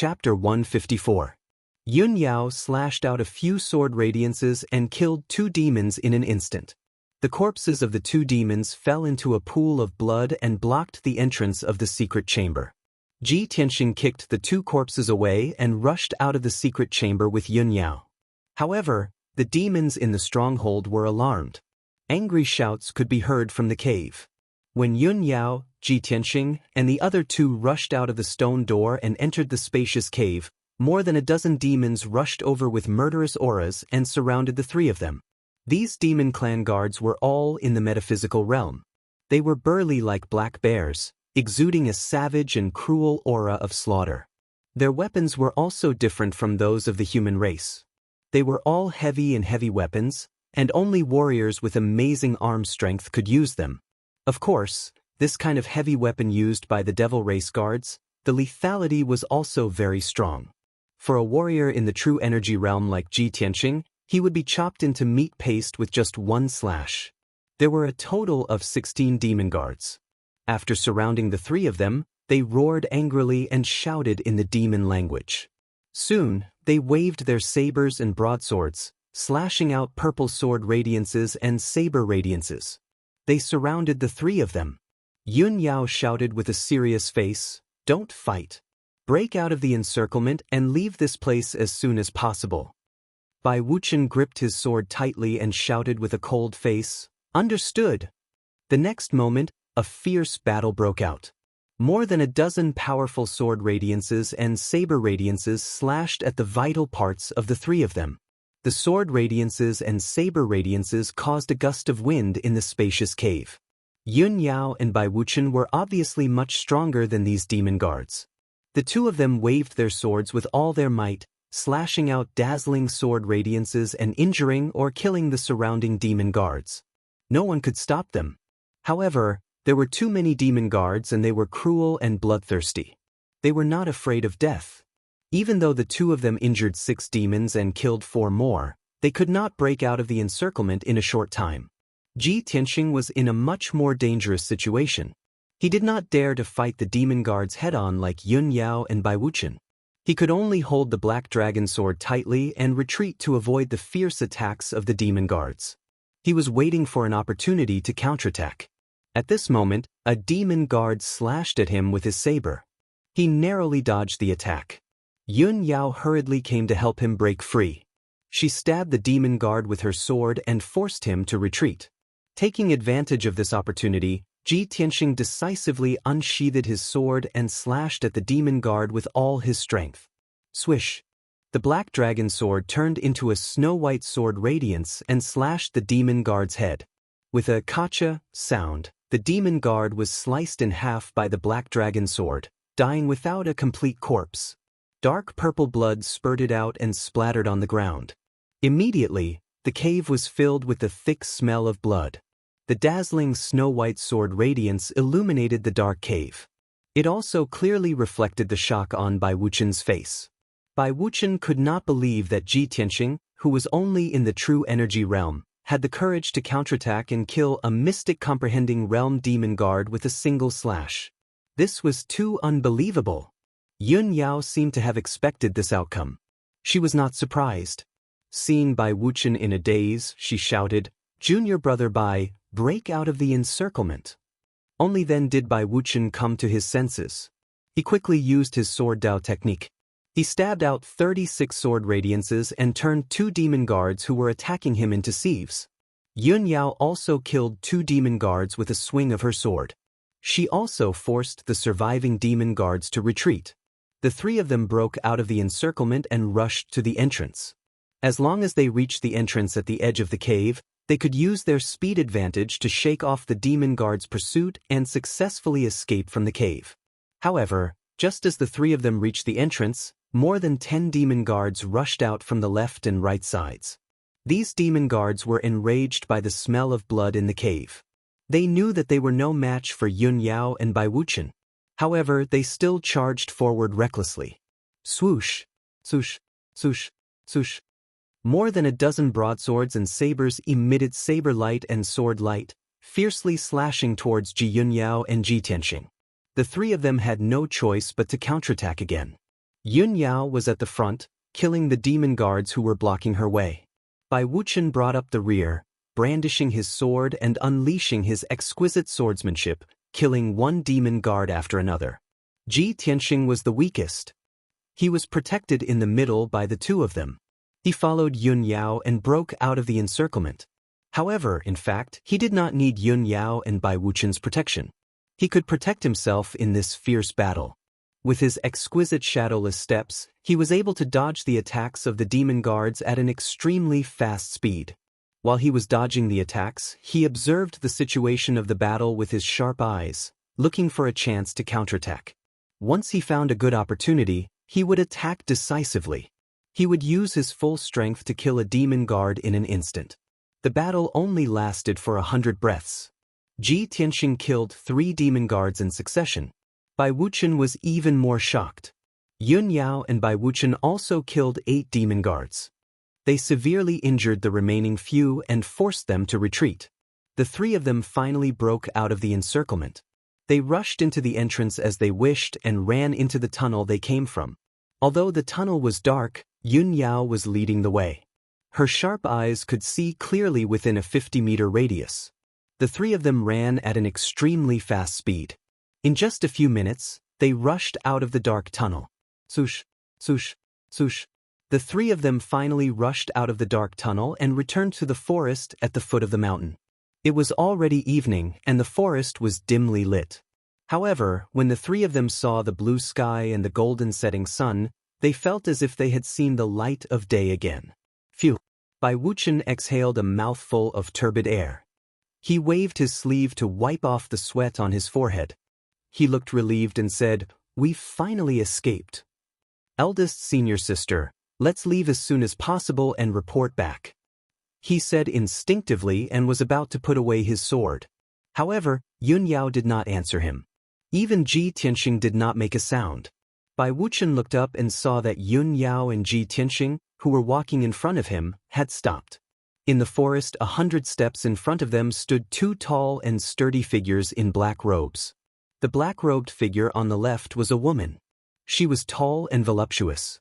Chapter 154. Yun Yao slashed out a few sword radiances and killed 2 demons in an instant. The corpses of the 2 demons fell into a pool of blood and blocked the entrance of the secret chamber. Ji Tianxing kicked the 2 corpses away and rushed out of the secret chamber with Yun Yao. However, the demons in the stronghold were alarmed. Angry shouts could be heard from the cave. When Yun Yao, Ji Tianxing, and the other 2 rushed out of the stone door and entered the spacious cave, more than a dozen demons rushed over with murderous auras and surrounded the 3 of them. These demon clan guards were all in the metaphysical realm. They were burly like black bears, exuding a savage and cruel aura of slaughter. Their weapons were also different from those of the human race. They were all heavy weapons, and only warriors with amazing arm strength could use them. Of course, this kind of heavy weapon used by the devil race guards, the lethality was also very strong. For a warrior in the true energy realm like Ji Tianxing, he would be chopped into meat paste with just 1 slash. There were a total of 16 demon guards. After surrounding the 3 of them, they roared angrily and shouted in the demon language. Soon, they waved their sabers and broadswords, slashing out purple sword radiances and saber radiances. They surrounded the 3 of them. Yun Yao shouted with a serious face, "Don't fight. Break out of the encirclement and leave this place as soon as possible." Bai Wuchen gripped his sword tightly and shouted with a cold face, "Understood." The next moment, a fierce battle broke out. More than a dozen powerful sword radiances and saber radiances slashed at the vital parts of the 3 of them. The sword radiances and saber radiances caused a gust of wind in the spacious cave. Yun Yao and Bai Wuchen were obviously much stronger than these demon guards. The 2 of them waved their swords with all their might, slashing out dazzling sword radiances and injuring or killing the surrounding demon guards. No one could stop them. However, there were too many demon guards and they were cruel and bloodthirsty. They were not afraid of death. Even though the 2 of them injured 6 demons and killed 4 more, they could not break out of the encirclement in a short time. Ji Tianxing was in a much more dangerous situation. He did not dare to fight the demon guards head-on like Yun Yao and Bai Wuchen. He could only hold the black dragon sword tightly and retreat to avoid the fierce attacks of the demon guards. He was waiting for an opportunity to counterattack. At this moment, a demon guard slashed at him with his saber. He narrowly dodged the attack. Yun Yao hurriedly came to help him break free. She stabbed the demon guard with her sword and forced him to retreat. Taking advantage of this opportunity, Ji Tianxing decisively unsheathed his sword and slashed at the demon guard with all his strength. Swish! The black dragon sword turned into a snow-white sword radiance and slashed the demon guard's head. With a kacha sound, the demon guard was sliced in half by the black dragon sword, dying without a complete corpse. Dark purple blood spurted out and splattered on the ground. Immediately, the cave was filled with the thick smell of blood. The dazzling snow-white sword radiance illuminated the dark cave. It also clearly reflected the shock on Bai Wuchen's face. Bai Wuchen could not believe that Ji Tianxing, who was only in the true energy realm, had the courage to counterattack and kill a mystic comprehending realm demon guard with a single slash. This was too unbelievable. Yun Yao seemed to have expected this outcome. She was not surprised. Seeing Bai Wuchen in a daze, she shouted, "Junior brother Bai, break out of the encirclement." Only then did Bai Wuchen come to his senses. He quickly used his sword Dao technique. He stabbed out 36 sword radiances and turned 2 demon guards who were attacking him into sieves. Yun Yao also killed 2 demon guards with a swing of her sword. She also forced the surviving demon guards to retreat. The 3 of them broke out of the encirclement and rushed to the entrance. As long as they reached the entrance at the edge of the cave, they could use their speed advantage to shake off the demon guard's pursuit and successfully escape from the cave. However, just as the 3 of them reached the entrance, more than 10 demon guards rushed out from the left and right sides. These demon guards were enraged by the smell of blood in the cave. They knew that they were no match for Yun Yao and Bai Wuchen. However, they still charged forward recklessly. Swoosh! Swoosh! Swoosh! Swoosh! More than a dozen broadswords and sabers emitted saber light and sword light, fiercely slashing towards Ji Yun Yao and Ji Tianxing. The 3 of them had no choice but to counterattack again. Yun Yao was at the front, killing the demon guards who were blocking her way. Bai Wuchen brought up the rear, brandishing his sword and unleashing his exquisite swordsmanship, killing one demon guard after another. Ji Tianxing was the weakest. He was protected in the middle by the two of them. He followed Yun Yao and broke out of the encirclement. However, in fact, he did not need Yun Yao and Bai Wuchen's protection. He could protect himself in this fierce battle. With his exquisite shadowless steps, he was able to dodge the attacks of the demon guards at an extremely fast speed. While he was dodging the attacks, he observed the situation of the battle with his sharp eyes, looking for a chance to counterattack. Once he found a good opportunity, he would attack decisively. He would use his full strength to kill a demon guard in an instant. The battle only lasted for 100 breaths. Ji Tianxing killed 3 demon guards in succession. Bai Wuchen was even more shocked. Yun Yao and Bai Wuchen also killed 8 demon guards. They severely injured the remaining few and forced them to retreat. The 3 of them finally broke out of the encirclement. They rushed into the entrance as they wished and ran into the tunnel they came from. Although the tunnel was dark, Yun Yao was leading the way. Her sharp eyes could see clearly within a 50-meter radius. The 3 of them ran at an extremely fast speed. In just a few minutes, they rushed out of the dark tunnel. Swoosh, swoosh, swoosh. The 3 of them finally rushed out of the dark tunnel and returned to the forest at the foot of the mountain. It was already evening and the forest was dimly lit. However, when the 3 of them saw the blue sky and the golden setting sun, they felt as if they had seen the light of day again. Phew! Bai Wuchen exhaled a mouthful of turbid air. He waved his sleeve to wipe off the sweat on his forehead. He looked relieved and said, "We've finally escaped. Eldest senior sister, let's leave as soon as possible and report back," he said instinctively and was about to put away his sword. However, Yun Yao did not answer him. Even Ji Tianxing did not make a sound. Bai Wuchen looked up and saw that Yun Yao and Ji Tianxing, who were walking in front of him, had stopped. In the forest 100 steps in front of them stood 2 tall and sturdy figures in black robes. The black-robed figure on the left was a woman. She was tall and voluptuous.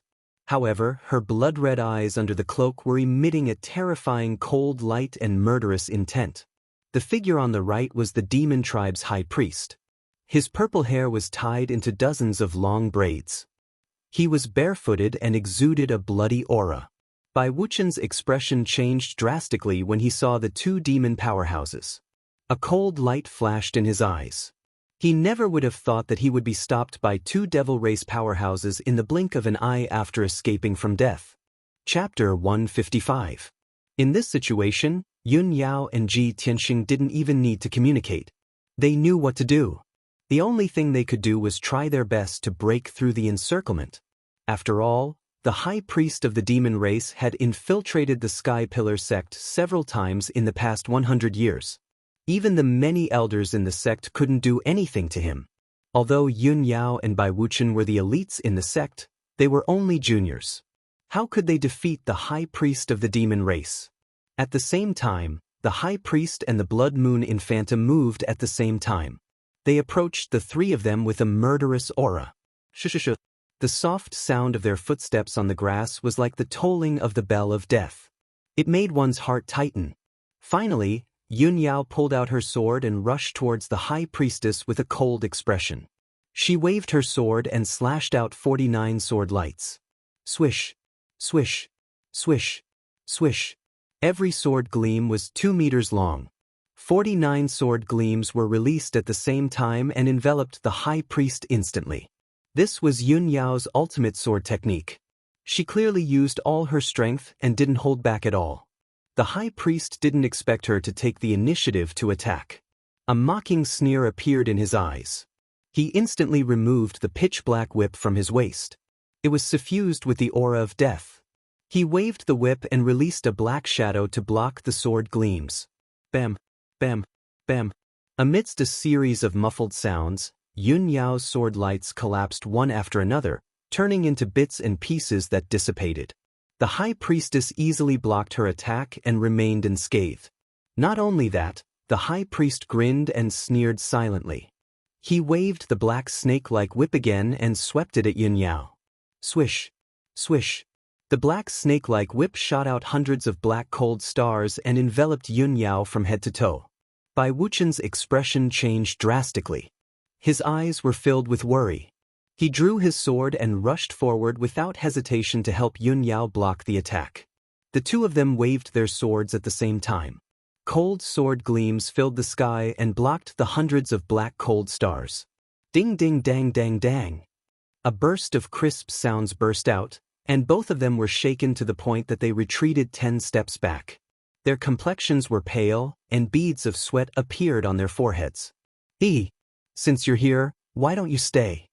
However, her blood-red eyes under the cloak were emitting a terrifying cold light and murderous intent. The figure on the right was the demon tribe's high priest. His purple hair was tied into dozens of long braids. He was barefooted and exuded a bloody aura. Bai Wuchen's expression changed drastically when he saw the 2 demon powerhouses. A cold light flashed in his eyes. He never would have thought that he would be stopped by 2 devil race powerhouses in the blink of an eye after escaping from death. Chapter 155. In this situation, Yun Yao and Ji Tianxing didn't even need to communicate. They knew what to do. The only thing they could do was try their best to break through the encirclement. After all, the high priest of the demon race had infiltrated the Sky Pillar sect several times in the past 100 years. Even the many elders in the sect couldn't do anything to him. Although Yun Yao and Bai Wuchen were the elites in the sect, they were only juniors. How could they defeat the high priest of the demon race? At the same time, the high priest and the blood moon infanta moved at the same time. They approached the 3 of them with a murderous aura. Shush. The soft sound of their footsteps on the grass was like the tolling of the bell of death. It made one's heart tighten. Finally, Yun Yao pulled out her sword and rushed towards the high priestess with a cold expression. She waved her sword and slashed out 49 sword lights. Swish, swish, swish, swish. Every sword gleam was 2 meters long. 49 sword gleams were released at the same time and enveloped the high priest instantly. This was Yun Yao's ultimate sword technique. She clearly used all her strength and didn't hold back at all. The high priest didn't expect her to take the initiative to attack. A mocking sneer appeared in his eyes. He instantly removed the pitch-black whip from his waist. It was suffused with the aura of death. He waved the whip and released a black shadow to block the sword gleams. Bam, bam, bam. Amidst a series of muffled sounds, Yun Yao's sword lights collapsed one after another, turning into bits and pieces that dissipated. The high priestess easily blocked her attack and remained unscathed. Not only that, the high priest grinned and sneered silently. He waved the black snake-like whip again and swept it at Yun Yao. Swish. Swish. The black snake-like whip shot out hundreds of black cold stars and enveloped Yun Yao from head to toe. Bai Wuchen's expression changed drastically. His eyes were filled with worry. He drew his sword and rushed forward without hesitation to help Yun Yao block the attack. The two of them waved their swords at the same time. Cold sword gleams filled the sky and blocked the hundreds of black cold stars. Ding ding dang dang dang. A burst of crisp sounds burst out, and both of them were shaken to the point that they retreated 10 steps back. Their complexions were pale, and beads of sweat appeared on their foreheads. Since you're here, why don't you stay?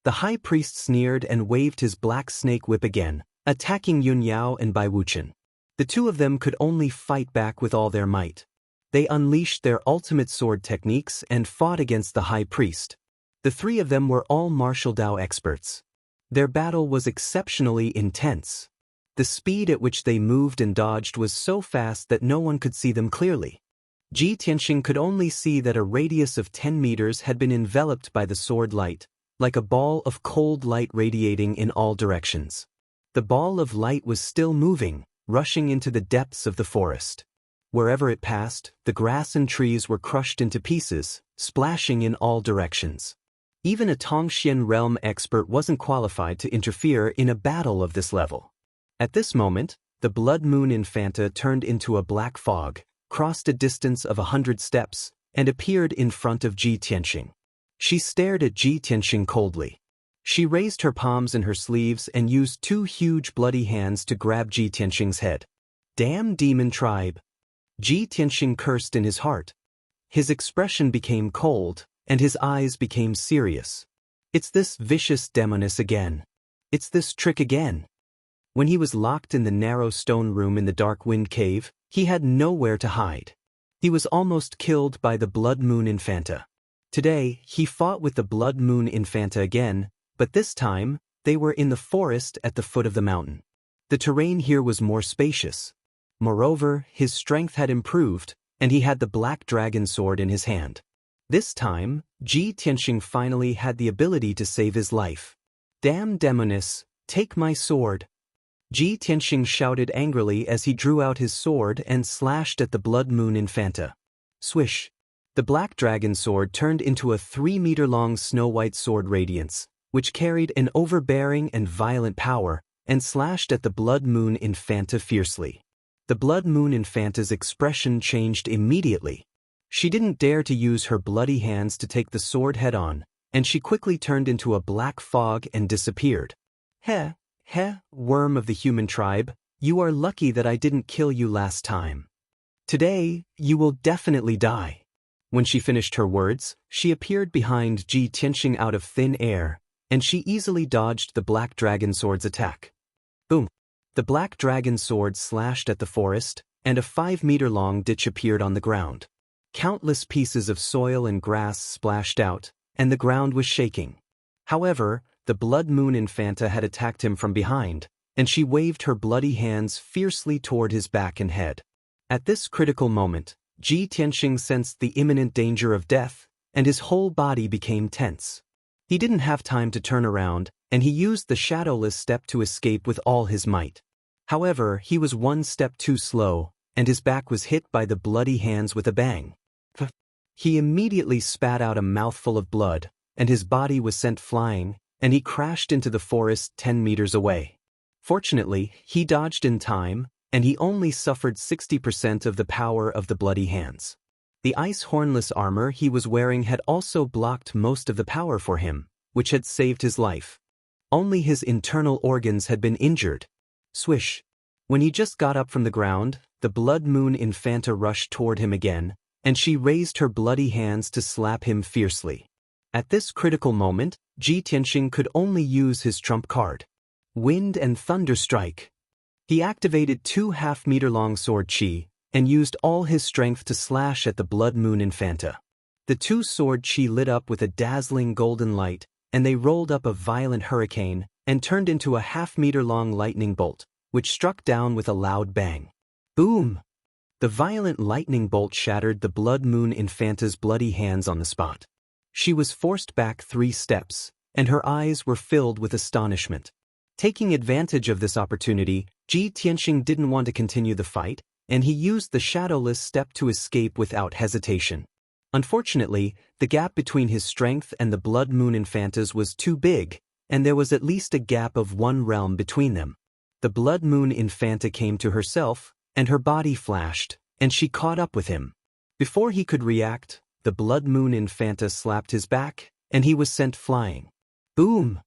The high priest sneered and waved his black snake whip again, attacking Yun Yao and Bai Wuchen. The two of them could only fight back with all their might. They unleashed their ultimate sword techniques and fought against the high priest. The three of them were all martial Dao experts. Their battle was exceptionally intense. The speed at which they moved and dodged was so fast that no one could see them clearly. Ji Tianxing could only see that a radius of 10 meters had been enveloped by the sword light, like a ball of cold light radiating in all directions. The ball of light was still moving, rushing into the depths of the forest. Wherever it passed, the grass and trees were crushed into pieces, splashing in all directions. Even a Tongxian realm expert wasn't qualified to interfere in a battle of this level. At this moment, the Blood Moon Infanta turned into a black fog, crossed a distance of 100 steps, and appeared in front of Ji Tianxing. She stared at Ji Tianxing coldly. She raised her palms in her sleeves and used two huge bloody hands to grab Ji Tianxing's head. Damn demon tribe! Ji Tianxing cursed in his heart. His expression became cold, and his eyes became serious. It's this vicious demoness again. It's this trick again. When he was locked in the narrow stone room in the Dark Wind Cave, he had nowhere to hide. He was almost killed by the Blood Moon Infanta. Today, he fought with the Blood Moon Infanta again, but this time, they were in the forest at the foot of the mountain. The terrain here was more spacious. Moreover, his strength had improved, and he had the black dragon sword in his hand. This time, Ji Tianxing finally had the ability to save his life. Damn demoness, take my sword! Ji Tianxing shouted angrily as he drew out his sword and slashed at the Blood Moon Infanta. Swish! The black dragon sword turned into a 3-meter-long snow-white sword radiance, which carried an overbearing and violent power, and slashed at the Blood Moon Infanta fiercely. The Blood Moon Infanta's expression changed immediately. She didn't dare to use her bloody hands to take the sword head-on, and she quickly turned into a black fog and disappeared. Heh, worm of the human tribe, you are lucky that I didn't kill you last time. Today, you will definitely die. When she finished her words, she appeared behind Ji Tianxing out of thin air, and she easily dodged the black dragon sword's attack. Boom! The black dragon sword slashed at the forest, and a 5-meter-long ditch appeared on the ground. Countless pieces of soil and grass splashed out, and the ground was shaking. However, the Blood Moon Infanta had attacked him from behind, and she waved her bloody hands fiercely toward his back and head. At this critical moment, Ji Tianxing sensed the imminent danger of death, and his whole body became tense. He didn't have time to turn around, and he used the shadowless step to escape with all his might. However, he was one step too slow, and his back was hit by the bloody hands with a bang. He immediately spat out a mouthful of blood, and his body was sent flying, and he crashed into the forest 10 meters away. Fortunately, he dodged in time, and he only suffered 60% of the power of the bloody hands. The ice hornless armor he was wearing had also blocked most of the power for him, which had saved his life. Only his internal organs had been injured. Swish! When he just got up from the ground, the Blood Moon Infanta rushed toward him again, and she raised her bloody hands to slap him fiercely. At this critical moment, Ji Tianxing could only use his trump card. Wind and Thunder Strike. He activated 2 half-meter-long sword chi, and used all his strength to slash at the Blood Moon Infanta. The 2 sword chi lit up with a dazzling golden light, and they rolled up a violent hurricane, and turned into a half-meter-long lightning bolt, which struck down with a loud bang. Boom! The violent lightning bolt shattered the Blood Moon Infanta's bloody hands on the spot. She was forced back 3 steps, and her eyes were filled with astonishment. Taking advantage of this opportunity, Ji Tianxing didn't want to continue the fight, and he used the shadowless step to escape without hesitation. Unfortunately, the gap between his strength and the Blood Moon Infanta's was too big, and there was at least a gap of 1 realm between them. The Blood Moon Infanta came to herself, and her body flashed, and she caught up with him. Before he could react, the Blood Moon Infanta slapped his back, and he was sent flying. Boom!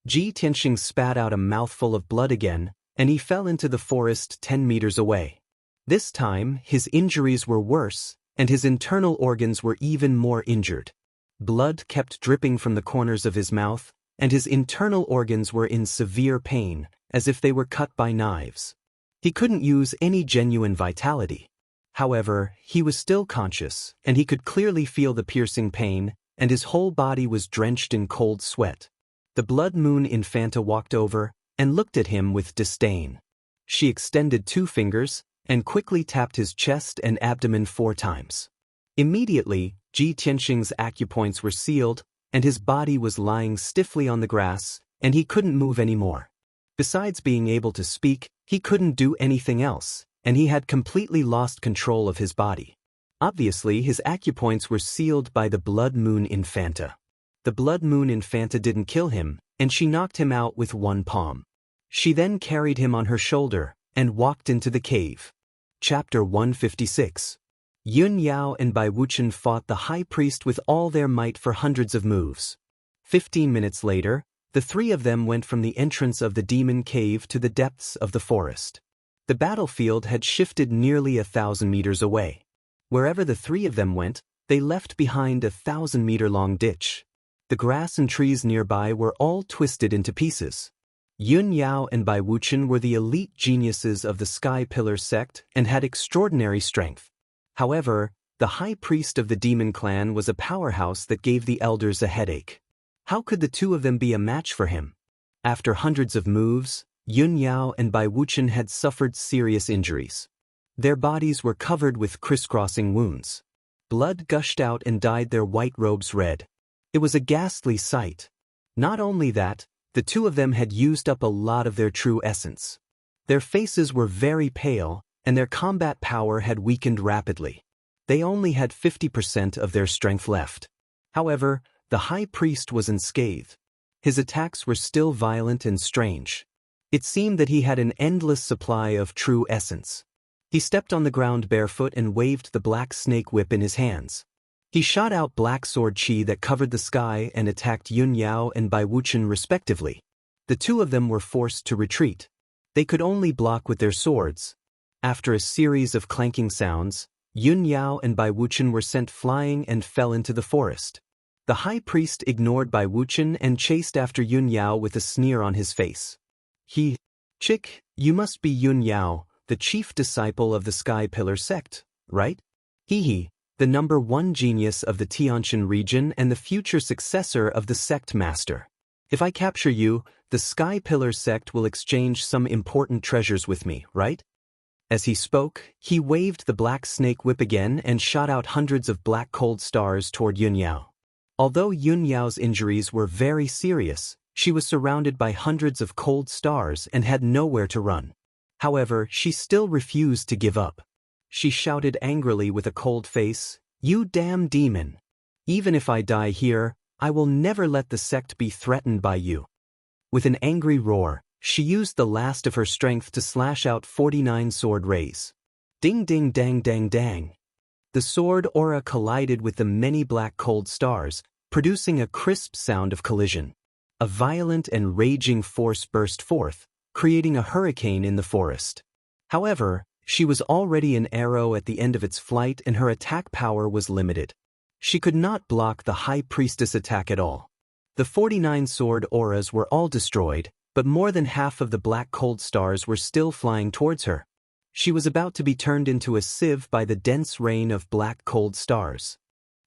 Ji Tianxing spat out a mouthful of blood again, and he fell into the forest 10 meters away. This time, his injuries were worse, and his internal organs were even more injured. Blood kept dripping from the corners of his mouth, and his internal organs were in severe pain, as if they were cut by knives. He couldn't use any genuine vitality. However, he was still conscious, and he could clearly feel the piercing pain, and his whole body was drenched in cold sweat. The Blood Moon Infanta walked over and looked at him with disdain. She extended 2 fingers and quickly tapped his chest and abdomen 4 times. Immediately, Ji Tianxing's acupoints were sealed, and his body was lying stiffly on the grass, and he couldn't move anymore. Besides being able to speak, he couldn't do anything else, and he had completely lost control of his body. Obviously, his acupoints were sealed by the Blood Moon Infanta. The Blood Moon Infanta didn't kill him, and she knocked him out with 1 palm. She then carried him on her shoulder and walked into the cave. Chapter 156. Yun Yao and Bai Wuchen fought the high priest with all their might for hundreds of moves. 15 minutes later, the 3 of them went from the entrance of the demon cave to the depths of the forest. The battlefield had shifted nearly 1,000 meters away. Wherever the 3 of them went, they left behind a 1,000-meter-long ditch. The grass and trees nearby were all twisted into pieces. Yun Yao and Bai Wuchen were the elite geniuses of the Sky Pillar sect and had extraordinary strength. However, the high priest of the demon clan was a powerhouse that gave the elders a headache. How could the 2 of them be a match for him? After hundreds of moves, Yun Yao and Bai Wuchen had suffered serious injuries. Their bodies were covered with crisscrossing wounds. Blood gushed out and dyed their white robes red. It was a ghastly sight. Not only that, the 2 of them had used up a lot of their true essence. Their faces were very pale, and their combat power had weakened rapidly. They only had 50% of their strength left. However, the high priest was unscathed. His attacks were still violent and strange. It seemed that he had an endless supply of true essence. He stepped on the ground barefoot and waved the black snake whip in his hands. He shot out black sword chi that covered the sky and attacked Yun Yao and Bai Wuchen respectively. The 2 of them were forced to retreat. They could only block with their swords. After a series of clanking sounds, Yun Yao and Bai Wuchen were sent flying and fell into the forest. The high priest ignored Bai Wuchen and chased after Yun Yao with a sneer on his face. Chick, you must be Yun Yao, the chief disciple of the Sky Pillar sect, right? The number 1 genius of the Tianjin region and the future successor of the sect master. If I capture you, the Sky Pillar sect will exchange some important treasures with me, right? As he spoke, he waved the black snake whip again and shot out hundreds of black cold stars toward Yun Yao. Although Yun Yao's injuries were very serious, she was surrounded by hundreds of cold stars and had nowhere to run. However, she still refused to give up. She shouted angrily with a cold face, "You damn demon! Even if I die here, I will never let the sect be threatened by you." With an angry roar, she used the last of her strength to slash out 49 sword rays. Ding ding dang dang dang. The sword aura collided with the many black cold stars, producing a crisp sound of collision. A violent and raging force burst forth, creating a hurricane in the forest. However, she was already an arrow at the end of its flight and her attack power was limited. She could not block the high priestess attack at all. The 49 sword auras were all destroyed, but more than half of the black cold stars were still flying towards her. She was about to be turned into a sieve by the dense rain of black cold stars.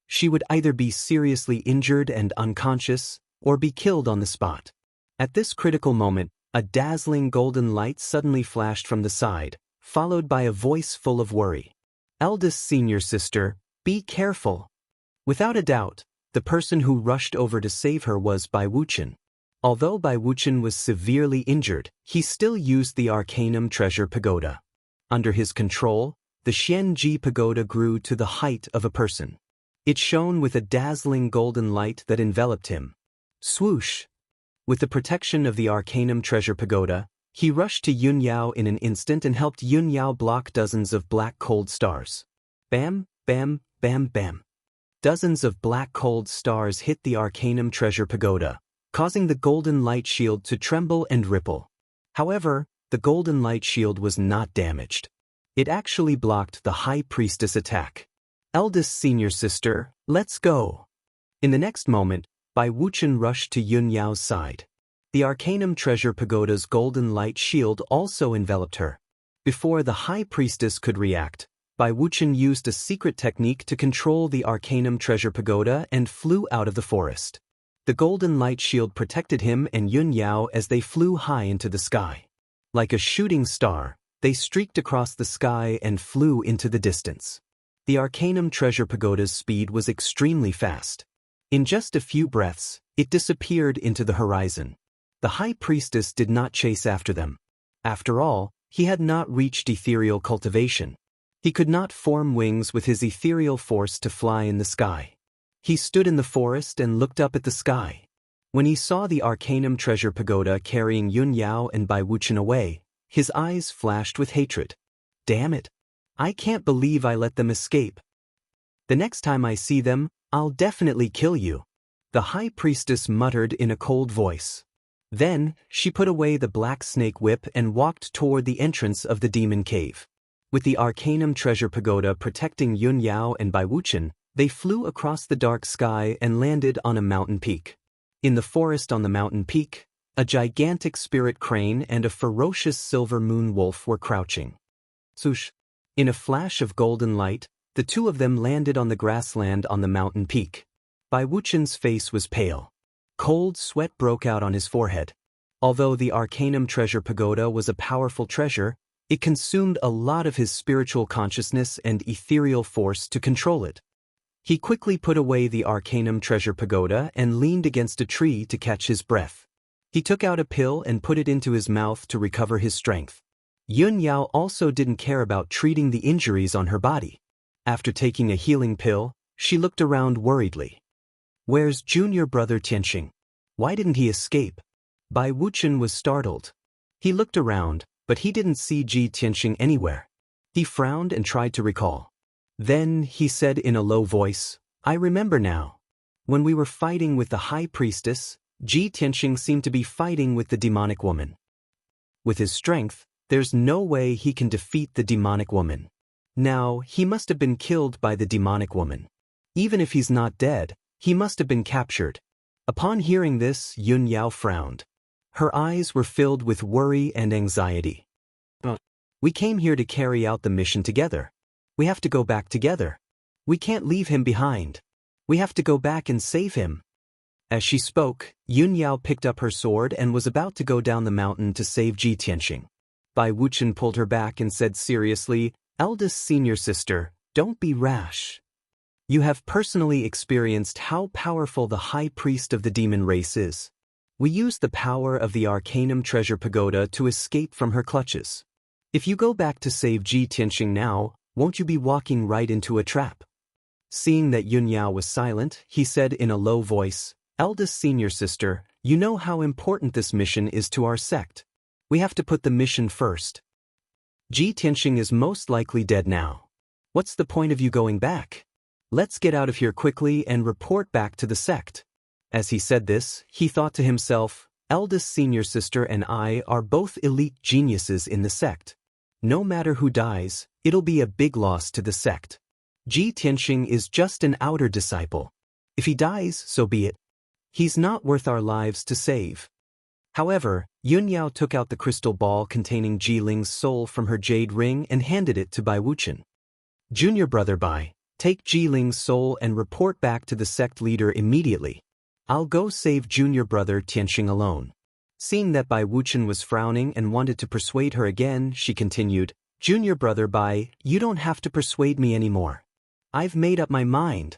She would either be seriously injured and unconscious, or be killed on the spot. At this critical moment, a dazzling golden light suddenly flashed from the side, followed by a voice full of worry. "Eldest senior sister, be careful." Without a doubt, the person who rushed over to save her was Bai Wuchen. Although Bai Wuchen was severely injured, he still used the Arcanum Treasure Pagoda. Under his control, the Xianji Pagoda grew to the height of a person. It shone with a dazzling golden light that enveloped him. Swoosh! With the protection of the Arcanum Treasure Pagoda, he rushed to Yun Yao in an instant and helped Yun Yao block dozens of black cold stars. Bam, bam, bam, bam. Dozens of black cold stars hit the Arcanum Treasure Pagoda, causing the golden light shield to tremble and ripple. However, the golden light shield was not damaged. It actually blocked the High Priestess attack. Eldest senior sister, let's go. In the next moment, Bai Wuchen rushed to Yun Yao's side. The Arcanum Treasure Pagoda's golden light shield also enveloped her. Before the High Priestess could react, Bai Wuchen used a secret technique to control the Arcanum Treasure Pagoda and flew out of the forest. The golden light shield protected him and Yun Yao as they flew high into the sky. Like a shooting star, they streaked across the sky and flew into the distance. The Arcanum Treasure Pagoda's speed was extremely fast. In just a few breaths, it disappeared into the horizon. The High Priestess did not chase after them. After all, he had not reached ethereal cultivation. He could not form wings with his ethereal force to fly in the sky. He stood in the forest and looked up at the sky. When he saw the Arcanum Treasure Pagoda carrying Yun Yao and Bai Wuchen away, his eyes flashed with hatred. Damn it! I can't believe I let them escape. The next time I see them, I'll definitely kill you. The High Priestess muttered in a cold voice. Then, she put away the black snake whip and walked toward the entrance of the demon cave. With the Arcanum Treasure Pagoda protecting Yun Yao and Bai Wuchen, they flew across the dark sky and landed on a mountain peak. In the forest on the mountain peak, a gigantic spirit crane and a ferocious silver moon wolf were crouching. Swoosh! In a flash of golden light, the two of them landed on the grassland on the mountain peak. Bai Wuchen's face was pale. Cold sweat broke out on his forehead. Although the Arcanum Treasure Pagoda was a powerful treasure, it consumed a lot of his spiritual consciousness and ethereal force to control it. He quickly put away the Arcanum Treasure Pagoda and leaned against a tree to catch his breath. He took out a pill and put it into his mouth to recover his strength. Yun Yao also didn't care about treating the injuries on her body. After taking a healing pill, she looked around worriedly. Where's junior brother Tianxing? Why didn't he escape? Bai Wuchen was startled. He looked around, but he didn't see Ji Tianxing anywhere. He frowned and tried to recall. Then he said in a low voice, I remember now. When we were fighting with the High Priestess, Ji Tianxing seemed to be fighting with the demonic woman. With his strength, there's no way he can defeat the demonic woman. Now, he must have been killed by the demonic woman. Even if he's not dead, he must have been captured. Upon hearing this, Yun Yao frowned. Her eyes were filled with worry and anxiety. We came here to carry out the mission together. We have to go back together. We can't leave him behind. We have to go back and save him. As she spoke, Yun Yao picked up her sword and was about to go down the mountain to save Ji Tianxing. Bai Wuchen pulled her back and said seriously, Eldest senior sister, don't be rash. You have personally experienced how powerful the High Priest of the demon race is. We used the power of the Arcanum Treasure Pagoda to escape from her clutches. If you go back to save Ji Tianxing now, won't you be walking right into a trap? Seeing that Yun Yao was silent, he said in a low voice, Eldest senior sister, you know how important this mission is to our sect. We have to put the mission first. Ji Tianxing is most likely dead now. What's the point of you going back? Let's get out of here quickly and report back to the sect. As he said this, he thought to himself, Eldest senior sister and I are both elite geniuses in the sect. No matter who dies, it'll be a big loss to the sect. Ji Tianxing is just an outer disciple. If he dies, so be it. He's not worth our lives to save. However, Yun Yao took out the crystal ball containing Ji Ling's soul from her jade ring and handed it to Bai Wuchen. Junior brother Bai, take Ji Ling's soul and report back to the sect leader immediately. I'll go save junior brother Tianxing alone. Seeing that Bai Wuchen was frowning and wanted to persuade her again, she continued, Junior brother Bai, you don't have to persuade me anymore. I've made up my mind.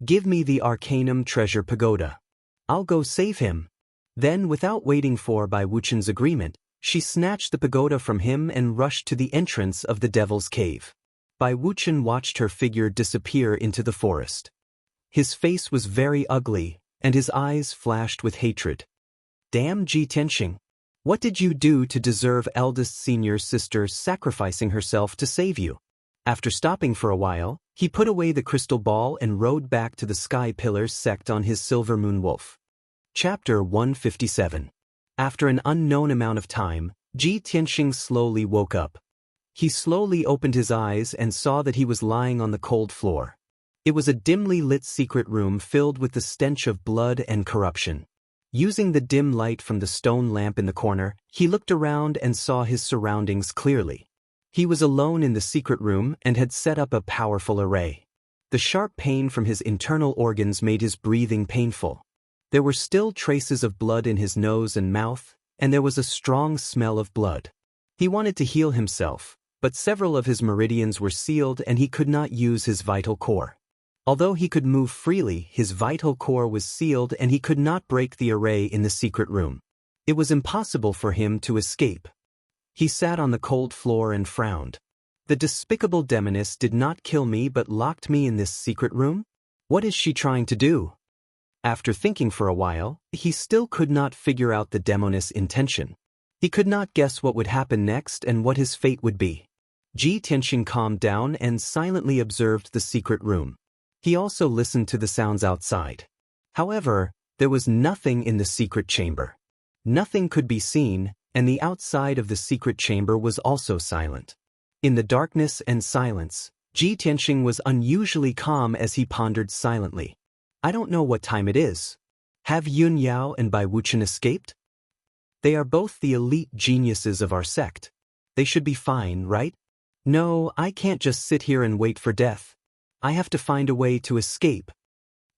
Give me the Arcanum Treasure Pagoda. I'll go save him. Then, without waiting for Bai Wuchen's agreement, she snatched the pagoda from him and rushed to the entrance of the Devil's Cave. Bai Wuchen watched her figure disappear into the forest. His face was very ugly, and his eyes flashed with hatred. Damn Ji Tianxing! What did you do to deserve eldest senior's sister sacrificing herself to save you? After stopping for a while, he put away the crystal ball and rode back to the Sky Pillars sect on his silver moon wolf. Chapter 157. After an unknown amount of time, Ji Tianxing slowly woke up. He slowly opened his eyes and saw that he was lying on the cold floor. It was a dimly lit secret room filled with the stench of blood and corruption. Using the dim light from the stone lamp in the corner, he looked around and saw his surroundings clearly. He was alone in the secret room and had set up a powerful array. The sharp pain from his internal organs made his breathing painful. There were still traces of blood in his nose and mouth, and there was a strong smell of blood. He wanted to heal himself, but several of his meridians were sealed and he could not use his vital core. Although he could move freely, his vital core was sealed and he could not break the array in the secret room. It was impossible for him to escape. He sat on the cold floor and frowned. The despicable demoness did not kill me but locked me in this secret room? What is she trying to do? After thinking for a while, he still could not figure out the demoness' intention. He could not guess what would happen next and what his fate would be. Ji Tianxing calmed down and silently observed the secret room. He also listened to the sounds outside. However, there was nothing in the secret chamber. Nothing could be seen, and the outside of the secret chamber was also silent. In the darkness and silence, Ji Tianxing was unusually calm as he pondered silently. I don't know what time it is. Have Yun Yao and Bai Wuchen escaped? They are both the elite geniuses of our sect. They should be fine, right? No, I can't just sit here and wait for death. I have to find a way to escape.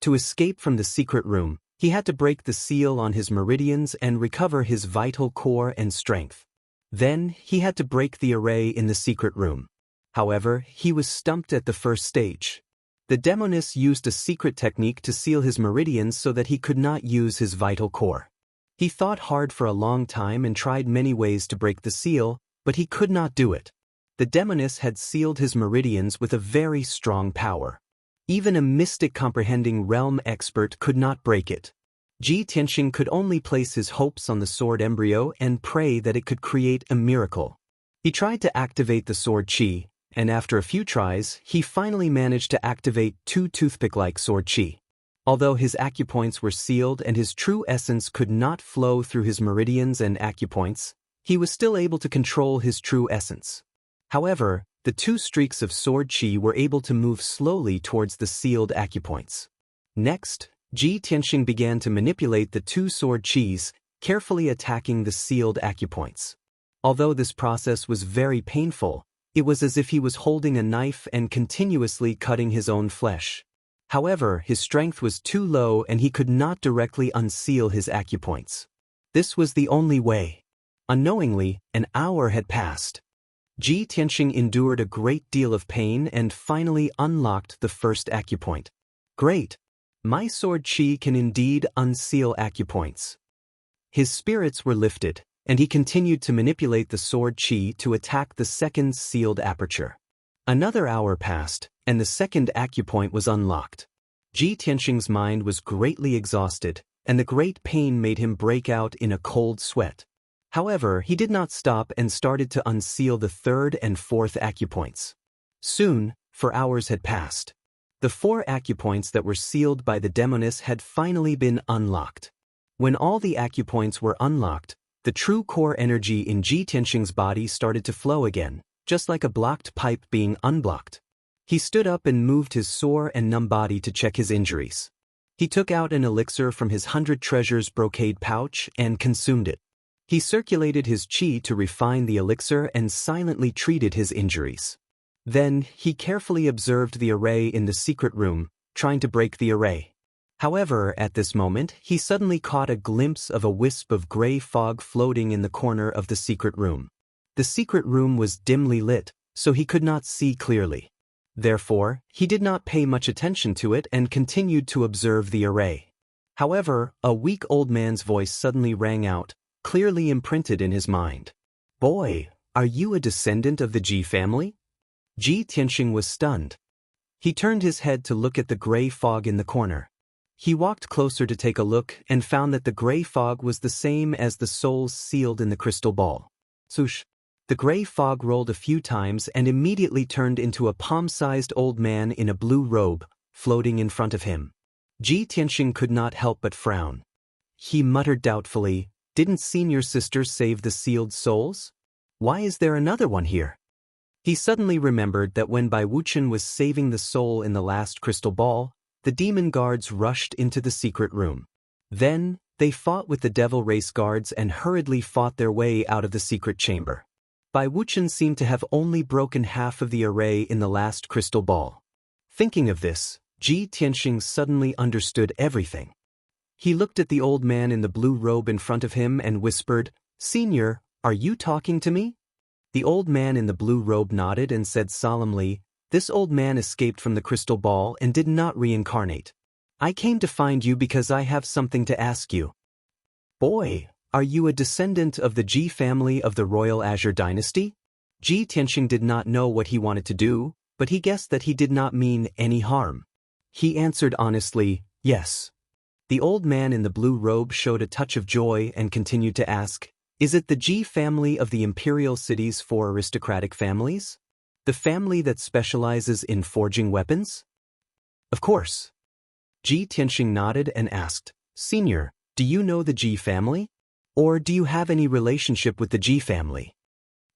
To escape from the secret room, he had to break the seal on his meridians and recover his vital core and strength. Then, he had to break the array in the secret room. However, he was stumped at the first stage. The demoness used a secret technique to seal his meridians so that he could not use his vital core. He thought hard for a long time and tried many ways to break the seal, but he could not do it. The demoness had sealed his meridians with a very strong power. Even a mystic comprehending realm expert could not break it. Ji Tianxing could only place his hopes on the sword embryo and pray that it could create a miracle. He tried to activate the sword chi, and after a few tries, he finally managed to activate 2 toothpick-like sword chi. Although his acupoints were sealed and his true essence could not flow through his meridians and acupoints, he was still able to control his true essence. However, the 2 streaks of sword chi were able to move slowly towards the sealed acupoints. Next, Ji Tianxing began to manipulate the 2 sword chis, carefully attacking the sealed acupoints. Although this process was very painful, it was as if he was holding a knife and continuously cutting his own flesh. However, his strength was too low and he could not directly unseal his acupoints. This was the only way. Unknowingly, an hour had passed. Ji Tianxing endured a great deal of pain and finally unlocked the first acupoint. Great! My sword chi can indeed unseal acupoints. His spirits were lifted, and he continued to manipulate the sword chi to attack the second sealed aperture. Another hour passed, and the second acupoint was unlocked. Ji Tianxing's mind was greatly exhausted, and the great pain made him break out in a cold sweat. However, he did not stop and started to unseal the third and fourth acupoints. Soon, 4 hours had passed. The 4 acupoints that were sealed by the demoness had finally been unlocked. When all the acupoints were unlocked, the true core energy in Ji Tianxing's body started to flow again, just like a blocked pipe being unblocked. He stood up and moved his sore and numb body to check his injuries. He took out an elixir from his 100 treasures brocade pouch and consumed it. He circulated his chi to refine the elixir and silently treated his injuries. Then, he carefully observed the array in the secret room, trying to break the array. However, at this moment, he suddenly caught a glimpse of a wisp of gray fog floating in the corner of the secret room. The secret room was dimly lit, so he could not see clearly. Therefore, he did not pay much attention to it and continued to observe the array. However, a weak old man's voice suddenly rang out, clearly imprinted in his mind. Boy, are you a descendant of the Ji family? Ji Tianxing was stunned. He turned his head to look at the gray fog in the corner. He walked closer to take a look and found that the gray fog was the same as the souls sealed in the crystal ball. Swoosh! The gray fog rolled a few times and immediately turned into a palm-sized old man in a blue robe, floating in front of him. Ji Tianxing could not help but frown. He muttered doubtfully, "Didn't Senior Sister save the sealed souls? Why is there another one here?" He suddenly remembered that when Bai Wuchen was saving the soul in the last crystal ball, the demon guards rushed into the secret room. Then, they fought with the devil race guards and hurriedly fought their way out of the secret chamber. Bai Wuchen seemed to have only broken half of the array in the last crystal ball. Thinking of this, Ji Tianxing suddenly understood everything. He looked at the old man in the blue robe in front of him and whispered, "Senior, are you talking to me?" The old man in the blue robe nodded and said solemnly, "This old man escaped from the crystal ball and did not reincarnate. I came to find you because I have something to ask you." "Boy, are you a descendant of the Ji family of the Royal Azure Dynasty?" Ji Tianxing did not know what he wanted to do, but he guessed that he did not mean any harm. He answered honestly, "Yes." The old man in the blue robe showed a touch of joy and continued to ask, "Is it the Ji family of the imperial city's 4 aristocratic families? The family that specializes in forging weapons?" "Of course." Ji Tianxing nodded and asked, "Senior, do you know the Ji family? Or do you have any relationship with the Ji family?"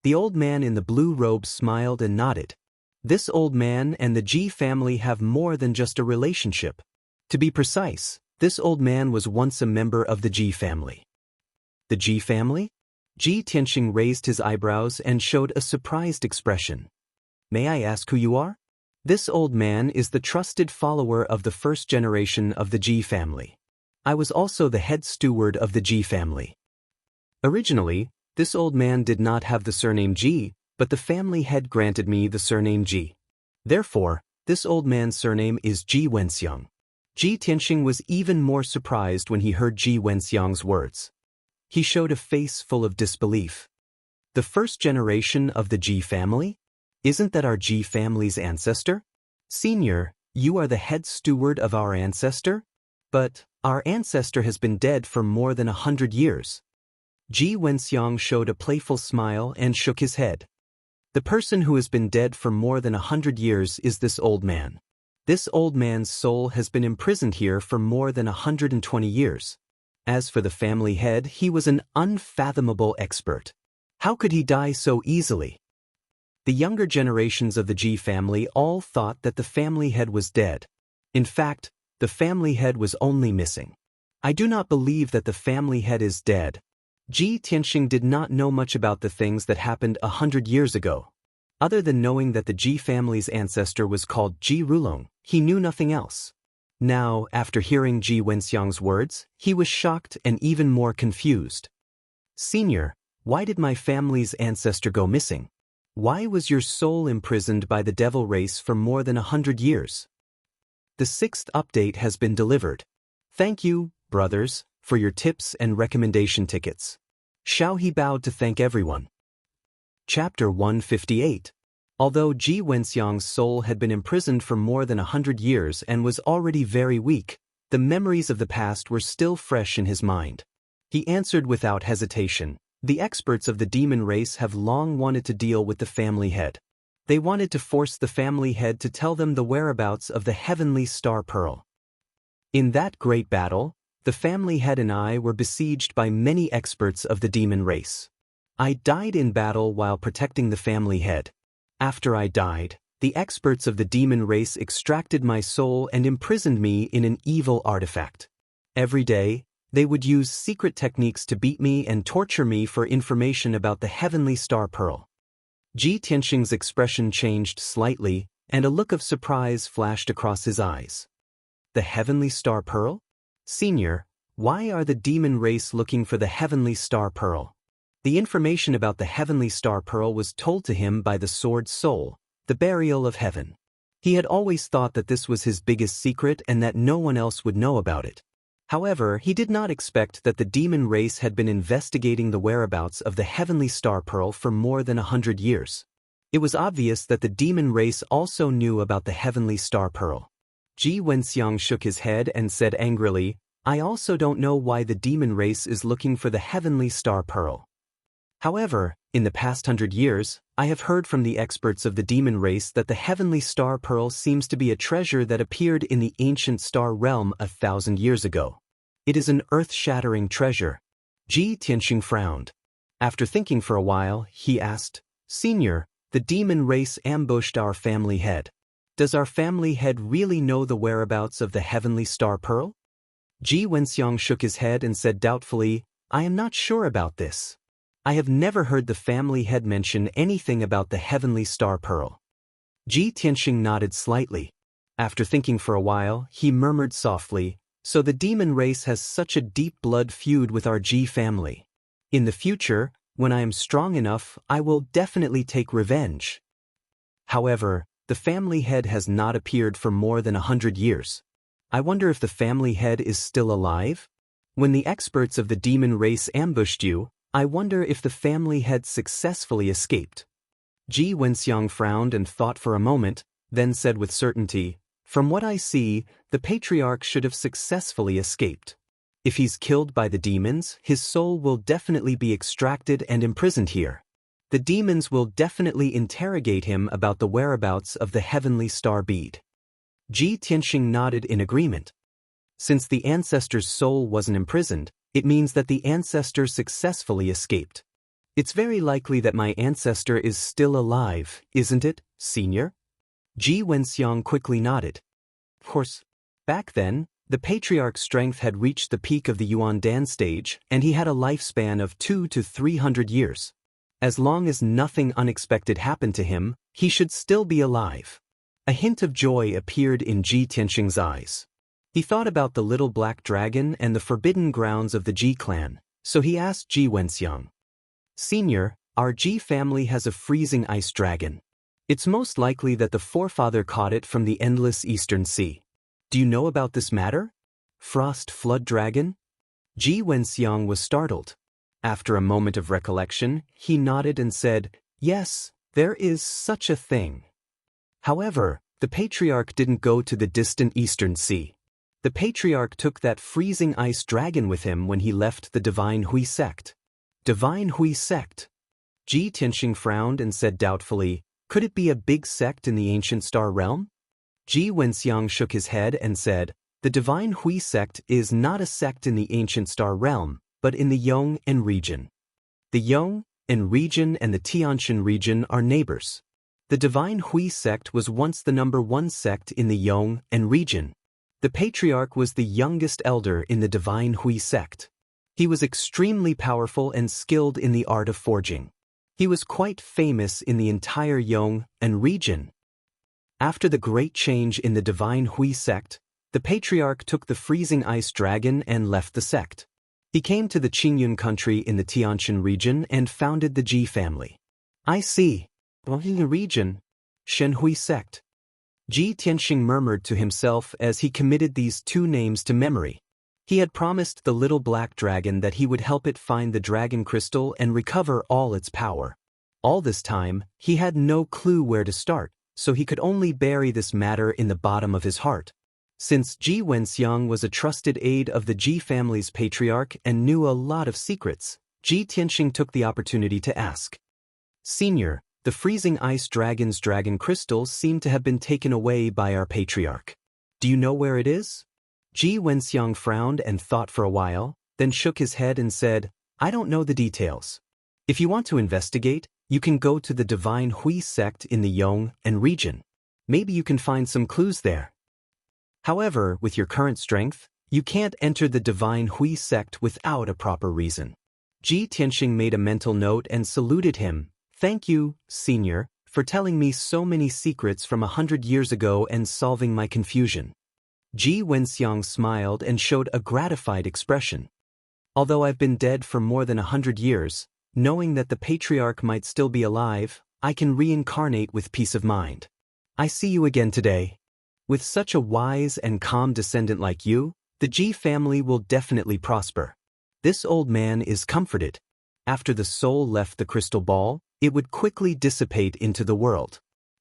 The old man in the blue robe smiled and nodded. This old man and the Ji family have more than just a relationship. To be precise, this old man was once a member of the Ji family. The Ji family? Ji Tianxing raised his eyebrows and showed a surprised expression. "May I ask who you are?" "This old man is the trusted follower of the first generation of the Ji family. I was also the head steward of the Ji family." Originally, this old man did not have the surname Ji, but the family head granted me the surname Ji. Therefore, this old man's surname is Ji Wenxiang. Ji Tianxing was even more surprised when he heard Ji Wenxiang's words. He showed a face full of disbelief. "The first generation of the Ji family? Isn't that our Ji family's ancestor? Senior, you are the head steward of our ancestor? But our ancestor has been dead for more than 100 years. Ji Wenxiang showed a playful smile and shook his head. "The person who has been dead for more than 100 years is this old man. This old man's soul has been imprisoned here for more than 120 years. As for the family head, he was an unfathomable expert. How could he die so easily?" The younger generations of the Ji family all thought that the family head was dead. In fact, the family head was only missing. "I do not believe that the family head is dead." Ji Tianxing did not know much about the things that happened 100 years ago. Other than knowing that the Ji family's ancestor was called Ji Rulong, he knew nothing else. Now, after hearing Ji Wenxiang's words, he was shocked and even more confused. "Senior, why did my family's ancestor go missing? Why was your soul imprisoned by the devil race for more than 100 years? The 6th update has been delivered. Thank you, brothers, for your tips and recommendation tickets." Xiao He bowed to thank everyone. Chapter 158. Although Ji Wenxiang's soul had been imprisoned for more than 100 years and was already very weak, the memories of the past were still fresh in his mind. He answered without hesitation, "The experts of the demon race have long wanted to deal with the family head. They wanted to force the family head to tell them the whereabouts of the heavenly star pearl. In that great battle, the family head and I were besieged by many experts of the demon race. I died in battle while protecting the family head. After I died, the experts of the demon race extracted my soul and imprisoned me in an evil artifact. Every day, they would use secret techniques to beat me and torture me for information about the heavenly star pearl." Ji Tianxing's expression changed slightly, and a look of surprise flashed across his eyes. "The heavenly star pearl? Senior, why are the demon race looking for the heavenly star pearl?" The information about the heavenly star pearl was told to him by the sword soul, the burial of heaven. He had always thought that this was his biggest secret and that no one else would know about it. However, he did not expect that the demon race had been investigating the whereabouts of the heavenly star pearl for more than 100 years. It was obvious that the demon race also knew about the heavenly star pearl. Ji Wenxiang shook his head and said angrily, I also don't know why the demon race is looking for the heavenly star pearl. However, in the past 100 years, I have heard from the experts of the demon race that the heavenly star pearl seems to be a treasure that appeared in the ancient star realm 1,000 years ago. It is an earth-shattering treasure. Ji Tianxing frowned. After thinking for a while, he asked, Senior, the demon race ambushed our family head. Does our family head really know the whereabouts of the heavenly star pearl? Ji Wenxiang shook his head and said doubtfully, I am not sure about this. I have never heard the family head mention anything about the heavenly star pearl. Ji Tianxing nodded slightly. After thinking for a while, he murmured softly, so the demon race has such a deep blood feud with our Ji family. In the future, when I am strong enough, I will definitely take revenge. However, the family head has not appeared for more than 100 years. I wonder if the family head is still alive? When the experts of the demon race ambushed you, I wonder if the family head successfully escaped. Ji Wenxiang frowned and thought for a moment, then said with certainty, From what I see, the patriarch should have successfully escaped. If he's killed by the demons, his soul will definitely be extracted and imprisoned here. The demons will definitely interrogate him about the whereabouts of the heavenly star bead. Ji Tianxing nodded in agreement. Since the ancestor's soul wasn't imprisoned, it means that the ancestor successfully escaped. It's very likely that my ancestor is still alive, isn't it, Senior? Ji Wenxiang quickly nodded. Of course, back then, the patriarch's strength had reached the peak of the Yuan Dan stage, and he had a lifespan of 200 to 300 years. As long as nothing unexpected happened to him, he should still be alive. A hint of joy appeared in Ji Tianxing's eyes. He thought about the little black dragon and the forbidden grounds of the Ji clan, so he asked Ji Wenxiang. Senior, our Ji family has a freezing ice dragon. It's most likely that the forefather caught it from the endless eastern sea. Do you know about this matter? Frost flood dragon? Ji Wenxiang was startled. After a moment of recollection, he nodded and said, Yes, there is such a thing. However, the patriarch didn't go to the distant eastern sea. The patriarch took that freezing ice dragon with him when he left the Divine Hui sect. Divine Hui sect? Ji Tianxing frowned and said doubtfully, Could it be a big sect in the ancient star realm? Ji Wenxiang shook his head and said, The Divine Hui sect is not a sect in the ancient star realm, but in the Yong'an region. The Yong'an region and the Tianshan region are neighbors. The Divine Hui sect was once the #1 sect in the Yong'an region. The patriarch was the youngest elder in the Divine Hui sect. He was extremely powerful and skilled in the art of forging. He was quite famous in the entire Yong'an region. After the great change in the Divine Hui sect, the patriarch took the freezing ice dragon and left the sect. He came to the Qingyun country in the Tianshan region and founded the Ji family. I see. In the region, Shenhui sect. Ji Tianxing murmured to himself as he committed these two names to memory. He had promised the little black dragon that he would help it find the dragon crystal and recover all its power. All this time, he had no clue where to start, so he could only bury this matter in the bottom of his heart. Since Ji Wenxiang was a trusted aide of the Ji family's patriarch and knew a lot of secrets, Ji Tianxing took the opportunity to ask. Senior, the freezing ice dragon's dragon crystals seem to have been taken away by our patriarch. Do you know where it is? Ji Wenxiang frowned and thought for a while, then shook his head and said, I don't know the details. If you want to investigate, you can go to the Divine Hui sect in the Yong'an region. Maybe you can find some clues there. However, with your current strength, you can't enter the Divine Hui sect without a proper reason. Ji Tianxing made a mental note and saluted him. Thank you, Senior, for telling me so many secrets from 100 years ago and solving my confusion. Ji Wenxiang smiled and showed a gratified expression. Although I've been dead for more than 100 years, knowing that the patriarch might still be alive, I can reincarnate with peace of mind. I see you again today. With such a wise and calm descendant like you, The Ji family will definitely prosper. This old man is comforted. After the soul left the crystal ball, it would quickly dissipate into the world.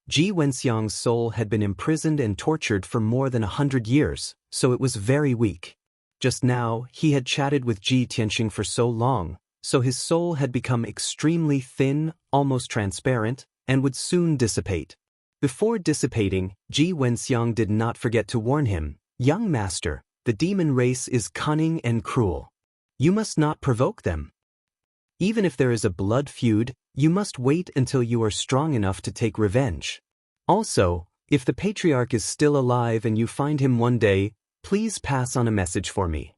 Ji Wenxiang's soul had been imprisoned and tortured for more than 100 years, so it was very weak. Just now, he had chatted with Ji Tianxing for so long, so his soul had become extremely thin, almost transparent, and would soon dissipate. Before dissipating, Ji Wenxiang did not forget to warn him, "Young master, the demon race is cunning and cruel. You must not provoke them. Even if there is a blood feud, you must wait until you are strong enough to take revenge. Also, if the patriarch is still alive and you find him one day, please pass on a message for me.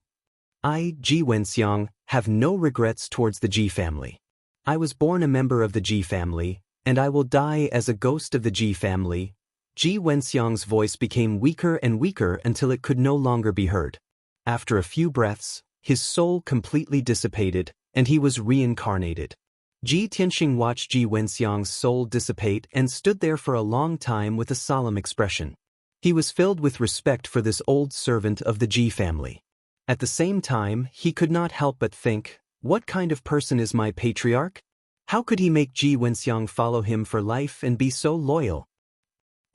I, Ji Wenxiang, have no regrets towards the Ji family. I was born a member of the Ji family, and I will die as a ghost of the Ji family." Ji Wenxiang's voice became weaker and weaker until it could no longer be heard. After a few breaths, his soul completely dissipated, and he was reincarnated. Ji Tianxing watched Ji Wenxiang's soul dissipate and stood there for a long time with a solemn expression. He was filled with respect for this old servant of the Ji family. At the same time, he could not help but think, what kind of person is my patriarch? How could he make Ji Wenxiang follow him for life and be so loyal?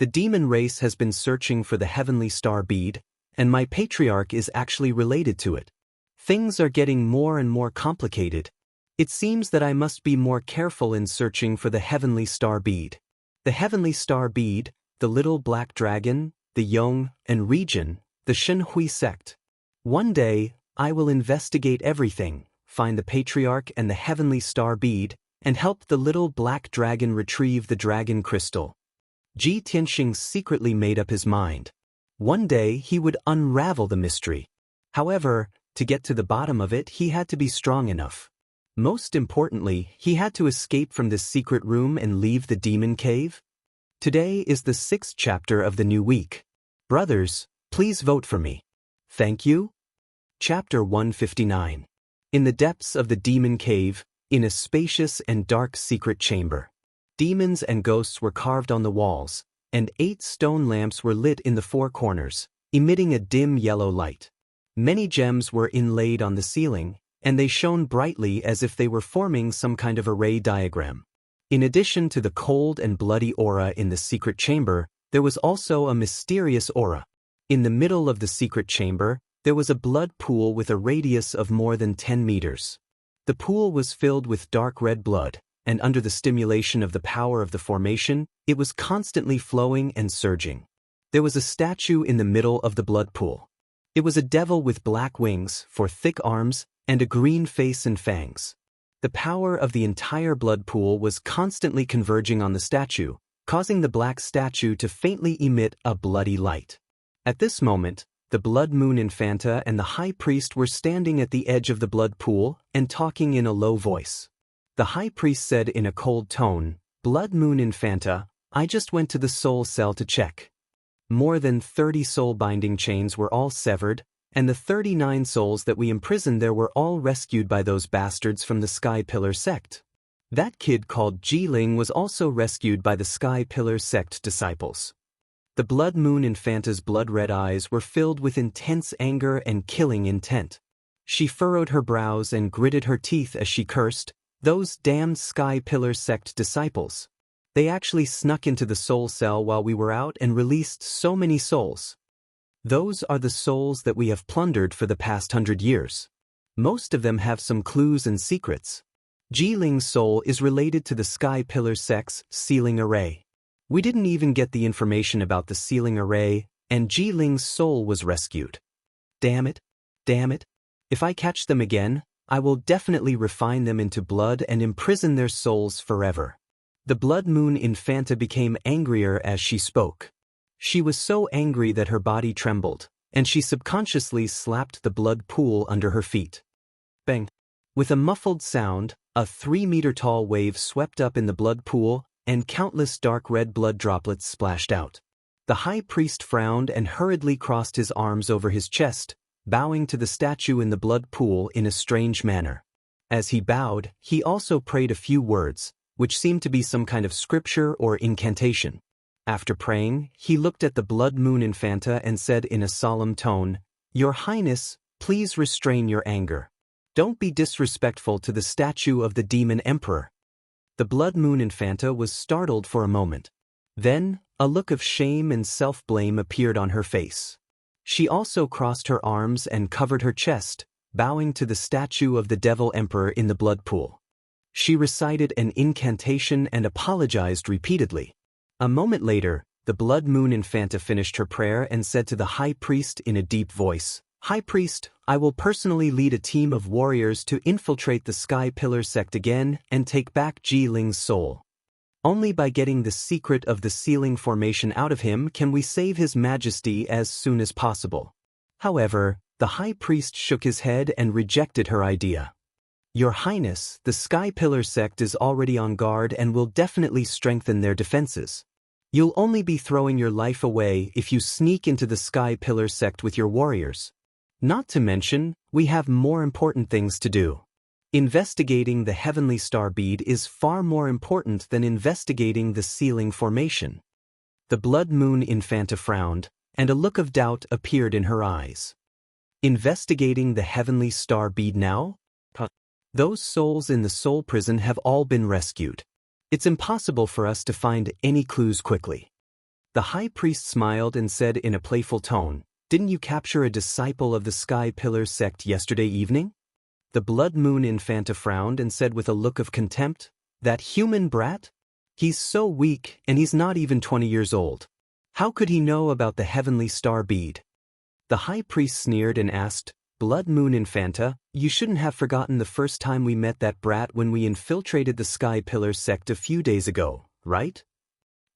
The demon race has been searching for the heavenly star bead, and my patriarch is actually related to it. Things are getting more and more complicated. It seems that I must be more careful in searching for the heavenly star bead. The heavenly star bead, the little black dragon, the Yong and region, the Shenhui sect. One day, I will investigate everything, find the patriarch and the heavenly star bead, and help the little black dragon retrieve the dragon crystal. Ji Tianxing secretly made up his mind. One day he would unravel the mystery. However, to get to the bottom of it, he had to be strong enough. Most importantly, he had to escape from this secret room and leave the demon cave. Today is the 6th chapter of the new week. Brothers, please vote for me. Thank you. Chapter 159. In the depths of the demon cave, in a spacious and dark secret chamber. Demons and ghosts were carved on the walls, and 8 stone lamps were lit in the 4 corners, emitting a dim yellow light. Many gems were inlaid on the ceiling, and they shone brightly as if they were forming some kind of array diagram. In addition to the cold and bloody aura in the secret chamber, there was also a mysterious aura. In the middle of the secret chamber, there was a blood pool with a radius of more than 10 meters. The pool was filled with dark red blood, and under the stimulation of the power of the formation, it was constantly flowing and surging. There was a statue in the middle of the blood pool. It was a devil with black wings, 4 thick arms, and a green face and fangs. The power of the entire blood pool was constantly converging on the statue, causing the black statue to faintly emit a bloody light. At this moment, the Blood Moon Infanta and the High Priest were standing at the edge of the blood pool and talking in a low voice. The High Priest said in a cold tone, "Blood Moon Infanta, I just went to the soul cell to check. More than 30 soul binding chains were all severed, and the 39 souls that we imprisoned there were all rescued by those bastards from the Sky Pillar sect. That kid called Jiling was also rescued by the Sky Pillar sect disciples." The Blood Moon Infanta's blood-red eyes were filled with intense anger and killing intent. She furrowed her brows and gritted her teeth as she cursed, "Those damned Sky Pillar sect disciples. They actually snuck into the soul cell while we were out and released so many souls. Those are the souls that we have plundered for the past 100 years. Most of them have some clues and secrets. Jiling's soul is related to the Sky Pillar sect's sealing array. We didn't even get the information about the sealing array, and Jiling's soul was rescued. Damn it. Damn it. If I catch them again, I will definitely refine them into blood and imprison their souls forever." The Blood Moon Infanta became angrier as she spoke. She was so angry that her body trembled, and she subconsciously slapped the blood pool under her feet. Bang! With a muffled sound, a 3-meter-tall wave swept up in the blood pool, and countless dark red blood droplets splashed out. The High Priest frowned and hurriedly crossed his arms over his chest, bowing to the statue in the blood pool in a strange manner. As he bowed, he also prayed a few words, which seemed to be some kind of scripture or incantation. After praying, he looked at the Blood Moon Infanta and said in a solemn tone, Your Highness, please restrain your anger. Don't be disrespectful to the statue of the demon emperor. The Blood Moon Infanta was startled for a moment. Then, a look of shame and self-blame appeared on her face. She also crossed her arms and covered her chest, bowing to the statue of the Devil Emperor in the blood pool. She recited an incantation and apologized repeatedly. A moment later, the Blood Moon Infanta finished her prayer and said to the High Priest in a deep voice, "High Priest, I will personally lead a team of warriors to infiltrate the Sky Pillar sect again and take back Ji Ling's soul. Only by getting the secret of the sealing formation out of him can we save His Majesty as soon as possible." However, the High Priest shook his head and rejected her idea. "Your Highness, the Sky Pillar sect is already on guard and will definitely strengthen their defenses. You'll only be throwing your life away if you sneak into the Sky Pillar sect with your warriors. Not to mention, we have more important things to do. Investigating the Heavenly Star Bead is far more important than investigating the sealing formation." The Blood Moon Infanta frowned, and a look of doubt appeared in her eyes. "Investigating the Heavenly Star Bead now? Those souls in the soul prison have all been rescued. It's impossible for us to find any clues quickly." The High Priest smiled and said in a playful tone, "Didn't you capture a disciple of the Sky Pillar sect yesterday evening?" The Blood Moon Infanta frowned and said with a look of contempt, "That human brat? He's so weak and he's not even 20 years old. How could he know about the Heavenly Star Bead?" The High Priest sneered and asked, "Blood Moon Infanta, you shouldn't have forgotten the first time we met that brat when we infiltrated the Sky Pillar sect a few days ago, right?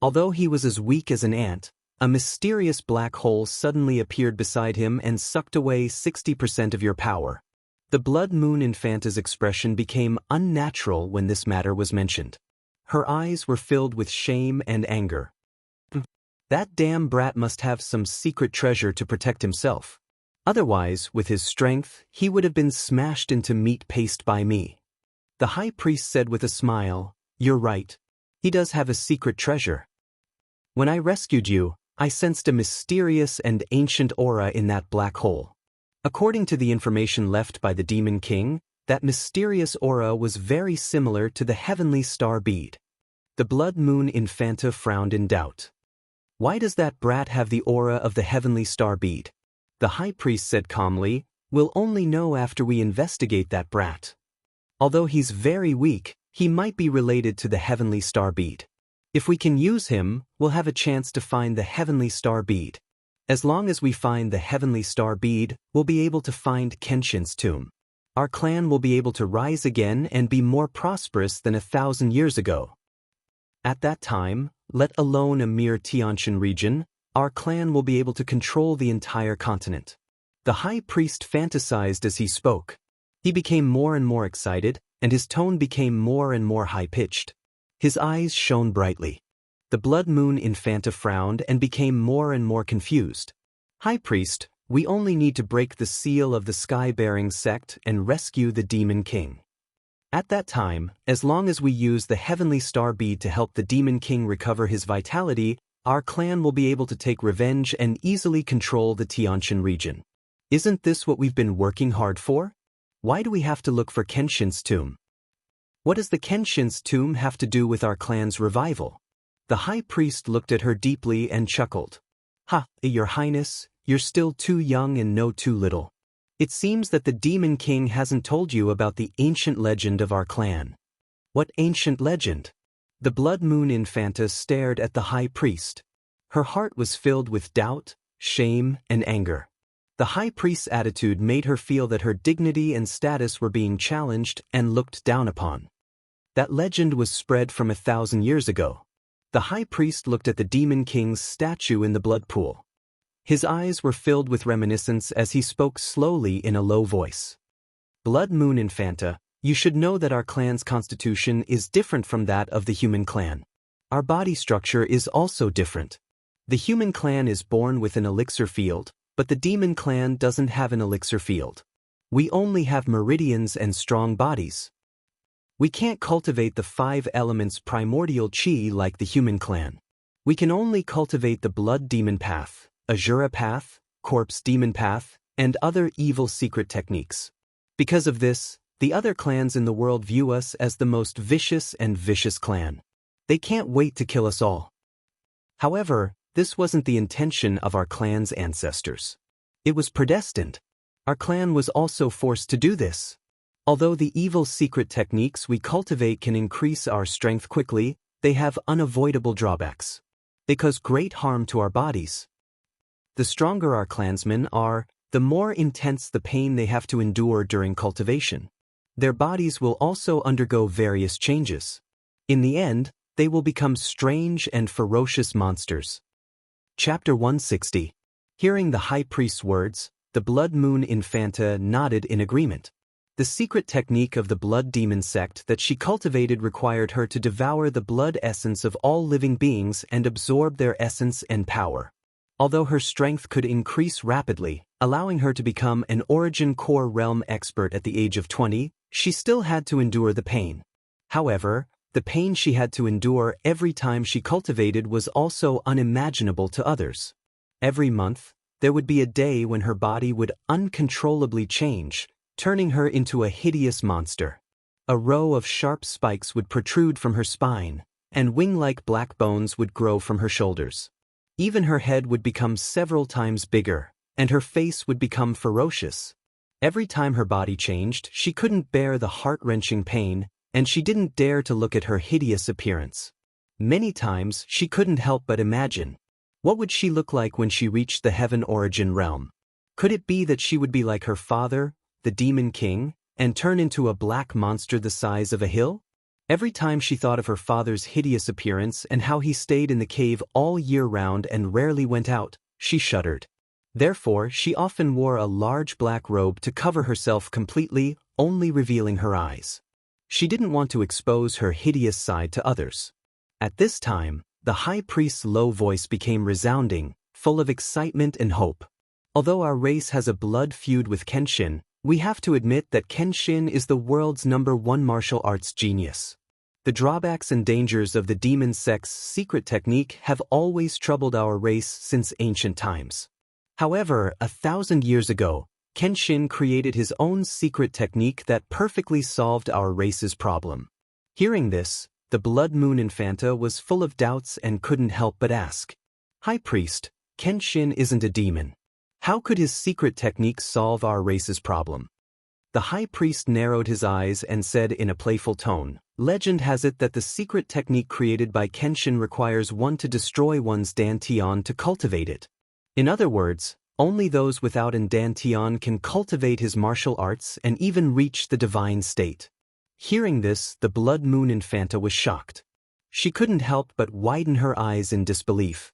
Although he was as weak as an ant, a mysterious black hole suddenly appeared beside him and sucked away 60% of your power." The Blood Moon Infanta's expression became unnatural when this matter was mentioned. Her eyes were filled with shame and anger. "That damn brat must have some secret treasure to protect himself. Otherwise, with his strength, he would have been smashed into meat paste by me." The High Priest said with a smile, "You're right. He does have a secret treasure. When I rescued you, I sensed a mysterious and ancient aura in that black hole. According to the information left by the Demon King, that mysterious aura was very similar to the Heavenly Star Bead." The Blood Moon Infanta frowned in doubt. "Why does that brat have the aura of the Heavenly Star Bead?" The High Priest said calmly, "We'll only know after we investigate that brat. Although he's very weak, he might be related to the Heavenly Star Bead. If we can use him, we'll have a chance to find the Heavenly Star Bead. As long as we find the Heavenly Star Bead, we'll be able to find Kenshin's tomb. Our clan will be able to rise again and be more prosperous than 1,000 years ago. At that time, let alone a mere Tianshan region, our clan will be able to control the entire continent." The High Priest fantasized as he spoke. He became more and more excited, and his tone became more and more high-pitched. His eyes shone brightly. The Blood Moon Infanta frowned and became more and more confused. "High Priest, we only need to break the seal of the Sky-bearing sect and rescue the Demon King. At that time, as long as we use the Heavenly Star Bead to help the Demon King recover his vitality, our clan will be able to take revenge and easily control the Tianshan region. Isn't this what we've been working hard for? Why do we have to look for Kenshin's tomb? What does the Kenshin's tomb have to do with our clan's revival?" The High Priest looked at her deeply and chuckled. "Ha, Your Highness, you're still too young and know too little. It seems that the Demon King hasn't told you about the ancient legend of our clan." "What ancient legend?" The Blood Moon Infanta stared at the High Priest. Her heart was filled with doubt, shame, and anger. The High Priest's attitude made her feel that her dignity and status were being challenged and looked down upon. That legend was spread from 1,000 years ago. The High Priest looked at the Demon King's statue in the blood pool. His eyes were filled with reminiscence as he spoke slowly in a low voice. "Blood Moon Infanta, you should know that our clan's constitution is different from that of the human clan. Our body structure is also different. The human clan is born with an elixir field, but the demon clan doesn't have an elixir field. We only have meridians and strong bodies. We can't cultivate the 5 elements primordial chi like the human clan. We can only cultivate the blood demon path, Azura path, corpse demon path, and other evil secret techniques. Because of this, the other clans in the world view us as the most vicious and vicious clan. They can't wait to kill us all. However, this wasn't the intention of our clan's ancestors. It was predestined. Our clan was also forced to do this. Although the evil secret techniques we cultivate can increase our strength quickly, they have unavoidable drawbacks. They cause great harm to our bodies. The stronger our clansmen are, the more intense the pain they have to endure during cultivation. Their bodies will also undergo various changes. In the end, they will become strange and ferocious monsters. Chapter 160. Hearing the high priest's words, the Blood Moon Infanta nodded in agreement. The secret technique of the blood demon sect that she cultivated required her to devour the blood essence of all living beings and absorb their essence and power. Although her strength could increase rapidly, allowing her to become an Origin Core realm expert at the age of 20, she still had to endure the pain. However, the pain she had to endure every time she cultivated was also unimaginable to others. Every month, there would be a day when her body would uncontrollably change, turning her into a hideous monster. A row of sharp spikes would protrude from her spine, and wing-like black bones would grow from her shoulders. Even her head would become several times bigger, and her face would become ferocious. Every time her body changed, she couldn't bear the heart-wrenching pain, and she didn't dare to look at her hideous appearance. Many times, she couldn't help but imagine, what would she look like when she reached the Heaven Origin realm? Could it be that she would be like her father, the Demon King, and turn into a black monster the size of a hill? Every time she thought of her father's hideous appearance and how he stayed in the cave all year round and rarely went out, she shuddered. Therefore, she often wore a large black robe to cover herself completely, only revealing her eyes. She didn't want to expose her hideous side to others. At this time, the high priest's low voice became resounding, full of excitement and hope. Although our race has a blood feud with Kenshin, we have to admit that Kenshin is the world's #1 martial arts genius. The drawbacks and dangers of the demon sect's secret technique have always troubled our race since ancient times. However, 1,000 years ago, Kenshin created his own secret technique that perfectly solved our race's problem. Hearing this, the Blood Moon Infanta was full of doubts and couldn't help but ask, "High Priest, Kenshin isn't a demon. How could his secret technique solve our race's problem?" The High Priest narrowed his eyes and said in a playful tone, "Legend has it that the secret technique created by Kenshin requires one to destroy one's Dantian to cultivate it. In other words, only those without an Dantian can cultivate his martial arts and even reach the divine state." Hearing this, the Blood Moon Infanta was shocked. She couldn't help but widen her eyes in disbelief.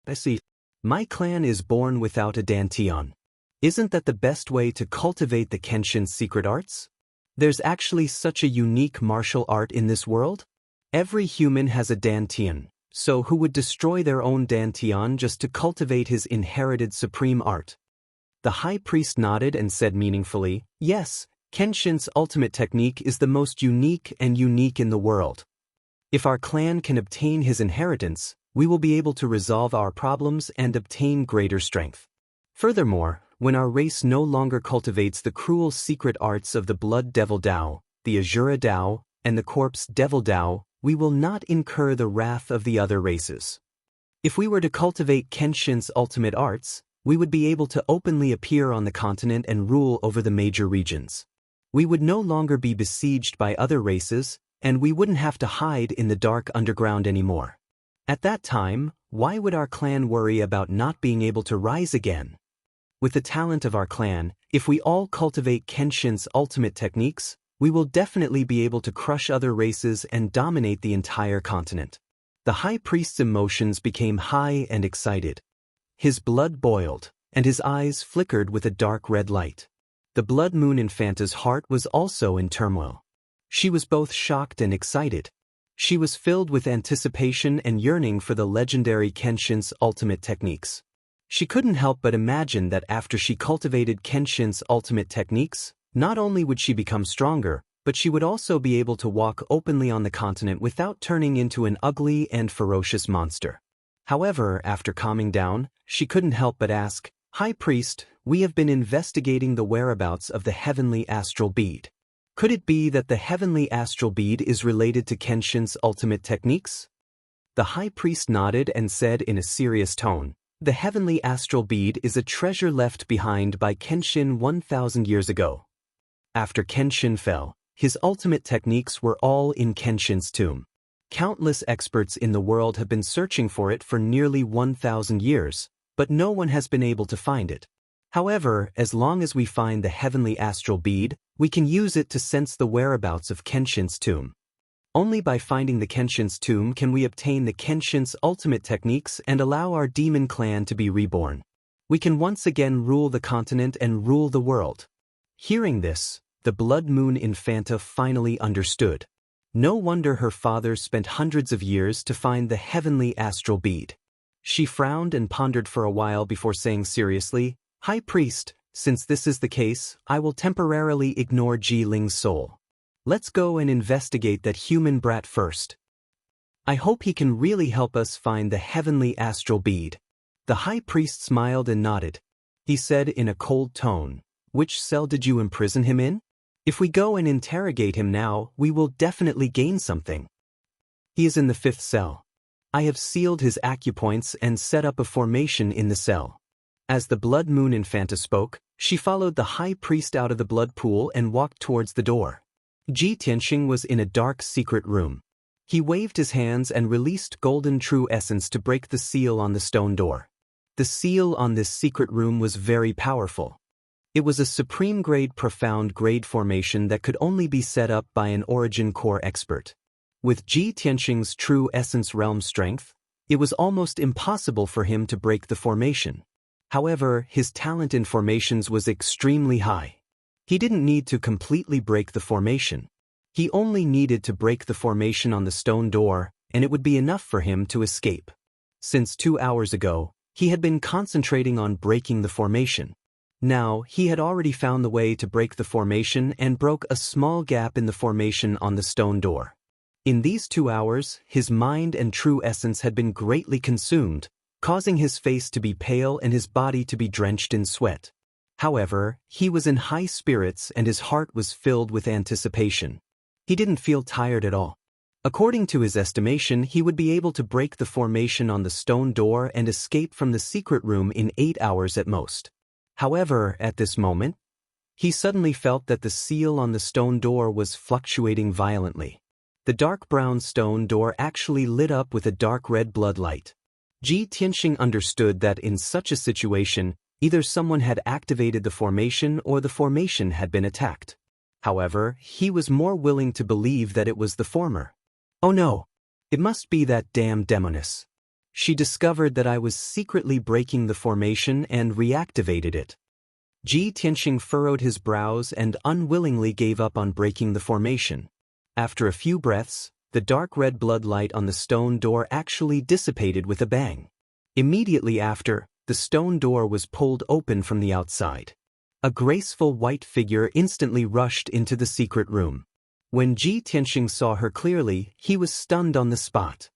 "I see. My clan is born without a Dantian. Isn't that the best way to cultivate the Kenshin secret arts? There's actually such a unique martial art in this world? Every human has a Dantian, so who would destroy their own Dantian just to cultivate his inherited supreme art?" The High Priest nodded and said meaningfully, "Yes, Kenshin's ultimate technique is the most unique in the world. If our clan can obtain his inheritance, we will be able to resolve our problems and obtain greater strength. Furthermore, when our race no longer cultivates the cruel secret arts of the Blood Devil Dao, the Azura Dao, and the Corpse Devil Dao, we will not incur the wrath of the other races. If we were to cultivate Kenshin's ultimate arts, we would be able to openly appear on the continent and rule over the major regions. We would no longer be besieged by other races, and we wouldn't have to hide in the dark underground anymore. At that time, why would our clan worry about not being able to rise again? With the talent of our clan, if we all cultivate Kenshin's ultimate techniques, we will definitely be able to crush other races and dominate the entire continent." The High Priest's emotions became high and excited. His blood boiled, and his eyes flickered with a dark red light. The Blood Moon Infanta's heart was also in turmoil. She was both shocked and excited. She was filled with anticipation and yearning for the legendary Kenshin's ultimate techniques. She couldn't help but imagine that after she cultivated Kenshin's ultimate techniques, not only would she become stronger, but she would also be able to walk openly on the continent without turning into an ugly and ferocious monster. However, after calming down, she couldn't help but ask, High Priest, we have been investigating the whereabouts of the heavenly astral bead. Could it be that the heavenly astral bead is related to Kenshin's ultimate techniques? The High Priest nodded and said in a serious tone, "The heavenly astral bead is a treasure left behind by Kenshin 1,000 years ago. After Kenshin fell, his ultimate techniques were all in Kenshin's tomb. Countless experts in the world have been searching for it for nearly 1,000 years, but no one has been able to find it. However, as long as we find the heavenly astral bead, we can use it to sense the whereabouts of Kenshin's tomb. Only by finding the Kenshin's tomb can we obtain the Kenshin's ultimate techniques and allow our demon clan to be reborn. We can once again rule the continent and rule the world." Hearing this, the Blood Moon Infanta finally understood. No wonder her father spent hundreds of years to find the heavenly astral bead. She frowned and pondered for a while before saying seriously, "High Priest, since this is the case, I will temporarily ignore Ji Ling's soul. Let's go and investigate that human brat first. I hope he can really help us find the heavenly astral bead." The High Priest smiled and nodded. He said in a cold tone, "Which cell did you imprison him in? If we go and interrogate him now, we will definitely gain something." "He is in the 5th cell. I have sealed his acupoints and set up a formation in the cell." As the Blood Moon Infanta spoke, she followed the High Priest out of the blood pool and walked towards the door. Ji Tianxing was in a dark secret room. He waved his hands and released golden true essence to break the seal on the stone door. The seal on this secret room was very powerful. It was a supreme grade profound grade formation that could only be set up by an origin core expert. With Ji Tianxing's true essence realm strength, it was almost impossible for him to break the formation. However, his talent in formations was extremely high. He didn't need to completely break the formation. He only needed to break the formation on the stone door, and it would be enough for him to escape. Since 2 hours ago, he had been concentrating on breaking the formation. Now, he had already found the way to break the formation and broke a small gap in the formation on the stone door. In these 2 hours, his mind and true essence had been greatly consumed, causing his face to be pale and his body to be drenched in sweat. However, he was in high spirits and his heart was filled with anticipation. He didn't feel tired at all. According to his estimation, he would be able to break the formation on the stone door and escape from the secret room in 8 hours at most. However, at this moment, he suddenly felt that the seal on the stone door was fluctuating violently. The dark brown stone door actually lit up with a dark red blood light. Ji Tianxing understood that in such a situation, either someone had activated the formation or the formation had been attacked. However, he was more willing to believe that it was the former. "Oh no! It must be that damn demoness. She discovered that I was secretly breaking the formation and reactivated it." Ji Tianxing furrowed his brows and unwillingly gave up on breaking the formation. After a few breaths, the dark red blood light on the stone door actually dissipated with a bang. Immediately after, the stone door was pulled open from the outside. A graceful white figure instantly rushed into the secret room. When Ji Tianxing saw her clearly, he was stunned on the spot.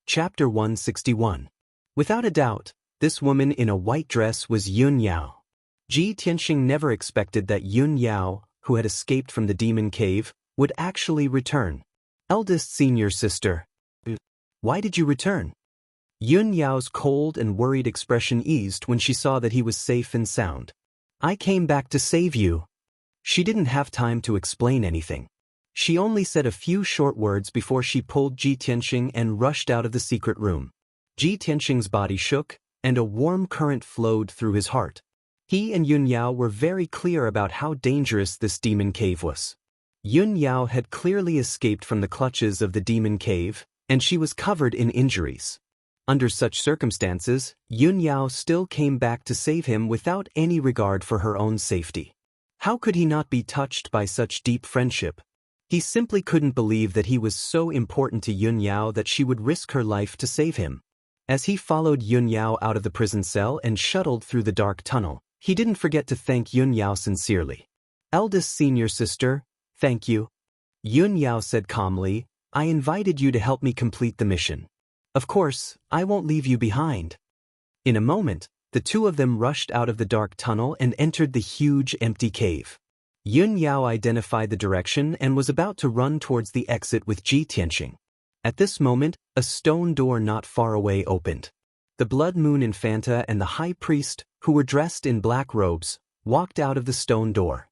Chapter 161. Without a doubt, this woman in a white dress was Yun Yao. Ji Tianxing never expected that Yun Yao, who had escaped from the demon cave, would actually return. "Eldest senior sister. Why did you return?" Yun Yao's cold and worried expression eased when she saw that he was safe and sound. "I came back to save you." She didn't have time to explain anything. She only said a few short words before she pulled Ji Tianxing and rushed out of the secret room. Ji Tianxing's body shook, and a warm current flowed through his heart. He and Yun Yao were very clear about how dangerous this demon cave was. Yun Yao had clearly escaped from the clutches of the demon cave, and she was covered in injuries. Under such circumstances, Yun Yao still came back to save him without any regard for her own safety. How could he not be touched by such deep friendship? He simply couldn't believe that he was so important to Yun Yao that she would risk her life to save him. As he followed Yun Yao out of the prison cell and shuttled through the dark tunnel, he didn't forget to thank Yun Yao sincerely. "Eldest senior sister, thank you." Yun Yao said calmly, "I invited you to help me complete the mission. Of course, I won't leave you behind." In a moment, The two of them rushed out of the dark tunnel and entered the huge empty cave. Yun Yao identified the direction and was about to run towards the exit with Ji Tianqing. At this moment, a stone door not far away opened. The Blood Moon Infanta and the high priest, who were dressed in black robes, walked out of the stone door.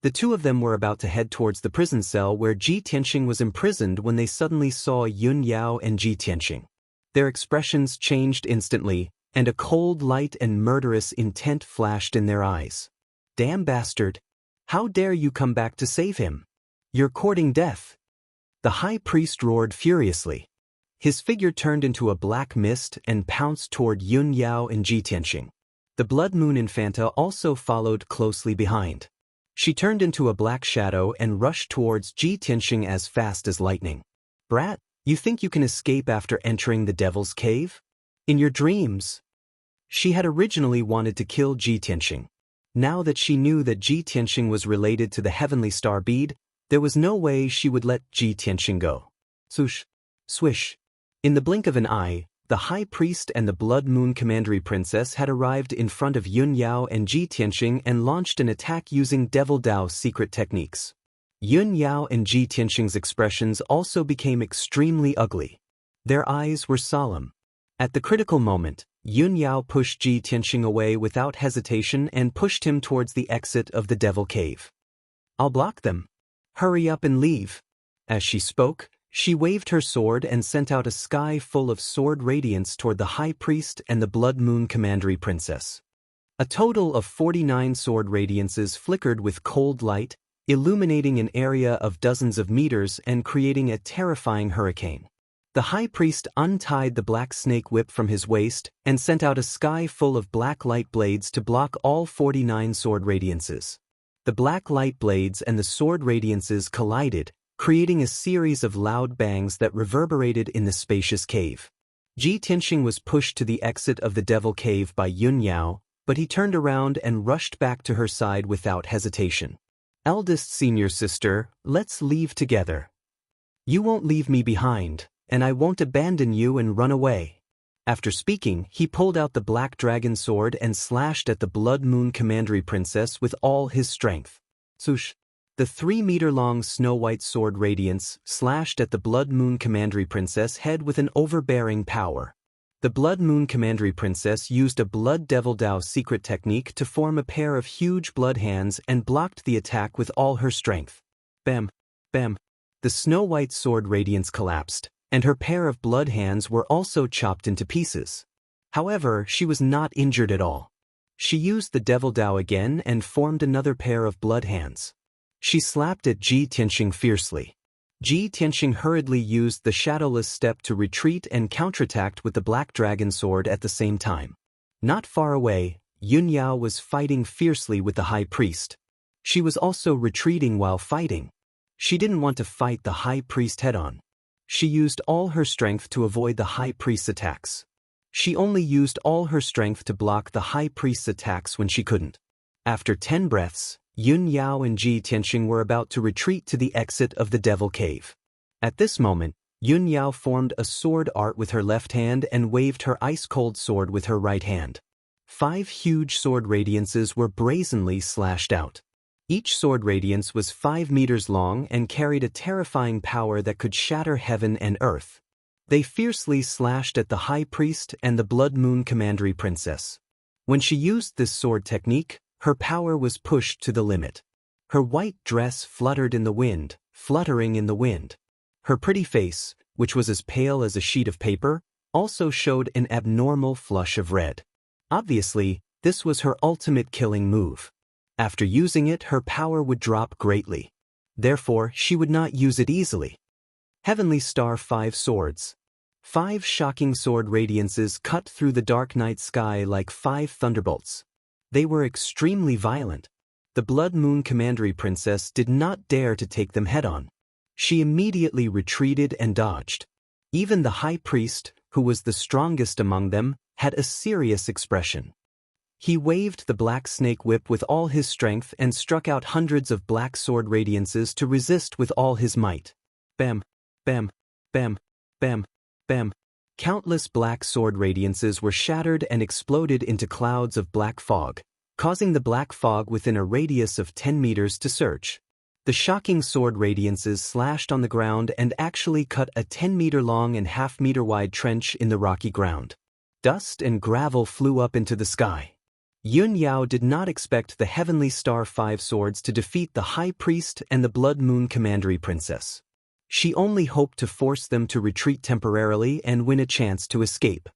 The two of them were about to head towards the prison cell where Ji Tianqing was imprisoned when they suddenly saw Yun Yao and Ji Tianqing. Their expressions changed instantly, and a cold light and murderous intent flashed in their eyes. "Damn bastard! How dare you come back to save him? You're courting death!" The high priest roared furiously. His figure turned into a black mist and pounced toward Yun Yao and Ji Tianqing. The Blood Moon Infanta also followed closely behind. She turned into a black shadow and rushed towards Ji Tianqing as fast as lightning. "Brat, you think you can escape after entering the Devil's Cave? In your dreams!" She had originally wanted to kill Ji Tianqing. Now that she knew that Ji Tianqing was related to the Heavenly Star Bead, there was no way she would let Ji Tianqing go. Swoosh, swish. In the blink of an eye, the High Priest and the Blood Moon Commandery Princess had arrived in front of Yun Yao and Ji Tianqing and launched an attack using Devil Dao's secret techniques. Yun Yao and Ji Tianqing's expressions also became extremely ugly. Their eyes were solemn. At the critical moment, Yun Yao pushed Ji Tianqing away without hesitation and pushed him towards the exit of the Devil Cave. "I'll block them. Hurry up and leave." As she spoke, she waved her sword and sent out a sky full of sword radiance toward the High Priest and the Blood Moon Commandery Princess. A total of 49 sword radiances flickered with cold light, illuminating an area of dozens of meters and creating a terrifying hurricane. The high priest untied the black snake whip from his waist and sent out a sky full of black light blades to block all 49 sword radiances. The black light blades and the sword radiances collided, creating a series of loud bangs that reverberated in the spacious cave. Ji Tianqing was pushed to the exit of the Devil Cave by Yun Yao, but he turned around and rushed back to her side without hesitation. "Eldest senior sister, let's leave together. You won't leave me behind, and I won't abandon you and run away." After speaking, he pulled out the black dragon sword and slashed at the Blood Moon Commandery Princess with all his strength. Swoosh! The 3-meter-long snow-white sword radiance slashed at the Blood Moon Commandery Princess head with an overbearing power. The Blood Moon Commandery Princess used a Blood Devil Dao secret technique to form a pair of huge blood hands and blocked the attack with all her strength. Bam! Bam! The snow-white sword radiance collapsed, and her pair of blood hands were also chopped into pieces. However, she was not injured at all. She used the Devil Dao again and formed another pair of blood hands. She slapped at Ji Tianqing fiercely. Ji Tianqing hurriedly used the shadowless step to retreat and counterattacked with the black dragon sword at the same time. Not far away, Yun Yao was fighting fiercely with the high priest. She was also retreating while fighting. She didn't want to fight the high priest head-on. She used all her strength to avoid the high priest's attacks. She only used all her strength to block the high priest's attacks when she couldn't. After 10 breaths, Yun Yao and Ji Tianqing were about to retreat to the exit of the Devil Cave. At this moment, Yun Yao formed a sword art with her left hand and waved her ice-cold sword with her right hand. 5 huge sword radiances were brazenly slashed out. Each sword radiance was 5 meters long and carried a terrifying power that could shatter heaven and earth. They fiercely slashed at the High Priest and the Blood Moon Commandery Princess. When she used this sword technique, her power was pushed to the limit. Her white dress fluttered in the wind, fluttering in the wind. Her pretty face, which was as pale as a sheet of paper, also showed an abnormal flush of red. Obviously, this was her ultimate killing move. After using it, her power would drop greatly. Therefore, she would not use it easily. Heavenly Star 5 Swords. 5 shocking sword radiances cut through the dark night sky like 5 thunderbolts. They were extremely violent. The Blood Moon Commandery Princess did not dare to take them head-on. She immediately retreated and dodged. Even the High Priest, who was the strongest among them, had a serious expression. He waved the black snake whip with all his strength and struck out hundreds of black sword radiances to resist with all his might. Bam! Bam! Bam! Bam! Bam! Countless black sword radiances were shattered and exploded into clouds of black fog, causing the black fog within a radius of 10 meters to surge. The shocking sword radiances slashed on the ground and actually cut a 10-meter-long and half-meter-wide trench in the rocky ground. Dust and gravel flew up into the sky. Yun Yao did not expect the Heavenly Star Five Swords to defeat the High Priest and the Blood Moon Commandery Princess. She only hoped to force them to retreat temporarily and win a chance to escape.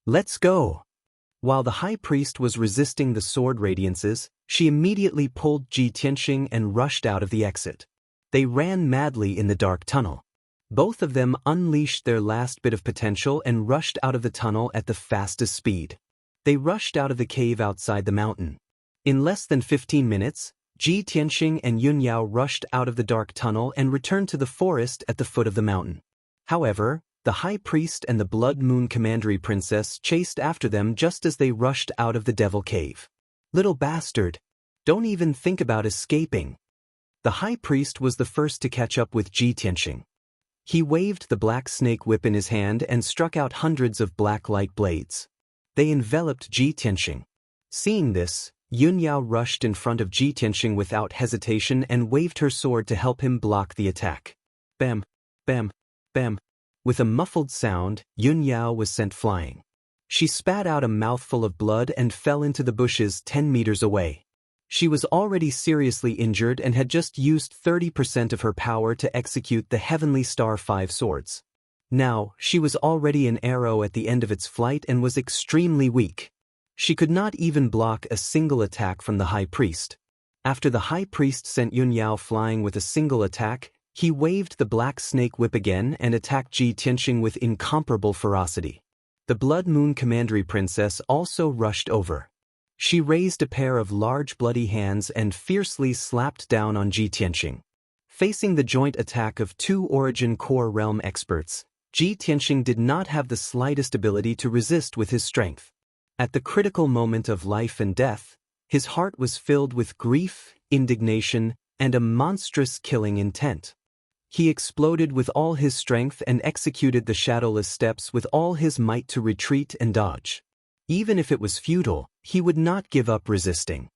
"Let's go!" While the High Priest was resisting the sword radiances, she immediately pulled Ji Tianxing and rushed out of the exit. They ran madly in the dark tunnel. Both of them unleashed their last bit of potential and rushed out of the tunnel at the fastest speed. They rushed out of the cave outside the mountain. In less than 15 minutes, Ji Tianxing and Yun Yao rushed out of the dark tunnel and returned to the forest at the foot of the mountain. However, the High Priest and the Blood Moon Commandery Princess chased after them just as they rushed out of the Devil Cave. "Little bastard! Don't even think about escaping!" The High Priest was the first to catch up with Ji Tianxing. He waved the black snake whip in his hand and struck out hundreds of black light blades. They enveloped Ji Tianxing. Seeing this, Yun Yao rushed in front of Ji Tianxing without hesitation and waved her sword to help him block the attack. Bam! Bam! Bam! With a muffled sound, Yun Yao was sent flying. She spat out a mouthful of blood and fell into the bushes 10 meters away. She was already seriously injured and had just used 30% of her power to execute the Heavenly Star Five Swords. Now, she was already an arrow at the end of its flight and was extremely weak. She could not even block a single attack from the High Priest. After the High Priest sent Yun Yao flying with a single attack, he waved the black snake whip again and attacked Ji Tianxing with incomparable ferocity. The Blood Moon Commandery Princess also rushed over. She raised a pair of large bloody hands and fiercely slapped down on Ji Tianxing. Facing the joint attack of two Origin Core Realm experts, Ji Tianxing did not have the slightest ability to resist with his strength. At the critical moment of life and death, his heart was filled with grief, indignation, and a monstrous killing intent. He exploded with all his strength and executed the shadowless steps with all his might to retreat and dodge. Even if it was futile, he would not give up resisting.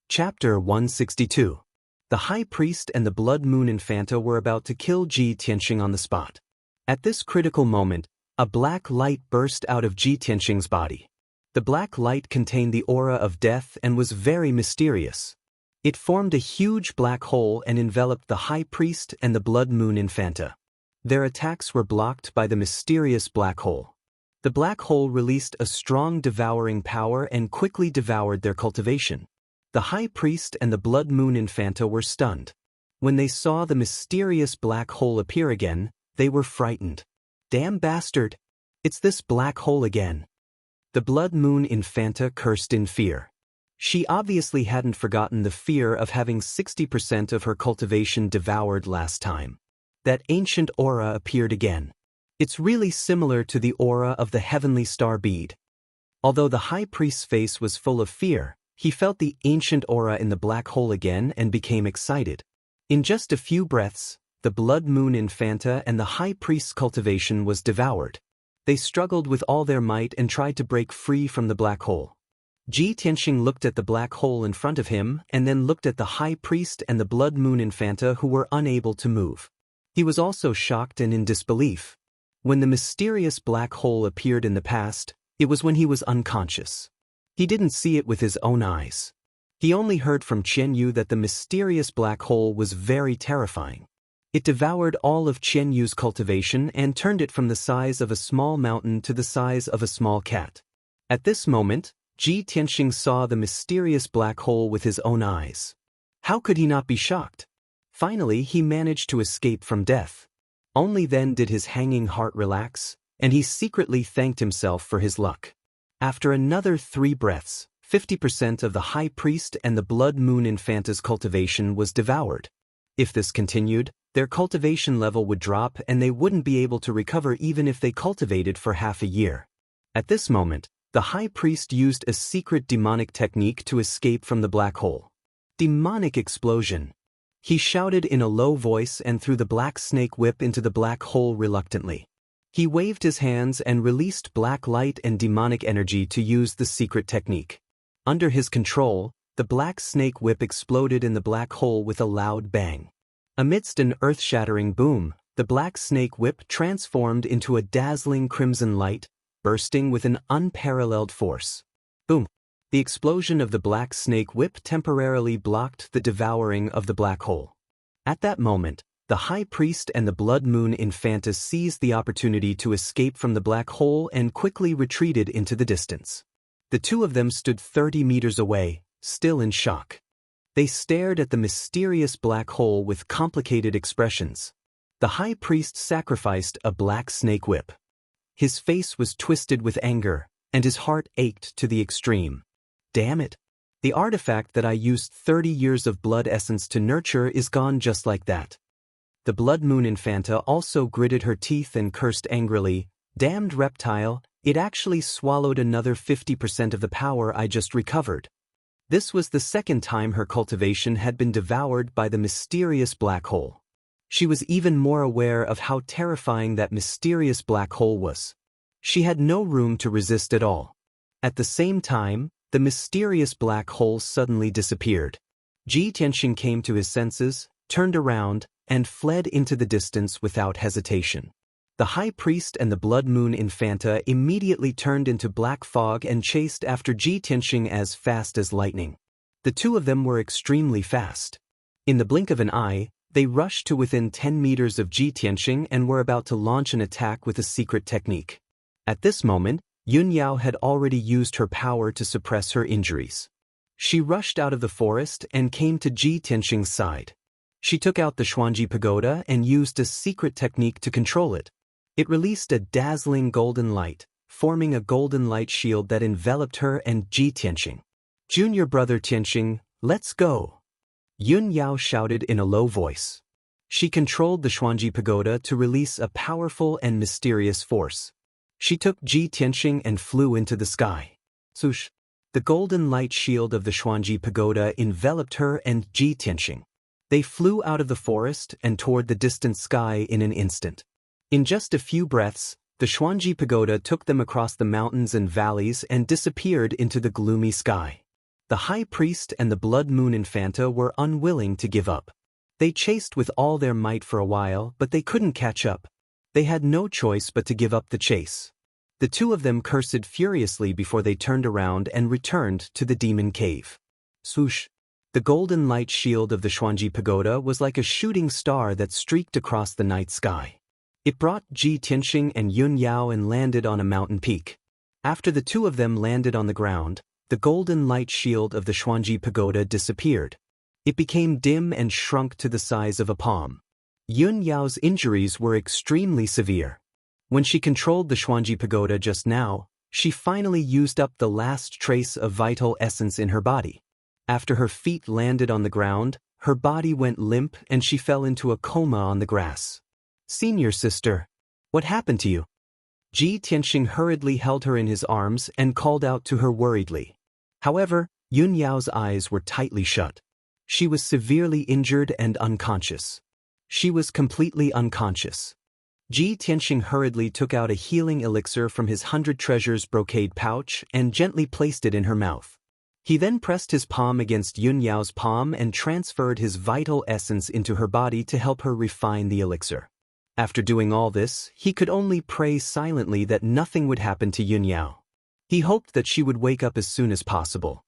Chapter 162. The High Priest and the Blood Moon Infanta were about to kill Ji Tianxing on the spot. At this critical moment, a black light burst out of Ji Tianxing's body. The black light contained the aura of death and was very mysterious. It formed a huge black hole and enveloped the High Priest and the Blood Moon Infanta. Their attacks were blocked by the mysterious black hole. The black hole released a strong devouring power and quickly devoured their cultivation. The High Priest and the Blood Moon Infanta were stunned. When they saw the mysterious black hole appear again, they were frightened. "Damn bastard! It's this black hole again." The Blood Moon Infanta cursed in fear. She obviously hadn't forgotten the fear of having 60% of her cultivation devoured last time. That ancient aura appeared again. It's really similar to the aura of the Heavenly Star Bead. Although the High Priest's face was full of fear, he felt the ancient aura in the black hole again and became excited. In just a few breaths, the Blood Moon Infanta and the High Priest's cultivation was devoured. They struggled with all their might and tried to break free from the black hole. Ji Tianxing looked at the black hole in front of him and then looked at the High Priest and the Blood Moon Infanta who were unable to move. He was also shocked and in disbelief. When the mysterious black hole appeared in the past, it was when he was unconscious. He didn't see it with his own eyes. He only heard from Qian Yu that the mysterious black hole was very terrifying. It devoured all of Qian Yu's cultivation and turned it from the size of a small mountain to the size of a small cat. At this moment, Ji Tianxing saw the mysterious black hole with his own eyes. How could he not be shocked? Finally, he managed to escape from death. Only then did his hanging heart relax, and he secretly thanked himself for his luck. After another 3 breaths, 50% of the High Priest and the Blood Moon Infanta's cultivation was devoured. If this continued, their cultivation level would drop and they wouldn't be able to recover even if they cultivated for half a year. At this moment, the High Priest used a secret demonic technique to escape from the black hole. Demonic explosion. He shouted in a low voice and threw the black snake whip into the black hole reluctantly. He waved his hands and released black light and demonic energy to use the secret technique. Under his control, the black snake whip exploded in the black hole with a loud bang. Amidst an earth-shattering boom, the black snake whip transformed into a dazzling crimson light, bursting with an unparalleled force. Boom! The explosion of the black snake whip temporarily blocked the devouring of the black hole. At that moment, the high priest and the blood moon infanta seized the opportunity to escape from the black hole and quickly retreated into the distance. The two of them stood 30 meters away, still in shock. They stared at the mysterious black hole with complicated expressions. The high priest sacrificed a black snake whip. His face was twisted with anger, and his heart ached to the extreme. Damn it! The artifact that I used 30 years of blood essence to nurture is gone just like that. The blood moon infanta also gritted her teeth and cursed angrily, "Damned reptile, it actually swallowed another 50% of the power I just recovered." This was the second time her cultivation had been devoured by the mysterious black hole. She was even more aware of how terrifying that mysterious black hole was. She had no room to resist at all. At the same time, the mysterious black hole suddenly disappeared. Ji Tianxing came to his senses, turned around, and fled into the distance without hesitation. The high priest and the blood moon infanta immediately turned into black fog and chased after Ji Tianxing as fast as lightning. The two of them were extremely fast. In the blink of an eye, they rushed to within 10 meters of Ji Tianxing and were about to launch an attack with a secret technique. At this moment, Yun Yao had already used her power to suppress her injuries. She rushed out of the forest and came to Ji Tianxing's side. She took out the Xuanji pagoda and used a secret technique to control it. It released a dazzling golden light, forming a golden light shield that enveloped her and Ji Tianxing. "Junior brother Tianxing, let's go!" Yun Yao shouted in a low voice. She controlled the Xuanji pagoda to release a powerful and mysterious force. She took Ji Tianxing and flew into the sky. Swoosh! The golden light shield of the Xuanji pagoda enveloped her and Ji Tianxing. They flew out of the forest and toward the distant sky in an instant. In just a few breaths, the Xuanji pagoda took them across the mountains and valleys and disappeared into the gloomy sky. The high priest and the blood moon infanta were unwilling to give up. They chased with all their might for a while, but they couldn't catch up. They had no choice but to give up the chase. The two of them cursed furiously before they turned around and returned to the demon cave. Swoosh! The golden light shield of the Xuanji pagoda was like a shooting star that streaked across the night sky. It brought Ji Tianxing and Yun Yao and landed on a mountain peak. After the two of them landed on the ground, the golden light shield of the Xuanji pagoda disappeared. It became dim and shrunk to the size of a palm. Yun Yao's injuries were extremely severe. When she controlled the Xuanji pagoda just now, she finally used up the last trace of vital essence in her body. After her feet landed on the ground, her body went limp and she fell into a coma on the grass. "Senior sister, what happened to you?" Ji Tianxing hurriedly held her in his arms and called out to her worriedly. However, Yun Yao's eyes were tightly shut. She was severely injured and unconscious. She was completely unconscious. Ji Tianxing hurriedly took out a healing elixir from his 100 treasures brocade pouch and gently placed it in her mouth. He then pressed his palm against Yun Yao's palm and transferred his vital essence into her body to help her refine the elixir. After doing all this, he could only pray silently that nothing would happen to Yun Yao. He hoped that she would wake up as soon as possible.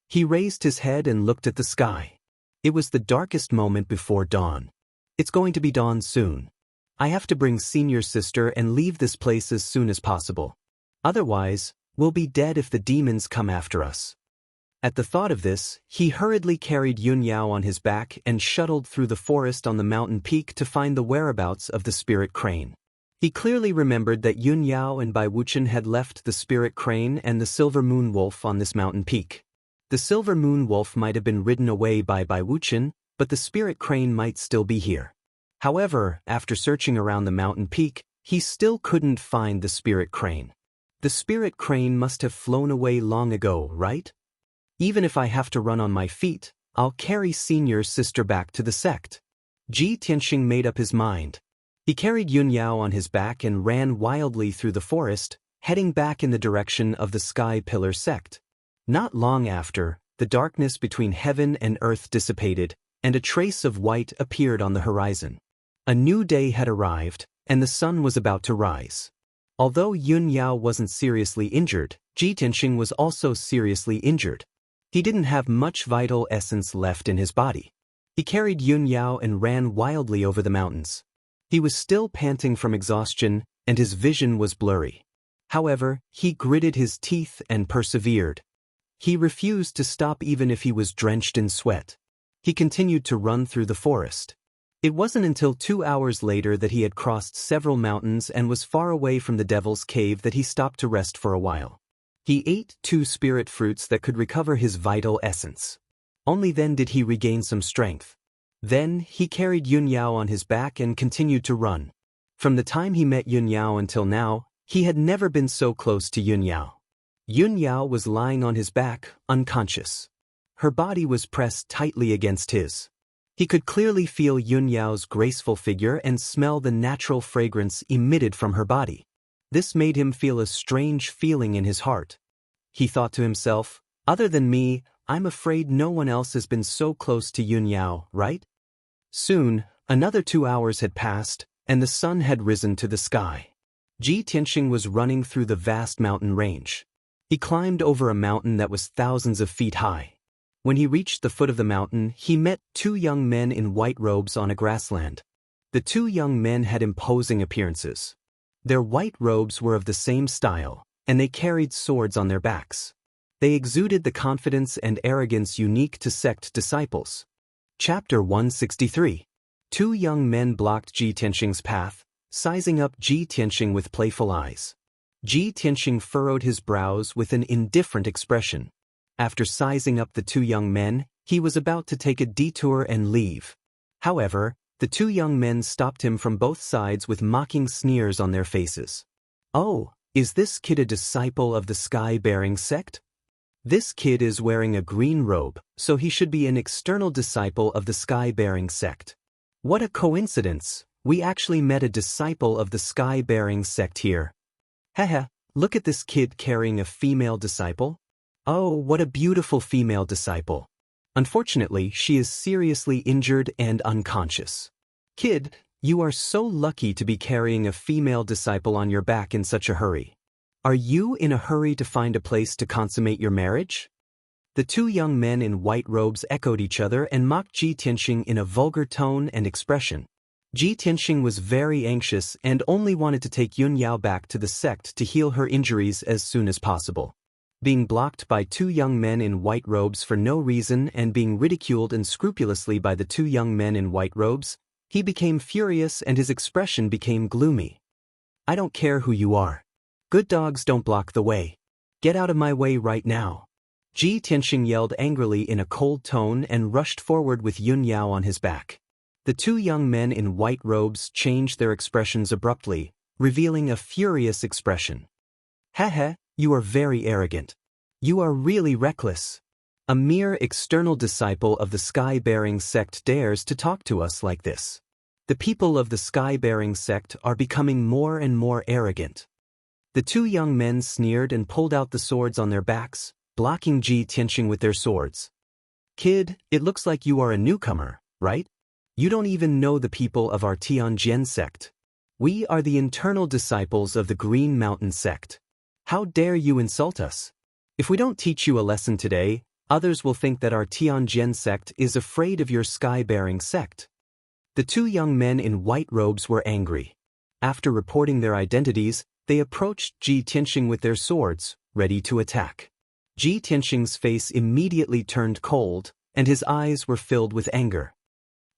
He raised his head and looked at the sky. It was the darkest moment before dawn. It's going to be dawn soon. I have to bring senior sister and leave this place as soon as possible. Otherwise, we'll be dead if the demons come after us. At the thought of this, he hurriedly carried Yun Yao on his back and shuttled through the forest on the mountain peak to find the whereabouts of the spirit crane. He clearly remembered that Yun Yao and Bai Wuchen had left the spirit crane and the silver moon wolf on this mountain peak. The silver moon wolf might have been ridden away by Bai Wuchen, but the spirit crane might still be here. However, after searching around the mountain peak, he still couldn't find the spirit crane. The spirit crane must have flown away long ago, right? Even if I have to run on my feet, I'll carry senior sister back to the sect. Ji Tianxing made up his mind. He carried Yun Yao on his back and ran wildly through the forest, heading back in the direction of the Sky Pillar sect. Not long after, the darkness between heaven and earth dissipated, and a trace of white appeared on the horizon. A new day had arrived, and the sun was about to rise. Although Yun Yao wasn't seriously injured, Ji Tianxing was also seriously injured. He didn't have much vital essence left in his body. He carried Yun Yao and ran wildly over the mountains. He was still panting from exhaustion, and his vision was blurry. However, he gritted his teeth and persevered. He refused to stop even if he was drenched in sweat. He continued to run through the forest. It wasn't until 2 hours later that he had crossed several mountains and was far away from the Devil's Cave that he stopped to rest for a while. He ate 2 spirit fruits that could recover his vital essence. Only then did he regain some strength. Then, he carried Yun Yao on his back and continued to run. From the time he met Yun Yao until now, he had never been so close to Yun Yao. Yun Yao was lying on his back, unconscious. Her body was pressed tightly against his. He could clearly feel Yun Yao's graceful figure and smell the natural fragrance emitted from her body. This made him feel a strange feeling in his heart. He thought to himself, other than me, I'm afraid no one else has been so close to Yun Yao, right? Soon, another 2 hours had passed, and the sun had risen to the sky. Ji Tianxing was running through the vast mountain range. He climbed over a mountain that was thousands of feet high. When he reached the foot of the mountain, he met 2 young men in white robes on a grassland. The 2 young men had imposing appearances. Their white robes were of the same style, and they carried swords on their backs. They exuded the confidence and arrogance unique to sect disciples. Chapter 163. 2 young men blocked Ji Tianxing's path, sizing up Ji Tianxing with playful eyes. Ji Tianxing furrowed his brows with an indifferent expression. After sizing up the 2 young men, he was about to take a detour and leave. However, the 2 young men stopped him from both sides with mocking sneers on their faces. Oh, is this kid a disciple of the Sky-bearing sect? This kid is wearing a green robe, so he should be an external disciple of the Sky-bearing sect. What a coincidence, we actually met a disciple of the Sky-bearing sect here. Haha, look at this kid carrying a female disciple. Oh, what a beautiful female disciple. Unfortunately, she is seriously injured and unconscious. Kid, you are so lucky to be carrying a female disciple on your back in such a hurry. Are you in a hurry to find a place to consummate your marriage? The 2 young men in white robes echoed each other and mocked Ji Tianxing in a vulgar tone and expression. Ji Tianxing was very anxious and only wanted to take Yun Yao back to the sect to heal her injuries as soon as possible. Being blocked by 2 young men in white robes for no reason and being ridiculed unscrupulously by the 2 young men in white robes, he became furious and his expression became gloomy. I don't care who you are. Good dogs don't block the way. Get out of my way right now. Ji Tianxing yelled angrily in a cold tone and rushed forward with Yun Yao on his back. The 2 young men in white robes changed their expressions abruptly, revealing a furious expression. Haha, you are very arrogant. You are really reckless. A mere external disciple of the Sky-bearing sect dares to talk to us like this. The people of the Sky-bearing sect are becoming more and more arrogant. The 2 young men sneered and pulled out the swords on their backs, blocking Ji Tianxing with their swords. Kid, it looks like you are a newcomer, right? You don't even know the people of our Tianjian sect. We are the internal disciples of the Green Mountain sect. How dare you insult us? If we don't teach you a lesson today, others will think that our Tianjian sect is afraid of your Sky-bearing sect. The 2 young men in white robes were angry. After reporting their identities, they approached Ji Tianxing with their swords, ready to attack. Ji Tianxing's face immediately turned cold, and his eyes were filled with anger.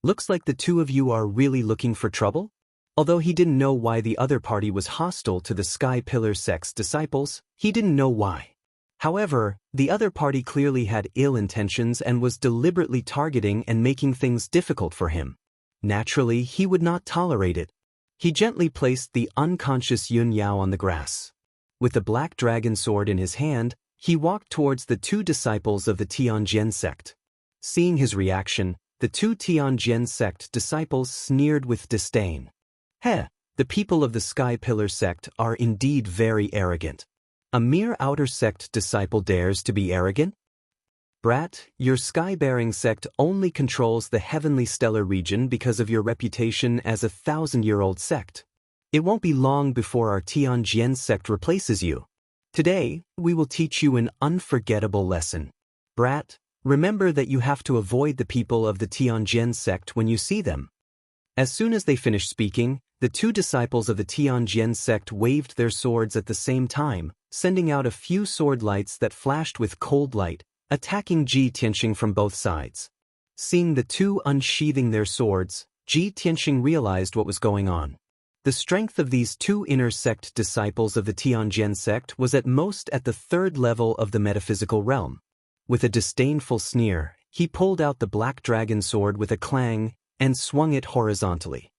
Looks like the 2 of you are really looking for trouble? Although he didn't know why the other party was hostile to the Sky Pillar sect's disciples, he didn't know why. However, the other party clearly had ill intentions and was deliberately targeting and making things difficult for him. Naturally, he would not tolerate it. He gently placed the unconscious Yun Yao on the grass. With the black dragon sword in his hand, he walked towards the 2 disciples of the Tianjian sect. Seeing his reaction, the 2 Tianjian sect disciples sneered with disdain. Heh, the people of the Sky Pillar sect are indeed very arrogant. A mere outer sect disciple dares to be arrogant? Brat, your sky-bearing sect only controls the heavenly stellar region because of your reputation as a 1,000-year-old sect. It won't be long before our Tianjian sect replaces you. Today, we will teach you an unforgettable lesson. Brat, remember that you have to avoid the people of the Tianjian sect when you see them. As soon as they finished speaking, the two disciples of the Tianjian sect waved their swords at the same time, sending out a few sword lights that flashed with cold light, attacking Ji Tianxing from both sides. Seeing the two unsheathing their swords, Ji Tianxing realized what was going on. The strength of these two inner sect disciples of the Tianjian sect was at most at the third level of the metaphysical realm. With a disdainful sneer, he pulled out the black dragon sword with a clang and swung it horizontally.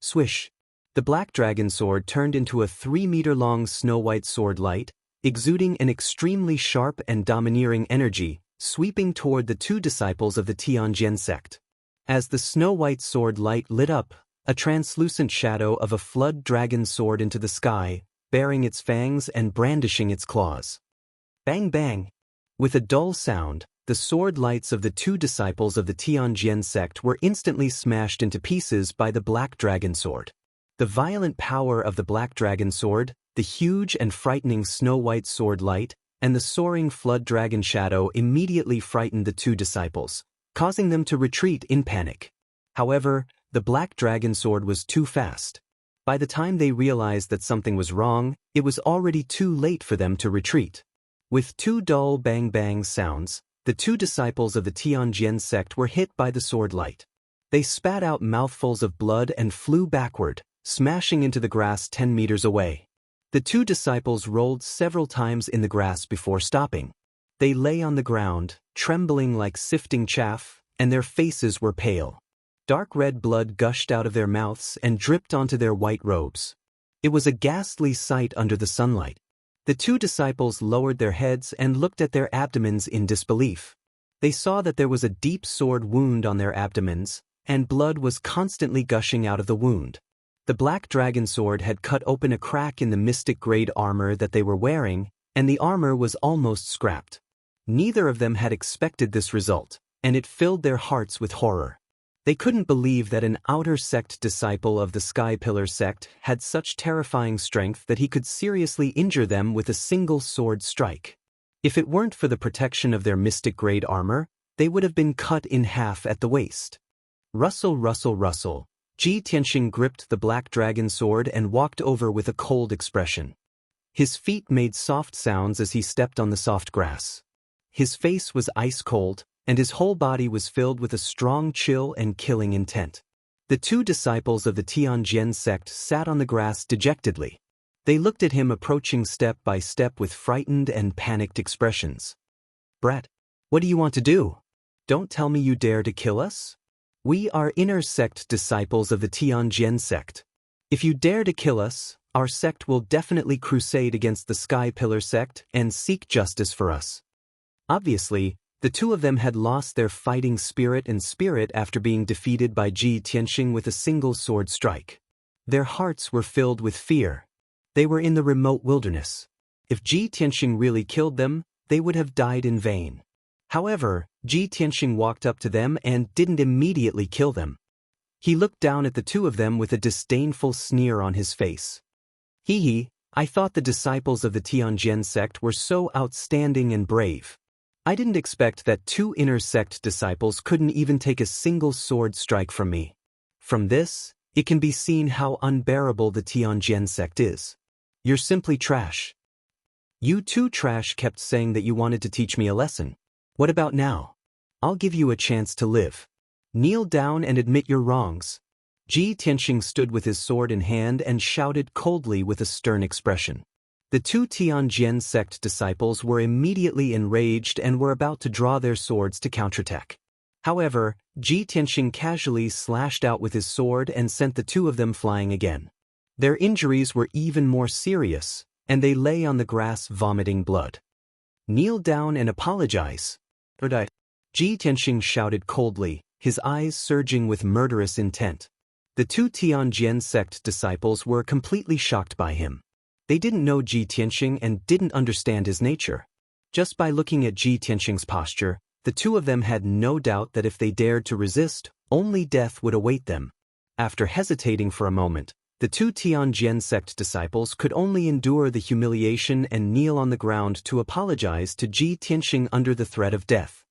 Swish! The black dragon sword turned into a 3-meter-long snow-white sword light, exuding an extremely sharp and domineering energy, sweeping toward the two disciples of the Tianjian sect. As the snow-white sword light lit up, a translucent shadow of a flood dragon soared into the sky, baring its fangs and brandishing its claws. Bang bang! With a dull sound, the sword lights of the two disciples of the Tianjian sect were instantly smashed into pieces by the black dragon sword. The violent power of the black dragon sword, the huge and frightening snow-white sword light, and the soaring flood dragon shadow immediately frightened the two disciples, causing them to retreat in panic. However, the black dragon sword was too fast. By the time they realized that something was wrong, it was already too late for them to retreat. With two dull bang-bang sounds, the two disciples of the Tianjian sect were hit by the sword light. They spat out mouthfuls of blood and flew backward, smashing into the grass 10 meters away. The two disciples rolled several times in the grass before stopping. They lay on the ground, trembling like sifting chaff, and their faces were pale. Dark red blood gushed out of their mouths and dripped onto their white robes. It was a ghastly sight under the sunlight. The two disciples lowered their heads and looked at their abdomens in disbelief. They saw that there was a deep sword wound on their abdomens, and blood was constantly gushing out of the wound. The black dragon sword had cut open a crack in the mystic-grade armor that they were wearing, and the armor was almost scrapped. Neither of them had expected this result, and it filled their hearts with horror. They couldn't believe that an outer sect disciple of the Sky Pillar sect had such terrifying strength that he could seriously injure them with a single sword strike. If it weren't for the protection of their mystic-grade armor, they would have been cut in half at the waist. Rustle, rustle, rustle. Ji Tianxing gripped the black dragon sword and walked over with a cold expression. His feet made soft sounds as he stepped on the soft grass. His face was ice cold, and his whole body was filled with a strong chill and killing intent. The two disciples of the Tianjian sect sat on the grass dejectedly. They looked at him approaching step by step with frightened and panicked expressions. Brat, what do you want to do? Don't tell me you dare to kill us? We are inner sect disciples of the Tianjian sect. If you dare to kill us, our sect will definitely crusade against the Sky Pillar sect and seek justice for us. Obviously, the two of them had lost their fighting spirit after being defeated by Ji Tianxing with a single sword strike. Their hearts were filled with fear. They were in the remote wilderness. If Ji Tianxing really killed them, they would have died in vain. However, Ji Tianxing walked up to them and didn't immediately kill them. He looked down at the two of them with a disdainful sneer on his face. Hee hee, I thought the disciples of the Tianjian sect were so outstanding and brave. I didn't expect that two inner sect disciples couldn't even take a single sword strike from me. From this, it can be seen how unbearable the Tianjian sect is. You're simply trash. You two trash kept saying that you wanted to teach me a lesson. What about now? I'll give you a chance to live. Kneel down and admit your wrongs. Ji Tianxing stood with his sword in hand and shouted coldly with a stern expression. The two Tianjian sect disciples were immediately enraged and were about to draw their swords to counterattack. However, Ji Tianxing casually slashed out with his sword and sent the two of them flying again. Their injuries were even more serious, and they lay on the grass vomiting blood. Kneel down and apologize. Or die. Ji Tianxing shouted coldly, his eyes surging with murderous intent. The two Tianjin sect disciples were completely shocked by him. They didn't know Ji Tianxing and didn't understand his nature. Just by looking at Ji Tianxing's posture, the two of them had no doubt that if they dared to resist, only death would await them. After hesitating for a moment, the two Tianjin sect disciples could only endure the humiliation and kneel on the ground to apologize to Ji Tianxing under the threat of death.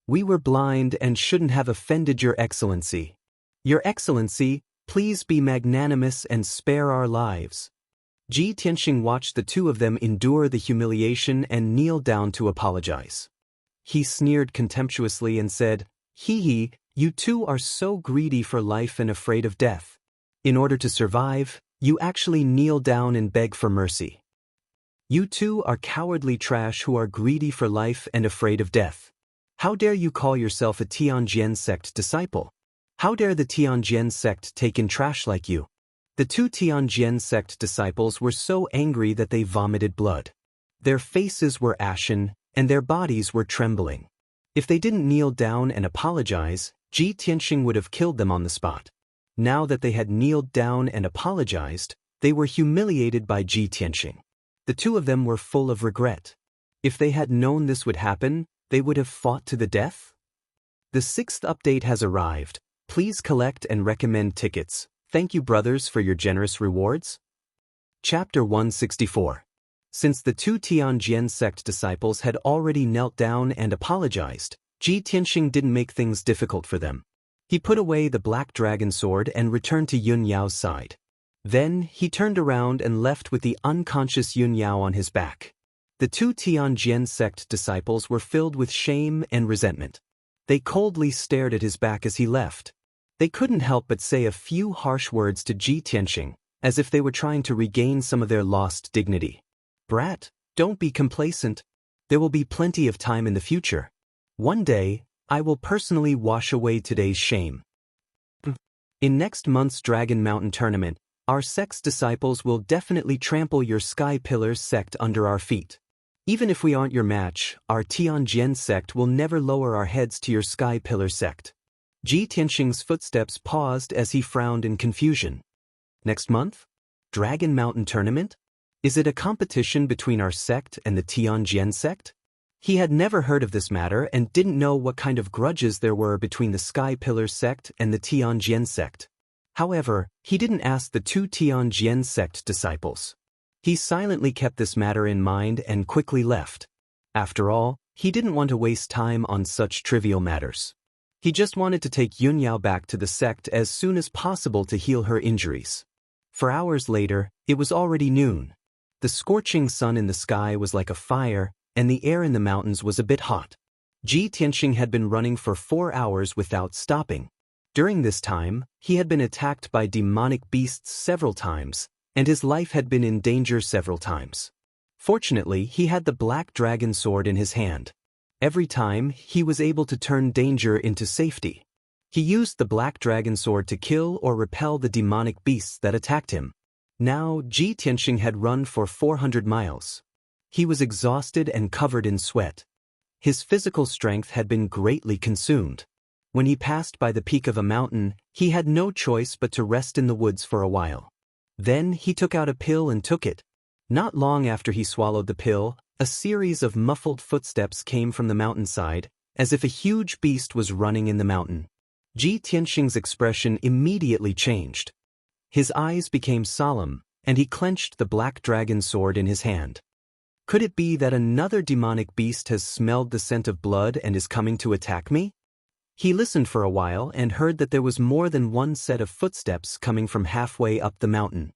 "We were blind and shouldn't have offended Your Excellency. Your Excellency, please be magnanimous and spare our lives." Ji Tianxing watched the two of them endure the humiliation and kneel down to apologize. He sneered contemptuously and said, "Hee, you two are so greedy for life and afraid of death. In order to survive, you actually kneel down and beg for mercy. You two are cowardly trash who are greedy for life and afraid of death. How dare you call yourself a Tianjin sect disciple? How dare the Tianjin sect take in trash like you?" The two Tianjin sect disciples were so angry that they vomited blood. Their faces were ashen, and their bodies were trembling. If they didn't kneel down and apologize, Ji Tianxing would have killed them on the spot. Now that they had kneeled down and apologized, they were humiliated by Ji Tianxing. The two of them were full of regret. If they had known this would happen, they would have fought to the death. The 6th update has arrived. Please collect and recommend tickets. Thank you, brothers, for your generous rewards. Chapter 164. Since the two Tianjin sect disciples had already knelt down and apologized, Ji Tianxing didn't make things difficult for them. He put away the black dragon sword and returned to Yun Yao's side. Then he turned around and left with the unconscious Yun Yao on his back. The two Tianjin sect disciples were filled with shame and resentment. They coldly stared at his back as he left. They couldn't help but say a few harsh words to Ji Tianxing, as if they were trying to regain some of their lost dignity. "Brat, don't be complacent. There will be plenty of time in the future. One day, I will personally wash away today's shame. In next month's Dragon Mountain tournament, our sect's disciples will definitely trample your Sky Pillars sect under our feet. Even if we aren't your match, our Tianjin sect will never lower our heads to your Sky Pillar sect." Ji Tianxing's footsteps paused as he frowned in confusion. "Next month? Dragon Mountain tournament? Is it a competition between our sect and the Tianjin sect?" He had never heard of this matter and didn't know what kind of grudges there were between the Sky Pillar sect and the Tianjin sect. However, he didn't ask the two Tianjin sect disciples. He silently kept this matter in mind and quickly left. After all, he didn't want to waste time on such trivial matters. He just wanted to take Yun Yao back to the sect as soon as possible to heal her injuries. For hours later, it was already noon. The scorching sun in the sky was like a fire, and the air in the mountains was a bit hot. Ji Tianxing had been running for 4 hours without stopping. During this time, he had been attacked by demonic beasts several times, and his life had been in danger several times. Fortunately, he had the black dragon sword in his hand. Every time, he was able to turn danger into safety. He used the black dragon sword to kill or repel the demonic beasts that attacked him. Now, Ji Tianxing had run for 400 miles. He was exhausted and covered in sweat. His physical strength had been greatly consumed. When he passed by the peak of a mountain, he had no choice but to rest in the woods for a while. Then he took out a pill and took it. Not long after he swallowed the pill, a series of muffled footsteps came from the mountainside, as if a huge beast was running in the mountain. Ji Tianxing's expression immediately changed. His eyes became solemn, and he clenched the black dragon sword in his hand. Could it be that another demonic beast has smelled the scent of blood and is coming to attack me? He listened for a while and heard that there was more than one set of footsteps coming from halfway up the mountain.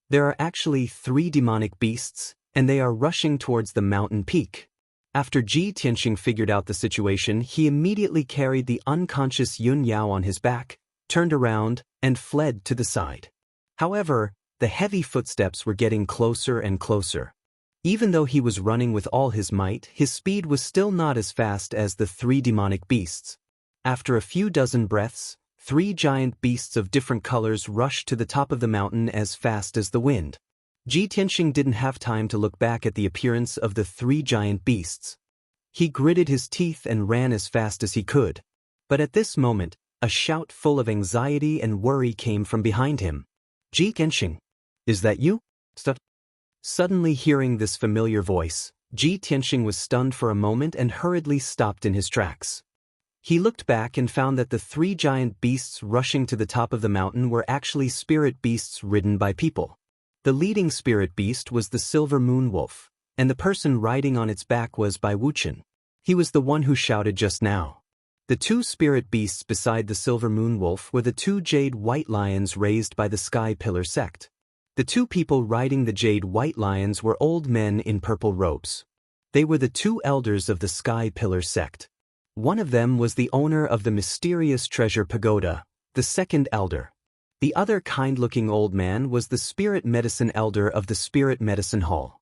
There are actually 3 demonic beasts, and they are rushing towards the mountain peak. After Ji Tianxing figured out the situation, he immediately carried the unconscious Yun Yao on his back, turned around, and fled to the side. However, the heavy footsteps were getting closer and closer. Even though he was running with all his might, his speed was still not as fast as the 3 demonic beasts. After a few dozen breaths, 3 giant beasts of different colors rushed to the top of the mountain as fast as the wind. Ji Tianxing didn't have time to look back at the appearance of the 3 giant beasts. He gritted his teeth and ran as fast as he could. But at this moment, A shout full of anxiety and worry came from behind him. Ji Tianxing, is that you? Suddenly hearing this familiar voice, Ji Tianxing was stunned for a moment and hurriedly stopped in his tracks. He looked back and found that the three giant beasts rushing to the top of the mountain were actually spirit beasts ridden by people. The leading spirit beast was the silver moon wolf, and the person riding on its back was Bai Wuchen. He was the one who shouted just now. The two spirit beasts beside the silver moon wolf were the two jade white lions raised by the Sky Pillar sect. The two people riding the jade white lions were old men in purple robes. They were the two elders of the Sky Pillar sect. One of them was the owner of the mysterious treasure pagoda, the second elder. The other kind-looking old man was the spirit medicine elder of the spirit medicine hall.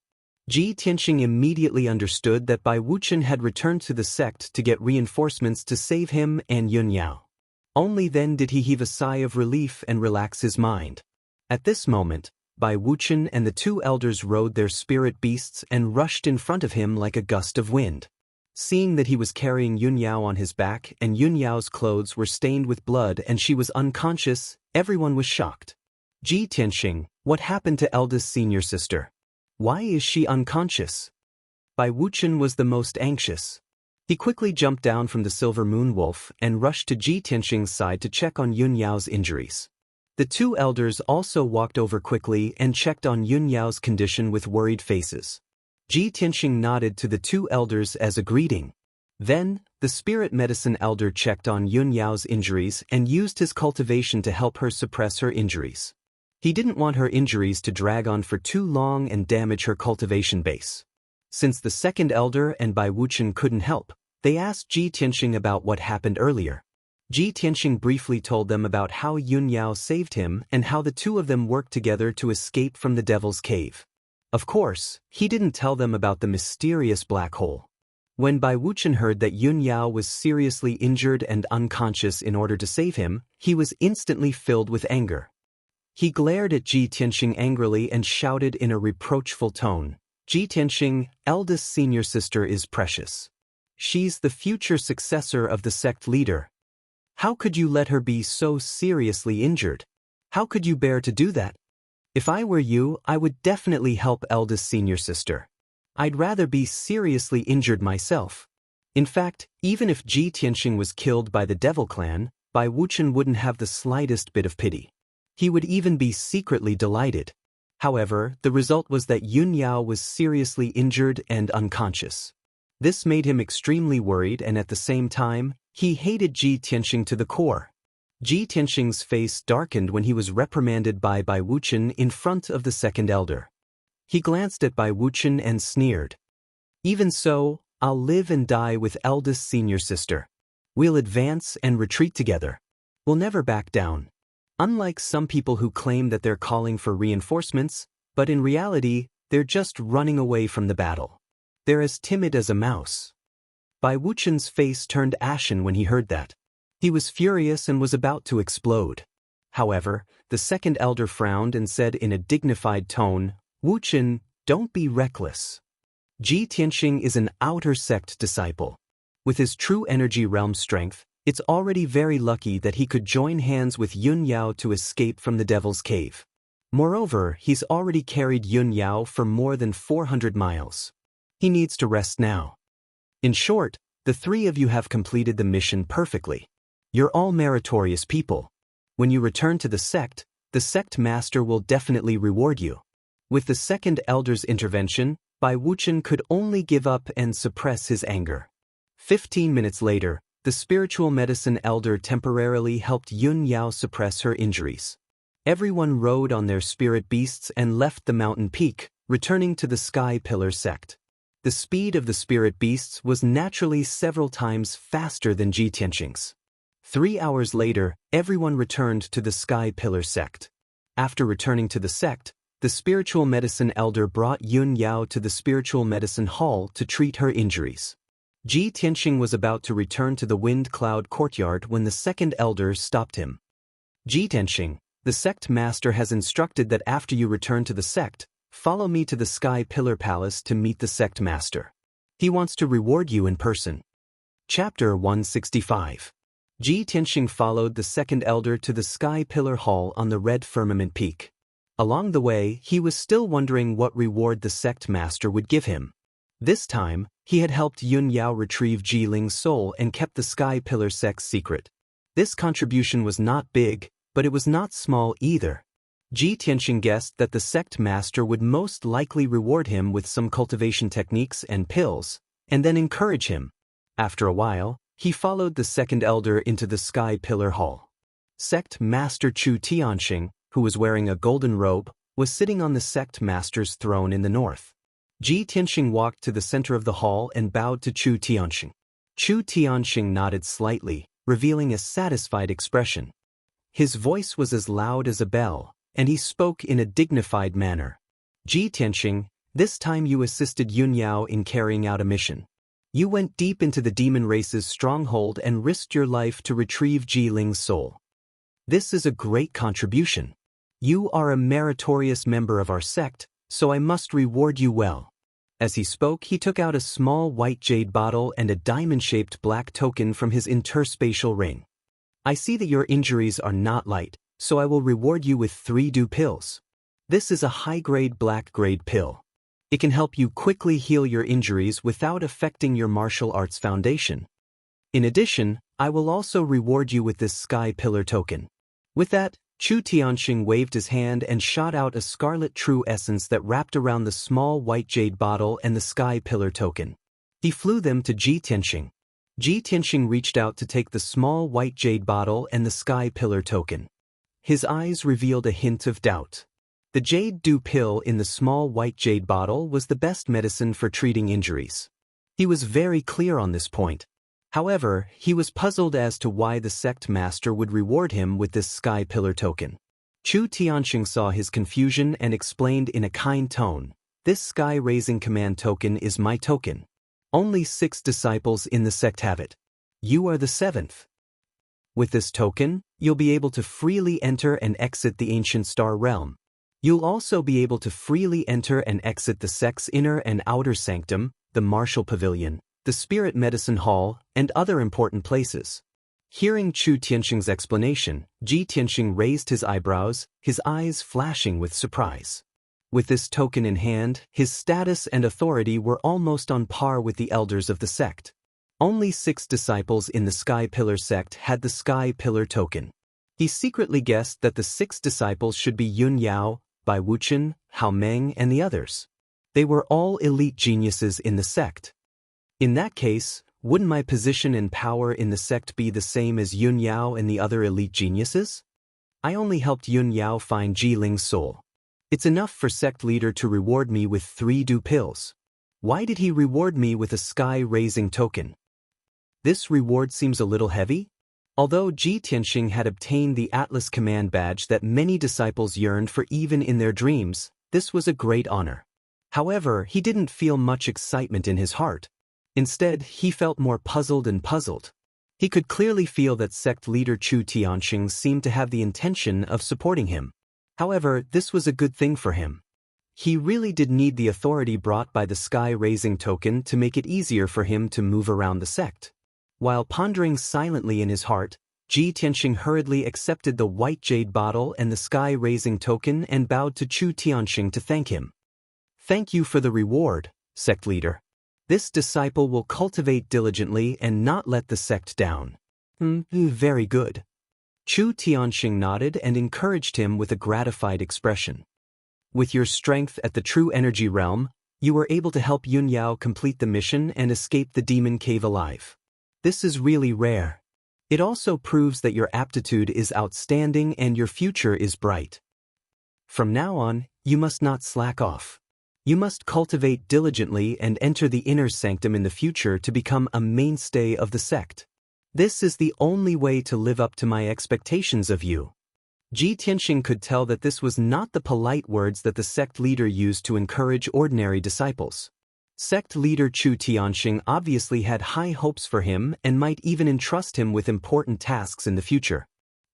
Ji Tianxing immediately understood that Bai Wuchen had returned to the sect to get reinforcements to save him and Yun Yao. Only then did he heave a sigh of relief and relax his mind. At this moment, Bai Wuchen and the two elders rode their spirit beasts and rushed in front of him like a gust of wind. Seeing that he was carrying Yun Yao on his back and Yun Yao's clothes were stained with blood and she was unconscious, everyone was shocked. Ji Tianxing, what happened to eldest senior sister? Why is she unconscious? Bai Wuchen was the most anxious. He quickly jumped down from the silver moon wolf and rushed to Ji Tianxing's side to check on Yun Yao's injuries. The two elders also walked over quickly and checked on Yun Yao's condition with worried faces. Ji Tianxing nodded to the two elders as a greeting. Then, the spirit medicine elder checked on Yun Yao's injuries and used his cultivation to help her suppress her injuries. He didn't want her injuries to drag on for too long and damage her cultivation base. Since the second elder and Bai Wuchen couldn't help, they asked Ji Tianxing about what happened earlier. Ji Tianxing briefly told them about how Yun Yao saved him and how the two of them worked together to escape from the Devil's Cave. Of course, he didn't tell them about the mysterious black hole. When Bai Wuchen heard that Yun Yao was seriously injured and unconscious in order to save him, he was instantly filled with anger. He glared at Ji Tianxing angrily and shouted in a reproachful tone, "Ji Tianxing, eldest senior sister is precious. She's the future successor of the sect leader. How could you let her be so seriously injured? How could you bear to do that? If I were you, I would definitely help eldest senior sister. I'd rather be seriously injured myself." In fact, even if Ji Tianxing was killed by the Devil Clan, Bai Wuchen wouldn't have the slightest bit of pity. He would even be secretly delighted. However, the result was that Yun Yao was seriously injured and unconscious. This made him extremely worried and at the same time, he hated Ji Tianxing to the core. Ji Tianxing's face darkened when he was reprimanded by Bai Wuchen in front of the second elder. He glanced at Bai Wuchen and sneered. "Even so, I'll live and die with eldest senior sister. We'll advance and retreat together. We'll never back down." Unlike some people who claim that they're calling for reinforcements, but in reality, they're just running away from the battle. They're as timid as a mouse. Bai Wuchen's face turned ashen when he heard that. He was furious and was about to explode. However, the second elder frowned and said in a dignified tone, "Wuchen, don't be reckless. Ji Tianxing is an outer sect disciple. With his true energy realm strength, it's already very lucky that he could join hands with Yun Yao to escape from the Devil's Cave. Moreover, he's already carried Yun Yao for more than 400 miles. He needs to rest now. In short, the three of you have completed the mission perfectly. You're all meritorious people. When you return to the sect master will definitely reward you." With the second elder's intervention, Bai Wuchen could only give up and suppress his anger. 15 minutes later, the spiritual medicine elder temporarily helped Yun Yao suppress her injuries. Everyone rode on their spirit beasts and left the mountain peak, returning to the Sky Pillar sect. The speed of the spirit beasts was naturally several times faster than Ji Tianxing's. 3 hours later, everyone returned to the Sky Pillar sect. After returning to the sect, the spiritual medicine elder brought Yun Yao to the spiritual medicine hall to treat her injuries. Ji Tianxing was about to return to the wind cloud courtyard when the second elder stopped him. "Ji Tianxing, the sect master has instructed that after you return to the sect, follow me to the Sky Pillar Palace to meet the sect master. He wants to reward you in person." Chapter 165. Ji Tianxing followed the second elder to the sky pillar hall on the red firmament peak. Along the way, he was still wondering what reward the sect master would give him. This time, he had helped Yun Yao retrieve Ji Ling's soul and kept the sky pillar sect's secret. This contribution was not big, but it was not small either. Ji Tianxing guessed that the sect master would most likely reward him with some cultivation techniques and pills, and then encourage him. After a while, he followed the second elder into the sky pillar hall. Sect master Chu Tianxing, who was wearing a golden robe, was sitting on the sect master's throne in the north. Ji Tianxing walked to the center of the hall and bowed to Chu Tianxing. Chu Tianxing nodded slightly, revealing a satisfied expression. His voice was as loud as a bell, and he spoke in a dignified manner. Ji Tianxing, this time you assisted Yun Yao in carrying out a mission. You went deep into the demon race's stronghold and risked your life to retrieve Ji Ling's soul. This is a great contribution. You are a meritorious member of our sect, so I must reward you well. As he spoke, he took out a small white jade bottle and a diamond-shaped black token from his interspatial ring. I see that your injuries are not light, so I will reward you with 3 dew pills. This is a high-grade black-grade pill. It can help you quickly heal your injuries without affecting your martial arts foundation. In addition, I will also reward you with this sky pillar token. With that, Chu Tianxing waved his hand and shot out a scarlet true essence that wrapped around the small white jade bottle and the sky pillar token. He flew them to Ji Tianxing. Ji Tianxing reached out to take the small white jade bottle and the sky pillar token. His eyes revealed a hint of doubt. The jade dew pill in the small white jade bottle was the best medicine for treating injuries. He was very clear on this point. However, he was puzzled as to why the sect master would reward him with this sky pillar token. Chu Tianxing saw his confusion and explained in a kind tone, "This sky-raising command token is my token. Only 6 disciples in the sect have it. You are the 7th. With this token, you'll be able to freely enter and exit the ancient star realm. You'll also be able to freely enter and exit the sect's inner and outer sanctum, the martial pavilion, the spirit medicine hall, and other important places." Hearing Chu Tianxing's explanation, Ji Tianxing raised his eyebrows, his eyes flashing with surprise. With this token in hand, his status and authority were almost on par with the elders of the sect. Only 6 disciples in the Sky Pillar sect had the Sky Pillar token. He secretly guessed that the 6 disciples should be Yun Yao, Bai Wuchen, Hao Meng, and the others. They were all elite geniuses in the sect. In that case, wouldn't my position and power in the sect be the same as Yun Yao and the other elite geniuses? I only helped Yun Yao find Ji Ling's soul. It's enough for sect leader to reward me with 3 dew pills. Why did he reward me with a sky-raising token? This reward seems a little heavy? Although Ji Tianxing had obtained the Atlas Command Badge that many disciples yearned for even in their dreams, this was a great honor. However, he didn't feel much excitement in his heart. Instead, he felt more puzzled and puzzled. He could clearly feel that sect leader Chu Tianxing seemed to have the intention of supporting him. However, this was a good thing for him. He really did need the authority brought by the sky-raising token to make it easier for him to move around the sect. While pondering silently in his heart, Ji Tianxing hurriedly accepted the white jade bottle and the sky-raising token and bowed to Chu Tianxing to thank him. "Thank you for the reward, sect leader. This disciple will cultivate diligently and not let the sect down." Very good." Chu Tianxing nodded and encouraged him with a gratified expression. "With your strength at the true energy realm, you were able to help Yun Yao complete the mission and escape the demon cave alive. This is really rare. It also proves that your aptitude is outstanding and your future is bright. From now on, you must not slack off. You must cultivate diligently and enter the inner sanctum in the future to become a mainstay of the sect. This is the only way to live up to my expectations of you." Ji Tianxing could tell that this was not the polite words that the sect leader used to encourage ordinary disciples. Sect leader Chu Tianxing obviously had high hopes for him and might even entrust him with important tasks in the future.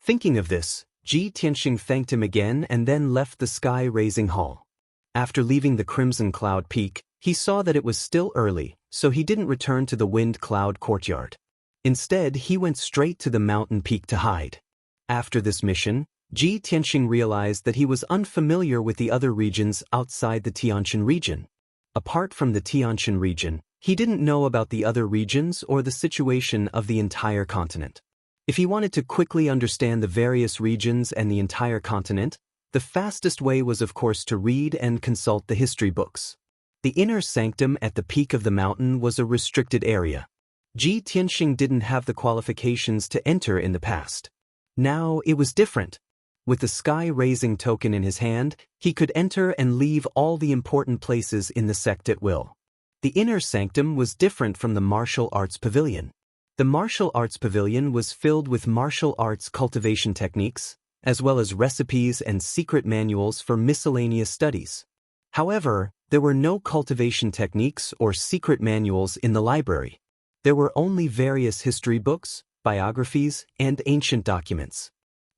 Thinking of this, Ji Tianxing thanked him again and then left the sky-raising hall. After leaving the Crimson Cloud Peak, he saw that it was still early, so he didn't return to the Wind Cloud Courtyard. Instead, he went straight to the mountain peak to hide. After this mission, Ji Tianxing realized that he was unfamiliar with the other regions outside the Tianshan region. Apart from the Tianshan region, he didn't know about the other regions or the situation of the entire continent. If he wanted to quickly understand the various regions and the entire continent, the fastest way was of course to read and consult the history books. The inner sanctum at the peak of the mountain was a restricted area. Ji Tianxing didn't have the qualifications to enter in the past. Now it was different. With the sky-raising token in his hand, he could enter and leave all the important places in the sect at will. The inner sanctum was different from the martial arts pavilion. The martial arts pavilion was filled with martial arts cultivation techniques, as well as recipes and secret manuals for miscellaneous studies. However, there were no cultivation techniques or secret manuals in the library. There were only various history books, biographies, and ancient documents.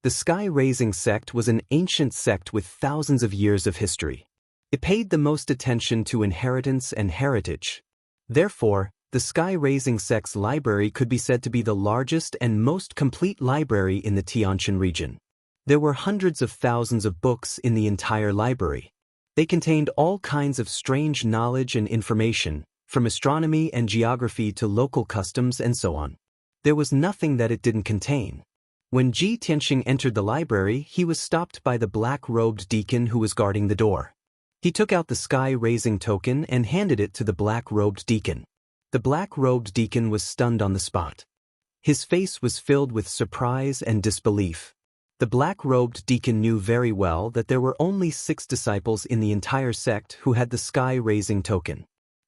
The Sky-Raising sect was an ancient sect with thousands of years of history. It paid the most attention to inheritance and heritage. Therefore, the Sky-Raising sect's library could be said to be the largest and most complete library in the Tianshan region. There were hundreds of thousands of books in the entire library. They contained all kinds of strange knowledge and information, from astronomy and geography to local customs and so on. There was nothing that it didn't contain. When Ji Tianxing entered the library, he was stopped by the black-robed deacon who was guarding the door. He took out the Sky-Raising token and handed it to the black-robed deacon. The black-robed deacon was stunned on the spot. His face was filled with surprise and disbelief. The black-robed deacon knew very well that there were only 6 disciples in the entire sect who had the Sky-Raising token.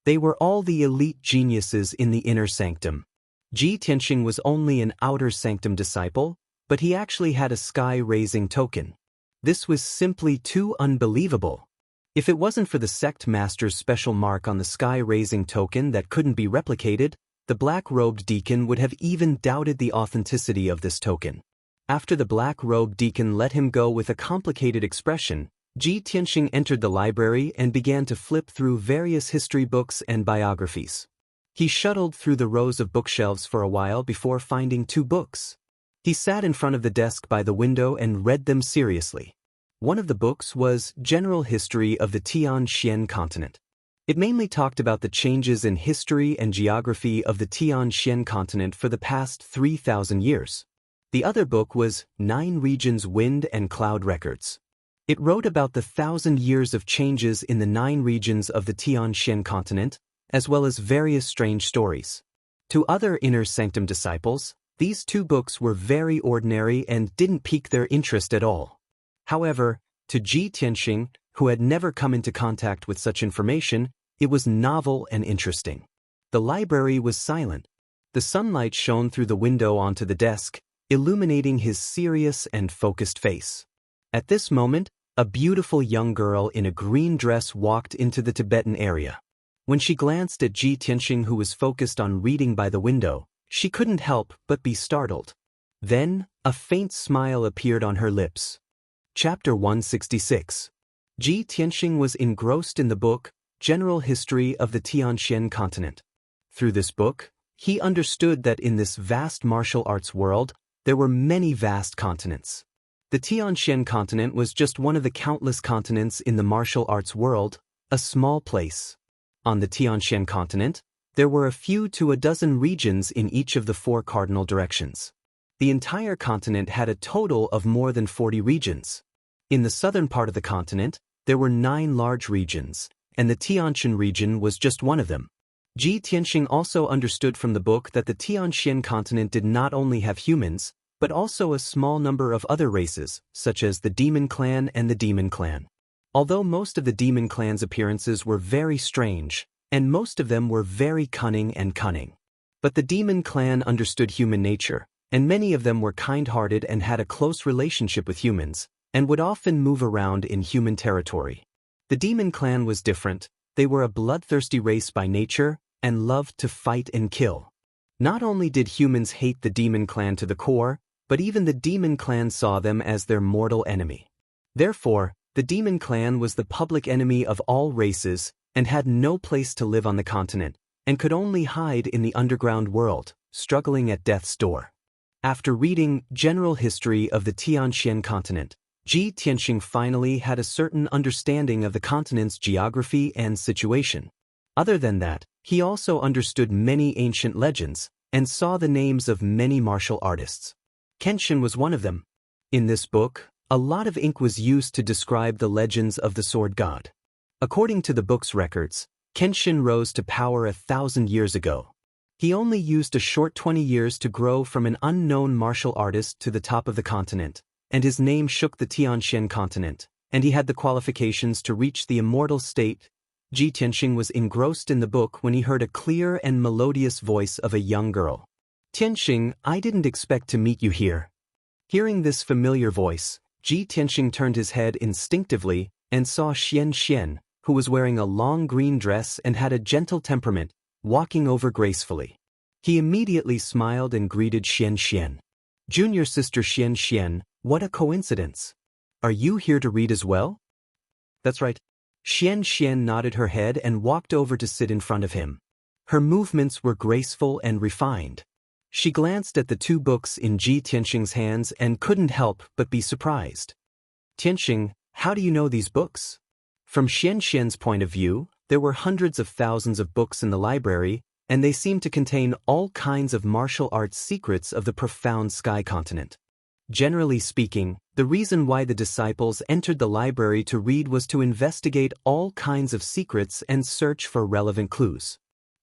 They were all the elite geniuses in the inner sanctum. Ji Tianxing was only an outer sanctum disciple, but he actually had a Sky-Raising token. This was simply too unbelievable. If it wasn't for the sect master's special mark on the Sky-Raising token that couldn't be replicated, the black-robed deacon would have even doubted the authenticity of this token. After the black-robed deacon let him go with a complicated expression, Ji Tianxing entered the library and began to flip through various history books and biographies. He shuttled through the rows of bookshelves for a while before finding 2 books. He sat in front of the desk by the window and read them seriously. One of the books was General History of the Tianshan Continent. It mainly talked about the changes in history and geography of the Tianshan continent for the past 3,000 years. The other book was 9 Regions Wind and Cloud Records. It wrote about the 1,000 years of changes in the 9 regions of the Tianshan continent, as well as various strange stories. To other inner sanctum disciples, these 2 books were very ordinary and didn't pique their interest at all. However, to Ji Tianxing, who had never come into contact with such information, it was novel and interesting. The library was silent. The sunlight shone through the window onto the desk, illuminating his serious and focused face. At this moment, a beautiful young girl in a green dress walked into the Tibetan area. When she glanced at Ji Tianxing, who was focused on reading by the window, she couldn't help but be startled. Then, a faint smile appeared on her lips. Chapter 166. Ji Tianxing was engrossed in the book, General History of the Tianshan Continent. Through this book, he understood that in this vast martial arts world, there were many vast continents. The Tianshan continent was just one of the countless continents in the martial arts world, a small place. On the Tianshan continent, there were a few to a dozen regions in each of the 4 cardinal directions. The entire continent had a total of more than 40 regions. In the southern part of the continent, there were 9 large regions, and the Tianshan region was just one of them. Ji Tianxing also understood from the book that the Tianshan continent did not only have humans, but also a small number of other races, such as the Demon Clan and the Demon Clan. Although most of the Demon Clan's appearances were very strange, and most of them were very cunning. But the Demon Clan understood human nature, and many of them were kind-hearted and had a close relationship with humans, and would often move around in human territory. The Demon Clan was different. They were a bloodthirsty race by nature, and loved to fight and kill. Not only did humans hate the Demon Clan to the core, but even the Demon Clan saw them as their mortal enemy. Therefore, the Demon Clan was the public enemy of all races, and had no place to live on the continent, and could only hide in the underground world, struggling at death's door. After reading General History of the Tianxian Continent, Ji Tianxing finally had a certain understanding of the continent's geography and situation. Other than that, he also understood many ancient legends and saw the names of many martial artists. Kenshin was one of them. In this book, a lot of ink was used to describe the legends of the sword god. According to the book's records, Kenshin rose to power 1,000 years ago. He only used a short 20 years to grow from an unknown martial artist to the top of the continent, and his name shook the Tianxian continent, and he had the qualifications to reach the immortal state. Ji Tianxing was engrossed in the book when he heard a clear and melodious voice of a young girl. "Tianxing, I didn't expect to meet you here." Hearing this familiar voice, Ji Tianxing turned his head instinctively and saw Xian Xian, who was wearing a long green dress and had a gentle temperament, walking over gracefully. He immediately smiled and greeted Xian Xian. "Junior sister Xian Xian, what a coincidence. Are you here to read as well?" "That's right." Xian Xian nodded her head and walked over to sit in front of him. Her movements were graceful and refined. She glanced at the two books in Ji Tianxing's hands and couldn't help but be surprised. "Tianxing, how do you know these books?" From Xian Xian's point of view, there were hundreds of thousands of books in the library, and they seemed to contain all kinds of martial arts secrets of the profound sky continent. Generally speaking, the reason why the disciples entered the library to read was to investigate all kinds of secrets and search for relevant clues.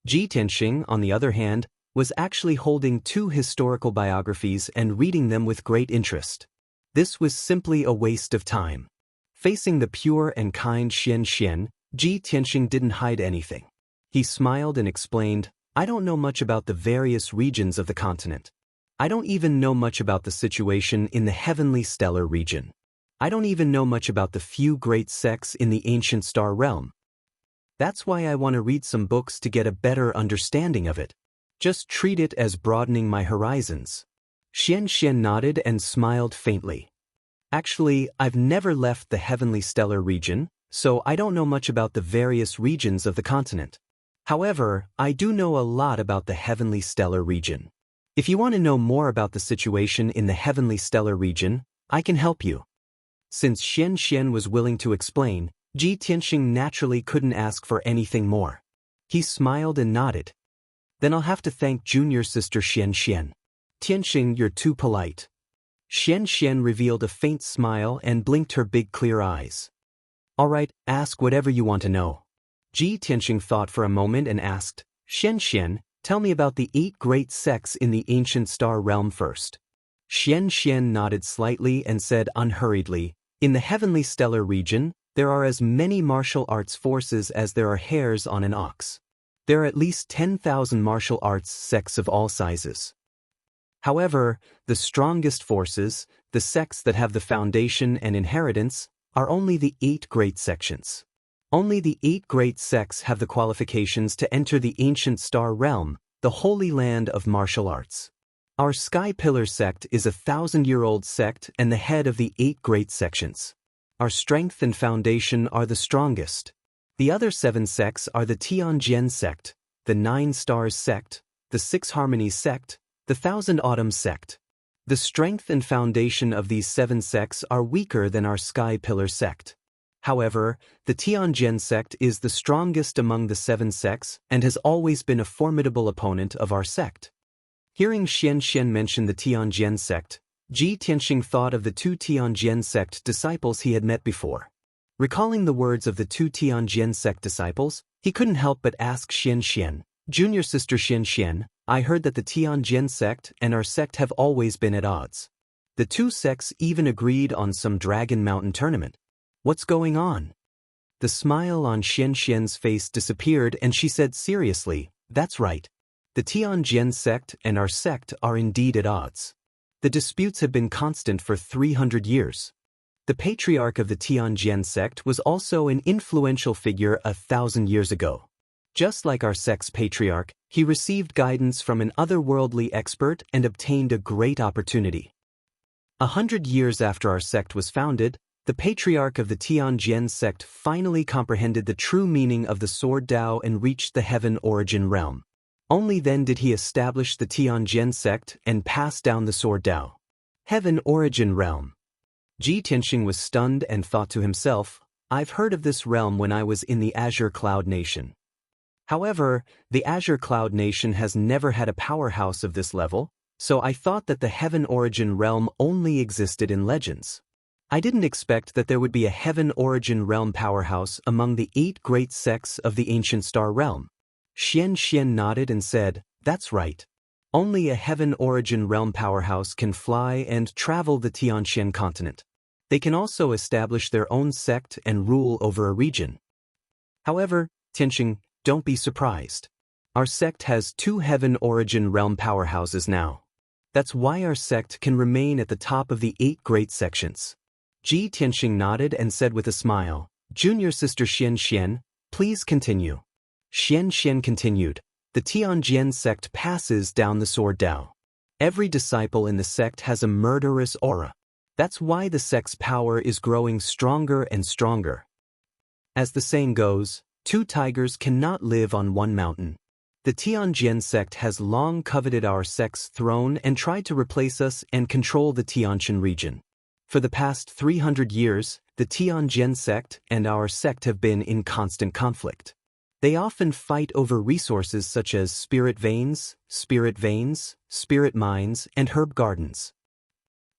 Ji Tianxing, on the other hand, was actually holding two historical biographies and reading them with great interest. This was simply a waste of time. Facing the pure and kind Xian Xian, Ji Tianxing didn't hide anything. He smiled and explained, "I don't know much about the various regions of the continent. I don't even know much about the situation in the heavenly stellar region. I don't even know much about the few great sects in the ancient star realm. That's why I want to read some books to get a better understanding of it. Just treat it as broadening my horizons." Xian Xian nodded and smiled faintly. "Actually, I've never left the heavenly stellar region, so I don't know much about the various regions of the continent. However, I do know a lot about the heavenly stellar region. If you want to know more about the situation in the heavenly stellar region, I can help you." Since Xian Xian was willing to explain, Ji Tianxing naturally couldn't ask for anything more. He smiled and nodded. "Then I'll have to thank junior sister Xian Xian. Tianxing, you're too polite." Xian Xian revealed a faint smile and blinked her big clear eyes. "All right, ask whatever you want to know." Ji Tianxing thought for a moment and asked, "Xian Xian, tell me about the 8 great sects in the ancient star realm first." Xian Xian nodded slightly and said unhurriedly, "In the heavenly stellar region, there are as many martial arts forces as there are hairs on an ox. There are at least 10,000 martial arts sects of all sizes. However, the strongest forces, the sects that have the foundation and inheritance, are only the 8 great sections. Only the 8 great sects have the qualifications to enter the ancient star realm, the holy land of martial arts. Our Sky Pillar sect is a 1,000-year-old sect and the head of the 8 great sections. Our strength and foundation are the strongest. The other 7 sects are the Tianjian sect, the 9 Stars sect, the 6 Harmonies sect, the 1,000 Autumns sect. The strength and foundation of these 7 sects are weaker than our Sky Pillar sect. However, the Tianjian sect is the strongest among the 7 sects and has always been a formidable opponent of our sect." Hearing Xian Xian mention the Tianjian sect, Ji Tianxing thought of the 2 Tianjian sect disciples he had met before. Recalling the words of the 2 Tianjian sect disciples, he couldn't help but ask Xian Xian, "Junior sister Xian Xian, I heard that the Tianjian sect and our sect have always been at odds. The 2 sects even agreed on some Dragon Mountain tournament. What's going on?" The smile on Xian Xian's face disappeared and she said seriously, "That's right. The Tianjian sect and our sect are indeed at odds. The disputes have been constant for 300 years. The patriarch of the Tianjian sect was also an influential figure 1,000 years ago. Just like our sect's patriarch, he received guidance from an otherworldly expert and obtained a great opportunity. 100 years after our sect was founded, the patriarch of the Tianjian sect finally comprehended the true meaning of the sword Tao and reached the heaven origin realm. Only then did he establish the Tianjin sect and pass down the sword Dao. Heaven Origin Realm. Ji Tianxing was stunned and thought to himself, I've heard of this realm when I was in the Azure Cloud Nation. However, the Azure Cloud Nation has never had a powerhouse of this level, so I thought that the Heaven Origin Realm only existed in legends. I didn't expect that there would be a Heaven Origin Realm powerhouse among the 8 great sects of the Ancient Star Realm. Xian nodded and said, That's right. Only a Heaven Origin Realm powerhouse can fly and travel the Tianxian continent. They can also establish their own sect and rule over a region. However, Tianxing, don't be surprised. Our sect has 2 Heaven Origin Realm powerhouses now. That's why our sect can remain at the top of the 8 great sections. Ji Tianxing nodded and said with a smile, Junior sister Xian, please continue. Xian continued, the Tianjin sect passes down the sword Dao. Every disciple in the sect has a murderous aura. That's why the sect's power is growing stronger and stronger. As the saying goes, 2 tigers cannot live on one mountain. The Tianjin sect has long coveted our sect's throne and tried to replace us and control the Tianjin region. For the past 300 years, the Tianjin sect and our sect have been in constant conflict. They often fight over resources such as spirit veins, spirit mines, and herb gardens.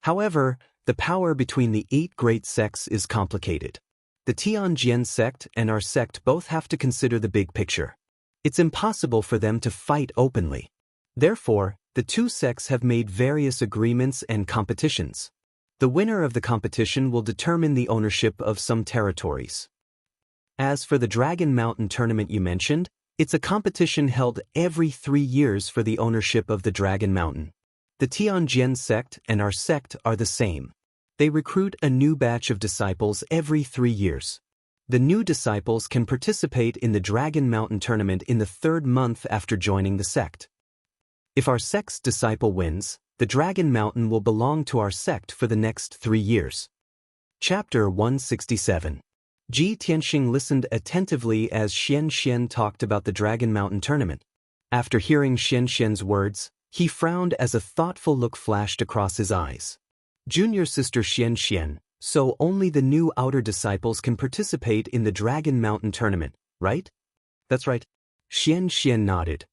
However, the power between the 8 great sects is complicated. The Tianjin sect and our sect both have to consider the big picture. It's impossible for them to fight openly. Therefore, the 2 sects have made various agreements and competitions. The winner of the competition will determine the ownership of some territories. As for the Dragon Mountain tournament you mentioned, it's a competition held every 3 years for the ownership of the Dragon Mountain. The Tianjin sect and our sect are the same. They recruit a new batch of disciples every 3 years. The new disciples can participate in the Dragon Mountain tournament in the 3rd month after joining the sect. If our sect's disciple wins, the Dragon Mountain will belong to our sect for the next 3 years. Chapter 167. Ji Tianxing listened attentively as Xian talked about the Dragon Mountain tournament. After hearing Xian's words, he frowned as a thoughtful look flashed across his eyes. Junior sister Xian, so only the new outer disciples can participate in the Dragon Mountain tournament, right? That's right. Xian nodded.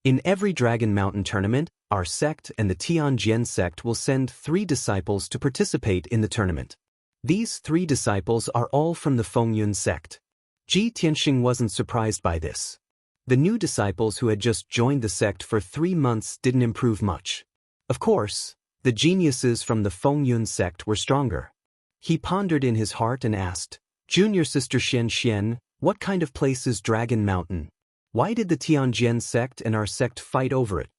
In every Dragon Mountain tournament, our sect and the Tianjin sect will send 3 disciples to participate in the tournament. These 3 disciples are all from the Fengyun sect. Ji Tianxing wasn't surprised by this. The new disciples who had just joined the sect for 3 months didn't improve much. Of course, the geniuses from the Fengyun sect were stronger. He pondered in his heart and asked, Junior sister Xian, what kind of place is Dragon Mountain? Why did the Tianjin sect and our sect fight over it?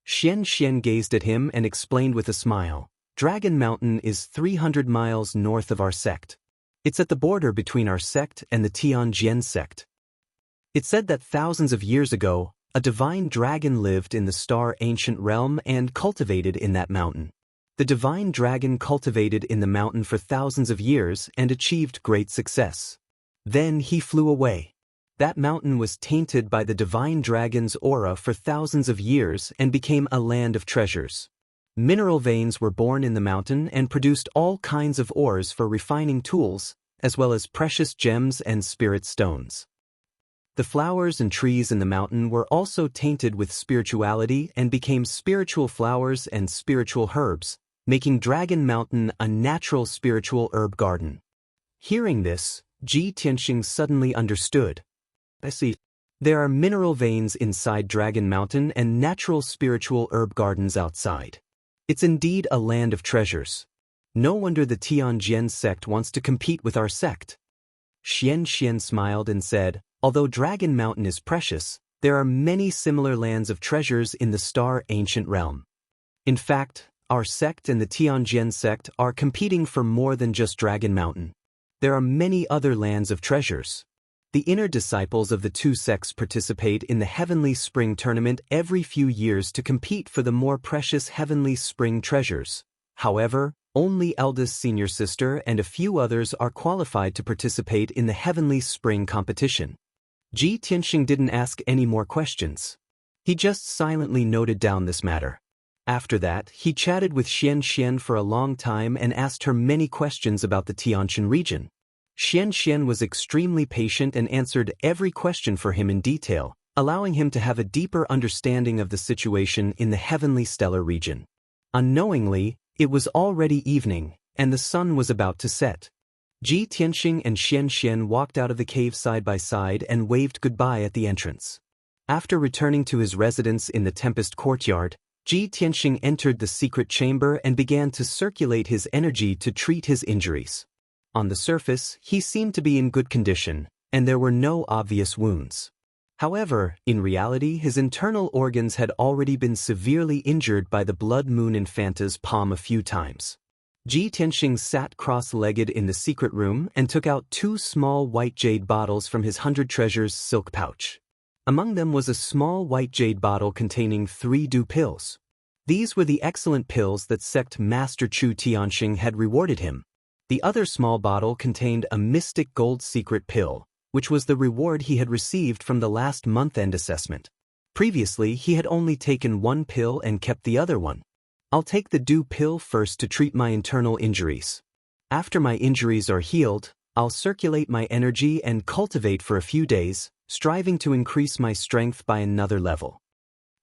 Xian gazed at him and explained with a smile, Dragon Mountain is 300 miles north of our sect. It's at the border between our sect and the Tianjin sect. It's said that thousands of years ago, a divine dragon lived in the star ancient realm and cultivated in that mountain. The divine dragon cultivated in the mountain for thousands of years and achieved great success. Then he flew away. That mountain was tainted by the divine dragon's aura for thousands of years and became a land of treasures. Mineral veins were born in the mountain and produced all kinds of ores for refining tools, as well as precious gems and spirit stones. The flowers and trees in the mountain were also tainted with spirituality and became spiritual flowers and spiritual herbs, making Dragon Mountain a natural spiritual herb garden. Hearing this, Ji Tianxing suddenly understood. I see. There are mineral veins inside Dragon Mountain and natural spiritual herb gardens outside. It's indeed a land of treasures. No wonder the Tianjin sect wants to compete with our sect. Xian smiled and said, although Dragon Mountain is precious, there are many similar lands of treasures in the star ancient realm. In fact, our sect and the Tianjin sect are competing for more than just Dragon Mountain. There are many other lands of treasures. The inner disciples of the 2 sects participate in the Heavenly Spring Tournament every few years to compete for the more precious Heavenly Spring treasures. However, only eldest senior sister and a few others are qualified to participate in the Heavenly Spring competition. Ji Tianxing didn't ask any more questions. He just silently noted down this matter. After that, he chatted with Xian Xian for a long time and asked her many questions about the Tianshan region. Xian Xian was extremely patient and answered every question for him in detail, allowing him to have a deeper understanding of the situation in the heavenly stellar region. Unknowingly, it was already evening, and the sun was about to set. Ji Tianxing and Xian Xian walked out of the cave side by side and waved goodbye at the entrance. After returning to his residence in the Tempest Courtyard, Ji Tianxing entered the secret chamber and began to circulate his energy to treat his injuries. On the surface, he seemed to be in good condition, and there were no obvious wounds. However, in reality, his internal organs had already been severely injured by the Blood Moon Infanta's palm a few times. Ji Tianxing sat cross-legged in the secret room and took out 2 small white jade bottles from his 100 treasures silk pouch. Among them was a small white jade bottle containing 3 dew pills. These were the excellent pills that sect Master Chu Tianxing had rewarded him. The other small bottle contained a mystic gold secret pill, which was the reward he had received from the last month-end assessment. Previously, he had only taken 1 pill and kept the other one. I'll take the dew pill first to treat my internal injuries. After my injuries are healed, I'll circulate my energy and cultivate for a few days, striving to increase my strength by another level.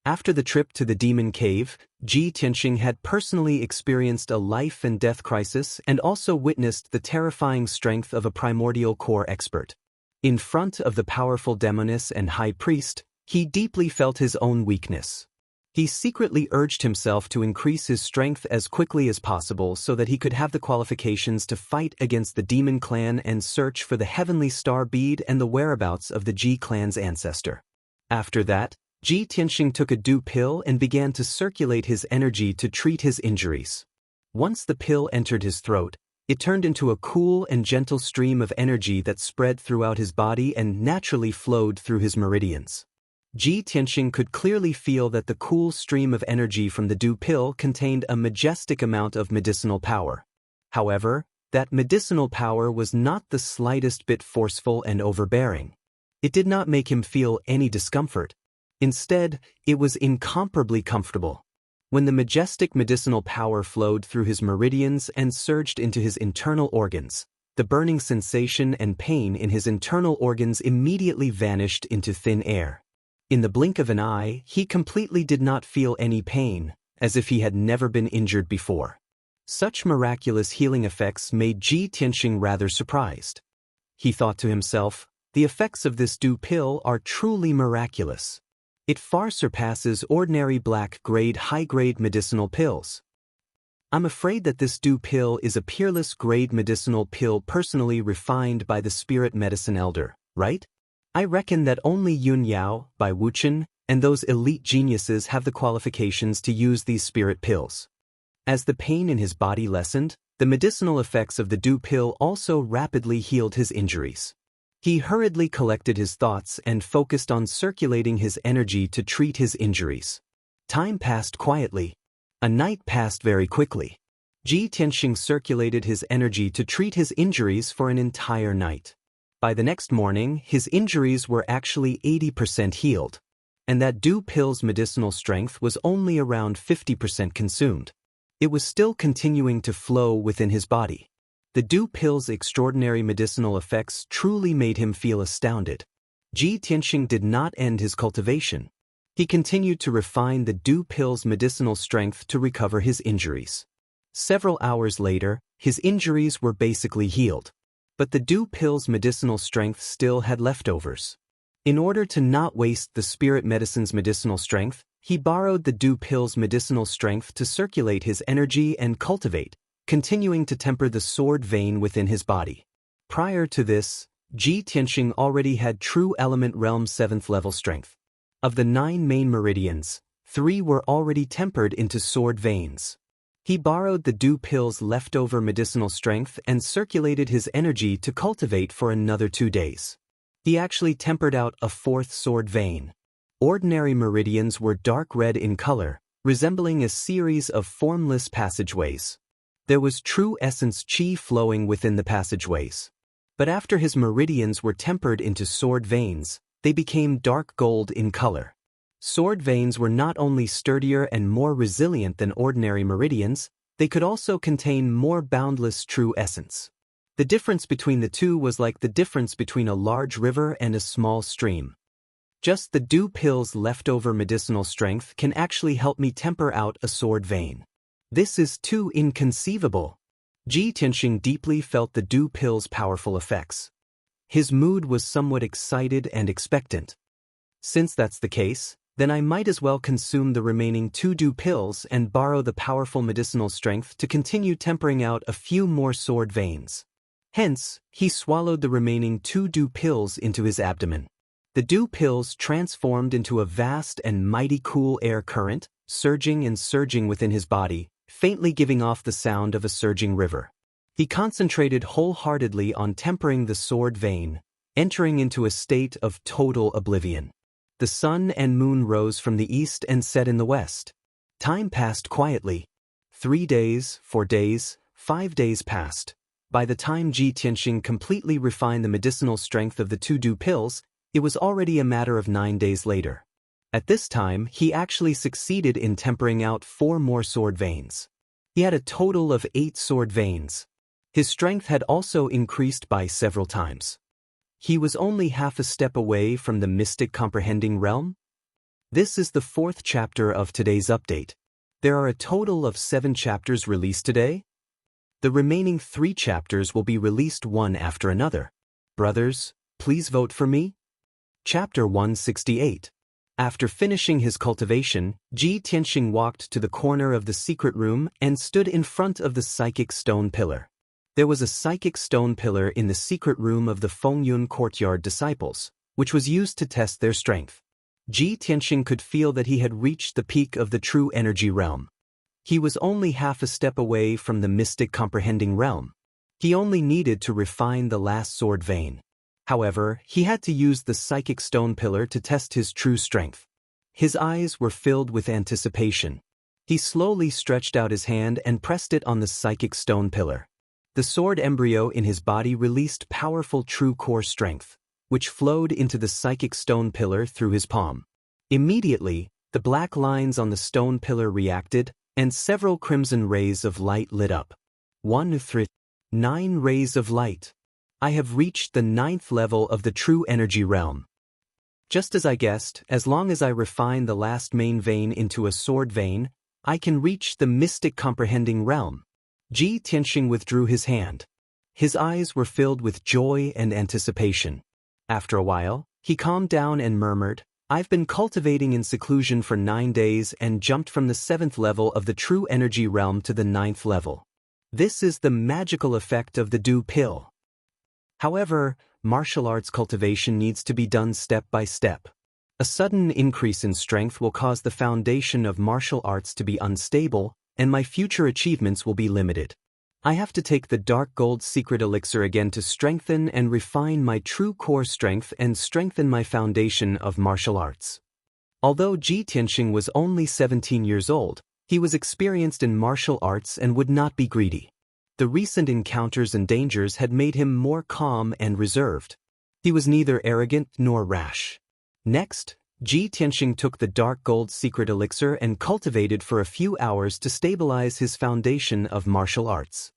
After the trip to the demon cave, Ji Tianxing had personally experienced a life and death crisis and also witnessed the terrifying strength of a primordial core expert. In front of the powerful demoness and high priest, he deeply felt his own weakness. He secretly urged himself to increase his strength as quickly as possible so that he could have the qualifications to fight against the demon clan and search for the heavenly star bead and the whereabouts of the Ji clan's ancestor. After that, Ji Tianxing took a dew pill and began to circulate his energy to treat his injuries. Once the pill entered his throat, it turned into a cool and gentle stream of energy that spread throughout his body and naturally flowed through his meridians. Ji Tianxing could clearly feel that the cool stream of energy from the dew pill contained a majestic amount of medicinal power. However, that medicinal power was not the slightest bit forceful and overbearing. It did not make him feel any discomfort. Instead, it was incomparably comfortable. When the majestic medicinal power flowed through his meridians and surged into his internal organs, the burning sensation and pain in his internal organs immediately vanished into thin air. In the blink of an eye, he completely did not feel any pain, as if he had never been injured before. Such miraculous healing effects made Ji Tianxing rather surprised. He thought to himself, the effects of this dew pill are truly miraculous. It far surpasses ordinary black-grade high-grade medicinal pills. I'm afraid that this dew pill is a peerless grade medicinal pill personally refined by the spirit medicine elder, right? I reckon that only Yun Yao, Bai Wuchen, and those elite geniuses have the qualifications to use these spirit pills. As the pain in his body lessened, the medicinal effects of the dew pill also rapidly healed his injuries. He hurriedly collected his thoughts and focused on circulating his energy to treat his injuries. Time passed quietly. A night passed very quickly. Ji Tianxing circulated his energy to treat his injuries for an entire night. By the next morning, his injuries were actually 80% healed, and that dew pill's medicinal strength was only around 50% consumed. It was still continuing to flow within his body. The dew pill's extraordinary medicinal effects truly made him feel astounded. Ji Tianxing did not end his cultivation. He continued to refine the dew pill's medicinal strength to recover his injuries. Several hours later, his injuries were basically healed. But the dew pill's medicinal strength still had leftovers. In order to not waste the spirit medicine's medicinal strength, he borrowed the dew pill's medicinal strength to circulate his energy and cultivate, continuing to temper the sword vein within his body. Prior to this, Ji Tianxing already had true element realm 7th level strength. Of the 9 main meridians, 3 were already tempered into sword veins. He borrowed the dew pill's leftover medicinal strength and circulated his energy to cultivate for another 2 days. He actually tempered out a 4th sword vein. Ordinary meridians were dark red in color, resembling a series of formless passageways. There was true essence qi flowing within the passageways. But after his meridians were tempered into sword veins, they became dark gold in color. Sword veins were not only sturdier and more resilient than ordinary meridians, they could also contain more boundless true essence. The difference between the two was like the difference between a large river and a small stream. Just the dew pill's leftover medicinal strength can actually help me temper out a sword vein. This is too inconceivable. Ji Tianxing deeply felt the dew pill's powerful effects. His mood was somewhat excited and expectant. Since that's the case, then I might as well consume the remaining 2 dew pills and borrow the powerful medicinal strength to continue tempering out a few more sword veins. Hence, he swallowed the remaining 2 dew pills into his abdomen. The dew pills transformed into a vast and mighty cool air current, surging and surging within his body, faintly giving off the sound of a surging river. He concentrated wholeheartedly on tempering the sword vein, entering into a state of total oblivion. The sun and moon rose from the east and set in the west. Time passed quietly. 3 days, 4 days, 5 days passed. By the time Ji Tianxing completely refined the medicinal strength of the 2 dew pills, it was already a matter of 9 days later. At this time, he actually succeeded in tempering out 4 more sword veins. He had a total of 8 sword veins. His strength had also increased by several times. He was only half a step away from the mystic comprehending realm. This is the 4th chapter of today's update. There are a total of 7 chapters released today. The remaining 3 chapters will be released one after another. Brothers, please vote for me. Chapter 168. After finishing his cultivation, Ji Tianxing walked to the corner of the secret room and stood in front of the psychic stone pillar. There was a psychic stone pillar in the secret room of the Fengyun courtyard disciples, which was used to test their strength. Ji Tianxing could feel that he had reached the peak of the true energy realm. He was only half a step away from the mystic comprehending realm. He only needed to refine the last sword vein. However, he had to use the psychic stone pillar to test his true strength. His eyes were filled with anticipation. He slowly stretched out his hand and pressed it on the psychic stone pillar. The sword embryo in his body released powerful true core strength, which flowed into the psychic stone pillar through his palm. Immediately, the black lines on the stone pillar reacted, and several crimson rays of light lit up. 1 through 9 rays of light. I have reached the 9th level of the true energy realm. Just as I guessed, as long as I refine the last main vein into a sword vein, I can reach the mystic comprehending realm. Ji Tianxing withdrew his hand. His eyes were filled with joy and anticipation. After a while, he calmed down and murmured, "I've been cultivating in seclusion for 9 days and jumped from the 7th level of the true energy realm to the 9th level. This is the magical effect of the dew pill." However, martial arts cultivation needs to be done step by step. A sudden increase in strength will cause the foundation of martial arts to be unstable, and my future achievements will be limited. I have to take the dark gold secret elixir again to strengthen and refine my true core strength and strengthen my foundation of martial arts. Although Ji Tianxing was only 17 years old, he was experienced in martial arts and would not be greedy. The recent encounters and dangers had made him more calm and reserved. He was neither arrogant nor rash. Next, Ji Tianxing took the dark gold secret elixir and cultivated for a few hours to stabilize his foundation of martial arts.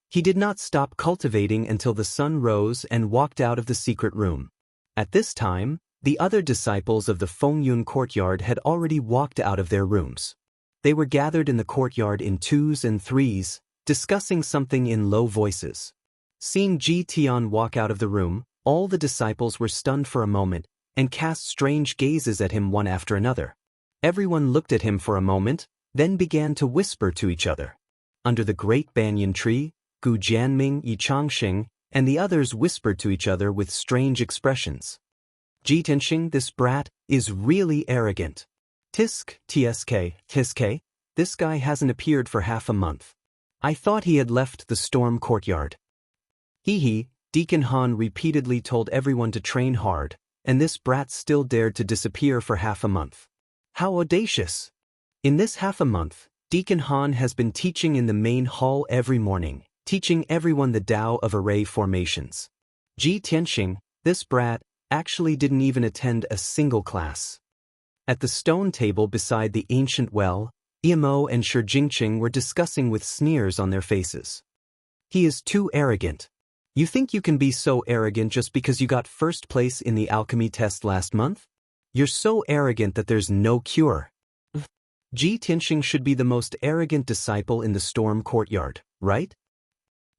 He did not stop cultivating until the sun rose and walked out of the secret room. At this time, the other disciples of the Fengyun courtyard had already walked out of their rooms. They were gathered in the courtyard in 2s and 3s, discussing something in low voices. Seeing Ji Tian walk out of the room, all the disciples were stunned for a moment, and cast strange gazes at him one after another. Everyone looked at him for a moment, then began to whisper to each other. Under the great banyan tree, Gu Jianming, Yi Changxing, and the others whispered to each other with strange expressions. Ji Tianxing, this brat, is really arrogant. Tsk, this guy hasn't appeared for half a month. I thought he had left the storm courtyard. He, Deacon Han repeatedly told everyone to train hard, and this brat still dared to disappear for half a month. How audacious! In this half a month, Deacon Han has been teaching in the main hall every morning, teaching everyone the Tao of array formations. Ji Tianxing, this brat, actually didn't even attend a single class. At the stone table beside the ancient well, Imo and Shi Jingqing were discussing with sneers on their faces. He is too arrogant. You think you can be so arrogant just because you got first place in the alchemy test last month? You're so arrogant that there's no cure. Ji Tianxing should be the most arrogant disciple in the storm courtyard, right?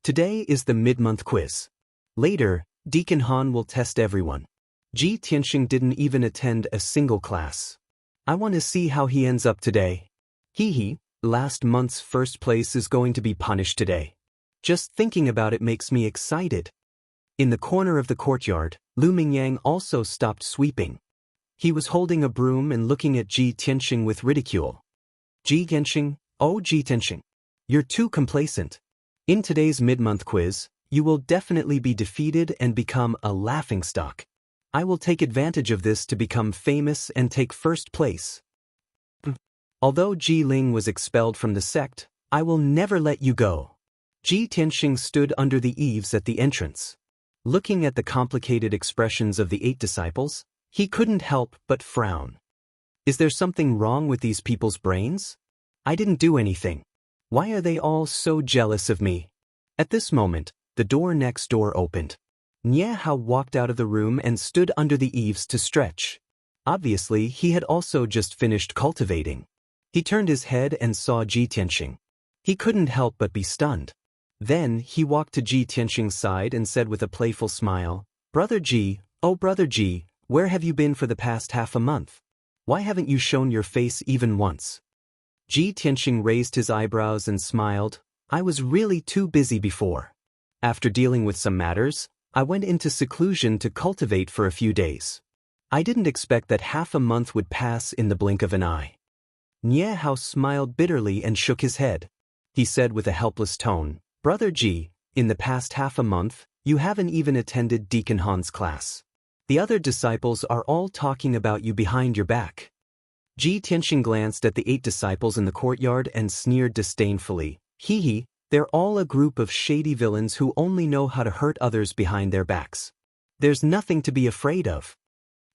Today is the mid-month quiz. Later, Deacon Han will test everyone. Ji Tianxing didn't even attend a single class. I want to see how he ends up today. Last month's first place is going to be punished today. Just thinking about it makes me excited. In the corner of the courtyard, Lu Mingyang also stopped sweeping. He was holding a broom and looking at Ji Tianxing with ridicule. Ji Tianxing, oh Ji Tianxing, you're too complacent. In today's mid-month quiz, you will definitely be defeated and become a laughingstock. I will take advantage of this to become famous and take first place. Although Ji Ling was expelled from the sect, I will never let you go. Ji Tianxing stood under the eaves at the entrance. Looking at the complicated expressions of the 8 disciples, he couldn't help but frown. Is there something wrong with these people's brains? I didn't do anything. Why are they all so jealous of me? At this moment, the door next door opened. Nie Hao walked out of the room and stood under the eaves to stretch. Obviously, he had also just finished cultivating. He turned his head and saw Ji Tianxing. He couldn't help but be stunned. Then he walked to Ji Tianxing's side and said with a playful smile, "Brother Ji, oh Brother Ji, where have you been for the past half a month? Why haven't you shown your face even once?" Ji Tianxing raised his eyebrows and smiled. "I was really too busy before. After dealing with some matters, I went into seclusion to cultivate for a few days. I didn't expect that half a month would pass in the blink of an eye." Nie Hao smiled bitterly and shook his head. He said with a helpless tone, "Brother Ji, in the past half a month, you haven't even attended Deacon Han's class. The other disciples are all talking about you behind your back." Ji Tianxing glanced at the 8 disciples in the courtyard and sneered disdainfully. They're all a group of shady villains who only know how to hurt others behind their backs. There's nothing to be afraid of.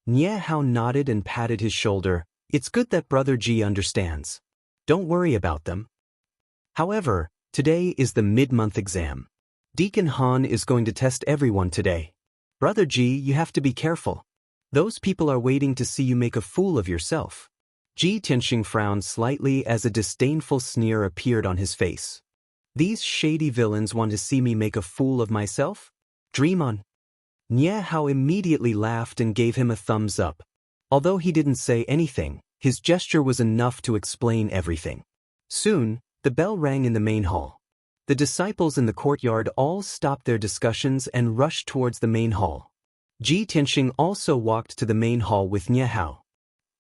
Nie Hao nodded and patted his shoulder. "It's good that Brother Ji understands. Don't worry about them." However, today is the mid-month exam. Deacon Han is going to test everyone today. Brother Ji, you have to be careful. Those people are waiting to see you make a fool of yourself. Ji Tianxing frowned slightly as a disdainful sneer appeared on his face. These shady villains want to see me make a fool of myself? Dream on. Nie Hao immediately laughed and gave him a thumbs up. Although he didn't say anything, his gesture was enough to explain everything. Soon, the bell rang in the main hall. The disciples in the courtyard all stopped their discussions and rushed towards the main hall. Ji Tianxing also walked to the main hall with Nie Hao.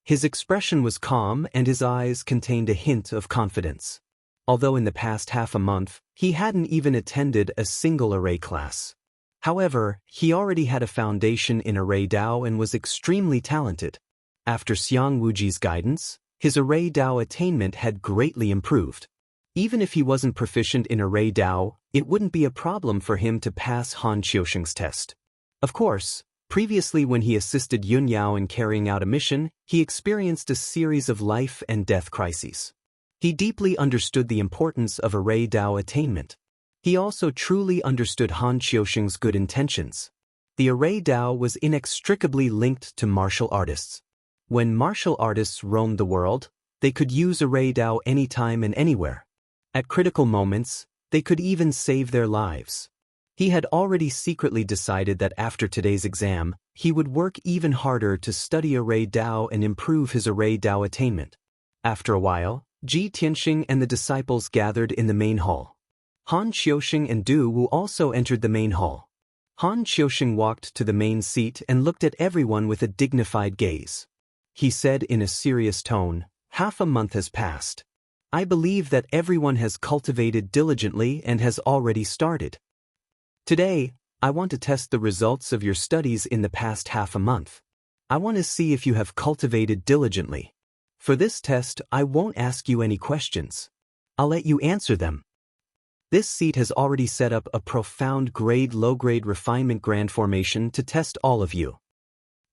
His expression was calm and his eyes contained a hint of confidence. Although in the past half a month, he hadn't even attended a single array class. However, he already had a foundation in array Dao and was extremely talented. After Xiang Wuji's guidance, his array Dao attainment had greatly improved. Even if he wasn't proficient in array Dao, it wouldn't be a problem for him to pass Han Qiusheng's test. Of course, previously when he assisted Yun Yao in carrying out a mission, he experienced a series of life and death crises. He deeply understood the importance of array Dao attainment. He also truly understood Han Qiusheng's good intentions. The array Dao was inextricably linked to martial artists. When martial artists roamed the world, they could use array Dao anytime and anywhere. At critical moments, they could even save their lives. He had already secretly decided that after today's exam, he would work even harder to study array Dao and improve his array Dao attainment. After a while, Ji Tianxing and the disciples gathered in the main hall. Han Qiusheng and Du Wu also entered the main hall. Han Qiusheng walked to the main seat and looked at everyone with a dignified gaze. He said in a serious tone, "Half a month has passed. I believe that everyone has cultivated diligently and has already started. Today, I want to test the results of your studies in the past half a month. I want to see if you have cultivated diligently. For this test, I won't ask you any questions. I'll let you answer them." This seat has already set up a profound low-grade refinement grand formation to test all of you.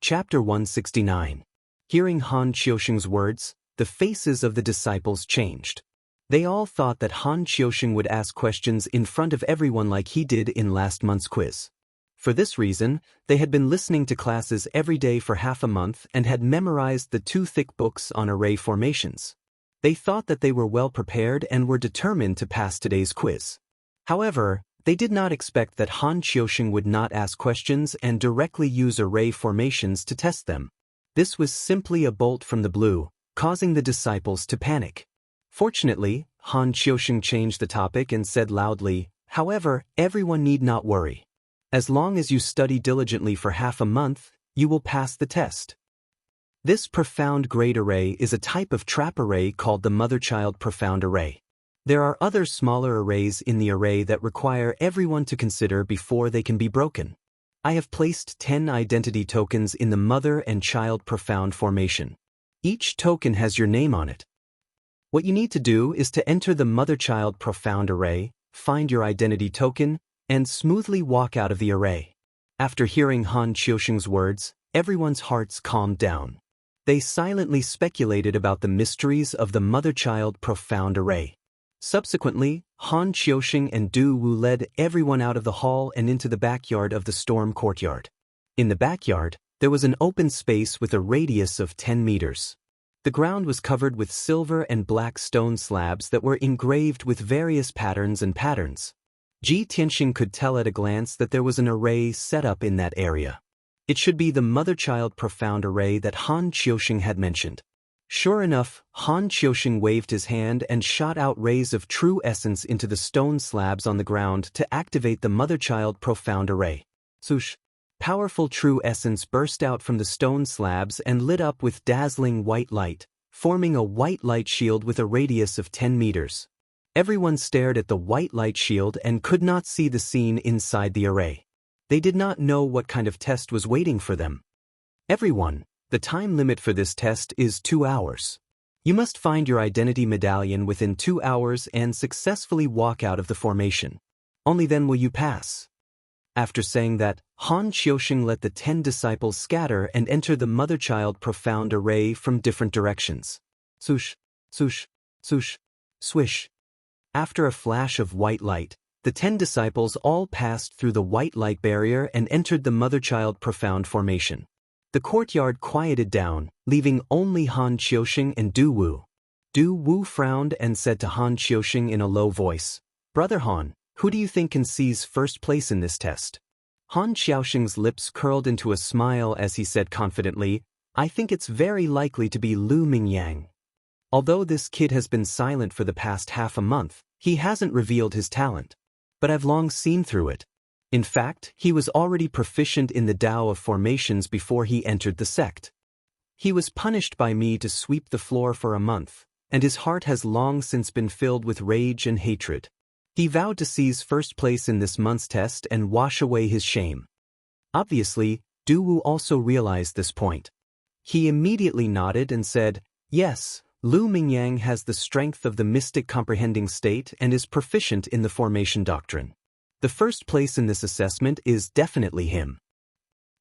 Chapter 169. Hearing Han Qiusheng's words, the faces of the disciples changed. They all thought that Han Qiusheng would ask questions in front of everyone like he did in last month's quiz. For this reason, they had been listening to classes every day for half a month and had memorized the 2 thick books on array formations. They thought that they were well prepared and were determined to pass today's quiz. However, they did not expect that Han Qiusheng would not ask questions and directly use array formations to test them. This was simply a bolt from the blue, causing the disciples to panic. Fortunately, Han Qiusheng changed the topic and said loudly, "However, everyone need not worry. As long as you study diligently for half a month, you will pass the test." This profound grade array is a type of trap array called the mother-child profound array. There are other smaller arrays in the array that require everyone to consider before they can be broken. I have placed 10 identity tokens in the mother and child profound formation. Each token has your name on it. What you need to do is to enter the mother-child profound array, find your identity token, and smoothly walk out of the array. After hearing Han Qiusheng's words, everyone's hearts calmed down. They silently speculated about the mysteries of the mother-child profound array. Subsequently, Han Qiusheng and Du Wu led everyone out of the hall and into the backyard of the storm courtyard. In the backyard, there was an open space with a radius of 10 meters. The ground was covered with silver and black stone slabs that were engraved with various patterns. Ji Tianxing could tell at a glance that there was an array set up in that area. It should be the mother-child profound array that Han Qiusheng had mentioned. Sure enough, Han Qiusheng waved his hand and shot out rays of true essence into the stone slabs on the ground to activate the mother-child profound array. Swoosh! Powerful true essence burst out from the stone slabs and lit up with dazzling white light, forming a white light shield with a radius of 10 meters. Everyone stared at the white light shield and could not see the scene inside the array. They did not know what kind of test was waiting for them. Everyone, the time limit for this test is 2 hours. You must find your identity medallion within 2 hours and successfully walk out of the formation. Only then will you pass. After saying that, Han Qiusheng let the 10 disciples scatter and enter the mother-child profound array from different directions. Swoosh, swoosh, swoosh, swish. After a flash of white light, the 10 disciples all passed through the white light barrier and entered the mother-child profound formation. The courtyard quieted down, leaving only Han Qiusheng and Du Wu. Du Wu frowned and said to Han Qiusheng in a low voice, "Brother Han, who do you think can seize first place in this test?" Han Qiusheng's lips curled into a smile as he said confidently, "I think it's very likely to be Lu Mingyang. Although this kid has been silent for the past half a month, he hasn't revealed his talent. But I've long seen through it. In fact, he was already proficient in the Tao of formations before he entered the sect. He was punished by me to sweep the floor for a month, and his heart has long since been filled with rage and hatred. He vowed to seize first place in this month's test and wash away his shame." Obviously, Du Wu also realized this point. He immediately nodded and said, "Yes, Lu Mingyang has the strength of the mystic comprehending state and is proficient in the formation doctrine. The first place in this assessment is definitely him."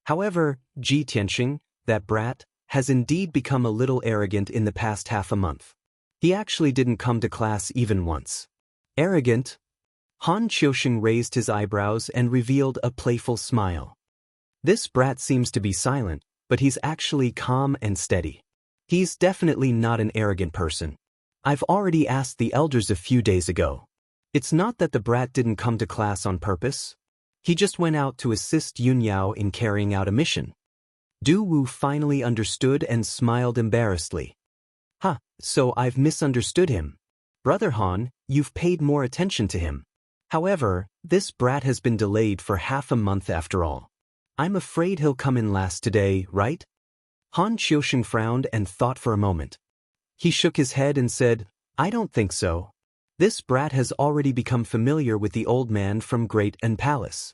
However, Ji Tianxing, that brat, has indeed become a little arrogant in the past half a month. He actually didn't come to class even once. Arrogant? Han Qiusheng raised his eyebrows and revealed a playful smile. This brat seems to be silent, but he's actually calm and steady. He's definitely not an arrogant person. I've already asked the elders a few days ago. It's not that the brat didn't come to class on purpose. He just went out to assist Yun Yao in carrying out a mission. Du Wu finally understood and smiled embarrassedly. So I've misunderstood him. Brother Han, you've paid more attention to him. However, this brat has been delayed for half a month after all. I'm afraid he'll come in last today, right? Han Qiusheng frowned and thought for a moment. He shook his head and said, "I don't think so. This brat has already become familiar with the old man from Great and Palace."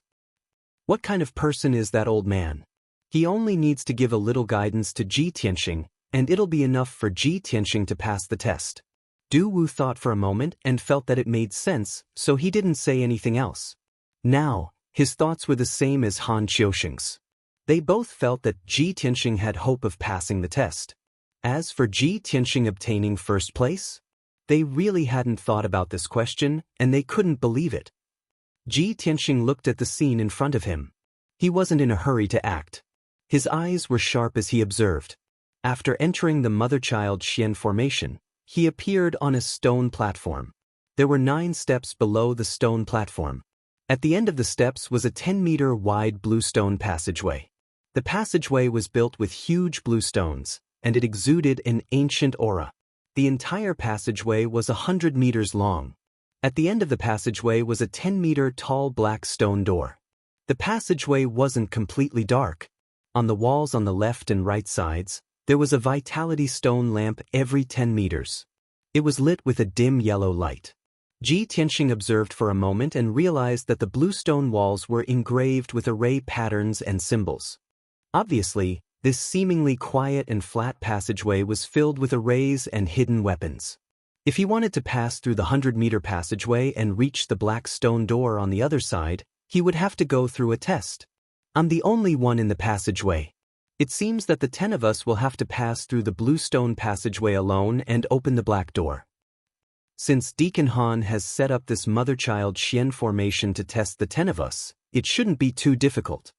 What kind of person is that old man? He only needs to give a little guidance to Ji Tianxing, and it'll be enough for Ji Tianxing to pass the test. Du Wu thought for a moment and felt that it made sense, so he didn't say anything else. Now, his thoughts were the same as Han Qiusheng's. They both felt that Ji Tianxing had hope of passing the test. As for Ji Tianxing obtaining first place, they really hadn't thought about this question, and they couldn't believe it. Ji Tianxing looked at the scene in front of him. He wasn't in a hurry to act. His eyes were sharp as he observed. After entering the mother-child Xian formation, he appeared on a stone platform. There were 9 steps below the stone platform. At the end of the steps was a 10-meter wide blue stone passageway. The passageway was built with huge blue stones, and it exuded an ancient aura. The entire passageway was 100 meters long. At the end of the passageway was a 10-meter tall black stone door. The passageway wasn't completely dark. On the walls on the left and right sides, there was a vitality stone lamp every 10 meters. It was lit with a dim yellow light. Ji Tianxing observed for a moment and realized that the blue stone walls were engraved with array patterns and symbols. Obviously, this seemingly quiet and flat passageway was filled with arrays and hidden weapons. If he wanted to pass through the 100-meter passageway and reach the black stone door on the other side, he would have to go through a test. I'm the only one in the passageway. It seems that the 10 of us will have to pass through the blue stone passageway alone and open the black door. Since Deacon Han has set up this mother-child Xian formation to test the 10 of us, it shouldn't be too difficult.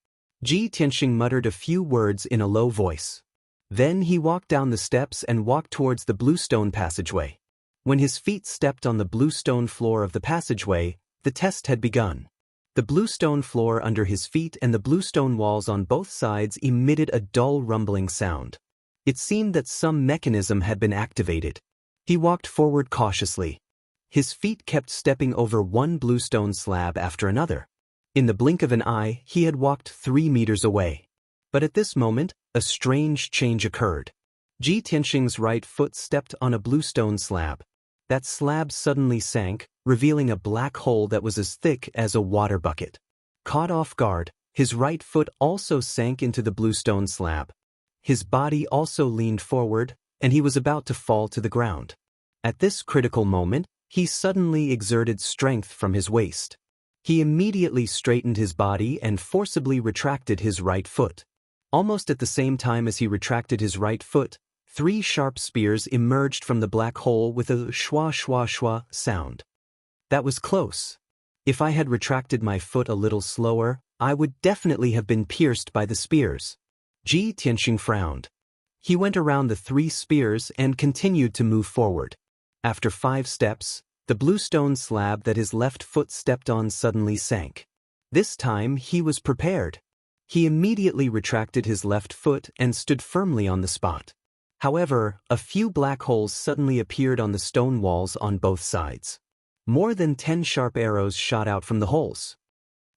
Ji Tianxing muttered a few words in a low voice. Then he walked down the steps and walked towards the blue stone passageway. When his feet stepped on the blue stone floor of the passageway, the test had begun. The blue stone floor under his feet and the blue stone walls on both sides emitted a dull rumbling sound. It seemed that some mechanism had been activated. He walked forward cautiously. His feet kept stepping over one blue stone slab after another. In the blink of an eye, he had walked 3 meters away. But at this moment, a strange change occurred. Ji Tianxing's right foot stepped on a blue stone slab. That slab suddenly sank, revealing a black hole that was as thick as a water bucket. Caught off guard, his right foot also sank into the blue stone slab. His body also leaned forward, and he was about to fall to the ground. At this critical moment, he suddenly exerted strength from his waist. He immediately straightened his body and forcibly retracted his right foot. Almost at the same time as he retracted his right foot, 3 sharp spears emerged from the black hole with a shwa shwa shwa sound. That was close. If I had retracted my foot a little slower, I would definitely have been pierced by the spears. Ji Tianxing frowned. He went around the 3 spears and continued to move forward. After 5 steps, the blue stone slab that his left foot stepped on suddenly sank. This time he was prepared. He immediately retracted his left foot and stood firmly on the spot. However, a few black holes suddenly appeared on the stone walls on both sides. More than 10 sharp arrows shot out from the holes.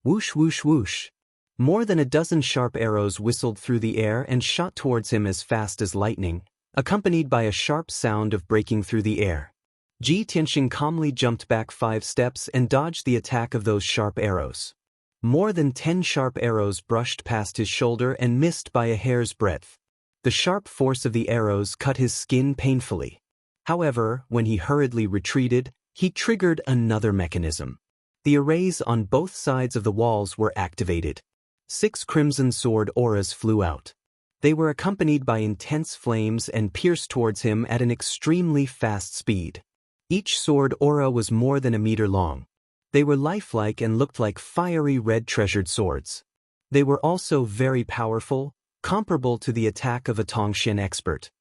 Whoosh whoosh whoosh. More than a dozen sharp arrows whistled through the air and shot towards him as fast as lightning, accompanied by a sharp sound of breaking through the air. Ji Tianxing calmly jumped back 5 steps and dodged the attack of those sharp arrows. More than 10 sharp arrows brushed past his shoulder and missed by a hair's breadth. The sharp force of the arrows cut his skin painfully. However, when he hurriedly retreated, he triggered another mechanism. The arrays on both sides of the walls were activated. 6 crimson sword auras flew out. They were accompanied by intense flames and pierced towards him at an extremely fast speed. Each sword aura was more than a meter long. They were lifelike and looked like fiery red treasured swords. They were also very powerful, comparable to the attack of a Tongxian expert.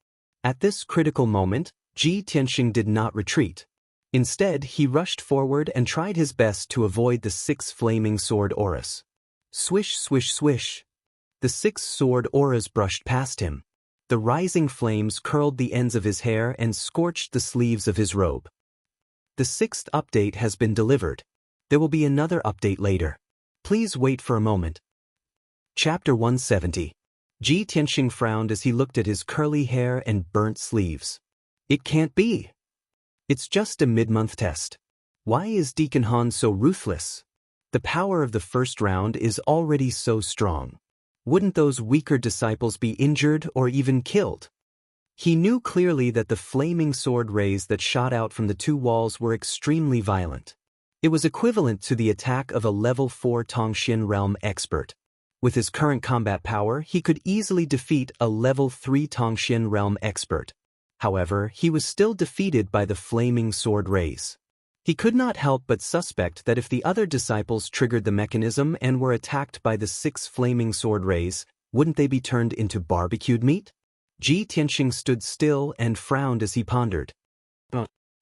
At this critical moment, Ji Tianxing did not retreat. Instead, he rushed forward and tried his best to avoid the 6 flaming sword auras. Swish swish swish. The 6 sword auras brushed past him. The rising flames curled the ends of his hair and scorched the sleeves of his robe. The 6th update has been delivered. There will be another update later. Please wait for a moment. Chapter 170. Ji Tianxing frowned as he looked at his curly hair and burnt sleeves. It can't be. It's just a mid-month test. Why is Deacon Han so ruthless? The power of the first round is already so strong. Wouldn't those weaker disciples be injured or even killed? He knew clearly that the flaming sword rays that shot out from the 2 walls were extremely violent. It was equivalent to the attack of a level 4 Tongxian realm expert. With his current combat power, he could easily defeat a level 3 Tongxian realm expert. However, he was still defeated by the flaming sword rays. He could not help but suspect that if the other disciples triggered the mechanism and were attacked by the 6 flaming sword rays, wouldn't they be turned into barbecued meat? Ji Tianxing stood still and frowned as he pondered.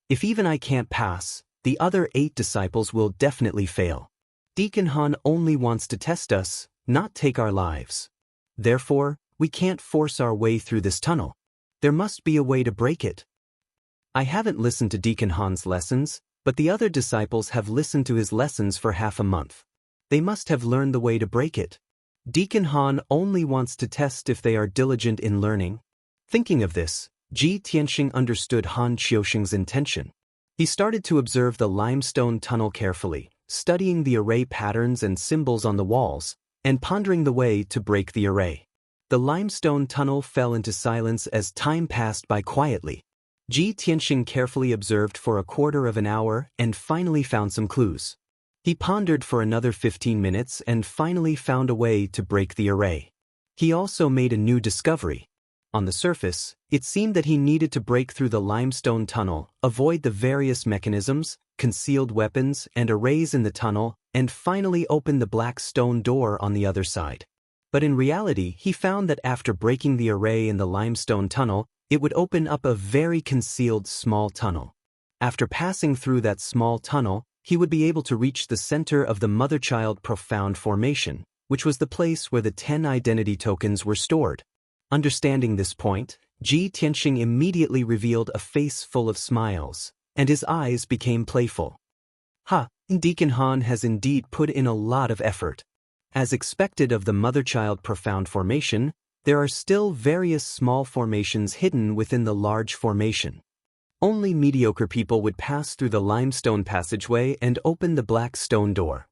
If even I can't pass, the other 8 disciples will definitely fail. Deacon Han only wants to test us, not take our lives. Therefore, we can't force our way through this tunnel. There must be a way to break it. I haven't listened to Deacon Han's lessons, but the other disciples have listened to his lessons for half a month. They must have learned the way to break it. Deacon Han only wants to test if they are diligent in learning. Thinking of this, Ji Tianxing understood Han Qiuxing's intention. He started to observe the limestone tunnel carefully, studying the array patterns and symbols on the walls, and pondering the way to break the array. The limestone tunnel fell into silence as time passed by quietly. Ji Tianxing carefully observed for a quarter of an hour and finally found some clues. He pondered for another 15 minutes and finally found a way to break the array. He also made a new discovery. On the surface, it seemed that he needed to break through the limestone tunnel, avoid the various mechanisms, concealed weapons, and arrays in the tunnel, and finally open the black stone door on the other side. But in reality, he found that after breaking the array in the limestone tunnel, it would open up a very concealed small tunnel. After passing through that small tunnel, he would be able to reach the center of the mother-child profound formation, which was the place where the 10 identity tokens were stored. Understanding this point, Ji Tianxing immediately revealed a face full of smiles, and his eyes became playful. Deacon Han has indeed put in a lot of effort. As expected of the mother-child profound formation, there are still various small formations hidden within the large formation. Only mediocre people would pass through the limestone passageway and open the black stone door.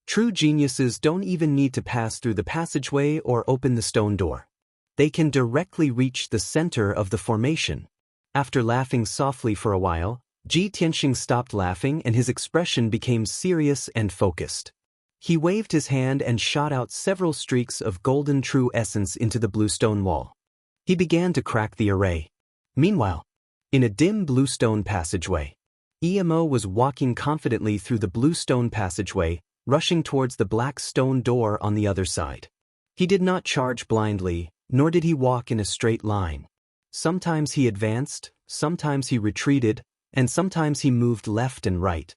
True geniuses don't even need to pass through the passageway or open the stone door. They can directly reach the center of the formation. After laughing softly for a while, Ji Tianxing stopped laughing and his expression became serious and focused. He waved his hand and shot out several streaks of golden true essence into the blue stone wall. He began to crack the array. Meanwhile, in a dim blue stone passageway, Emo was walking confidently through the blue stone passageway, rushing towards the black stone door on the other side. He did not charge blindly, nor did he walk in a straight line. Sometimes he advanced, sometimes he retreated, and sometimes he moved left and right.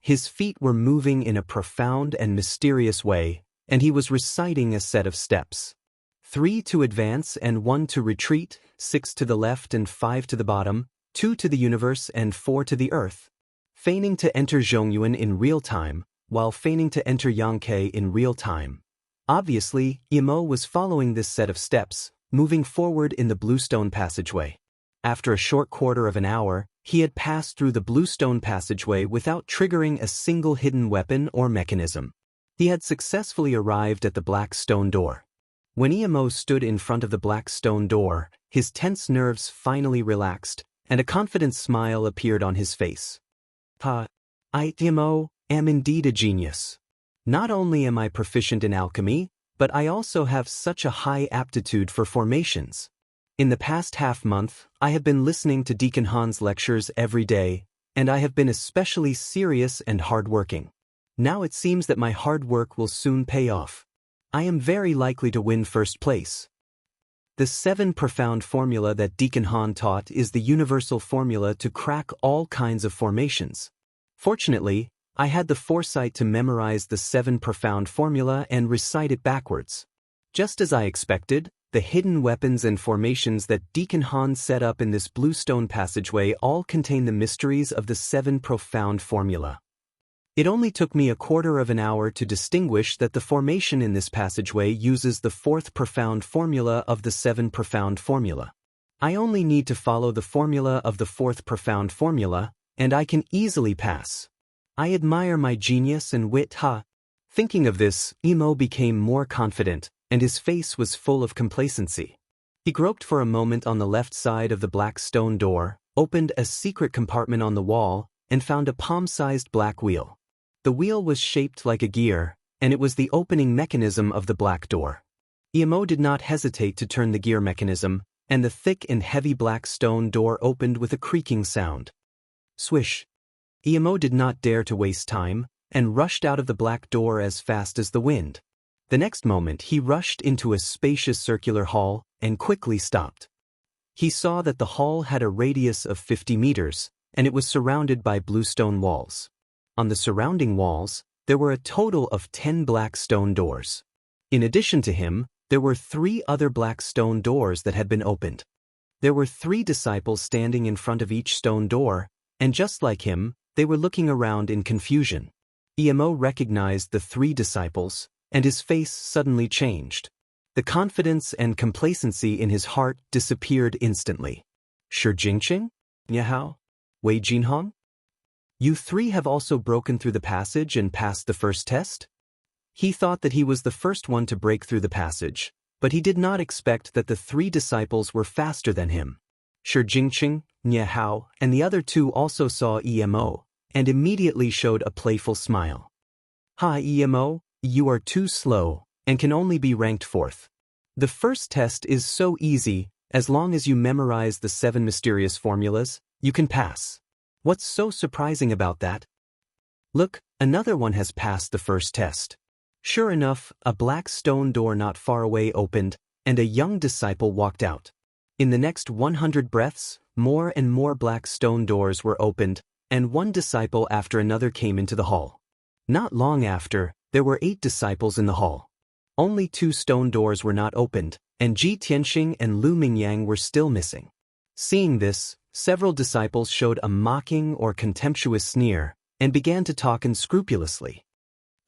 His feet were moving in a profound and mysterious way, and he was reciting a set of steps. 3 to advance and 1 to retreat, 6 to the left and 5 to the bottom, 2 to the universe and 4 to the earth. Feigning to enter Zhongyuan in real time, while feigning to enter Yangke in real time. Obviously, Emo was following this set of steps, moving forward in the bluestone passageway. After a short quarter of an hour, he had passed through the bluestone passageway without triggering a single hidden weapon or mechanism. He had successfully arrived at the black stone door. When Emo stood in front of the black stone door, his tense nerves finally relaxed, and a confident smile appeared on his face. I, Emo, am indeed a genius. Not only am I proficient in alchemy, but I also have such a high aptitude for formations. In the past half-month, I have been listening to Deacon Han's lectures every day, and I have been especially serious and hard-working. Now it seems that my hard work will soon pay off. I am very likely to win first place. The 7 profound formula that Deacon Han taught is the universal formula to crack all kinds of formations. Fortunately, I had the foresight to memorize the 7 profound formula and recite it backwards. Just as I expected, the hidden weapons and formations that Deacon Han set up in this bluestone passageway all contain the mysteries of the 7 profound formula. It only took me a quarter of an hour to distinguish that the formation in this passageway uses the 4th profound formula of the 7 profound formula. I only need to follow the formula of the 4th profound formula, and I can easily pass. I admire my genius and wit. Thinking of this, Emo became more confident, and his face was full of complacency. He groped for a moment on the left side of the black stone door, opened a secret compartment on the wall, and found a palm-sized black wheel. The wheel was shaped like a gear, and it was the opening mechanism of the black door. Emo did not hesitate to turn the gear mechanism, and the thick and heavy black stone door opened with a creaking sound. Swish. Emo did not dare to waste time, and rushed out of the black door as fast as the wind. The next moment he rushed into a spacious circular hall, and quickly stopped. He saw that the hall had a radius of 50 meters, and it was surrounded by blue stone walls. On the surrounding walls, there were a total of 10 black stone doors. In addition to him, there were 3 other black stone doors that had been opened. There were 3 disciples standing in front of each stone door, and just like him, they were looking around in confusion. Emo recognized the 3 disciples, and his face suddenly changed. The confidence and complacency in his heart disappeared instantly. Shi Jingqing? Yahao? Wei Jinhong? You 3 have also broken through the passage and passed the first test? He thought that he was the first one to break through the passage, but he did not expect that the 3 disciples were faster than him. Shi Jingqing, Yahao, and the other 2 also saw Emo, and immediately showed a playful smile. "Hi Emo, you are too slow, and can only be ranked 4th. The first test is so easy, as long as you memorize the 7 mysterious formulas, you can pass. What's so surprising about that? Look, another one has passed the first test." Sure enough, a black stone door not far away opened, and a young disciple walked out. In the next 100 breaths, more and more black stone doors were opened, and one disciple after another came into the hall. Not long after, there were 8 disciples in the hall. Only 2 stone doors were not opened, and Ji Tianxing and Lu Mingyang were still missing. Seeing this, several disciples showed a mocking or contemptuous sneer, and began to talk unscrupulously.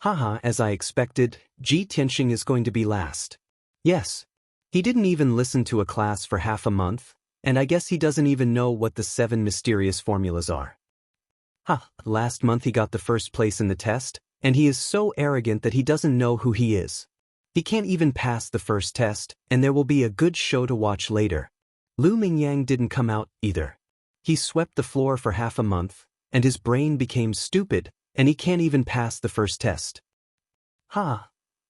"Haha, as I expected, Ji Tianxing is going to be last. Yes. He didn't even listen to a class for half a month, and I guess he doesn't even know what the 7 mysterious formulas are. Last month he got the first place in the test, and he is so arrogant that he doesn't know who he is. He can't even pass the first test, and there will be a good show to watch later." Lu Mingyang didn't come out either. He swept the floor for half a month, and his brain became stupid, and he can't even pass the first test.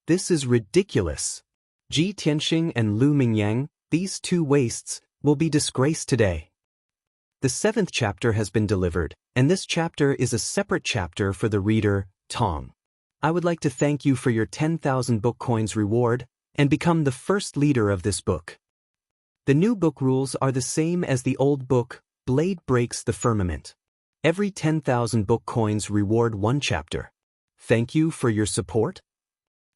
This is ridiculous. Ji Tianxing and Lu Mingyang, these 2 wastes, will be disgraced today. The 7th chapter has been delivered, and this chapter is a separate chapter for the reader, Tong. I would like to thank you for your 10,000 book coins reward, and become the first leader of this book. The new book rules are the same as the old book, Blade Breaks the Firmament. Every 10,000 book coins reward 1 chapter. Thank you for your support.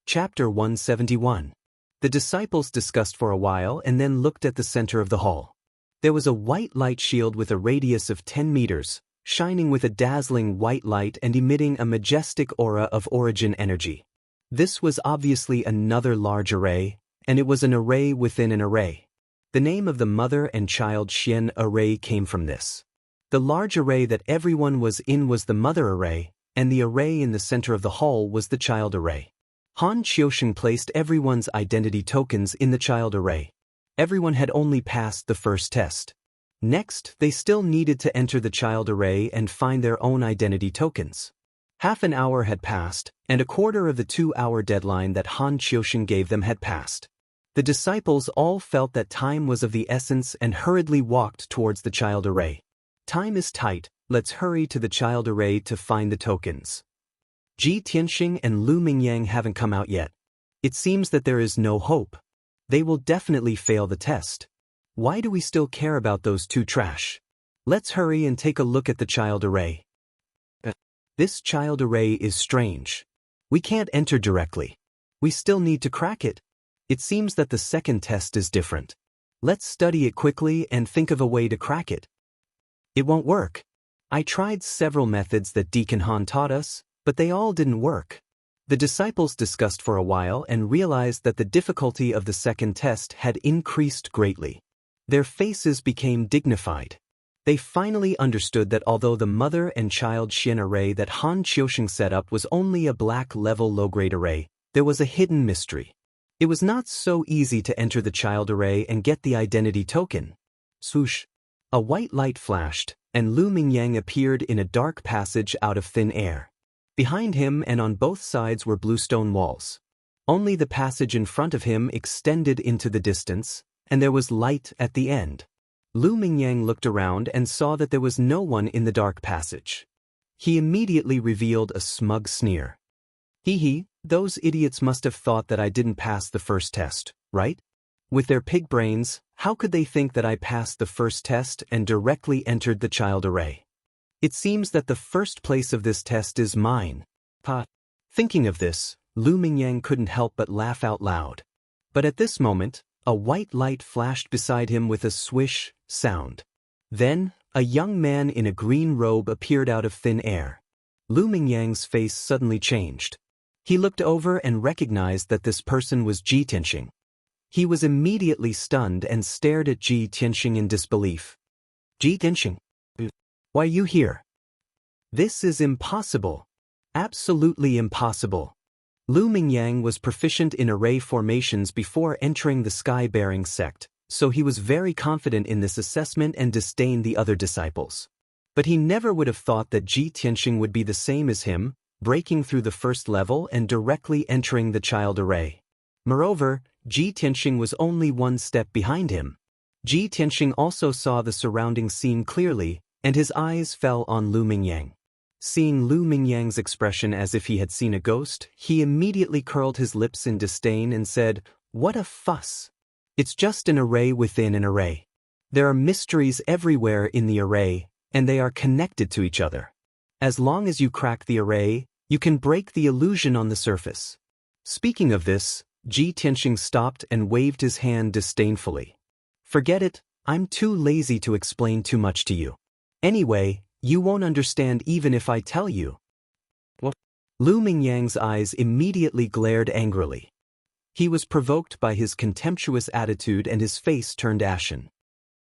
Chapter 171. The disciples discussed for a while and then looked at the center of the hall. There was a white light shield with a radius of 10 meters, shining with a dazzling white light and emitting a majestic aura of origin energy. This was obviously another large array, and it was an array within an array. The name of the mother and child Xian array came from this. The large array that everyone was in was the mother array, and the array in the center of the hall was the child array. Han Qiusheng placed everyone's identity tokens in the child array. Everyone had only passed the first test. Next, they still needed to enter the child array and find their own identity tokens. Half an hour had passed, and a quarter of the 2-hour deadline that Han Qiusheng gave them had passed. The disciples all felt that time was of the essence and hurriedly walked towards the child array. Time is tight, let's hurry to the child array to find the tokens. Ji Tianxing and Lu Mingyang haven't come out yet. It seems that there is no hope. They will definitely fail the test. Why do we still care about those 2 trash? Let's hurry and take a look at the child array. This child array is strange. We can't enter directly. We still need to crack it. It seems that the second test is different. Let's study it quickly and think of a way to crack it. It won't work. I tried several methods that Deacon Han taught us, but they all didn't work. The disciples discussed for a while and realized that the difficulty of the second test had increased greatly. Their faces became dignified. They finally understood that although the mother and child Xian array that Han Qiusheng set up was only a black-level low-grade array, there was a hidden mystery. It was not so easy to enter the child array and get the identity token. Swoosh! A white light flashed, and Lu Mingyang appeared in a dark passage out of thin air. Behind him and on both sides were bluestone walls. Only the passage in front of him extended into the distance, and there was light at the end. Lu Mingyang looked around and saw that there was no one in the dark passage. He immediately revealed a smug sneer. Hee, those idiots must have thought that I didn't pass the first test, right? With their pig brains, how could they think that I passed the first test and directly entered the child array? It seems that the first place of this test is mine. Thinking of this, Lu Mingyang couldn't help but laugh out loud. But at this moment, a white light flashed beside him with a swish sound. Then, a young man in a green robe appeared out of thin air. Lu Mingyang's face suddenly changed. He looked over and recognized that this person was Ji Tianxing. He was immediately stunned and stared at Ji Tianxing in disbelief. Ji Tianxing? Why are you here? This is impossible. Absolutely impossible. Lu Mingyang was proficient in array formations before entering the sky-bearing sect, so he was very confident in this assessment and disdained the other disciples. But he never would have thought that Ji Tianxing would be the same as him, breaking through the first level and directly entering the child array. Moreover, Ji Tianxing was only one step behind him. Ji Tianxing also saw the surrounding scene clearly, and his eyes fell on Lu Mingyang. Seeing Lu Mingyang's expression as if he had seen a ghost, he immediately curled his lips in disdain and said, "What a fuss! It's just an array within an array. There are mysteries everywhere in the array, and they are connected to each other. As long as you crack the array, you can break the illusion on the surface." Speaking of this, Ji Tianxing stopped and waved his hand disdainfully. "Forget it, I'm too lazy to explain too much to you. Anyway, you won't understand even if I tell you." What? Lu Mingyang's eyes immediately glared angrily. He was provoked by his contemptuous attitude and his face turned ashen.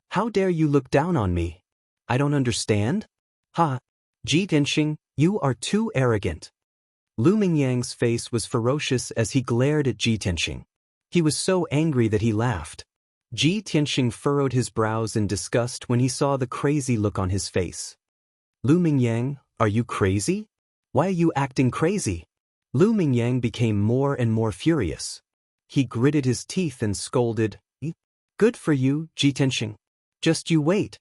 "How dare you look down on me? I don't understand? Ha! Ji Tianxing, you are too arrogant." Lu Mingyang's face was ferocious as he glared at Ji Tianxing. He was so angry that he laughed. Ji Tianxing furrowed his brows in disgust when he saw the crazy look on his face. "Lu Mingyang, are you crazy? Why are you acting crazy?" Lu Mingyang became more and more furious. He gritted his teeth and scolded, "Good for you, Ji Tianxing. Just you wait.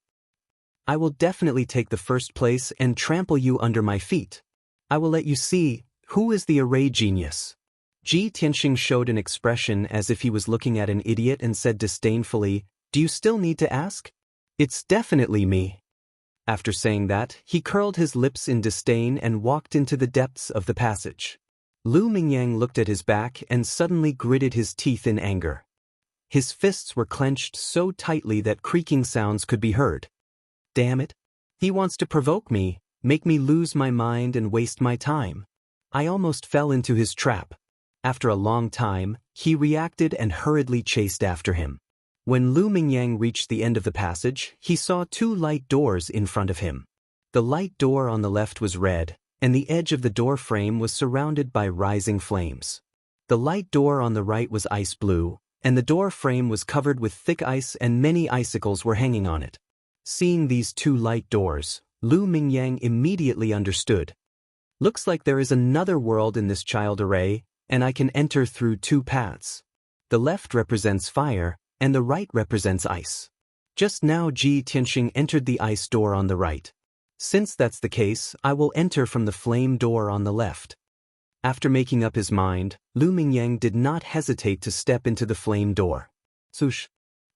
I will definitely take the first place and trample you under my feet. I will let you see who is the array genius." Ji Tianxing showed an expression as if he was looking at an idiot and said disdainfully, "Do you still need to ask? It's definitely me." After saying that, he curled his lips in disdain and walked into the depths of the passage. Lu Mingyang looked at his back and suddenly gritted his teeth in anger. His fists were clenched so tightly that creaking sounds could be heard. Damn it! He wants to provoke me, make me lose my mind and waste my time. I almost fell into his trap. After a long time, he reacted and hurriedly chased after him. When Lu Mingyang reached the end of the passage, he saw two light doors in front of him. The light door on the left was red, and the edge of the door frame was surrounded by rising flames. The light door on the right was ice blue, and the door frame was covered with thick ice and many icicles were hanging on it. Seeing these two light doors, Lu Mingyang immediately understood. Looks like there is another world in this child array, and I can enter through two paths. The left represents fire, and the right represents ice. Just now Ji Tianxing entered the ice door on the right. Since that's the case, I will enter from the flame door on the left. After making up his mind, Lu Mingyang did not hesitate to step into the flame door. Swoosh!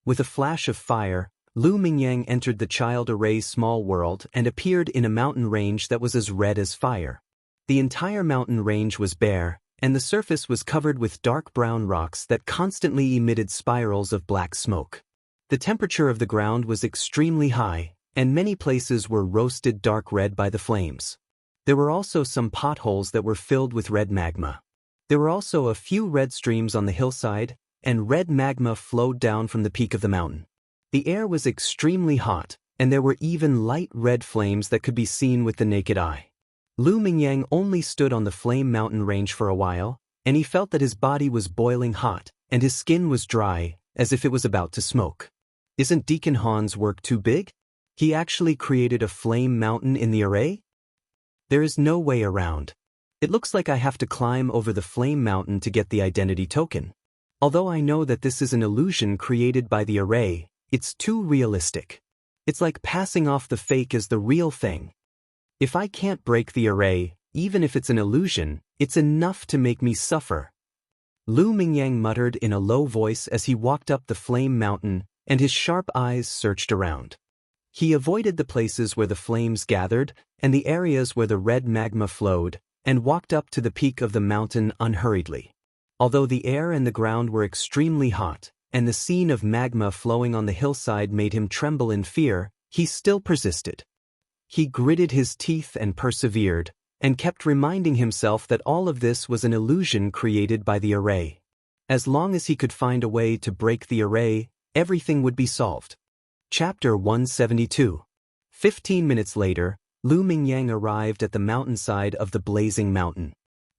With a flash of fire, Lu Mingyang entered the child array's small world and appeared in a mountain range that was as red as fire. The entire mountain range was bare, and the surface was covered with dark brown rocks that constantly emitted spirals of black smoke. The temperature of the ground was extremely high, and many places were roasted dark red by the flames. There were also some potholes that were filled with red magma. There were also a few red streams on the hillside, and red magma flowed down from the peak of the mountain. The air was extremely hot, and there were even light red flames that could be seen with the naked eye. Lu Mingyang only stood on the flame mountain range for a while, and he felt that his body was boiling hot, and his skin was dry, as if it was about to smoke. Isn't Deacon Han's work too big? He actually created a flame mountain in the array? There is no way around. It looks like I have to climb over the flame mountain to get the identity token. Although I know that this is an illusion created by the array, it's too realistic. It's like passing off the fake as the real thing. If I can't break the array, even if it's an illusion, it's enough to make me suffer. Lu Mingyang muttered in a low voice as he walked up the flame mountain, and his sharp eyes searched around. He avoided the places where the flames gathered and the areas where the red magma flowed, and walked up to the peak of the mountain unhurriedly. Although the air and the ground were extremely hot, and the scene of magma flowing on the hillside made him tremble in fear, he still persisted. He gritted his teeth and persevered, and kept reminding himself that all of this was an illusion created by the array. As long as he could find a way to break the array, everything would be solved. Chapter 172. 15 minutes later, Lu Mingyang arrived at the mountainside of the blazing mountain.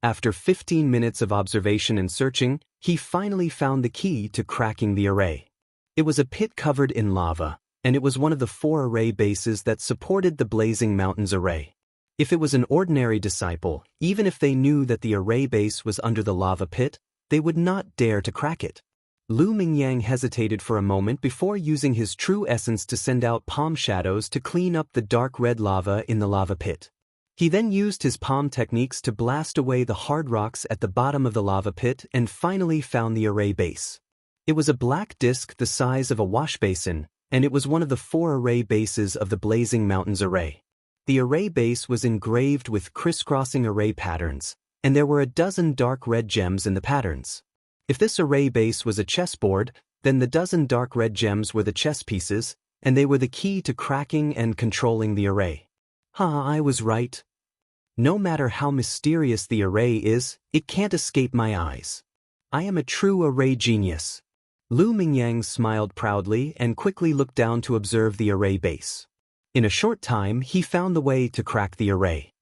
After 15 minutes of observation and searching, he finally found the key to cracking the array. It was a pit covered in lava, and it was one of the 4 array bases that supported the blazing mountain's array. If it was an ordinary disciple, even if they knew that the array base was under the lava pit, they would not dare to crack it. Lu Mingyang hesitated for a moment before using his true essence to send out palm shadows to clean up the dark red lava in the lava pit. He then used his palm techniques to blast away the hard rocks at the bottom of the lava pit and finally found the array base. It was a black disk the size of a wash basin, and it was one of the 4 array bases of the blazing mountain's array. The array base was engraved with crisscrossing array patterns, and there were a dozen dark red gems in the patterns. If this array base was a chessboard, then the dozen dark red gems were the chess pieces, and they were the key to cracking and controlling the array. I was right. No matter how mysterious the array is, it can't escape my eyes. I am a true array genius. Lu Mingyang smiled proudly and quickly looked down to observe the array base. In a short time, he found the way to crack the array.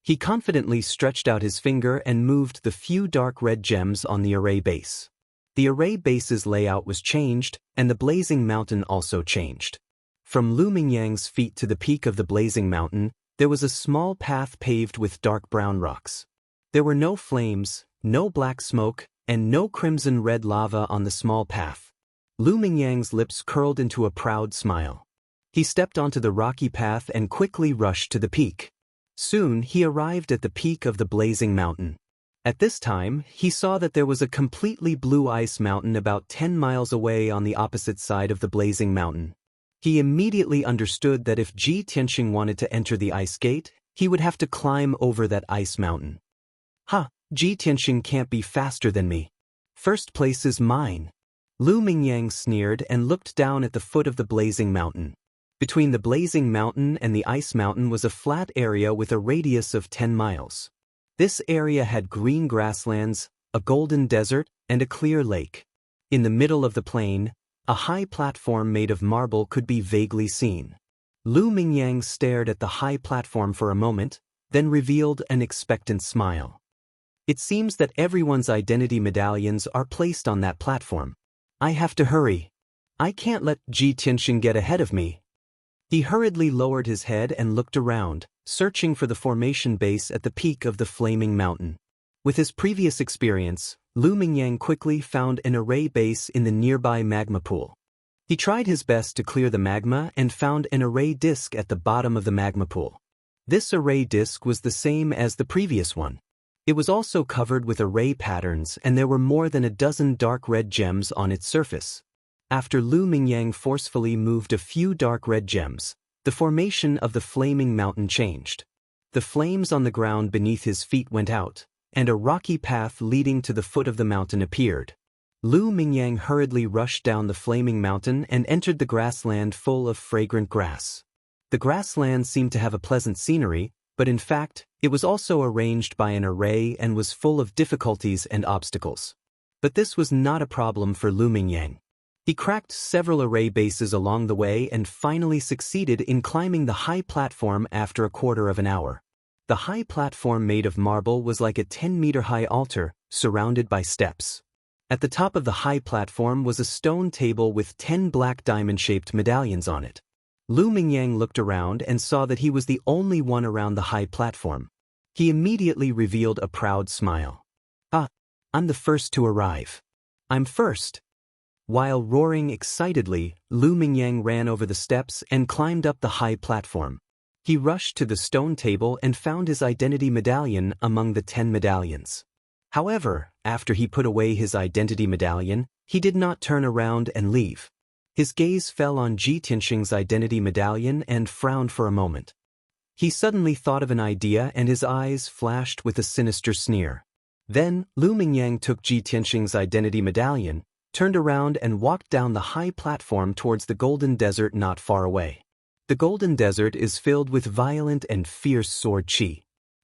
He confidently stretched out his finger and moved the few dark red gems on the array base. The array base's layout was changed, and the blazing mountain also changed. From Lu Mingyang's feet to the peak of the blazing mountain, there was a small path paved with dark brown rocks. There were no flames, no black smoke, and no crimson-red lava on the small path. Lu Mingyang's lips curled into a proud smile. He stepped onto the rocky path and quickly rushed to the peak. Soon he arrived at the peak of the blazing mountain. At this time, he saw that there was a completely blue ice mountain about 10 miles away on the opposite side of the blazing mountain. He immediately understood that if Ji Tianxing wanted to enter the ice gate, he would have to climb over that ice mountain. Ji Tianxing can't be faster than me. First place is mine. Lu Mingyang sneered and looked down at the foot of the blazing mountain. Between the blazing mountain and the ice mountain was a flat area with a radius of 10 miles. This area had green grasslands, a golden desert, and a clear lake. In the middle of the plain, a high platform made of marble could be vaguely seen. Lu Mingyang stared at the high platform for a moment, then revealed an expectant smile. It seems that everyone's identity medallions are placed on that platform. I have to hurry. I can't let Ji Tianxing get ahead of me. He hurriedly lowered his head and looked around, searching for the formation base at the peak of the flaming mountain. With his previous experience, Lu Mingyang quickly found an array base in the nearby magma pool. He tried his best to clear the magma and found an array disk at the bottom of the magma pool. This array disk was the same as the previous one. It was also covered with array patterns, and there were more than a dozen dark red gems on its surface. After Lu Mingyang forcefully moved a few dark red gems, the formation of the flaming mountain changed. The flames on the ground beneath his feet went out, and a rocky path leading to the foot of the mountain appeared. Lu Mingyang hurriedly rushed down the flaming mountain and entered the grassland full of fragrant grass. The grassland seemed to have a pleasant scenery, but in fact, it was also arranged by an array and was full of difficulties and obstacles. But this was not a problem for Lu Mingyang. He cracked several array bases along the way and finally succeeded in climbing the high platform after a quarter of an hour. The high platform made of marble was like a 10-meter-high altar, surrounded by steps. At the top of the high platform was a stone table with 10 black diamond-shaped medallions on it. Lu Mingyang looked around and saw that he was the only one around the high platform. He immediately revealed a proud smile. "Ah, I'm the first to arrive. I'm first." While roaring excitedly, Lu Mingyang ran over the steps and climbed up the high platform. He rushed to the stone table and found his identity medallion among the 10 medallions. However, after he put away his identity medallion, he did not turn around and leave. His gaze fell on Ji Tianxing's identity medallion and frowned for a moment. He suddenly thought of an idea and his eyes flashed with a sinister sneer. Then, Lu Mingyang took Ji Tianxing's identity medallion, turned around and walked down the high platform towards the golden desert not far away. The golden desert is filled with violent and fierce sword qi.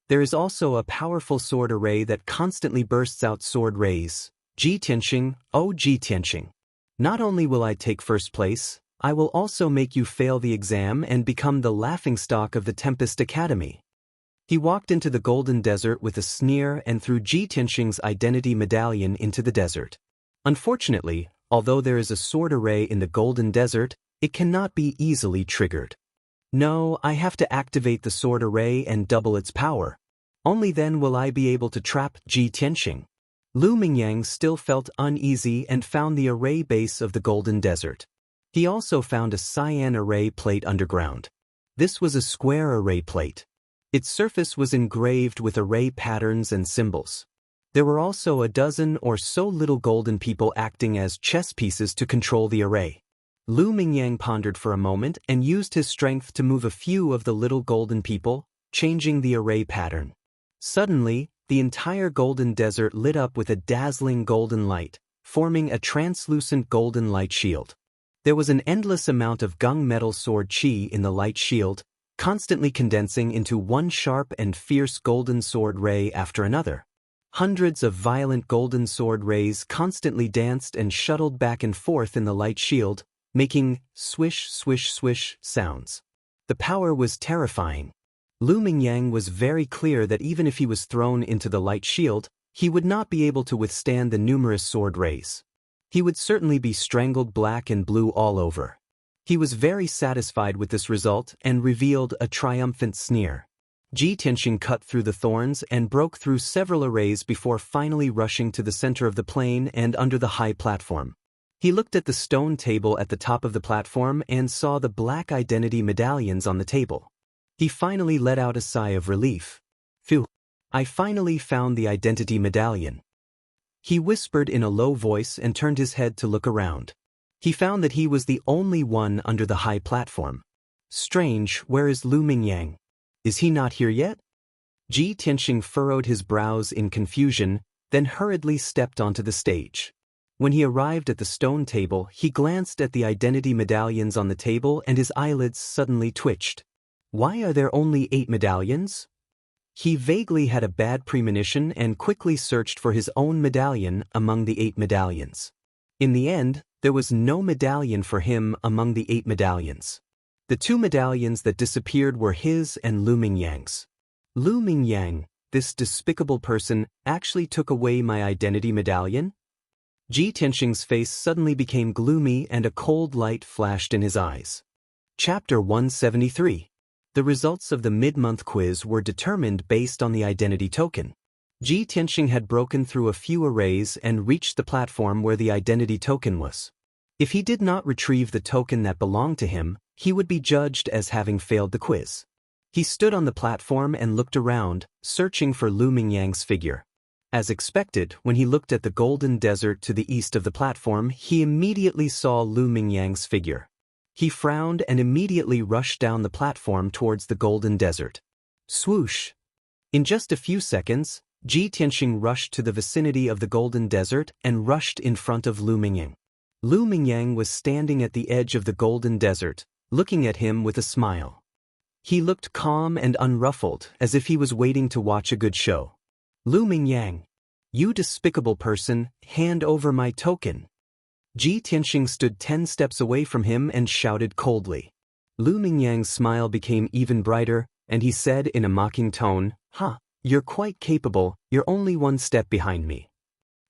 There is also a powerful sword array that constantly bursts out sword rays. Ji Tianxing, oh Ji Tianxing. Not only will I take first place, I will also make you fail the exam and become the laughingstock of the Tempest Academy. He walked into the golden desert with a sneer and threw Ji Tianxing's identity medallion into the desert. Unfortunately, although there is a sword array in the golden desert, it cannot be easily triggered. No, I have to activate the sword array and double its power. Only then will I be able to trap Ji Tianxing. Lu Mingyang still felt uneasy and found the array base of the golden desert. He also found a cyan array plate underground. This was a square array plate. Its surface was engraved with array patterns and symbols. There were also a dozen or so little golden people acting as chess pieces to control the array. Lu Mingyang pondered for a moment and used his strength to move a few of the little golden people, changing the array pattern. Suddenly, the entire golden desert lit up with a dazzling golden light, forming a translucent golden light shield. There was an endless amount of gunmetal sword qi in the light shield, constantly condensing into one sharp and fierce golden sword ray after another. Hundreds of violent golden sword rays constantly danced and shuttled back and forth in the light shield, making swish swish swish sounds. The power was terrifying. Lu Mingyang was very clear that even if he was thrown into the light shield, he would not be able to withstand the numerous sword rays. He would certainly be strangled black and blue all over. He was very satisfied with this result and revealed a triumphant sneer. Ji Tianxing cut through the thorns and broke through several arrays before finally rushing to the center of the plain and under the high platform. He looked at the stone table at the top of the platform and saw the black identity medallions on the table. He finally let out a sigh of relief. Phew! I finally found the identity medallion. He whispered in a low voice and turned his head to look around. He found that he was the only one under the high platform. Strange, where is Lu Mingyang? Is he not here yet? Ji Tianxing furrowed his brows in confusion, then hurriedly stepped onto the stage. When he arrived at the stone table, he glanced at the identity medallions on the table and his eyelids suddenly twitched. Why are there only 8 medallions? He vaguely had a bad premonition and quickly searched for his own medallion among the 8 medallions. In the end, there was no medallion for him among the 8 medallions. The 2 medallions that disappeared were his and Lu Mingyang's. Lu Mingyang, this despicable person, actually took away my identity medallion? Ji Tianxing's face suddenly became gloomy and a cold light flashed in his eyes. Chapter 173. The results of the mid-month quiz were determined based on the identity token. Ji Tianxing had broken through a few arrays and reached the platform where the identity token was. If he did not retrieve the token that belonged to him, he would be judged as having failed the quiz. He stood on the platform and looked around, searching for Lu Mingyang's figure. As expected, when he looked at the golden desert to the east of the platform, he immediately saw Lu Mingyang's figure. He frowned and immediately rushed down the platform towards the golden desert. Swoosh! In just a few seconds, Ji Tianxing rushed to the vicinity of the golden desert and rushed in front of Lu Mingyang. Lu Mingyang was standing at the edge of the golden desert, looking at him with a smile. He looked calm and unruffled, as if he was waiting to watch a good show. Lu Mingyang, you despicable person, hand over my token. Ji Tianxing stood 10 steps away from him and shouted coldly. Lu Mingyang's smile became even brighter, and he said in a mocking tone, "Ha, you're quite capable, you're only 1 step behind me.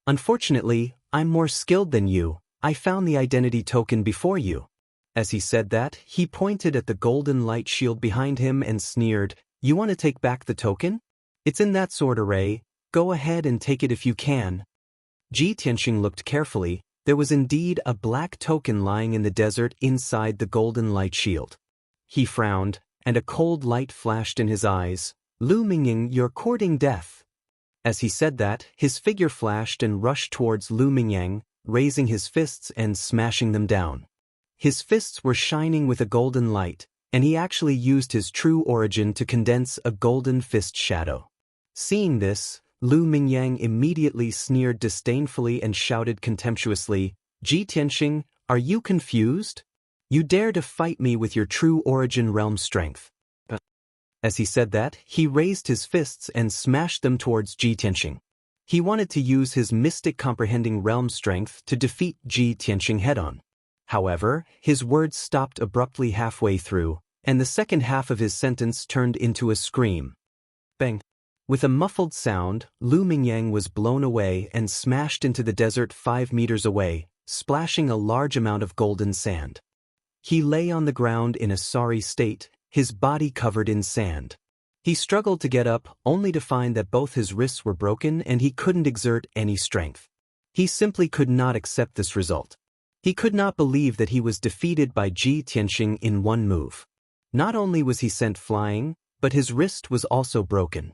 Unfortunately, I'm more skilled than you, I found the identity token before you." As he said that, he pointed at the golden light shield behind him and sneered, "You want to take back the token? It's in that sword array, go ahead and take it if you can. Ji Tianxing looked carefully. There was indeed a black token lying in the desert inside the golden light shield. He frowned, and a cold light flashed in his eyes. Lu Mingying, you're courting death. As he said that, his figure flashed and rushed towards Lu Mingyang, raising his fists and smashing them down. His fists were shining with a golden light, and he actually used his true origin to condense a golden fist shadow. Seeing this, Lu Mingyang immediately sneered disdainfully and shouted contemptuously, Ji Tianxing, are you confused? You dare to fight me with your true origin realm strength. As he said that, he raised his fists and smashed them towards Ji Tianxing. He wanted to use his mystic comprehending realm strength to defeat Ji Tianxing head-on. However, his words stopped abruptly halfway through, and the second half of his sentence turned into a scream. Bang! With a muffled sound, Lu Mingyang was blown away and smashed into the desert 5 meters away, splashing a large amount of golden sand. He lay on the ground in a sorry state, his body covered in sand. He struggled to get up, only to find that both his wrists were broken and he couldn't exert any strength. He simply could not accept this result. He could not believe that he was defeated by Ji Tianxing in one move. Not only was he sent flying, but his wrist was also broken.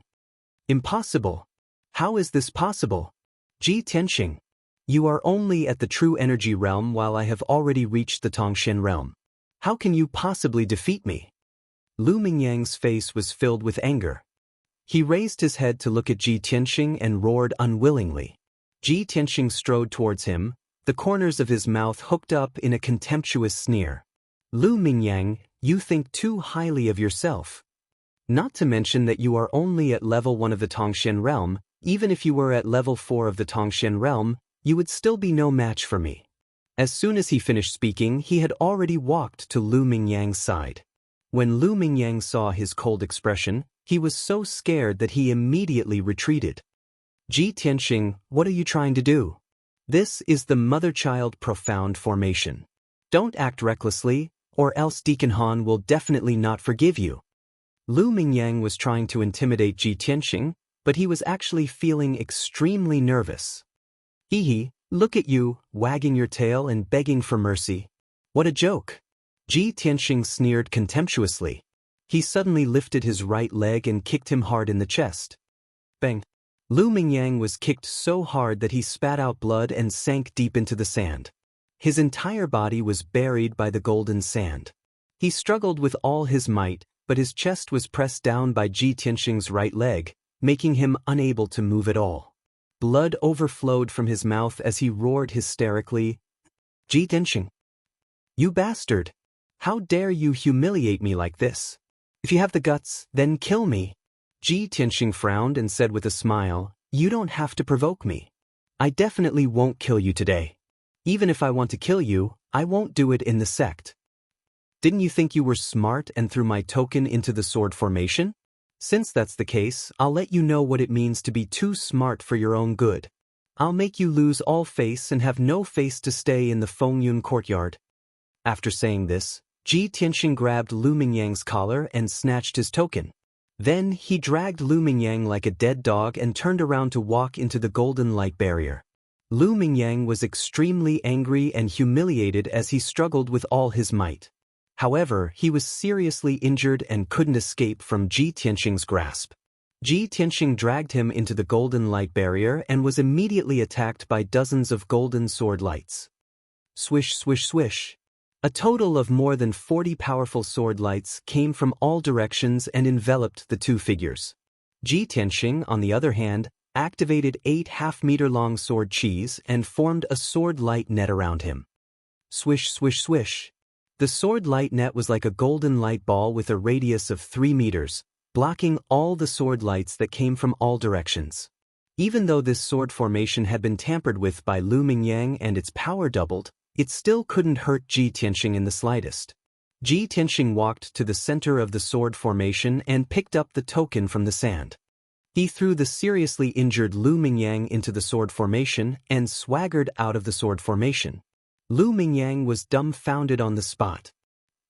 Impossible! How is this possible? Ji Tianxing, you are only at the true energy realm while I have already reached the Tongshan realm. How can you possibly defeat me? Lu Mingyang's face was filled with anger. He raised his head to look at Ji Tianxing and roared unwillingly. Ji Tianxing strode towards him, the corners of his mouth hooked up in a contemptuous sneer. Lu Mingyang, you think too highly of yourself. Not to mention that you are only at level 1 of the Tongshan realm. Even if you were at level 4 of the Tongshan realm, you would still be no match for me. As soon as he finished speaking, he had already walked to Lu Mingyang's side. When Lu Mingyang saw his cold expression, he was so scared that he immediately retreated. Ji Tianxing, what are you trying to do? This is the mother-child profound formation. Don't act recklessly, or else Deacon Han will definitely not forgive you. Lu Mingyang was trying to intimidate Ji Tianxing, but he was actually feeling extremely nervous. Hee, look at you, wagging your tail and begging for mercy. What a joke! Ji Tianxing sneered contemptuously. He suddenly lifted his right leg and kicked him hard in the chest. Bang! Lu Mingyang was kicked so hard that he spat out blood and sank deep into the sand. His entire body was buried by the golden sand. He struggled with all his might, but his chest was pressed down by Ji Tianxing's right leg, making him unable to move at all. Blood overflowed from his mouth as he roared hysterically, Ji Tianxing! You bastard! How dare you humiliate me like this? If you have the guts, then kill me. Ji Tianxing frowned and said with a smile, you don't have to provoke me. I definitely won't kill you today. Even if I want to kill you, I won't do it in the sect. Didn't you think you were smart and threw my token into the sword formation? Since that's the case, I'll let you know what it means to be too smart for your own good. I'll make you lose all face and have no face to stay in the Fengyun courtyard. After saying this, Ji Tianxing grabbed Lu Mingyang's collar and snatched his token. Then he dragged Lu Mingyang like a dead dog and turned around to walk into the golden light barrier. Lu Mingyang was extremely angry and humiliated as he struggled with all his might. However, he was seriously injured and couldn't escape from Ji Tianxing's grasp. Ji Tianxing dragged him into the golden light barrier and was immediately attacked by dozens of golden sword lights. Swish, swish, swish. A total of more than 40 powerful sword lights came from all directions and enveloped the two figures. Ji Tianxing, on the other hand, activated 8 half-meter-long sword chis and formed a sword light net around him. Swish, swish, swish. The sword light net was like a golden light ball with a radius of 3 meters, blocking all the sword lights that came from all directions. Even though this sword formation had been tampered with by Lu Mingyang and its power doubled, it still couldn't hurt Ji Tianxing in the slightest. Ji Tianxing walked to the center of the sword formation and picked up the token from the sand. He threw the seriously injured Lu Mingyang into the sword formation and swaggered out of the sword formation. Lu Mingyang was dumbfounded on the spot.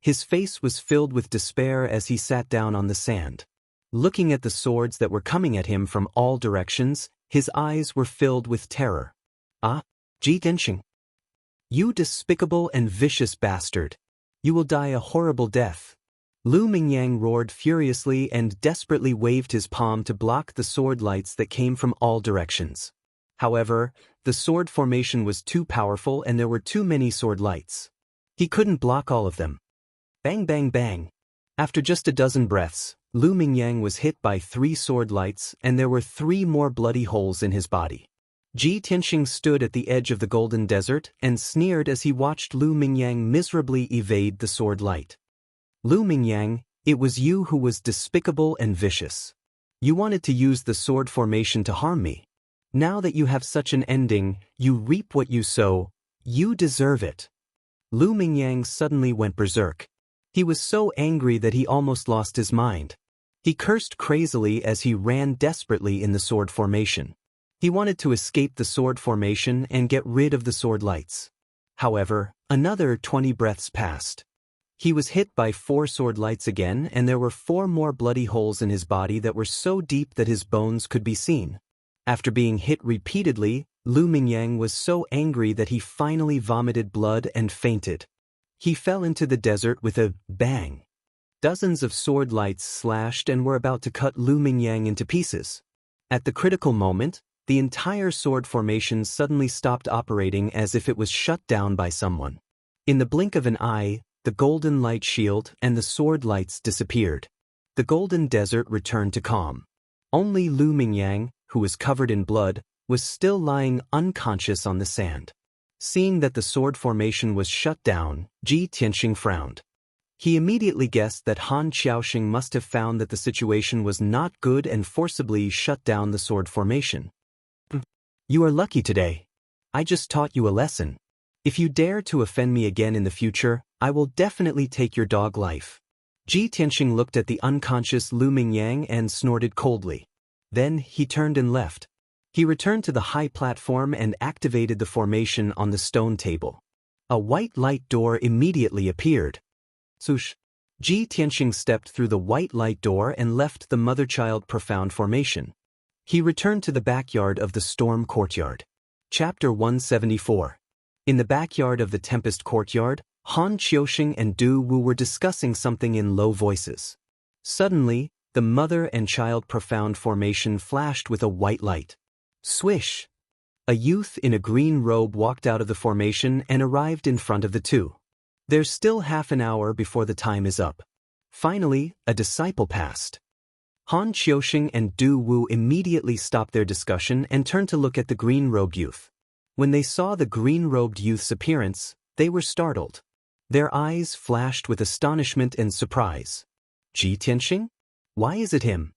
His face was filled with despair as he sat down on the sand. Looking at the swords that were coming at him from all directions, his eyes were filled with terror. "Ah, Ji Tianxing. You despicable and vicious bastard. You will die a horrible death." Lu Mingyang roared furiously and desperately waved his palm to block the sword lights that came from all directions. However, the sword formation was too powerful and there were too many sword lights. He couldn't block all of them. Bang bang bang. After just a dozen breaths, Lu Mingyang was hit by 3 sword lights and there were 3 more bloody holes in his body. Ji Tianxing stood at the edge of the golden desert and sneered as he watched Lu Mingyang miserably evade the sword light. "Lu Mingyang, it was you who was despicable and vicious. You wanted to use the sword formation to harm me. Now that you have such an ending, you reap what you sow. You deserve it." Lu Mingyang suddenly went berserk. He was so angry that he almost lost his mind. He cursed crazily as he ran desperately in the sword formation. He wanted to escape the sword formation and get rid of the sword lights. However, another 20 breaths passed. He was hit by 4 sword lights again and there were 4 more bloody holes in his body that were so deep that his bones could be seen. After being hit repeatedly, Lu Mingyang was so angry that he finally vomited blood and fainted. He fell into the desert with a bang. Dozens of sword lights slashed and were about to cut Lu Mingyang into pieces. At the critical moment, the entire sword formation suddenly stopped operating as if it was shut down by someone. In the blink of an eye, the golden light shield and the sword lights disappeared. The golden desert returned to calm. Only Lu Mingyang, who was covered in blood, was still lying unconscious on the sand. Seeing that the sword formation was shut down, Ji Tianxing frowned. He immediately guessed that Han Xiaoxing must have found that the situation was not good and forcibly shut down the sword formation. "You are lucky today. I just taught you a lesson. If you dare to offend me again in the future, I will definitely take your dog life." Ji Tianxing looked at the unconscious Lu Mingyang and snorted coldly. Then he turned and left. He returned to the high platform and activated the formation on the stone table. A white light door immediately appeared. Swoosh! Ji Tianxing stepped through the white light door and left the mother-child profound formation. He returned to the backyard of the storm courtyard. Chapter 174. In the backyard of the Tempest courtyard, Han Qiuxing and Du Wu were discussing something in low voices. Suddenly, the mother and child profound formation flashed with a white light. Swish! A youth in a green robe walked out of the formation and arrived in front of the two. There's still half an hour before the time is up. Finally, a disciple passed. Han Qiuxing and Du Wu immediately stopped their discussion and turned to look at the green-robed youth. When they saw the green-robed youth's appearance, they were startled. Their eyes flashed with astonishment and surprise. Ji Tianxing? Why is it him?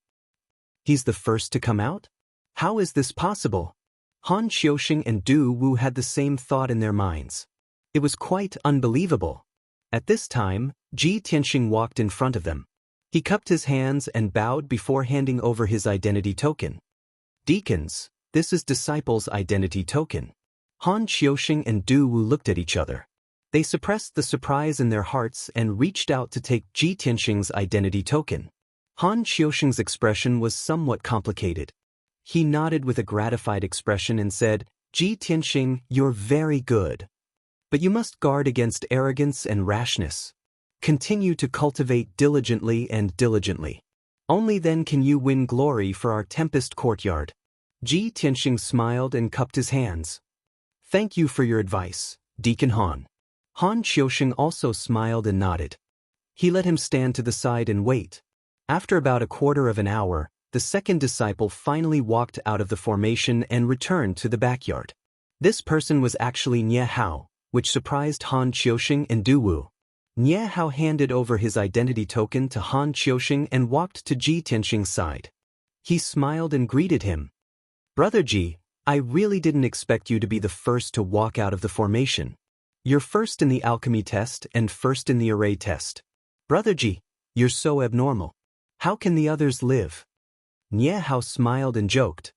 He's the first to come out? How is this possible? Han Qiuxing and Du Wu had the same thought in their minds. It was quite unbelievable. At this time, Ji Tianxing walked in front of them. He cupped his hands and bowed before handing over his identity token. Deacons, this is Disciple's identity token. Han Qiuxing and Du Wu looked at each other. They suppressed the surprise in their hearts and reached out to take Ji Tianxing's identity token. Han Qiuxing's expression was somewhat complicated. He nodded with a gratified expression and said, Ji Tianxing, you're very good. But you must guard against arrogance and rashness. Continue to cultivate diligently and diligently. Only then can you win glory for our Tempest courtyard. Ji Tianxing smiled and cupped his hands. Thank you for your advice, Deacon Han. Han Qiuxing also smiled and nodded. He let him stand to the side and wait. After about a quarter of an hour, the second disciple finally walked out of the formation and returned to the backyard. This person was actually Nie Hao, which surprised Han Qiuxing and Du Wu. Nie Hao handed over his identity token to Han Qiuxing and walked to Ji Tianxing's side. He smiled and greeted him. Brother Ji, I really didn't expect you to be the first to walk out of the formation. You're first in the alchemy test and first in the array test. Brother Ji, you're so abnormal. How can the others live? Nie Hao smiled and joked.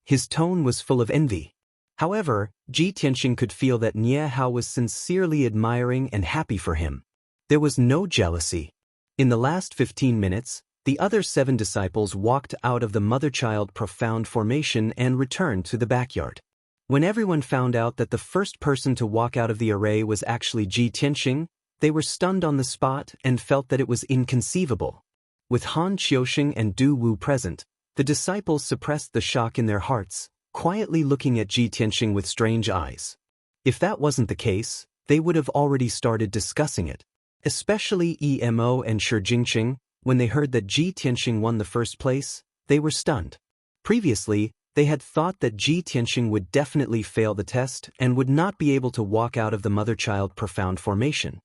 His tone was full of envy. However, Ji Tianxing could feel that Nie Hao was sincerely admiring and happy for him. There was no jealousy. In the last 15 minutes, The other 7 disciples walked out of the mother-child profound formation and returned to the backyard. When everyone found out that the first person to walk out of the array was actually Ji Tianxing, they were stunned on the spot and felt that it was inconceivable. With Han Qiusheng and Du Wu present, the disciples suppressed the shock in their hearts, quietly looking at Ji Tianxing with strange eyes. If that wasn't the case, they would have already started discussing it. Especially Emo and Shi Jingqing, when they heard that Ji Tianxing won the first place, they were stunned. Previously, they had thought that Ji Tianxing would definitely fail the test and would not be able to walk out of the mother-child profound formation.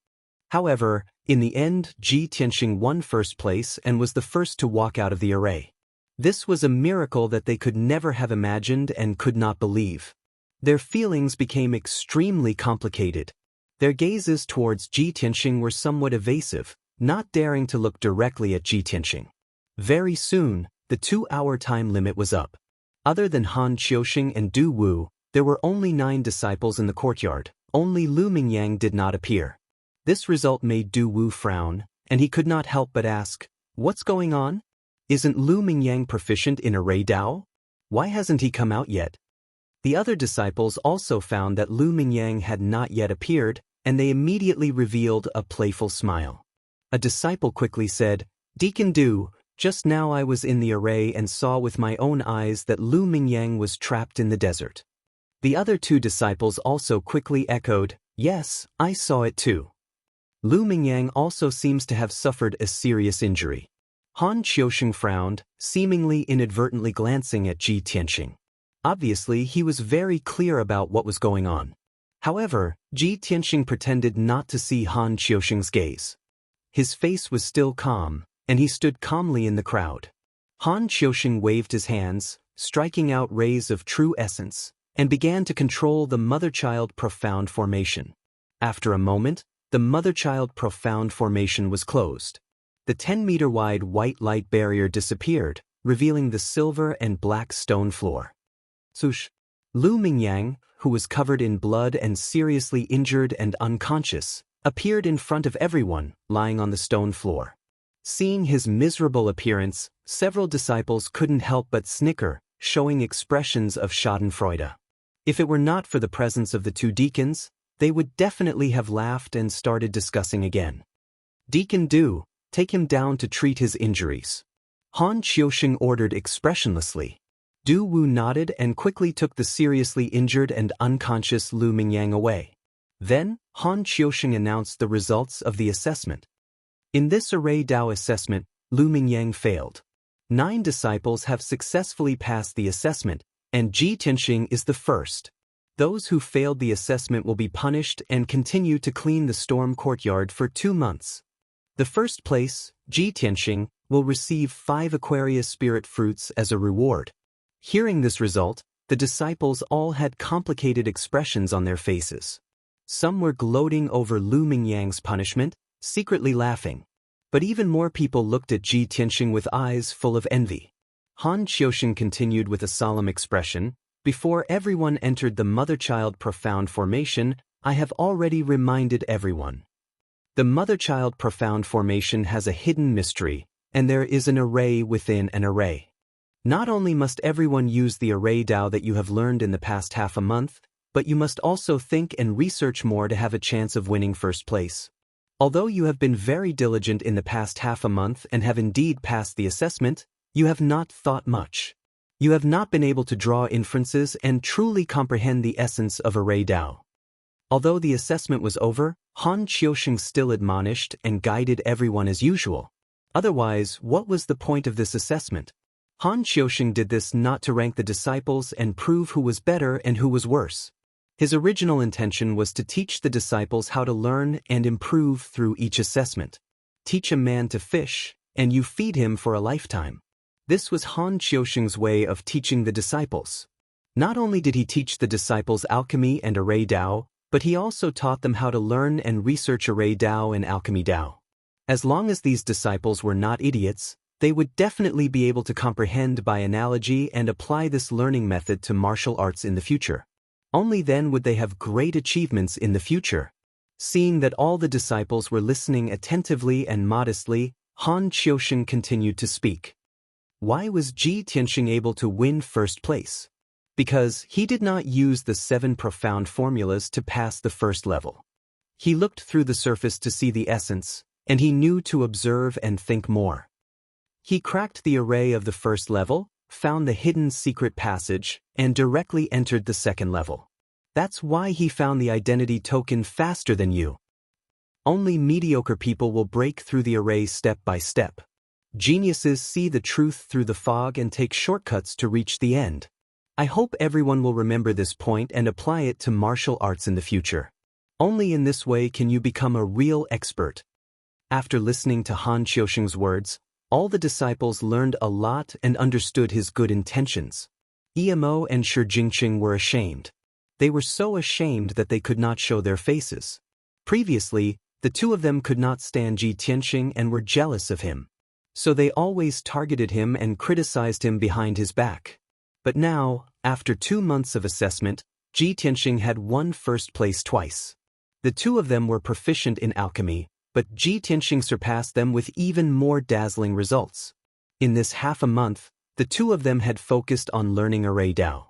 However, in the end, Ji Tianxing won first place and was the first to walk out of the array. This was a miracle that they could never have imagined and could not believe. Their feelings became extremely complicated. Their gazes towards Ji Tianxing were somewhat evasive, not daring to look directly at Ji Tianxing. Very soon, the 2-hour time limit was up. Other than Han Qiusheng and Du Wu, there were only 9 disciples in the courtyard. Only Lu Mingyang did not appear. This result made Du Wu frown, and he could not help but ask, "What's going on? Isn't Lu Mingyang proficient in array Dao? Why hasn't he come out yet?" The other disciples also found that Lu Mingyang had not yet appeared, and they immediately revealed a playful smile. A disciple quickly said, "Deacon Du, just now I was in the array and saw with my own eyes that Lu Mingyang was trapped in the desert." The other 2 disciples also quickly echoed, "Yes, I saw it too." Lu Mingyang also seems to have suffered a serious injury. Han Qiusheng frowned, seemingly inadvertently glancing at Ji Tianxing. Obviously, he was very clear about what was going on. However, Ji Tianxing pretended not to see Han Qiusheng's gaze. His face was still calm, and he stood calmly in the crowd. Han Qiusheng waved his hands, striking out rays of true essence, and began to control the mother-child profound formation. After a moment, the mother-child profound formation was closed. The 10-meter-wide white light barrier disappeared, revealing the silver and black stone floor. Sush! Lu Mingyang, who was covered in blood and seriously injured and unconscious, appeared in front of everyone, lying on the stone floor. Seeing his miserable appearance, several disciples couldn't help but snicker, showing expressions of schadenfreude. If it were not for the presence of the 2 deacons, they would definitely have laughed and started discussing again. "Deacon Du, take him down to treat his injuries," Han Qiusheng ordered expressionlessly. Du Wu nodded and quickly took the seriously injured and unconscious Lu Mingyang away. Then, Han Qiusheng announced the results of the assessment. In this array Dao assessment, Lu Mingyang failed. 9 disciples have successfully passed the assessment, and Ji Tianxing is the first. Those who failed the assessment will be punished and continue to clean the storm courtyard for 2 months. The first place, Ji Tianxing, will receive 5 Aquarius spirit fruits as a reward. Hearing this result, the disciples all had complicated expressions on their faces. Some were gloating over Lu Mingyang's punishment, secretly laughing. But even more people looked at Ji Tianxing with eyes full of envy. Han Qiusheng continued with a solemn expression, "Before everyone entered the mother-child profound formation, I have already reminded everyone. The mother-child profound formation has a hidden mystery, and there is an array within an array. Not only must everyone use the array Dao that you have learned in the past half a month, but you must also think and research more to have a chance of winning first place. Although you have been very diligent in the past half a month and have indeed passed the assessment, you have not thought much. You have not been able to draw inferences and truly comprehend the essence of array Dao." Although the assessment was over, Han Qiusheng still admonished and guided everyone as usual. Otherwise, what was the point of this assessment? Han Qiusheng did this not to rank the disciples and prove who was better and who was worse. His original intention was to teach the disciples how to learn and improve through each assessment. Teach a man to fish, and you feed him for a lifetime. This was Han Qiusheng's way of teaching the disciples. Not only did he teach the disciples alchemy and array Dao, but he also taught them how to learn and research array Dao and alchemy Dao. As long as these disciples were not idiots, they would definitely be able to comprehend by analogy and apply this learning method to martial arts in the future. Only then would they have great achievements in the future. Seeing that all the disciples were listening attentively and modestly, Han Qiusheng continued to speak. Why was Ji Tianxing able to win first place? Because he did not use the 7 profound formulas to pass the first level. He looked through the surface to see the essence, and he knew to observe and think more. He cracked the array of the first level, found the hidden secret passage, and directly entered the second level. That's why he found the identity token faster than you. Only mediocre people will break through the array step by step. Geniuses see the truth through the fog and take shortcuts to reach the end. I hope everyone will remember this point and apply it to martial arts in the future. Only in this way can you become a real expert. After listening to Han Qiusheng's words, all the disciples learned a lot and understood his good intentions. Emo and Shi Jingqing were ashamed. They were so ashamed that they could not show their faces. Previously, the two of them could not stand Ji Tianxing and were jealous of him. So they always targeted him and criticized him behind his back. But now, after 2 months of assessment, Ji Tianxing had won first place twice. The two of them were proficient in alchemy, but Ji Tianxing surpassed them with even more dazzling results. In this half a month, the two of them had focused on learning Array Dao.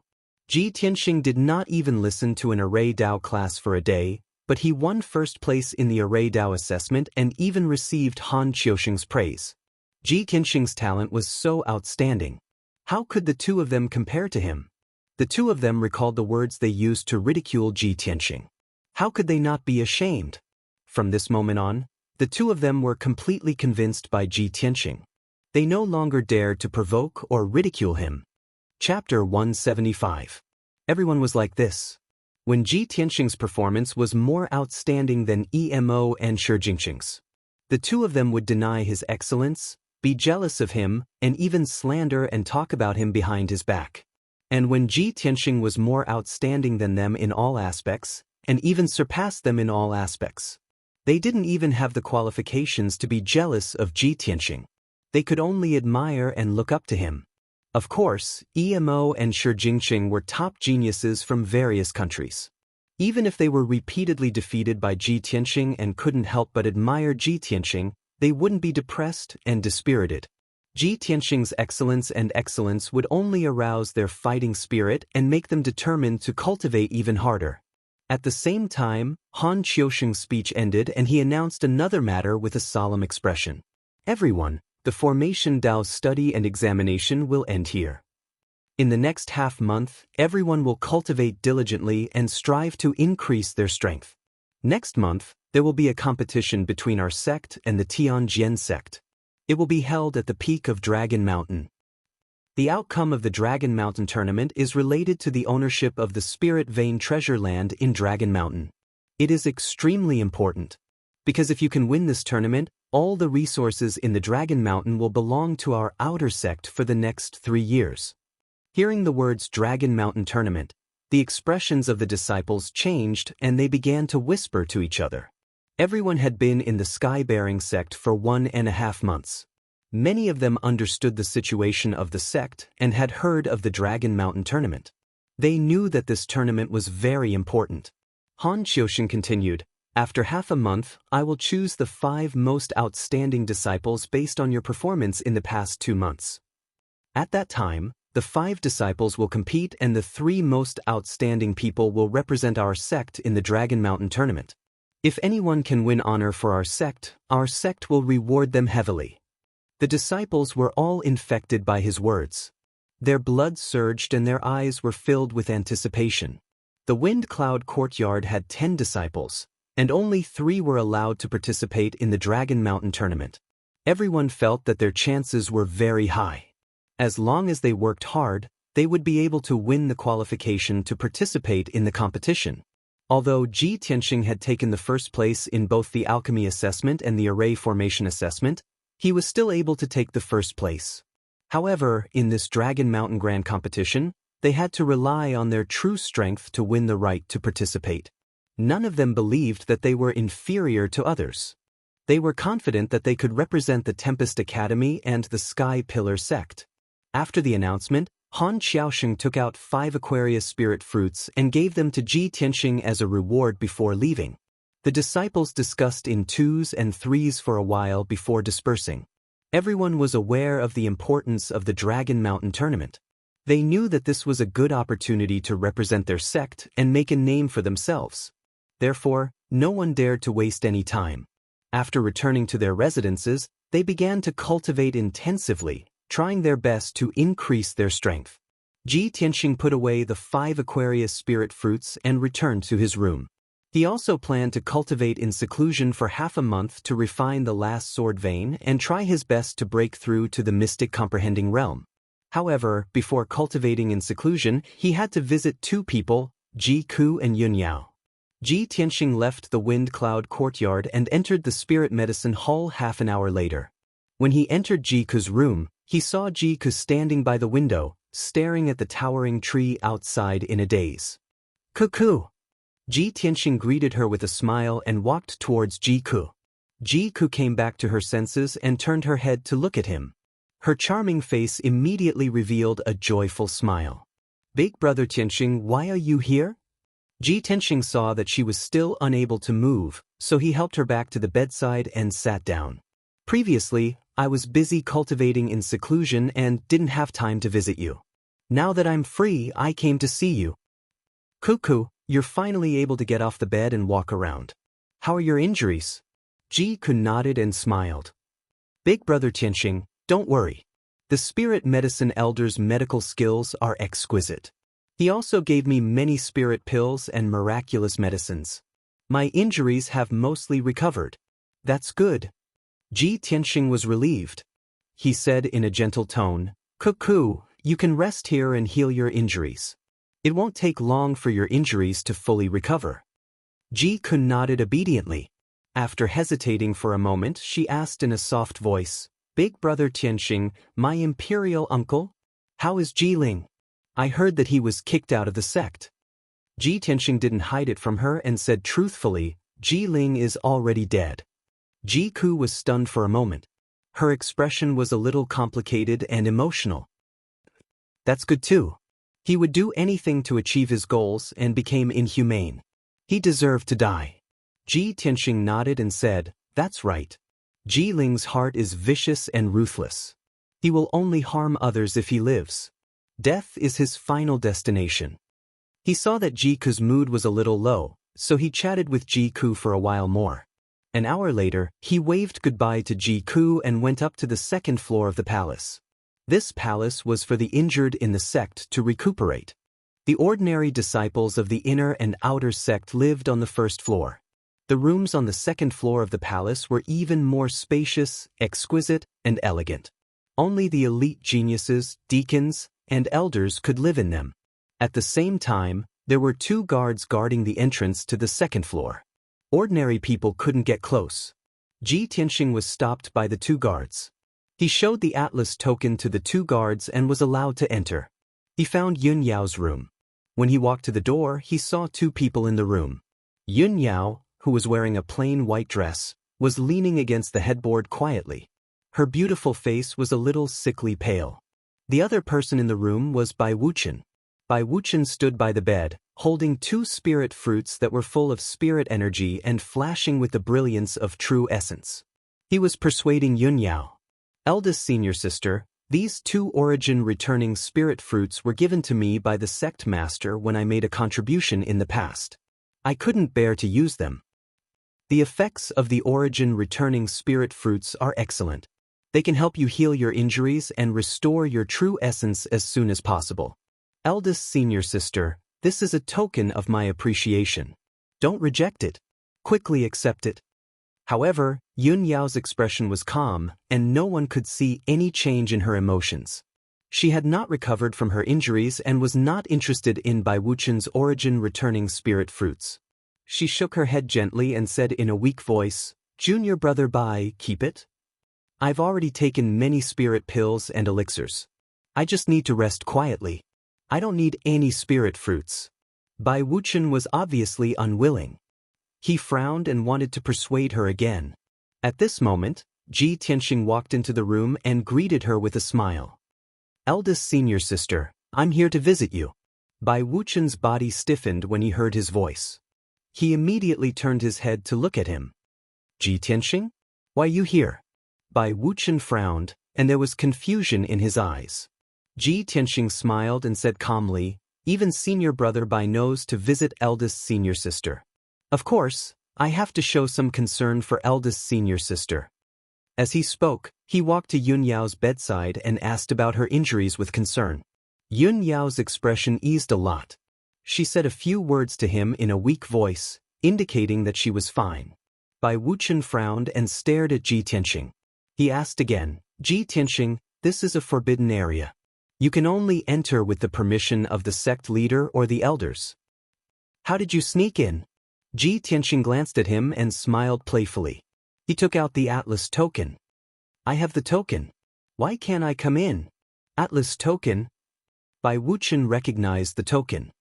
Ji Tianxing did not even listen to an Array Dao class for a day, but he won first place in the Array Dao assessment and even received Han Qiusheng's praise. Ji Tianxing's talent was so outstanding. How could the two of them compare to him? The two of them recalled the words they used to ridicule Ji Tianxing. How could they not be ashamed? From this moment on, the two of them were completely convinced by Ji Tianxing. They no longer dared to provoke or ridicule him. Chapter 175. Everyone was like this. When Ji Tianxing's performance was more outstanding than Emo and Shi Jingqing's. The two of them would deny his excellence, be jealous of him, and even slander and talk about him behind his back. And when Ji Tianxing was more outstanding than them in all aspects, and even surpassed them in all aspects, they didn't even have the qualifications to be jealous of Ji Tianxing. They could only admire and look up to him. Of course, Emo and Shi Jingqing were top geniuses from various countries. Even if they were repeatedly defeated by Ji Tianxing and couldn't help but admire Ji Tianxing, they wouldn't be depressed and dispirited. Ji Tianxing's excellence would only arouse their fighting spirit and make them determined to cultivate even harder. At the same time, Han Qiusheng's speech ended and he announced another matter with a solemn expression. Everyone, the Formation Dao's study and examination will end here. In the next half-month, everyone will cultivate diligently and strive to increase their strength. Next month, there will be a competition between our sect and the Tianjian sect. It will be held at the peak of Dragon Mountain. The outcome of the Dragon Mountain tournament is related to the ownership of the Spirit Vein treasure land in Dragon Mountain. It is extremely important. Because if you can win this tournament, all the resources in the Dragon Mountain will belong to our outer sect for the next 3 years. Hearing the words Dragon Mountain Tournament, the expressions of the disciples changed and they began to whisper to each other. Everyone had been in the Sky-bearing sect for 1.5 months. Many of them understood the situation of the sect and had heard of the Dragon Mountain Tournament. They knew that this tournament was very important. Han Qiusheng continued, "After half a month, I will choose the 5 most outstanding disciples based on your performance in the past 2 months. At that time, the 5 disciples will compete and the 3 most outstanding people will represent our sect in the Dragon Mountain Tournament. If anyone can win honor for our sect will reward them heavily." The disciples were all infected by his words. Their blood surged and their eyes were filled with anticipation. The Wind Cloud Courtyard had 10 disciples, and only 3 were allowed to participate in the Dragon Mountain Tournament. Everyone felt that their chances were very high. As long as they worked hard, they would be able to win the qualification to participate in the competition. Although Ji Tianxing had taken the first place in both the alchemy assessment and the array formation assessment, he was still able to take the first place. However, in this Dragon Mountain Grand Competition, they had to rely on their true strength to win the right to participate. None of them believed that they were inferior to others. They were confident that they could represent the Tempest Academy and the Sky Pillar sect. After the announcement, Han Qiusheng took out 5 Aquarius spirit fruits and gave them to Ji Tianxing as a reward before leaving. The disciples discussed in 2s and 3s for a while before dispersing. Everyone was aware of the importance of the Dragon Mountain tournament. They knew that this was a good opportunity to represent their sect and make a name for themselves. Therefore, no one dared to waste any time. After returning to their residences, they began to cultivate intensively, trying their best to increase their strength. Ji Tianxing put away the 5 Aquarius spirit fruits and returned to his room. He also planned to cultivate in seclusion for half a month to refine the last sword vein and try his best to break through to the mystic comprehending realm. However, before cultivating in seclusion, he had to visit 2 people, Ji Ku and Yun Yao. Ji Tianxing left the wind cloud courtyard and entered the spirit medicine hall half an hour later. When he entered Ji Ku's room, he saw Ji Ku standing by the window, staring at the towering tree outside in a daze. "Cuckoo!" Ji Tianxing greeted her with a smile and walked towards Ji Ku. Ji Ku came back to her senses and turned her head to look at him. Her charming face immediately revealed a joyful smile. "Big brother Tianxing, why are you here?" Ji Tianxing saw that she was still unable to move, so he helped her back to the bedside and sat down. "Previously, I was busy cultivating in seclusion and didn't have time to visit you. Now that I'm free, I came to see you." "Cuckoo, you're finally able to get off the bed and walk around. How are your injuries?" Ji Ku nodded and smiled. "Big brother Tianxing, don't worry. The spirit medicine elder's medical skills are exquisite. He also gave me many spirit pills and miraculous medicines. My injuries have mostly recovered." "That's good." Ji Tianxing was relieved. He said in a gentle tone, "Cuckoo, you can rest here and heal your injuries. It won't take long for your injuries to fully recover." Ji Ku nodded obediently. After hesitating for a moment, she asked in a soft voice, "Big brother Tianxing, my imperial uncle? How is Ji Ling? I heard that he was kicked out of the sect." Ji Tianxing didn't hide it from her and said truthfully, "Ji Ling is already dead." Ji Ku was stunned for a moment. Her expression was a little complicated and emotional. "That's good too. He would do anything to achieve his goals and became inhumane. He deserved to die." Ji Tianxing nodded and said, "That's right. Ji Ling's heart is vicious and ruthless. He will only harm others if he lives. Death is his final destination." He saw that Ji Ku's mood was a little low, so he chatted with Ji Ku for a while more. An hour later, he waved goodbye to Ji Ku and went up to the 2nd floor of the palace. This palace was for the injured in the sect to recuperate. The ordinary disciples of the inner and outer sect lived on the 1st floor. The rooms on the 2nd floor of the palace were even more spacious, exquisite, and elegant. Only the elite geniuses, deacons, and elders could live in them. At the same time, there were 2 guards guarding the entrance to the 2nd floor. Ordinary people couldn't get close. Ji Tianxing was stopped by the 2 guards. He showed the atlas token to the 2 guards and was allowed to enter. He found Yun Yao's room. When he walked to the door, he saw 2 people in the room. Yun Yao, who was wearing a plain white dress, was leaning against the headboard quietly. Her beautiful face was a little sickly pale. The other person in the room was Bai Wuchen. Bai Wuchen stood by the bed, holding 2 spirit fruits that were full of spirit energy and flashing with the brilliance of true essence. He was persuading Yun Yao. "Eldest senior sister, these 2 origin returning spirit fruits were given to me by the sect master when I made a contribution in the past. I couldn't bear to use them. The effects of the origin returning spirit fruits are excellent. They can help you heal your injuries and restore your true essence as soon as possible. Eldest senior sister, this is a token of my appreciation. Don't reject it. Quickly accept it." However, Yun Yao's expression was calm, and no one could see any change in her emotions. She had not recovered from her injuries and was not interested in Bai Wuchen's origin returning spirit fruits. She shook her head gently and said in a weak voice, "Junior brother Bai, keep it. I've already taken many spirit pills and elixirs. I just need to rest quietly. I don't need any spirit fruits." Bai Wuchen was obviously unwilling. He frowned and wanted to persuade her again. At this moment, Ji Tianxing walked into the room and greeted her with a smile. "Eldest senior sister, I'm here to visit you." Bai Wuchen's body stiffened when he heard his voice. He immediately turned his head to look at him. "Ji Tianxing? Why you here?" Bai Wuchen frowned, and there was confusion in his eyes. Ji Tianxing smiled and said calmly, "Even senior brother Bai knows to visit eldest senior sister. Of course, I have to show some concern for eldest senior sister." As he spoke, he walked to Yun Yao's bedside and asked about her injuries with concern. Yun Yao's expression eased a lot. She said a few words to him in a weak voice, indicating that she was fine. Bai Wuchen frowned and stared at Ji Tianxing. He asked again, "Ji Tianxing, this is a forbidden area. You can only enter with the permission of the sect leader or the elders. How did you sneak in?" Ji Tianxing glanced at him and smiled playfully. He took out the Atlas token. "I have the token. Why can't I come in?" "Atlas token?" Bai Wuchen recognized the token.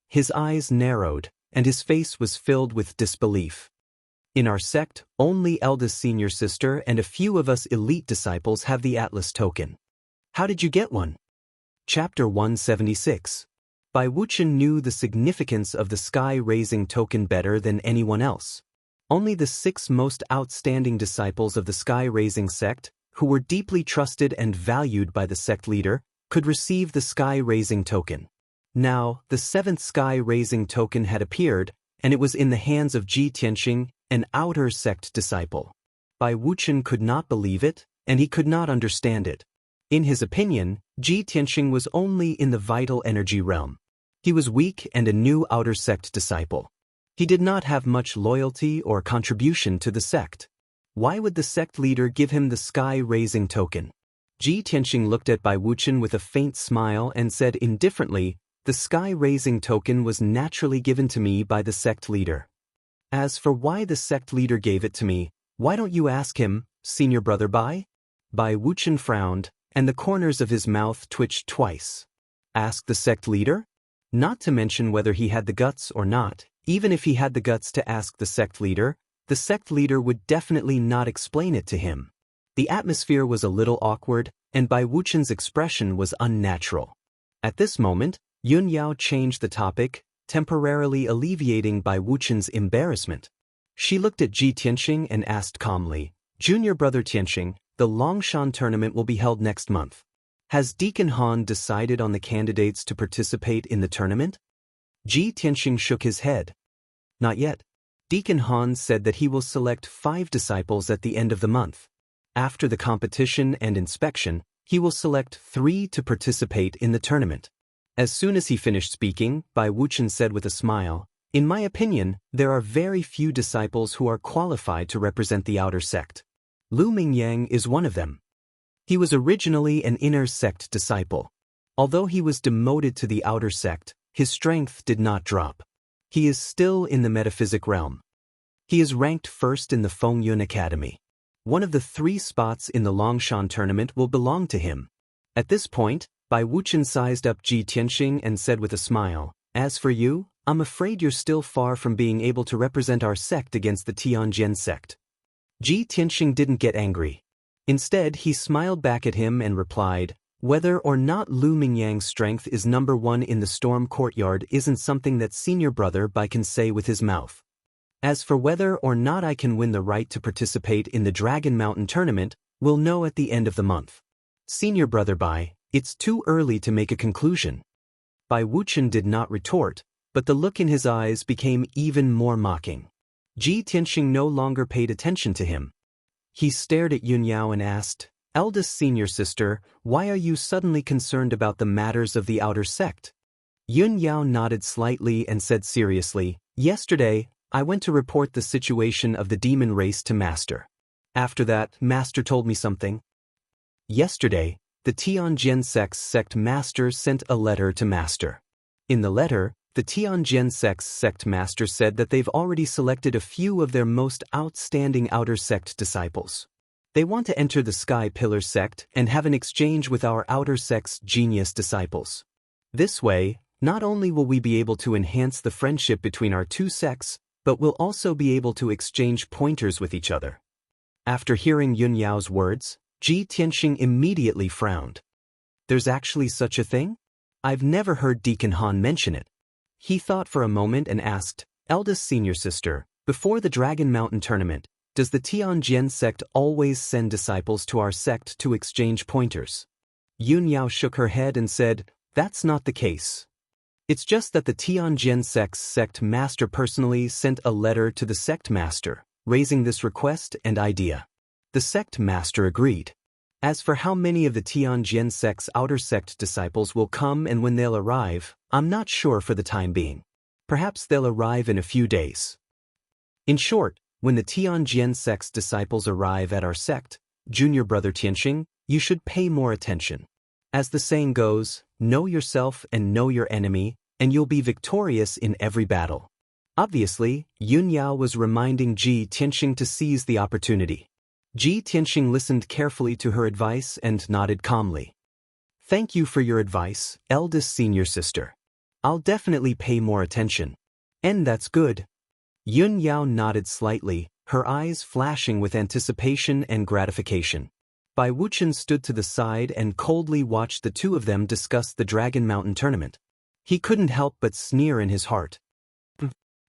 His eyes narrowed, and his face was filled with disbelief. "In our sect, only eldest senior sister and a few of us elite disciples have the Atlas token. How did you get one?" Chapter 176. Bai Wuchen knew the significance of the sky-raising token better than anyone else. Only the 6 most outstanding disciples of the sky-raising sect, who were deeply trusted and valued by the sect leader, could receive the sky-raising token. Now, the 7th sky-raising token had appeared, and it was in the hands of Ji Tianxing, an outer sect disciple. Bai Wuchen could not believe it, and he could not understand it. In his opinion, Ji Tianxing was only in the vital energy realm. He was weak and a new outer sect disciple. He did not have much loyalty or contribution to the sect. Why would the sect leader give him the sky-raising token? Ji Tianxing looked at Bai Wuchen with a faint smile and said indifferently, "The sky-raising token was naturally given to me by the sect leader. As for why the sect leader gave it to me, why don't you ask him, senior brother Bai?" Bai Wuchen frowned, and the corners of his mouth twitched twice. Ask the sect leader? Not to mention whether he had the guts or not, even if he had the guts to ask the sect leader would definitely not explain it to him. The atmosphere was a little awkward, and Bai Wuchen's expression was unnatural. At this moment, Yun Yao changed the topic, temporarily alleviating Bai Wuchen's embarrassment. She looked at Ji Tianxing and asked calmly, "Junior brother Tianxing, the Longshan tournament will be held next month. Has Deacon Han decided on the candidates to participate in the tournament?" Ji Tianxing shook his head. "Not yet. Deacon Han said that he will select 5 disciples at the end of the month. After the competition and inspection, he will select 3 to participate in the tournament." As soon as he finished speaking, Bai Wuchen said with a smile, "In my opinion, there are very few disciples who are qualified to represent the outer sect. Lu Mingyang is one of them. He was originally an inner sect disciple. Although he was demoted to the outer sect, his strength did not drop. He is still in the metaphysic realm. He is ranked first in the Fengyun Academy. One of the 3 spots in the Longshan tournament will belong to him." At this point, Bai Wuchen sized up Ji Tianxing and said with a smile, "As for you, I'm afraid you're still far from being able to represent our sect against the Tianjin sect." Ji Tianxing didn't get angry. Instead, he smiled back at him and replied, "Whether or not Lu Mingyang's strength is number 1 in the Storm Courtyard isn't something that senior brother Bai can say with his mouth. As for whether or not I can win the right to participate in the Dragon Mountain tournament, we'll know at the end of the month. Senior brother Bai, it's too early to make a conclusion." Bai Wuchen did not retort, but the look in his eyes became even more mocking. Ji Tianxing no longer paid attention to him. He stared at Yun Yao and asked, "Eldest senior sister, why are you suddenly concerned about the matters of the outer sect?" Yun Yao nodded slightly and said seriously, "Yesterday, I went to report the situation of the demon race to Master. After that, Master told me something. Yesterday, the Tianjin sect Master sent a letter to Master. In the letter, the Tianjin sect Master said that they've already selected a few of their most outstanding outer sect disciples. They want to enter the Sky Pillar sect and have an exchange with our outer sect's genius disciples. This way, not only will we be able to enhance the friendship between our 2 sects, but we'll also be able to exchange pointers with each other." After hearing Yun Yao's words, Ji Tianxing immediately frowned. "There's actually such a thing? I've never heard Deacon Han mention it." He thought for a moment and asked, "Eldest senior sister, before the Dragon Mountain tournament, Does the Tianjin sect always send disciples to our sect to exchange pointers? Yun Yao shook her head and said, "That's not the case. It's just that the Tianjin sect's sect master personally sent a letter to the sect master, raising this request and idea." The sect master agreed. As for how many of the Tianjin sect's outer sect disciples will come and when they'll arrive, I'm not sure for the time being. Perhaps they'll arrive in a few days. In short, when the Tianjin sect's disciples arrive at our sect, junior brother Tianxing, you should pay more attention. As the saying goes, know yourself and know your enemy, and you'll be victorious in every battle. Obviously, Yun Yao was reminding Ji Tianxing to seize the opportunity. Ji Tianxing listened carefully to her advice and nodded calmly. Thank you for your advice, eldest senior sister. I'll definitely pay more attention. And that's good. Yun Yao nodded slightly, her eyes flashing with anticipation and gratification. Bai Wuchen stood to the side and coldly watched the two of them discuss the Dragon Mountain tournament. He couldn't help but sneer in his heart.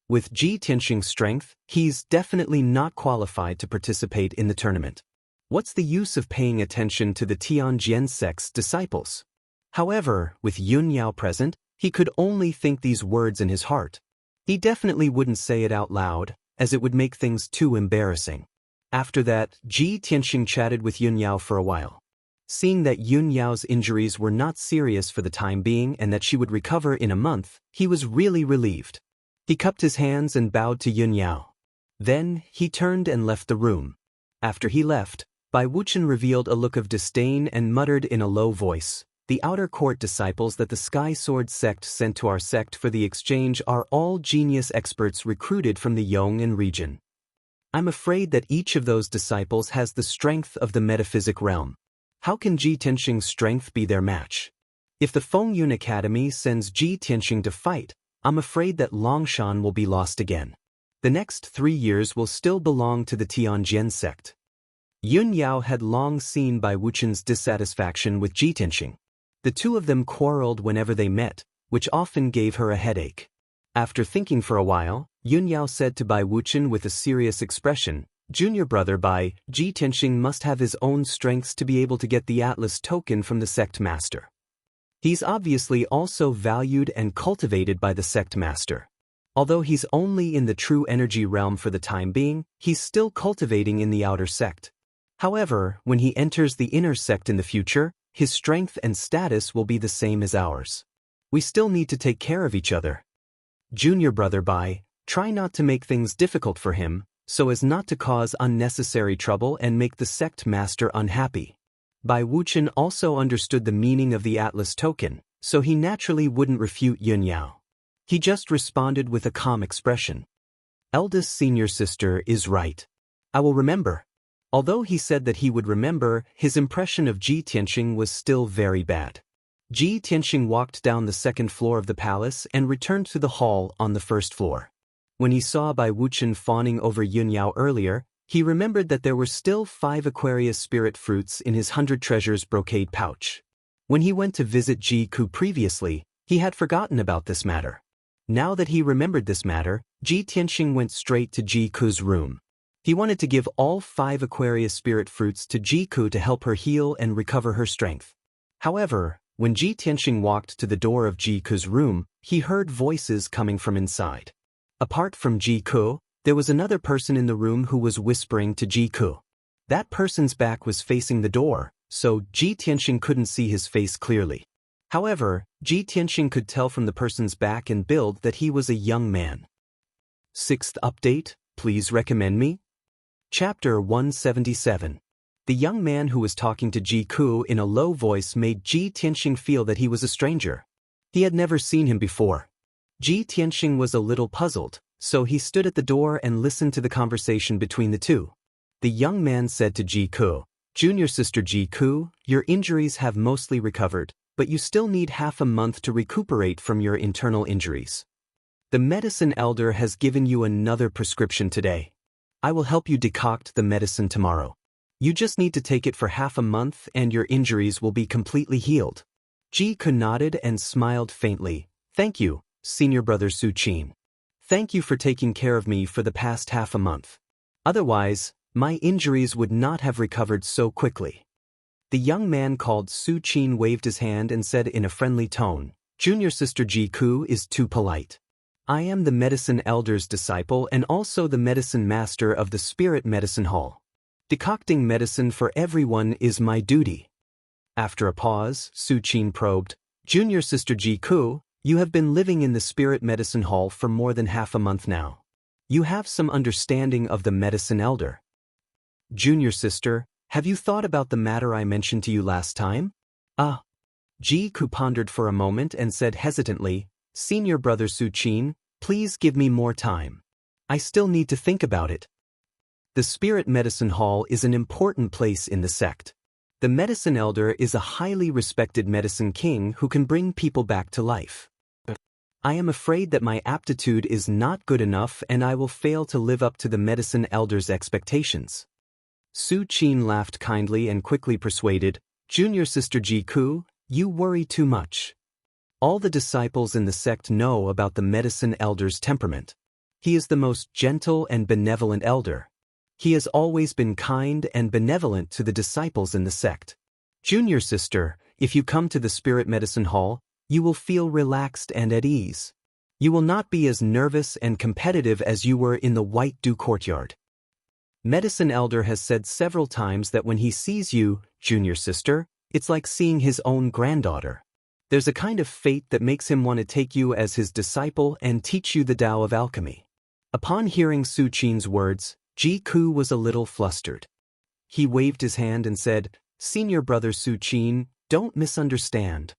With Ji Tianxing's strength, he's definitely not qualified to participate in the tournament. What's the use of paying attention to the Tianjin sect's disciples? However, with Yun Yao present, he could only think these words in his heart. He definitely wouldn't say it out loud, as it would make things too embarrassing. After that, Ji Tianxing chatted with Yun Yao for a while. Seeing that Yun Yao's injuries were not serious for the time being and that she would recover in a month, he was really relieved. He cupped his hands and bowed to Yun Yao. Then, he turned and left the room. After he left, Bai Wuchen revealed a look of disdain and muttered in a low voice, "The outer court disciples that the Sky Sword sect sent to our sect for the exchange are all genius experts recruited from the Yong'an region. I'm afraid that each of those disciples has the strength of the metaphysic realm. How can Ji Tianxing's strength be their match? If the Fengyun Academy sends Ji Tianxing to fight, I'm afraid that Longshan will be lost again. The next 3 years will still belong to the Tianjin sect." Yun Yao had long seen Bai Wuchen's dissatisfaction with Ji Tianxing. The two of them quarreled whenever they met, which often gave her a headache. After thinking for a while, Yun Yao said to Bai Wuchen with a serious expression, "Junior brother Bai, Ji Tianxing must have his own strengths to be able to get the Atlas token from the sect master. He's obviously also valued and cultivated by the sect master. Although he's only in the true energy realm for the time being, he's still cultivating in the outer sect. However, when he enters the inner sect in the future, his strength and status will be the same as ours. We still need to take care of each other. Junior brother Bai, try not to make things difficult for him, so as not to cause unnecessary trouble and make the sect master unhappy." Bai Wuchen also understood the meaning of the Atlas token, so he naturally wouldn't refute Yun Yao. He just responded with a calm expression. "Eldest senior sister is right. I will remember." Although he said that he would remember, his impression of Ji Tianxing was still very bad. Ji Tianxing walked down the second floor of the palace and returned to the hall on the first floor. When he saw Bai Wuchen fawning over Yun Yao earlier, he remembered that there were still 5 Aquarius spirit fruits in his 100 treasures brocade pouch. When he went to visit Ji Ku previously, he had forgotten about this matter. Now that he remembered this matter, Ji Tianxing went straight to Ji Ku's room. He wanted to give all 5 Aquarius spirit fruits to Ji Ku to help her heal and recover her strength. However, when Ji Tianxing walked to the door of Ji Ku's room, he heard voices coming from inside. Apart from Ji Ku, there was another person in the room who was whispering to Ji Ku. That person's back was facing the door, so Ji Tianxing couldn't see his face clearly. However, Ji Tianxing could tell from the person's back and build that he was a young man. 6th update, please recommend me? Chapter 177. The young man who was talking to Ji Ku in a low voice made Ji Tianxing feel that he was a stranger. He had never seen him before. Ji Tianxing was a little puzzled, so he stood at the door and listened to the conversation between the two. The young man said to Ji Ku, "Junior sister Ji Ku, your injuries have mostly recovered, but you still need half a month to recuperate from your internal injuries. The medicine elder has given you another prescription today. I will help you decoct the medicine tomorrow. You just need to take it for half a month and your injuries will be completely healed." Ji Ku nodded and smiled faintly. "Thank you, senior brother Su Qin. Thank you for taking care of me for the past half a month. Otherwise, my injuries would not have recovered so quickly. The young man called Su Qin waved his hand and said in a friendly tone, Junior Sister Ji-ku is too polite. I am the medicine elder's disciple and also the medicine master of the spirit medicine hall. Decocting medicine for everyone is my duty. After a pause, Su Qin probed, Junior Sister Ji-ku, you have been living in the spirit medicine hall for more than half a month now. You have some understanding of the medicine elder. Junior Sister, have you thought about the matter I mentioned to you last time? Ji-ku pondered for a moment and said hesitantly, Senior Brother Su Qin, please give me more time. I still need to think about it. The spirit medicine hall is an important place in the sect. The medicine elder is a highly respected medicine king who can bring people back to life. I am afraid that my aptitude is not good enough and I will fail to live up to the medicine elder's expectations. Su Qin laughed kindly and quickly persuaded, Junior Sister Ji-ku, you worry too much. All the disciples in the sect know about the medicine elder's temperament. He is the most gentle and benevolent elder. He has always been kind and benevolent to the disciples in the sect. Junior Sister, if you come to the spirit medicine hall, you will feel relaxed and at ease. You will not be as nervous and competitive as you were in the White Dew Courtyard. Medicine Elder has said several times that when he sees you, Junior Sister, it's like seeing his own granddaughter. There's a kind of fate that makes him want to take you as his disciple and teach you the Tao of alchemy. Upon hearing Su Qin's words, Ji-ku was a little flustered. He waved his hand and said, Senior Brother Su Qin, don't misunderstand.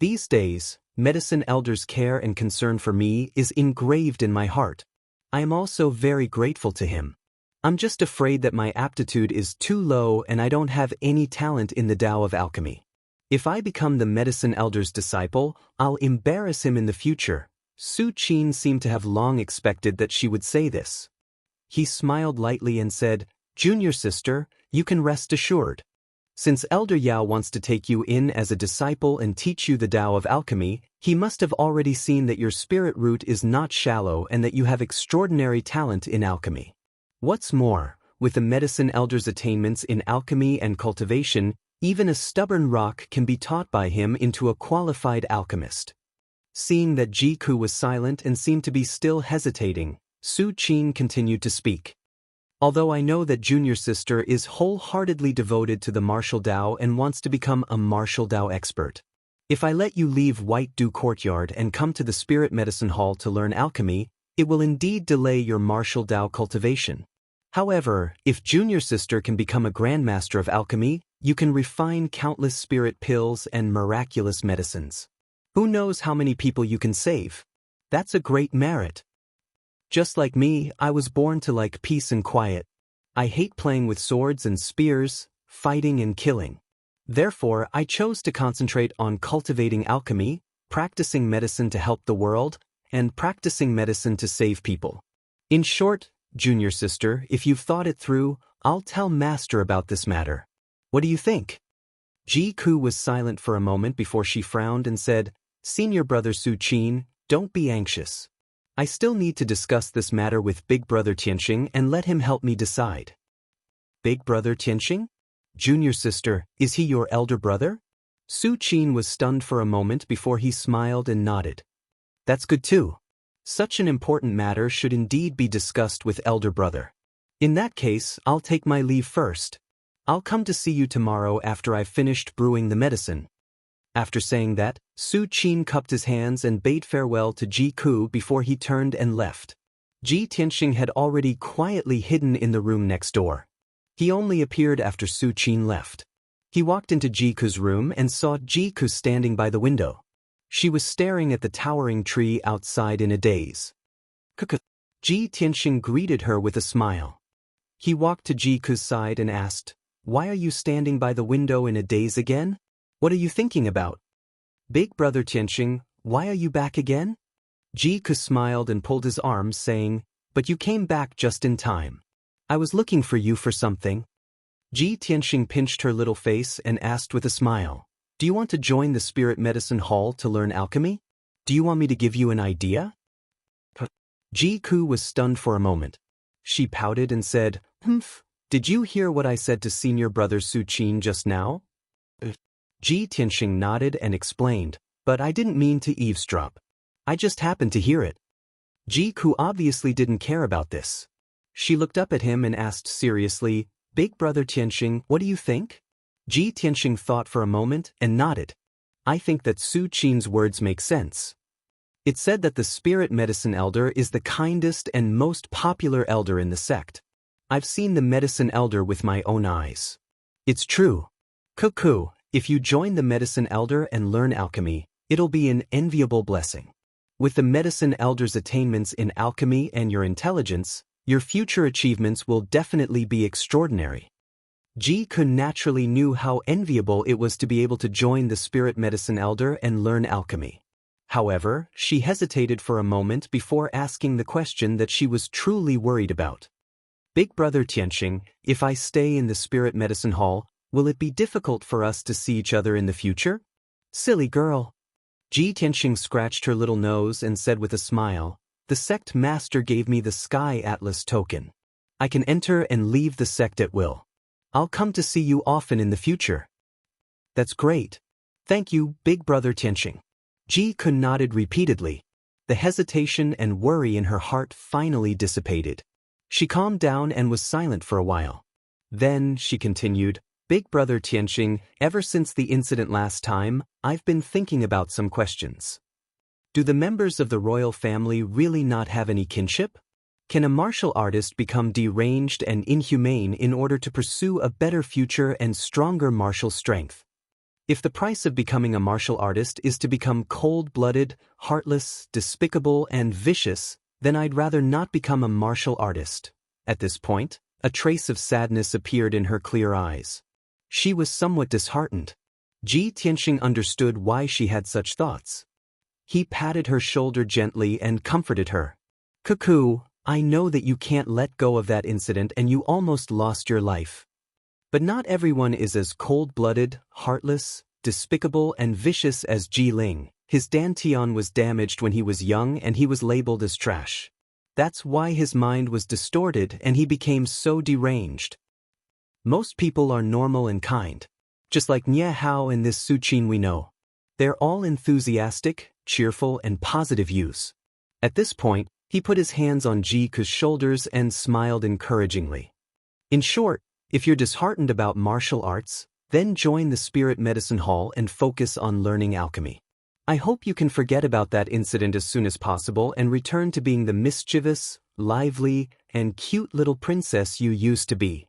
These days, Medicine Elder's care and concern for me is engraved in my heart. I am also very grateful to him. I'm just afraid that my aptitude is too low and I don't have any talent in the Tao of alchemy. If I become the Medicine Elder's disciple, I'll embarrass him in the future. Su Qin seemed to have long expected that she would say this. He smiled lightly and said, Junior Sister, you can rest assured. Since Elder Yao wants to take you in as a disciple and teach you the Tao of alchemy, he must have already seen that your spirit root is not shallow and that you have extraordinary talent in alchemy. What's more, with the Medicine Elder's attainments in alchemy and cultivation, even a stubborn rock can be taught by him into a qualified alchemist. Seeing that Ji-ku was silent and seemed to be still hesitating, Su Qin continued to speak. Although I know that Junior Sister is wholeheartedly devoted to the martial Tao and wants to become a martial Tao expert. If I let you leave White Dew Courtyard and come to the Spirit Medicine Hall to learn alchemy, it will indeed delay your martial Tao cultivation. However, if Junior Sister can become a Grandmaster of alchemy, you can refine countless spirit pills and miraculous medicines. Who knows how many people you can save? That's a great merit. Just like me, I was born to like peace and quiet. I hate playing with swords and spears, fighting and killing. Therefore, I chose to concentrate on cultivating alchemy, practicing medicine to help the world, and practicing medicine to save people. In short, Junior Sister, if you've thought it through, I'll tell Master about this matter. What do you think? Ji-ku was silent for a moment before she frowned and said, Senior Brother Su Qin, don't be anxious. I still need to discuss this matter with Big Brother Tianxing and let him help me decide. Big Brother Tianxing? Junior Sister, is he your elder brother? Su Qin was stunned for a moment before he smiled and nodded. That's good too. Such an important matter should indeed be discussed with elder brother. In that case, I'll take my leave first. I'll come to see you tomorrow after I've finished brewing the medicine. After saying that, Su Qin cupped his hands and bade farewell to Ji-ku before he turned and left. Ji Tianxing had already quietly hidden in the room next door. He only appeared after Su Qin left. He walked into Ji-ku's room and saw Ji-ku standing by the window. She was staring at the towering tree outside in a daze. Ji Tianxing greeted her with a smile. He walked to Ji-ku's side and asked, Why are you standing by the window in a daze again? What are you thinking about? Big Brother Tianxing, why are you back again? Ji-ku smiled and pulled his arm, saying, But you came back just in time. I was looking for you for something. Ji Tianxing pinched her little face and asked with a smile, Do you want to join the Spirit Medicine Hall to learn alchemy? Do you want me to give you an idea? Ji-ku was stunned for a moment. She pouted and said, "Humph, did you hear what I said to senior brother Su Qin just now?" Ji Tianxing nodded and explained, "But I didn't mean to eavesdrop. I just happened to hear it." Ji Ku obviously didn't care about this. She looked up at him and asked seriously, "Big brother Tianxing, what do you think?" Ji Tianxing thought for a moment and nodded. "I think that Su Qin's words make sense. It said that the spirit medicine elder is the kindest and most popular elder in the sect. I've seen the medicine elder with my own eyes. It's true. Cuckoo, if you join the medicine elder and learn alchemy, it'll be an enviable blessing. With the medicine elder's attainments in alchemy and your intelligence, your future achievements will definitely be extraordinary." Ji Kun naturally knew how enviable it was to be able to join the spirit medicine elder and learn alchemy. However, she hesitated for a moment before asking the question that she was truly worried about. "Big brother Tianxing, if I stay in the spirit medicine hall, will it be difficult for us to see each other in the future?" "Silly girl." Ji Tianxing scratched her little nose and said with a smile, "The sect master gave me the Sky Atlas token. I can enter and leave the sect at will. I'll come to see you often in the future." "That's great. Thank you, big brother Tianxing." Ji Kun nodded repeatedly. The hesitation and worry in her heart finally dissipated. She calmed down and was silent for a while. Then, she continued, "Big brother Tianxing, ever since the incident last time, I've been thinking about some questions. Do the members of the royal family really not have any kinship? Can a martial artist become deranged and inhumane in order to pursue a better future and stronger martial strength? If the price of becoming a martial artist is to become cold-blooded, heartless, despicable, and vicious, then I'd rather not become a martial artist." At this point, a trace of sadness appeared in her clear eyes. She was somewhat disheartened. Ji Tianxing understood why she had such thoughts. He patted her shoulder gently and comforted her. "Cuckoo, I know that you can't let go of that incident and you almost lost your life. But not everyone is as cold-blooded, heartless, despicable, and vicious as Ji Ling. His dantian was damaged when he was young and he was labeled as trash. That's why his mind was distorted and he became so deranged. Most people are normal and kind, just like Nye Hao and this Su Qin we know. They're all enthusiastic, cheerful, and positive youths." At this point, he put his hands on Ji Ku's shoulders and smiled encouragingly. "In short, if you're disheartened about martial arts, then join the Spirit Medicine Hall and focus on learning alchemy. I hope you can forget about that incident as soon as possible and return to being the mischievous, lively, and cute little princess you used to be."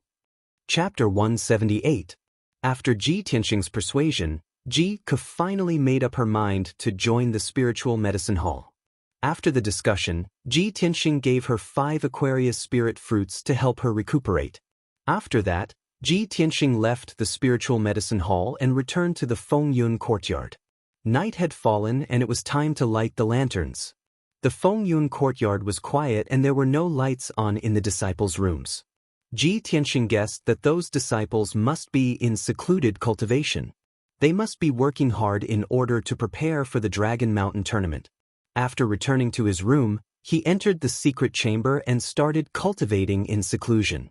Chapter 178. After Ji Tianxing's persuasion, Ji Ke finally made up her mind to join the Spiritual Medicine Hall. After the discussion, Ji Tianxing gave her 5 Aquarius spirit fruits to help her recuperate. After that, Ji Tianxing left the Spiritual Medicine Hall and returned to the Fengyun courtyard. Night had fallen and it was time to light the lanterns. The Fengyun courtyard was quiet and there were no lights on in the disciples' rooms. Ji Tianxing guessed that those disciples must be in secluded cultivation. They must be working hard in order to prepare for the Dragon Mountain tournament. After returning to his room, he entered the secret chamber and started cultivating in seclusion.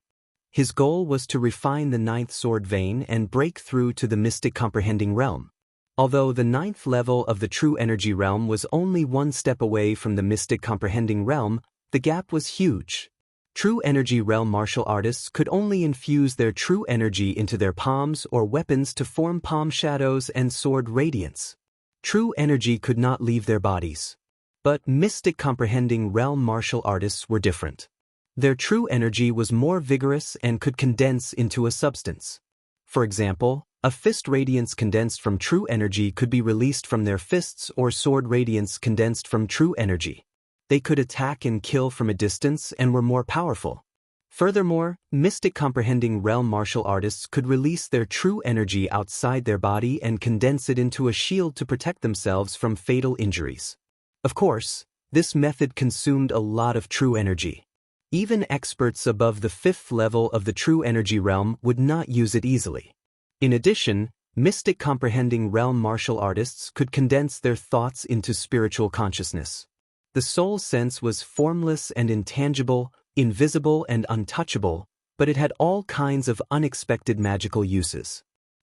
His goal was to refine the 9th sword vein and break through to the mystic comprehending realm. Although the 9th level of the true energy realm was only 1 step away from the mystic comprehending realm, the gap was huge. True energy realm martial artists could only infuse their true energy into their palms or weapons to form palm shadows and sword radiance. True energy could not leave their bodies. But mystic comprehending realm martial artists were different. Their true energy was more vigorous and could condense into a substance. For example, a fist radiance condensed from true energy could be released from their fists or sword radiance condensed from true energy. They could attack and kill from a distance and were more powerful. Furthermore, mystic comprehending realm martial artists could release their true energy outside their body and condense it into a shield to protect themselves from fatal injuries. Of course, this method consumed a lot of true energy. Even experts above the 5th level of the true energy realm would not use it easily. In addition, mystic comprehending realm martial artists could condense their thoughts into spiritual consciousness. The soul sense was formless and intangible, invisible and untouchable, but it had all kinds of unexpected magical uses.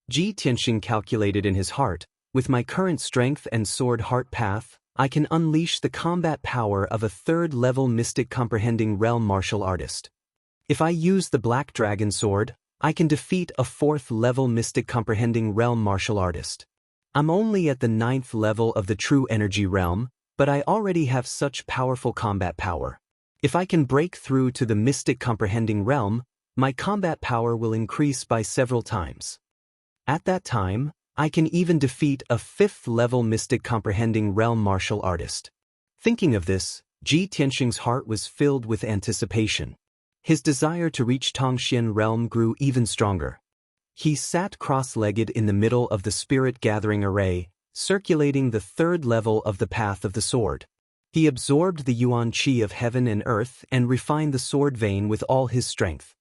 Ji Tianxing calculated in his heart, with my current strength and sword heart path, I can unleash the combat power of a third-level mystic comprehending realm martial artist. If I use the Black Dragon Sword, I can defeat a fourth-level mystic comprehending realm martial artist. I'm only at the 9th level of the true energy realm, but I already have such powerful combat power. If I can break through to the mystic comprehending realm, my combat power will increase by several times. At that time, I can even defeat a 5th-level mystic comprehending realm martial artist. Thinking of this, Ji Tianxing's heart was filled with anticipation. His desire to reach Tongxian realm grew even stronger. He sat cross-legged in the middle of the spirit-gathering array, circulating the 3rd level of the path of the sword. He absorbed the yuan qi of heaven and earth and refined the sword vein with all his strength.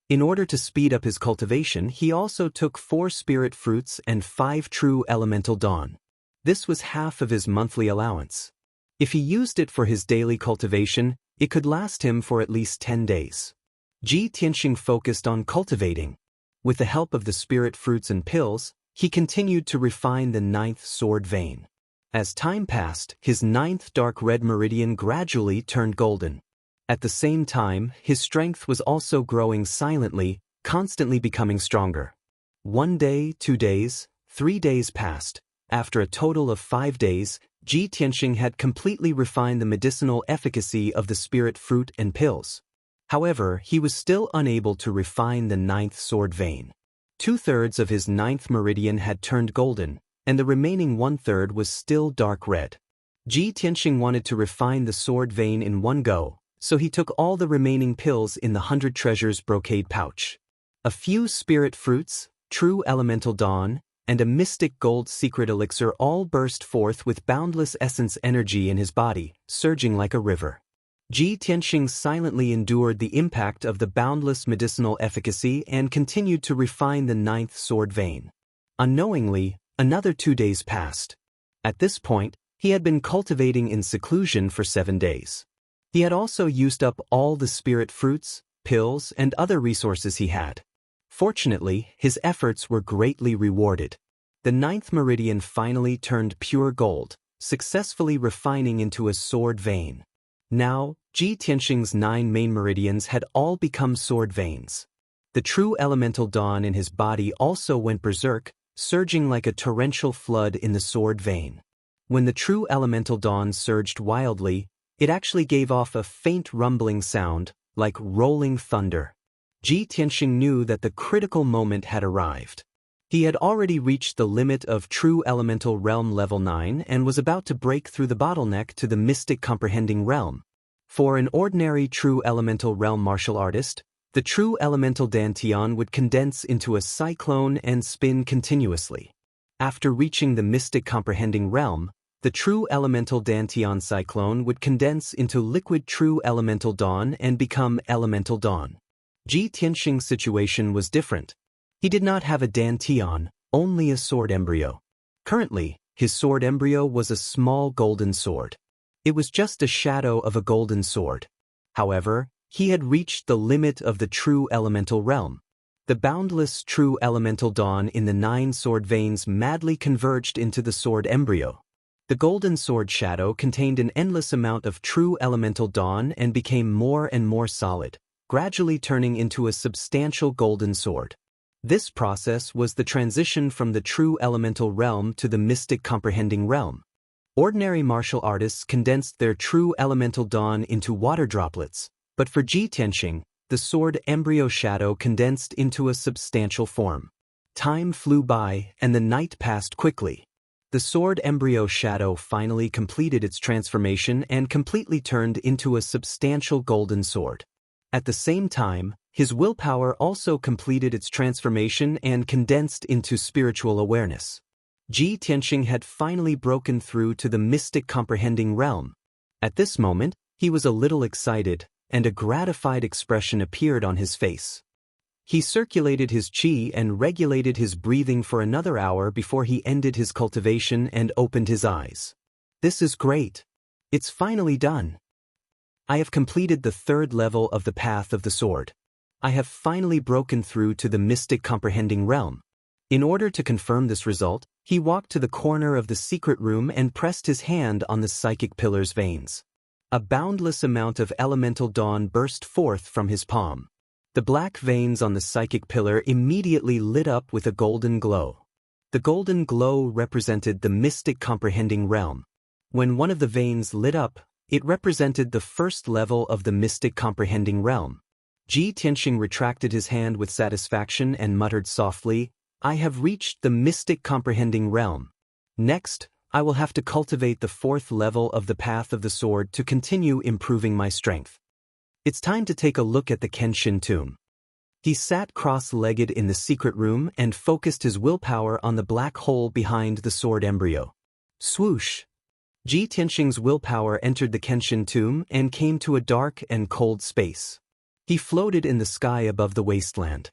In order to speed up his cultivation, he also took 4 spirit fruits and 5 true elemental dawn. This was half of his monthly allowance. If he used it for his daily cultivation, it could last him for at least 10 days. Ji Tianxing focused on cultivating. With the help of the spirit fruits and pills, he continued to refine the 9th sword vein. As time passed, his 9th dark red meridian gradually turned golden. At the same time, his strength was also growing silently, constantly becoming stronger. 1 day, 2 days, 3 days passed. After a total of 5 days, Ji Tianxing had completely refined the medicinal efficacy of the spirit fruit and pills. However, he was still unable to refine the 9th sword vein. 2/3 of his 9th meridian had turned golden, and the remaining 1/3 was still dark red. Ji Tianxing wanted to refine the sword vein in one go, so he took all the remaining pills in the 100 treasures brocade pouch. A few spirit fruits, true elemental dawn, and a mystic gold secret elixir all burst forth with boundless essence energy in his body, surging like a river. Ji Tianxing silently endured the impact of the boundless medicinal efficacy and continued to refine the 9th sword vein. Unknowingly, another 2 days passed. At this point, he had been cultivating in seclusion for 7 days. He had also used up all the spirit fruits, pills, and other resources he had. Fortunately, his efforts were greatly rewarded. The 9th meridian finally turned pure gold, successfully refining into a sword vein. Now, Ji Tianxing's 9 main meridians had all become sword veins. The true elemental dawn in his body also went berserk, surging like a torrential flood in the sword vein. When the true elemental dawn surged wildly, it actually gave off a faint rumbling sound, like rolling thunder. Ji Tianxing knew that the critical moment had arrived. He had already reached the limit of true elemental realm level 9 and was about to break through the bottleneck to the mystic comprehending realm. For an ordinary true elemental realm martial artist, the true elemental dantian would condense into a cyclone and spin continuously. After reaching the mystic comprehending realm, the true elemental dantian cyclone would condense into liquid true elemental dawn and become elemental dawn. Ji Tianxing's situation was different. He did not have a dantian, only a sword embryo. Currently, his sword embryo was a small golden sword. It was just a shadow of a golden sword. However, he had reached the limit of the true elemental realm. The boundless true elemental dawn in the 9 sword veins madly converged into the sword embryo. The golden sword shadow contained an endless amount of true elemental dawn and became more and more solid, gradually turning into a substantial golden sword. This process was the transition from the true elemental realm to the mystic comprehending realm. Ordinary martial artists condensed their true elemental dawn into water droplets, but for Ji Tianxing, the sword embryo shadow condensed into a substantial form. Time flew by, and the night passed quickly. The sword embryo shadow finally completed its transformation and completely turned into a substantial golden sword. At the same time, his willpower also completed its transformation and condensed into spiritual awareness. Ji Tianxing had finally broken through to the mystic comprehending realm. At this moment, he was a little excited, and a gratified expression appeared on his face. He circulated his qi and regulated his breathing for another hour before he ended his cultivation and opened his eyes. This is great. It's finally done. I have completed the third level of the path of the sword. I have finally broken through to the mystic comprehending realm. In order to confirm this result, he walked to the corner of the secret room and pressed his hand on the psychic pillar's veins. A boundless amount of elemental dawn burst forth from his palm. The black veins on the psychic pillar immediately lit up with a golden glow. The golden glow represented the mystic comprehending realm. When one of the veins lit up, it represented the first level of the mystic comprehending realm. Ji Tianxing retracted his hand with satisfaction and muttered softly, "I have reached the mystic comprehending realm. Next, I will have to cultivate the fourth level of the path of the sword to continue improving my strength. It's time to take a look at the Kenshin tomb." He sat cross-legged in the secret room and focused his willpower on the black hole behind the sword embryo. Swoosh! Ji Tianxing's willpower entered the Kenshin tomb and came to a dark and cold space. He floated in the sky above the wasteland.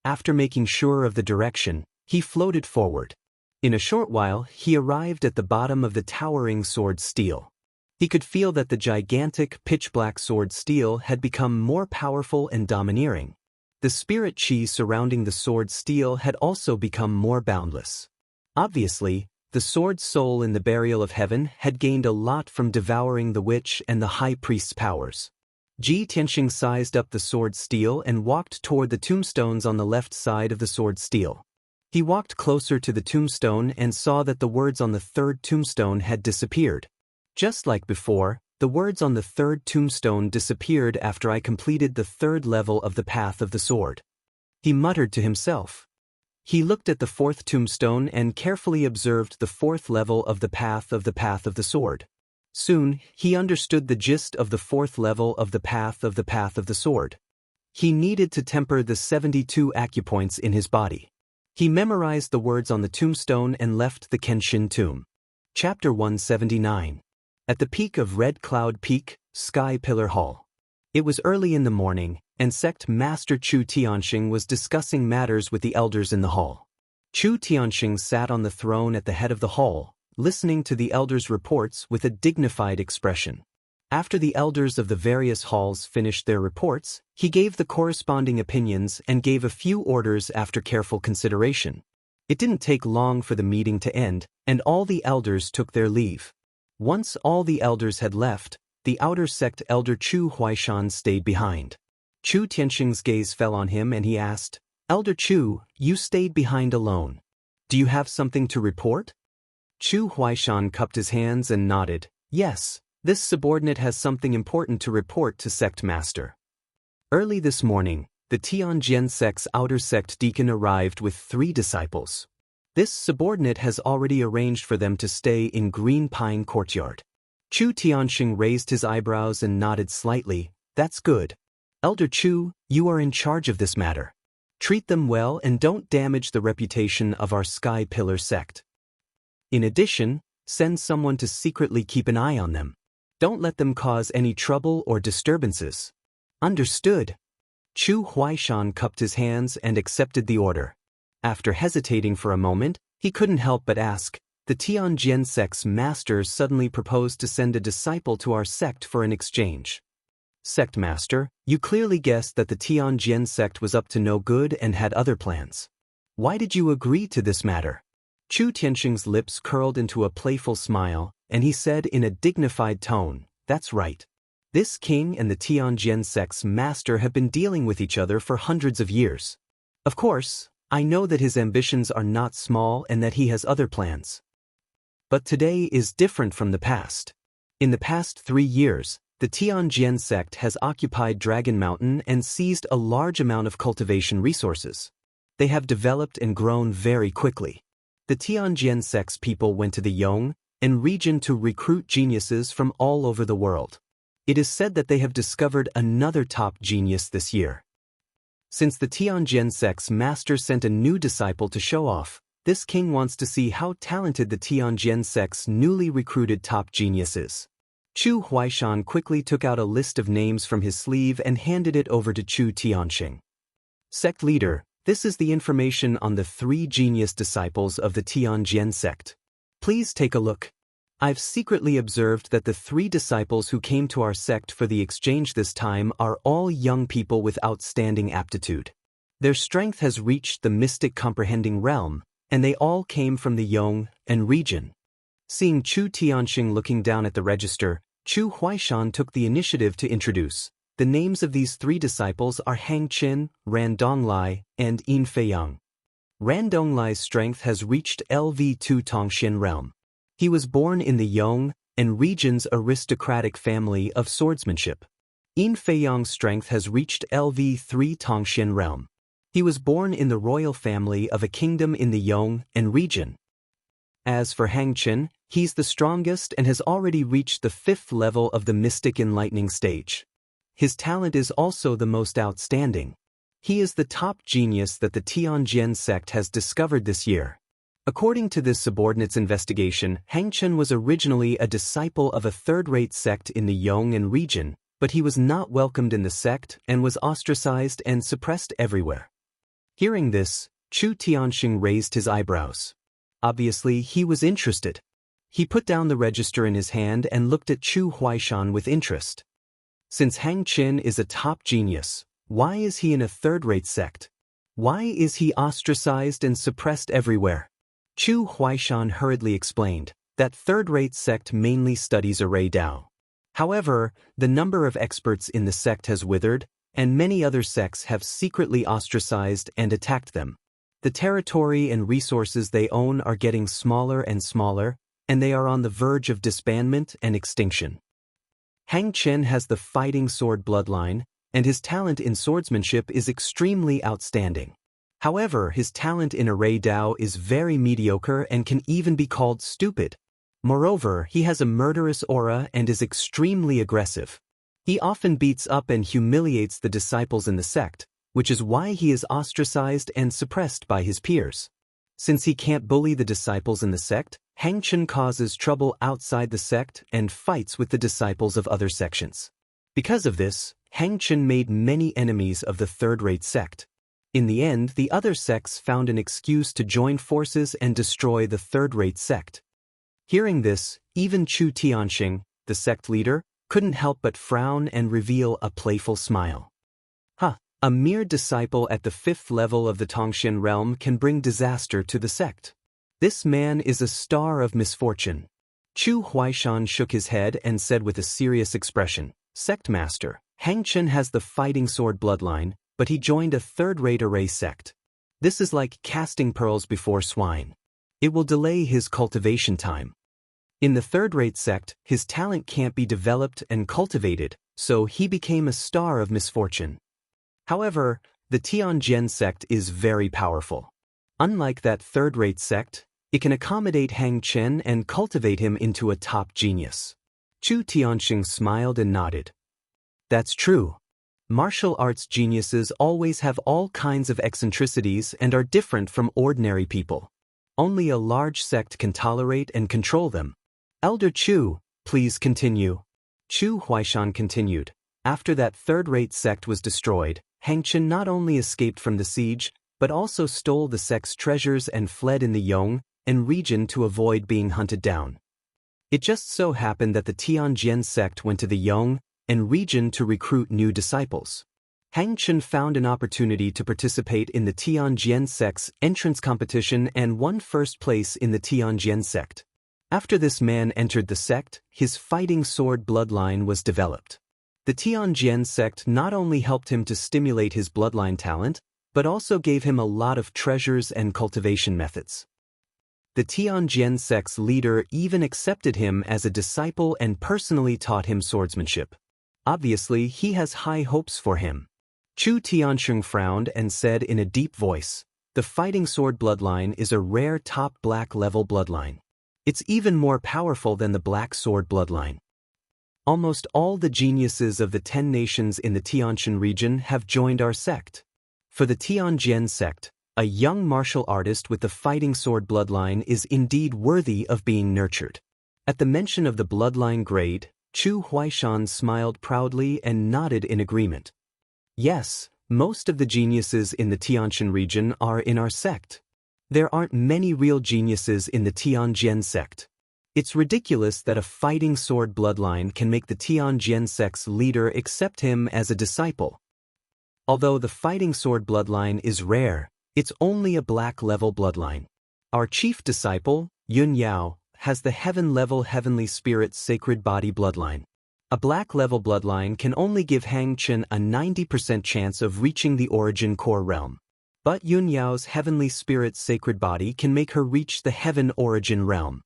After making sure of the direction, he floated forward. In a short while, he arrived at the bottom of the towering sword steel. He could feel that the gigantic, pitch-black sword steel had become more powerful and domineering. The spirit chi surrounding the sword steel had also become more boundless. Obviously, the sword soul in the burial of heaven had gained a lot from devouring the witch and the high priest's powers. Ji Tianxing sized up the sword steel and walked toward the tombstones on the left side of the sword steel. He walked closer to the tombstone and saw that the words on the third tombstone had disappeared. Just like before, the words on the third tombstone disappeared after I completed the third level of the path of the sword. He muttered to himself. He looked at the fourth tombstone and carefully observed the fourth level of the path of the sword. Soon, he understood the gist of the fourth level of the path of the sword. He needed to temper the 72 acupoints in his body. He memorized the words on the tombstone and left the Kenshin tomb. Chapter 179. At the peak of Red Cloud Peak, Sky Pillar Hall. It was early in the morning, and Sect Master Chu Tianxing was discussing matters with the elders in the hall. Chu Tianxing sat on the throne at the head of the hall, listening to the elders' reports with a dignified expression. After the elders of the various halls finished their reports, he gave the corresponding opinions and gave a few orders after careful consideration. It didn't take long for the meeting to end, and all the elders took their leave. Once all the elders had left, the outer sect elder Chu Huaishan stayed behind. Chu Tianxing's gaze fell on him and he asked, "Elder Chu, you stayed behind alone. Do you have something to report?" Chu Huaishan cupped his hands and nodded. "Yes, this subordinate has something important to report to Sect Master." Early this morning, the Tianjian sect's outer sect deacon arrived with 3 disciples. This subordinate has already arranged for them to stay in Green Pine Courtyard. Chu Tianxing raised his eyebrows and nodded slightly. "That's good. Elder Chu, you are in charge of this matter. Treat them well and don't damage the reputation of our Sky Pillar sect. In addition, send someone to secretly keep an eye on them. Don't let them cause any trouble or disturbances." "Understood." Chu Huaishan cupped his hands and accepted the order. After hesitating for a moment, he couldn't help but ask, "The Tianjian sect's master suddenly proposed to send a disciple to our sect for an exchange. Sect master, you clearly guessed that the Tianjian sect was up to no good and had other plans. Why did you agree to this matter?" Chu Tianxing's lips curled into a playful smile, and he said in a dignified tone, "That's right. This king and the Tianjian sect's master have been dealing with each other for hundreds of years. Of course, I know that his ambitions are not small and that he has other plans. But today is different from the past. In the past 3 years, the Tianjian sect has occupied Dragon Mountain and seized a large amount of cultivation resources. They have developed and grown very quickly. The Tianjian sect's people went to the Yong and region to recruit geniuses from all over the world. It is said that they have discovered another top genius this year. Since the Tianjian sect's master sent a new disciple to show off, this king wants to see how talented the Tianjian sect's newly recruited top genius is." Chu Huaishan quickly took out a list of names from his sleeve and handed it over to Chu Tianxing. "Sect leader, this is the information on the 3 genius disciples of the Tianjian sect. Please take a look." I've secretly observed that the 3 disciples who came to our sect for the exchange this time are all young people with outstanding aptitude. Their strength has reached the mystic comprehending realm, and they all came from the Yong and region. Seeing Chu Tianxing looking down at the register, Chu Huaishan took the initiative to introduce. The names of these 3 disciples are Hang Qin, Ran Donglai, and Yin Feiyang. Ran Donglai's strength has reached LV2 Tongxian realm. He was born in the Yong and region's aristocratic family of swordsmanship. Yin Feiyang's strength has reached LV3 Tongxian realm. He was born in the royal family of a kingdom in the Yong and region. As for Hang Qin, he's the strongest and has already reached the 5th level of the mystic enlightening stage. His talent is also the most outstanding. He is the top genius that the Tianjian sect has discovered this year. According to this subordinate's investigation, Hang Qin was originally a disciple of a third-rate sect in the Yong and region, but he was not welcomed in the sect and was ostracized and suppressed everywhere. Hearing this, Chu Tianxing raised his eyebrows. Obviously, he was interested. He put down the register in his hand and looked at Chu Huaishan with interest. Since Hang Qin is a top genius, why is he in a third-rate sect? Why is he ostracized and suppressed everywhere? Chu Huaishan hurriedly explained, that third-rate sect mainly studies array Dao. However, the number of experts in the sect has withered, and many other sects have secretly ostracized and attacked them. The territory and resources they own are getting smaller and smaller, and they are on the verge of disbandment and extinction. Hang Qin has the fighting sword bloodline, and his talent in swordsmanship is extremely outstanding. However, his talent in array Dao is very mediocre and can even be called stupid. Moreover, he has a murderous aura and is extremely aggressive. He often beats up and humiliates the disciples in the sect, which is why he is ostracized and suppressed by his peers. Since he can't bully the disciples in the sect, Hang Qin causes trouble outside the sect and fights with the disciples of other sections. Because of this, Hang Qin made many enemies of the third-rate sect. In the end, the other sects found an excuse to join forces and destroy the third-rate sect. Hearing this, even Chu Tianxing, the sect leader, couldn't help but frown and reveal a playful smile. A mere disciple at the 5th level of the Tongxian realm can bring disaster to the sect. This man is a star of misfortune. Chu Huaishan shook his head and said with a serious expression, Sect Master, Hang Qin has the fighting sword bloodline, but he joined a third-rate array sect. This is like casting pearls before swine. It will delay his cultivation time. In the third-rate sect, his talent can't be developed and cultivated, so he became a star of misfortune. However, the Tianjian sect is very powerful. Unlike that third-rate sect, it can accommodate Hang Qin and cultivate him into a top genius. Chu Tianxing smiled and nodded. That's true. Martial arts geniuses always have all kinds of eccentricities and are different from ordinary people. Only a large sect can tolerate and control them. Elder Chu, please continue. Chu Huaishan continued. After that third-rate sect was destroyed, Hang Qin not only escaped from the siege, but also stole the sect's treasures and fled in the Yong and region to avoid being hunted down. It just so happened that the Tianjian sect went to the Yong and region to recruit new disciples. Hang Qin found an opportunity to participate in the Tianjian sect's entrance competition and won first place in the Tianjian sect. After this man entered the sect, his fighting sword bloodline was developed. The Tianjian sect not only helped him to stimulate his bloodline talent, but also gave him a lot of treasures and cultivation methods. The Tianjian sect's leader even accepted him as a disciple and personally taught him swordsmanship. Obviously, he has high hopes for him. Chu Tianxing frowned and said in a deep voice, the fighting sword bloodline is a rare top black level bloodline. It's even more powerful than the black sword bloodline. Almost all the geniuses of the 10 nations in the Tianjin region have joined our sect. For the Tianjian sect, a young martial artist with the fighting sword bloodline is indeed worthy of being nurtured. At the mention of the bloodline grade, Chu Huaishan smiled proudly and nodded in agreement. Yes, most of the geniuses in the Tianjin region are in our sect. There aren't many real geniuses in the Tianjian sect. It's ridiculous that a fighting sword bloodline can make the Tianjin sect's leader accept him as a disciple. Although the fighting sword bloodline is rare, it's only a black-level bloodline. Our chief disciple, Yun Yao, has the heaven-level heavenly spirit sacred body bloodline. A black-level bloodline can only give Hang Chen a 90% chance of reaching the origin core realm. But Yun Yao's heavenly spirit sacred body can make her reach the heaven origin realm.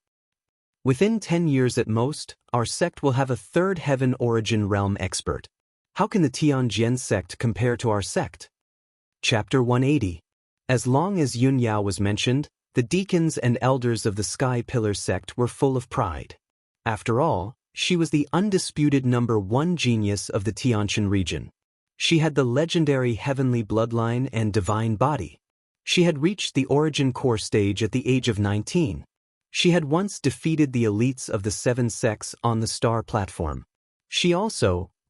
Within 10 years at most, our sect will have a third heaven origin realm expert. How can the Tianjin sect compare to our sect? Chapter 180. As long as Yun Yao was mentioned, the deacons and elders of the Sky Pillar sect were full of pride. After all, she was the undisputed #1 genius of the Tianjin region. She had the legendary heavenly bloodline and divine body. She had reached the origin core stage at the age of 19. She had once defeated the elites of the 7 sects on the star platform.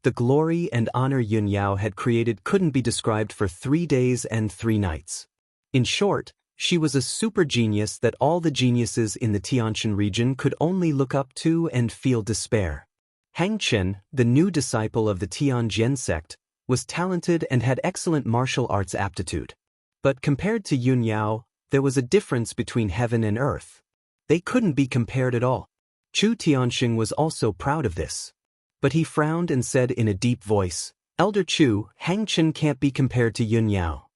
The glory and honor Yun Yao had created couldn't be described for 3 days and 3 nights. In short, she was a super genius that all the geniuses in the Tianjin region could only look up to and feel despair. Hang Chen, the new disciple of the Tianjin sect, was talented and had excellent martial arts aptitude. But compared to Yun Yao, there was a difference between heaven and earth. They couldn't be compared at all. Chu Tianxing was also proud of this. But he frowned and said in a deep voice, "Elder Chu, Hang Chen can't be compared to Yun Yao."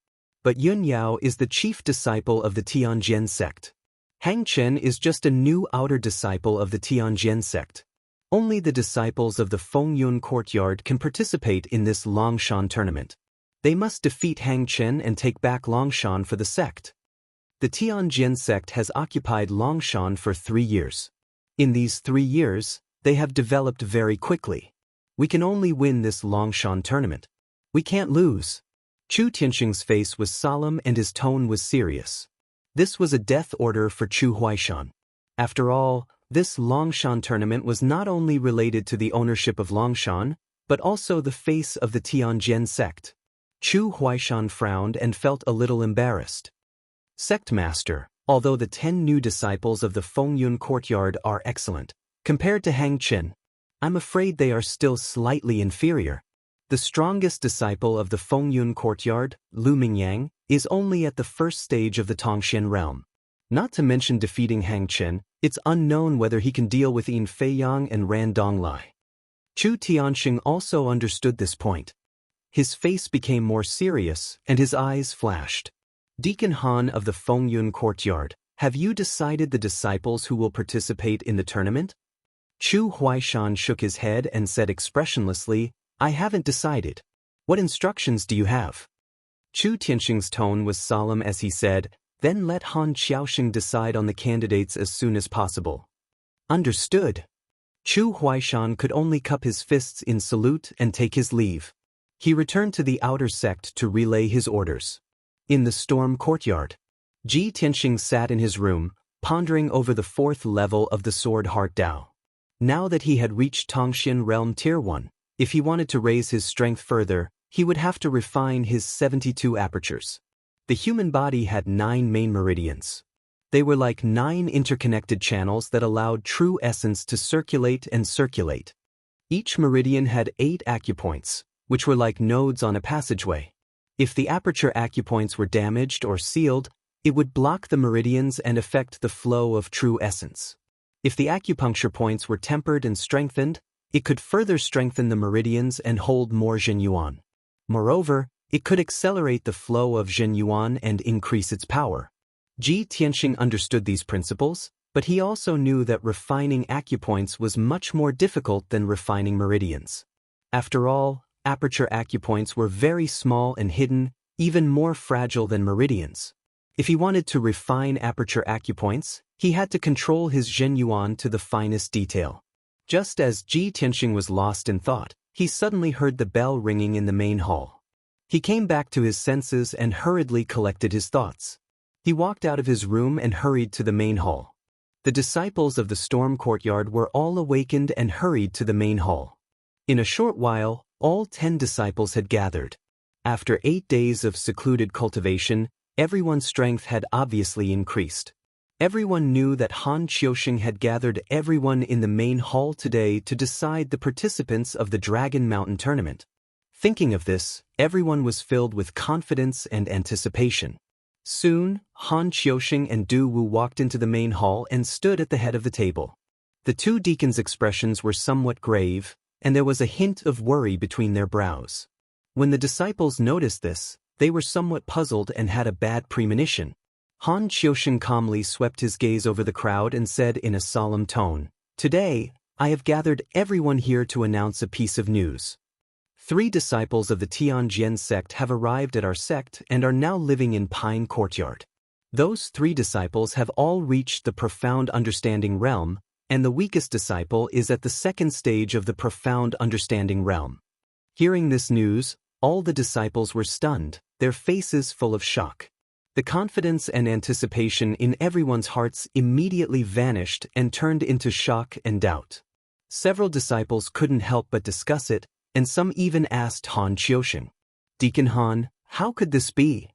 But Yun Yao is the chief disciple of the Tianjin sect. Hang Chen is just a new outer disciple of the Tianjin sect. Only the disciples of the Fengyun courtyard can participate in this Longshan tournament. They must defeat Hang Chen and take back Longshan for the sect. The Tianjin sect has occupied Longshan for 3 years. In these 3 years, they have developed very quickly. We can only win this Longshan tournament. We can't lose. Chu Tianxing's face was solemn and his tone was serious. This was a death order for Chu Huaishan. After all, this Longshan tournament was not only related to the ownership of Longshan, but also the face of the Tianjin sect. Chu Huaishan frowned and felt a little embarrassed. Sect Master, although the 10 new disciples of the Fengyun courtyard are excellent, compared to Hang Chen, I'm afraid they are still slightly inferior. The strongest disciple of the Fengyun courtyard, Lu Mingyang, is only at the first stage of the Tongxian realm. Not to mention defeating Hang Chen, it's unknown whether he can deal with Yin Feiyang and Ran Donglai. Chu Tianxing also understood this point. His face became more serious and his eyes flashed. Deacon Han of the Fengyun courtyard, have you decided the disciples who will participate in the tournament? Chu Huaishan shook his head and said expressionlessly, I haven't decided. What instructions do you have? Chu Tianxing's tone was solemn as he said, then let Han Xiaoxing decide on the candidates as soon as possible. Understood. Chu Huaishan could only cup his fists in salute and take his leave. He returned to the outer sect to relay his orders. In the storm courtyard, Ji Tianxing sat in his room, pondering over the 4th level of the Sword Heart Dao. Now that he had reached Tongxian Realm Tier 1, if he wanted to raise his strength further, he would have to refine his 72 apertures. The human body had 9 main meridians. They were like 9 interconnected channels that allowed true essence to circulate and circulate. Each meridian had 8 acupoints, which were like nodes on a passageway. If the aperture acupoints were damaged or sealed, it would block the meridians and affect the flow of true essence. If the acupuncture points were tempered and strengthened, it could further strengthen the meridians and hold more Zhenyuan. Moreover, it could accelerate the flow of Zhenyuan and increase its power. Ji Tianxing understood these principles, but he also knew that refining acupoints was much more difficult than refining meridians. After all, aperture acupoints were very small and hidden, even more fragile than meridians. If he wanted to refine aperture acupoints, he had to control his Zhenyuan to the finest detail. Just as Ji Tianxing was lost in thought, he suddenly heard the bell ringing in the main hall. He came back to his senses and hurriedly collected his thoughts. He walked out of his room and hurried to the main hall. The disciples of the storm courtyard were all awakened and hurried to the main hall. In a short while, all 10 disciples had gathered. After 8 days of secluded cultivation, everyone's strength had obviously increased. Everyone knew that Han Qiusheng had gathered everyone in the main hall today to decide the participants of the Dragon Mountain tournament. Thinking of this, everyone was filled with confidence and anticipation. Soon, Han Qiusheng and Du Wu walked into the main hall and stood at the head of the table. The two deacons' expressions were somewhat grave, and there was a hint of worry between their brows. When the disciples noticed this, they were somewhat puzzled and had a bad premonition. Han Qiusheng calmly swept his gaze over the crowd and said in a solemn tone, "Today, I have gathered everyone here to announce a piece of news. 3 disciples of the Tianjian sect have arrived at our sect and are now living in Pine Courtyard. Those 3 disciples have all reached the profound understanding realm, and the weakest disciple is at the 2nd stage of the profound understanding realm." Hearing this news, all the disciples were stunned, their faces full of shock. The confidence and anticipation in everyone's hearts immediately vanished and turned into shock and doubt. Several disciples couldn't help but discuss it, and some even asked Han Qiusheng, "Deacon Han, how could this be?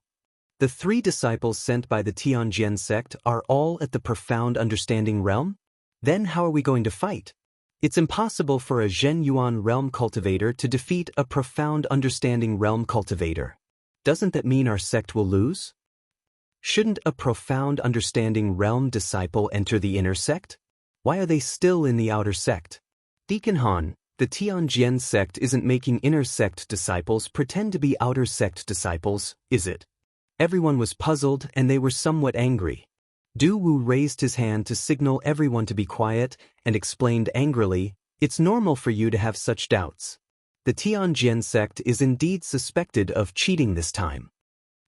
The 3 disciples sent by the Tianjian sect are all at the profound understanding realm? Then how are we going to fight? It's impossible for a Zhenyuan realm cultivator to defeat a profound understanding realm cultivator. Doesn't that mean our sect will lose? Shouldn't a profound understanding realm disciple enter the inner sect? Why are they still in the outer sect? Deacon Han, the Tianjian sect isn't making inner sect disciples pretend to be outer sect disciples, is it?" Everyone was puzzled and they were somewhat angry. Du Wu raised his hand to signal everyone to be quiet and explained angrily, "It's normal for you to have such doubts. The Tianjian sect is indeed suspected of cheating this time.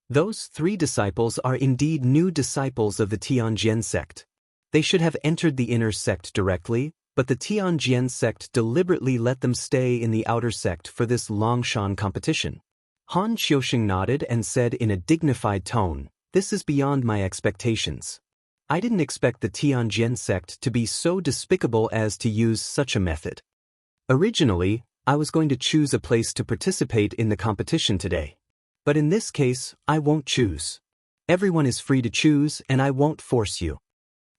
Those 3 disciples are indeed new disciples of the Tianjian sect. They should have entered the inner sect directly, but the Tianjian sect deliberately let them stay in the outer sect for this Longshan competition." Han Qiusheng nodded and said in a dignified tone, "This is beyond my expectations. I didn't expect the Tianjian sect to be so despicable as to use such a method. Originally, I was going to choose a place to participate in the competition today. But in this case, I won't choose. Everyone is free to choose and I won't force you.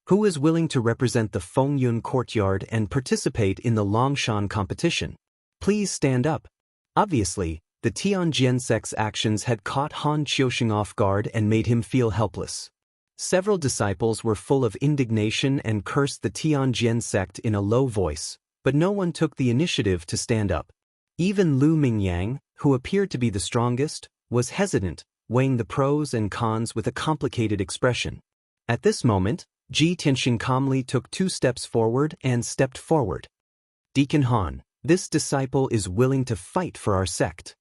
Who is willing to represent the Fengyun courtyard and participate in the Longshan competition? Please stand up." Obviously, the Tianjian sect's actions had caught Han Qiusheng off guard and made him feel helpless. Several disciples were full of indignation and cursed the Tianjian sect in a low voice, but no one took the initiative to stand up. Even Lu Mingyang, who appeared to be the strongest, was hesitant, weighing the pros and cons with a complicated expression. At this moment, Ji Tianxing calmly took 2 steps forward and stepped forward. "Deacon Han, this disciple is willing to fight for our sect."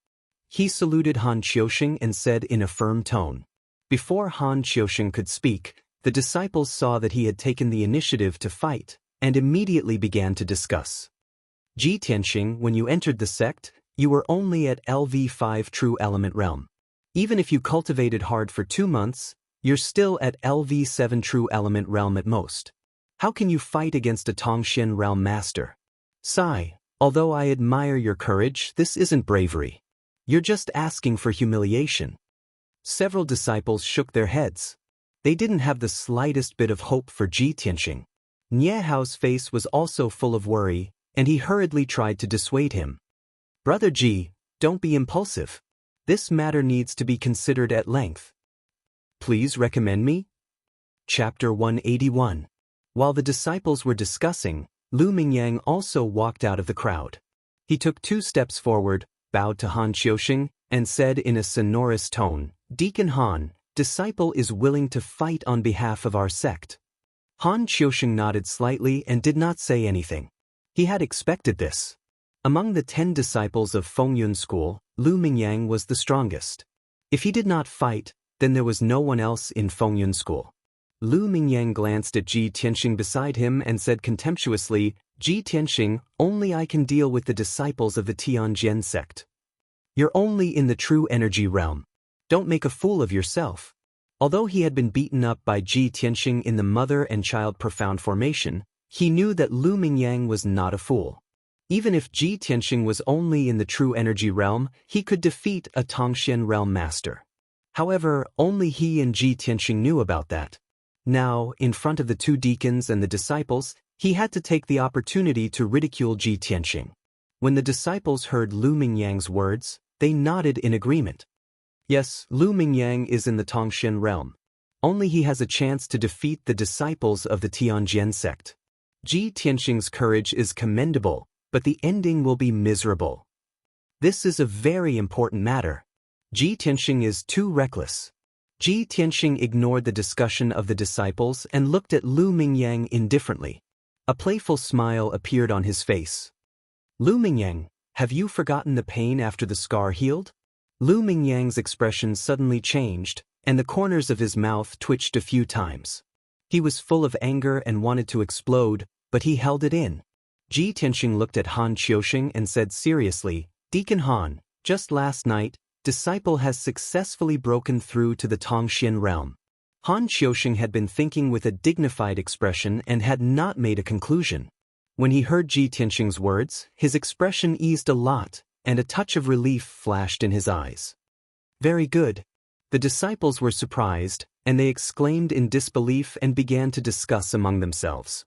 He saluted Han Qiusheng and said in a firm tone. Before Han Qiusheng could speak, the disciples saw that he had taken the initiative to fight, and immediately began to discuss. "Ji Tianxing, when you entered the sect, you were only at LV5 True Element Realm. Even if you cultivated hard for 2 months, you're still at LV7 True Element Realm at most. How can you fight against a Tongxian Realm Master? Sai, although I admire your courage, this isn't bravery. You're just asking for humiliation." Several disciples shook their heads. They didn't have the slightest bit of hope for Ji Tianxing. Nie Hao's face was also full of worry, and he hurriedly tried to dissuade him. "Brother Ji, don't be impulsive. This matter needs to be considered at length. Please recommend me?" Chapter 181. While the disciples were discussing, Lu Mingyang also walked out of the crowd. He took 2 steps forward, bowed to Han Qiusheng, and said in a sonorous tone, "Deacon Han, disciple is willing to fight on behalf of our sect." Han Qiusheng nodded slightly and did not say anything. He had expected this. Among the 10 disciples of Fengyun School, Lu Mingyang was the strongest. If he did not fight, then there was no one else in Fengyun School. Lu Mingyang glanced at Ji Tianxing beside him and said contemptuously, "Ji Tianxing, only I can deal with the disciples of the Tianjian sect. You're only in the true energy realm. Don't make a fool of yourself." Although he had been beaten up by Ji Tianxing in the mother and child profound formation, he knew that Lu Mingyang was not a fool. Even if Ji Tianxing was only in the true energy realm, he could defeat a Tongxian realm master. However, only he and Ji Tianxing knew about that. Now, in front of the two deacons and the disciples, he had to take the opportunity to ridicule Ji Tianxing. When the disciples heard Lu Mingyang's words, they nodded in agreement. Yes, Lu Mingyang is in the Tongxian realm. Only he has a chance to defeat the disciples of the Tianjian sect. Ji Tianxing's courage is commendable, but the ending will be miserable. This is a very important matter. Ji Tianxing is too reckless. Ji Tianxing ignored the discussion of the disciples and looked at Lu Mingyang indifferently. A playful smile appeared on his face. Lu Mingyang, have you forgotten the pain after the scar healed? Lu Mingyang's expression suddenly changed, and the corners of his mouth twitched a few times. He was full of anger and wanted to explode, but he held it in. Ji Tianxing looked at Han Qiusheng and said seriously, Deacon Han, just last night, disciple has successfully broken through to the Tongxian realm. Han Qiusheng had been thinking with a dignified expression and had not made a conclusion. When he heard Ji Tianxing's words, his expression eased a lot, and a touch of relief flashed in his eyes. Very good. The disciples were surprised, and they exclaimed in disbelief and began to discuss among themselves.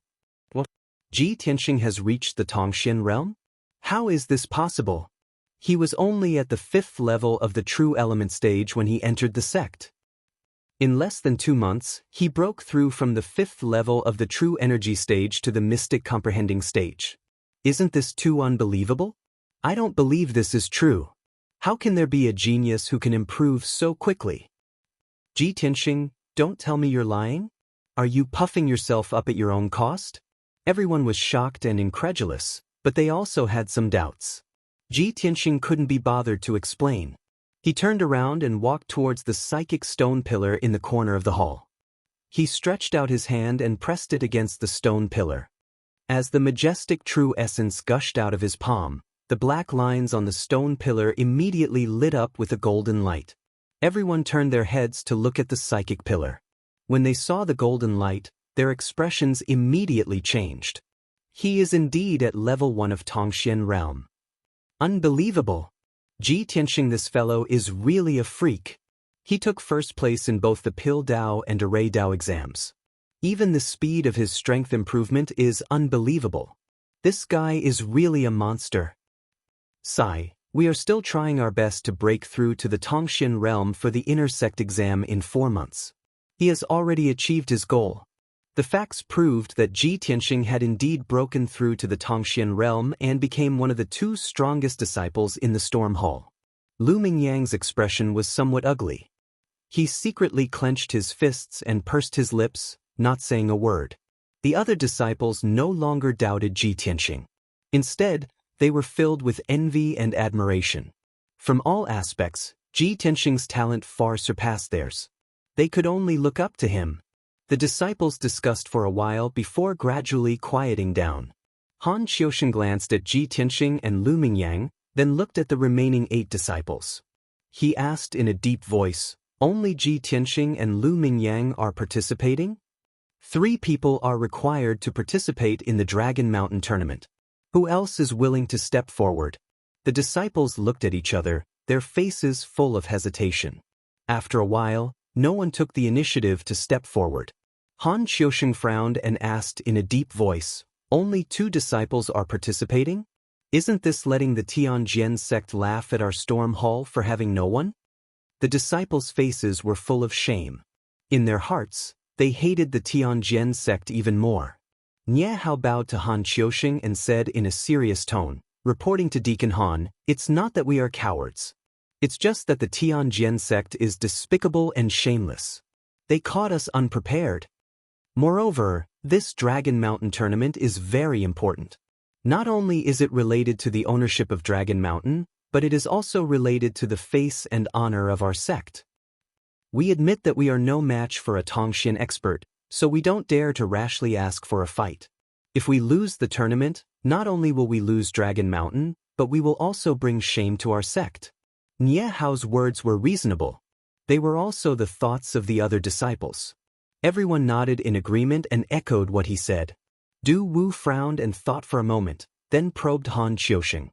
What? Ji Tianxing has reached the Tongxian realm? How is this possible? He was only at the 5th level of the true element stage when he entered the sect. In less than 2 months, he broke through from the 5th level of the true energy stage to the mystic comprehending stage. Isn't this too unbelievable? I don't believe this is true. How can there be a genius who can improve so quickly? Ji Tianxing, don't tell me you're lying? Are you puffing yourself up at your own cost? Everyone was shocked and incredulous, but they also had some doubts. Ji Tianxing couldn't be bothered to explain. He turned around and walked towards the psychic stone pillar in the corner of the hall. He stretched out his hand and pressed it against the stone pillar. As the majestic true essence gushed out of his palm, the black lines on the stone pillar immediately lit up with a golden light. Everyone turned their heads to look at the psychic pillar. When they saw the golden light, their expressions immediately changed. He is indeed at level 1 of Tongxian realm. Unbelievable! Ji Tianxing, this fellow is really a freak. He took first place in both the Pil Dao and Array Dao exams. Even the speed of his strength improvement is unbelievable. This guy is really a monster. Sigh, we are still trying our best to break through to the Tongxian realm for the inner sect exam in 4 months. He has already achieved his goal. The facts proved that Ji Tianxing had indeed broken through to the Tongxian realm and became one of the 2 strongest disciples in the Storm Hall. Lu Mingyang's expression was somewhat ugly. He secretly clenched his fists and pursed his lips, not saying a word. The other disciples no longer doubted Ji Tianxing. Instead, they were filled with envy and admiration. From all aspects, Ji Tianxing's talent far surpassed theirs. They could only look up to him. The disciples discussed for a while before gradually quieting down. Han Qiusheng glanced at Ji Tianxing and Lu Mingyang, then looked at the remaining 8 disciples. He asked in a deep voice, only Ji Tianxing and Lu Mingyang are participating? 3 people are required to participate in the Dragon Mountain tournament. Who else is willing to step forward? The disciples looked at each other, their faces full of hesitation. After a while, no one took the initiative to step forward. Han Qiusheng frowned and asked in a deep voice, only 2 disciples are participating? Isn't this letting the Tianjian sect laugh at our Storm Hall for having no one? The disciples' faces were full of shame. In their hearts, they hated the Tianjian sect even more. Nie Hao bowed to Han Qiusheng and said in a serious tone, reporting to Deacon Han, it's not that we are cowards. It's just that the Tianjian sect is despicable and shameless. They caught us unprepared. Moreover, this Dragon Mountain tournament is very important. Not only is it related to the ownership of Dragon Mountain, but it is also related to the face and honor of our sect. We admit that we are no match for a Tongxian expert, so we don't dare to rashly ask for a fight. If we lose the tournament, not only will we lose Dragon Mountain, but we will also bring shame to our sect. Nie Hao's words were reasonable. They were also the thoughts of the other disciples. Everyone nodded in agreement and echoed what he said. Du Wu frowned and thought for a moment, then probed Han Qiusheng.